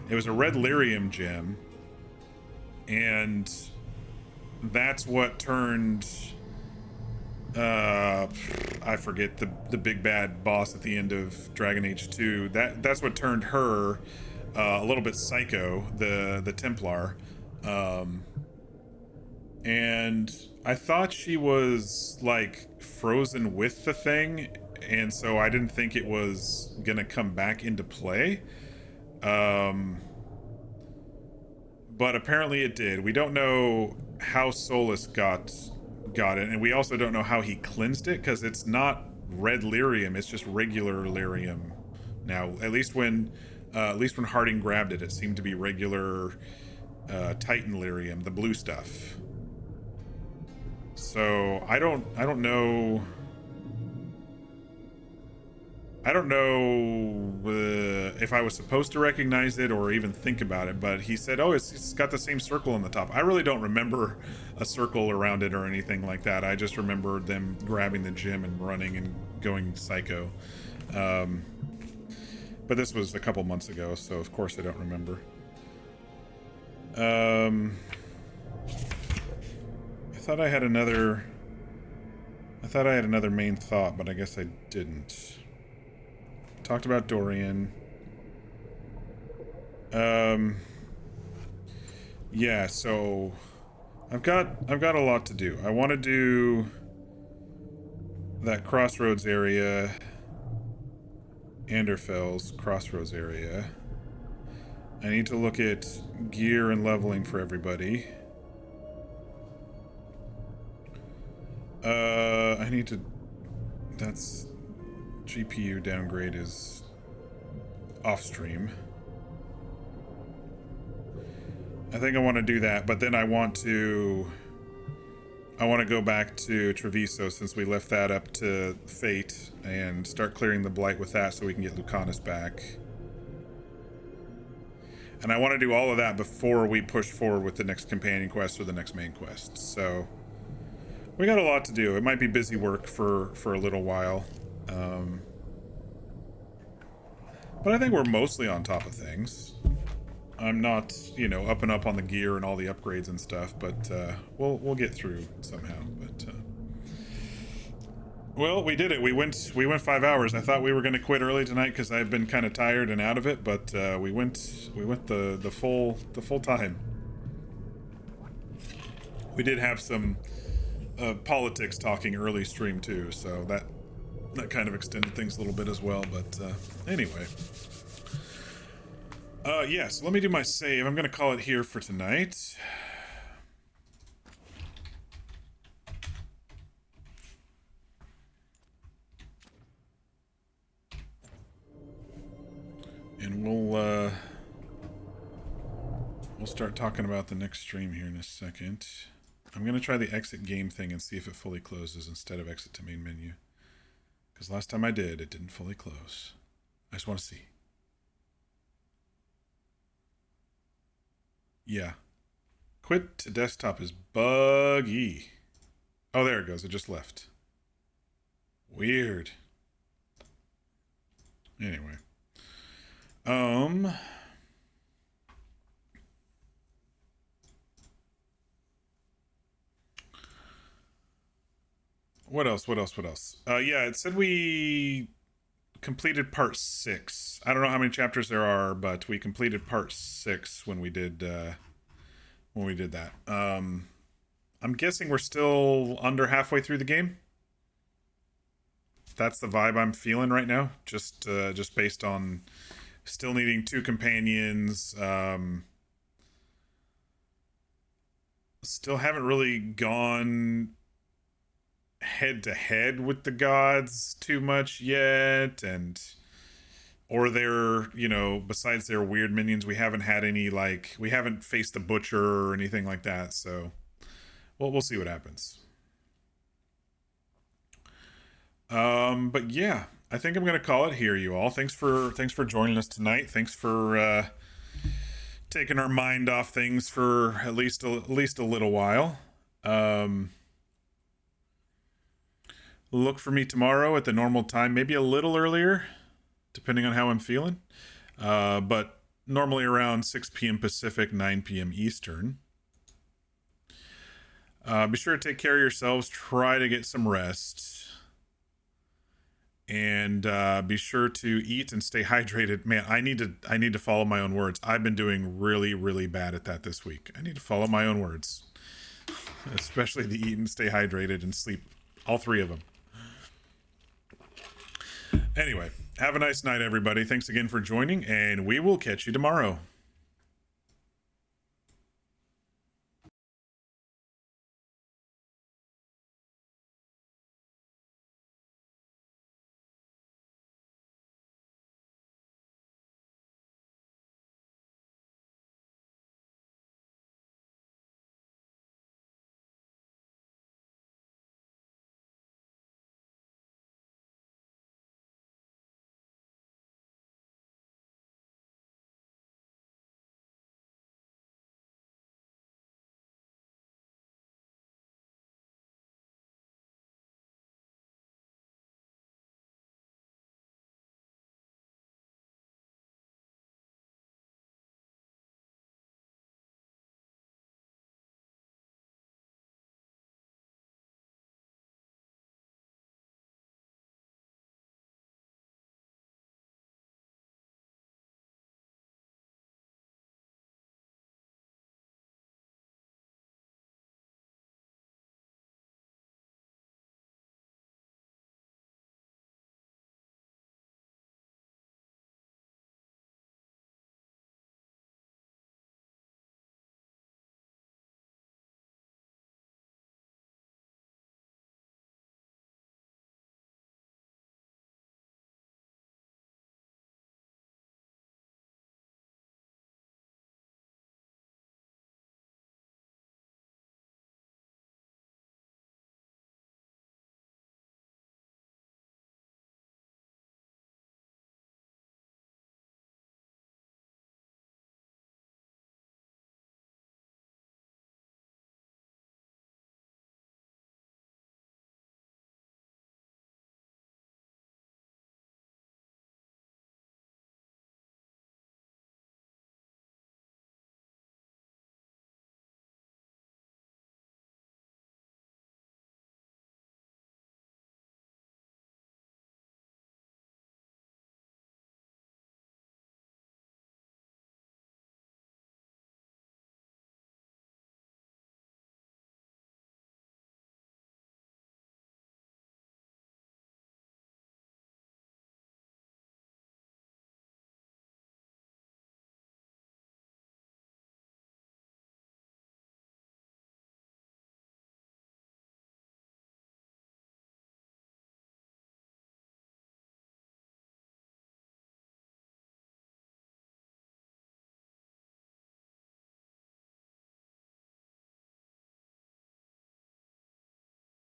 It was a red lyrium gem, and that's what turned I forget the big bad boss at the end of Dragon Age 2. That's what turned her a little bit psycho, the Templar. And I thought she was like frozen with the thing, and so I didn't think it was gonna come back into play. But apparently it did. We don't know how Solus got it, and we also don't know how he cleansed it, because it's not red lyrium, it's just regular lyrium now. At least when Harding grabbed it, it seemed to be regular Titan lyrium, the blue stuff. So I don't know I don't know if I was supposed to recognize it or even think about it, but he said, oh, it's got the same circle on the top. I really don't remember a circle around it or anything like that. I just remember them grabbing the gym and running and going psycho. But this was a couple months ago, so of course I don't remember. I thought I had another main thought, but I guess I didn't. Talked about Dorian. Yeah, so I've got a lot to do. I want to do that Crossroads area, Anderfell's Crossroads area. I need to look at gear and leveling for everybody. I need to... That's... GPU downgrade is off stream. I think I want to do that, but then I want to go back to Treviso since we left that up to Fate and start clearing the Blight with that so we can get Lucanus back. And I want to do all of that before we push forward with the next companion quest or the next main quest. So we got a lot to do. It might be busy work for a little while. But I think we're mostly on top of things. I'm not, you know, up and up on the gear and all the upgrades and stuff, but we'll get through somehow. But well, we did it. We went 5 hours. I thought we were going to quit early tonight because I've been kind of tired and out of it, but we went the full time. We did have some politics talking early stream too, so that kind of extended things a little bit as well. But anyway. Yes, let me do my save. I'm going to call it here for tonight. And we'll start talking about the next stream here in a second. I'm going to try the exit game thing and see if it fully closes instead of exit to main menu. Because last time I did, it didn't fully close. I just want to see. Yeah. Quit to desktop is buggy. Oh, there it goes. It just left. Weird. Anyway. What else? Yeah, it said we completed part 6. I don't know how many chapters there are, but we completed part 6 when we did that. I'm guessing we're still under halfway through the game. That's the vibe I'm feeling right now. Just based on still needing 2 companions. Still haven't really gone head to head with the gods too much yet, or their, you know, besides their weird minions, we haven't had any, like, we haven't faced the butcher or anything like that, so we'll see what happens. But yeah, I think I'm gonna call it here, you all. Thanks for joining us tonight. Thanks for taking our mind off things for at least a little while. Look for me tomorrow at the normal time, maybe a little earlier, depending on how I'm feeling. But normally around 6 p.m. Pacific, 9 p.m. Eastern. Be sure to take care of yourselves. Try to get some rest. And be sure to eat and stay hydrated. Man, I need to follow my own words. I've been doing really, really bad at that this week. I need to follow my own words. Especially the eat and stay hydrated and sleep. All 3 of them. Anyway, have a nice night, everybody. Thanks again for joining, and we will catch you tomorrow.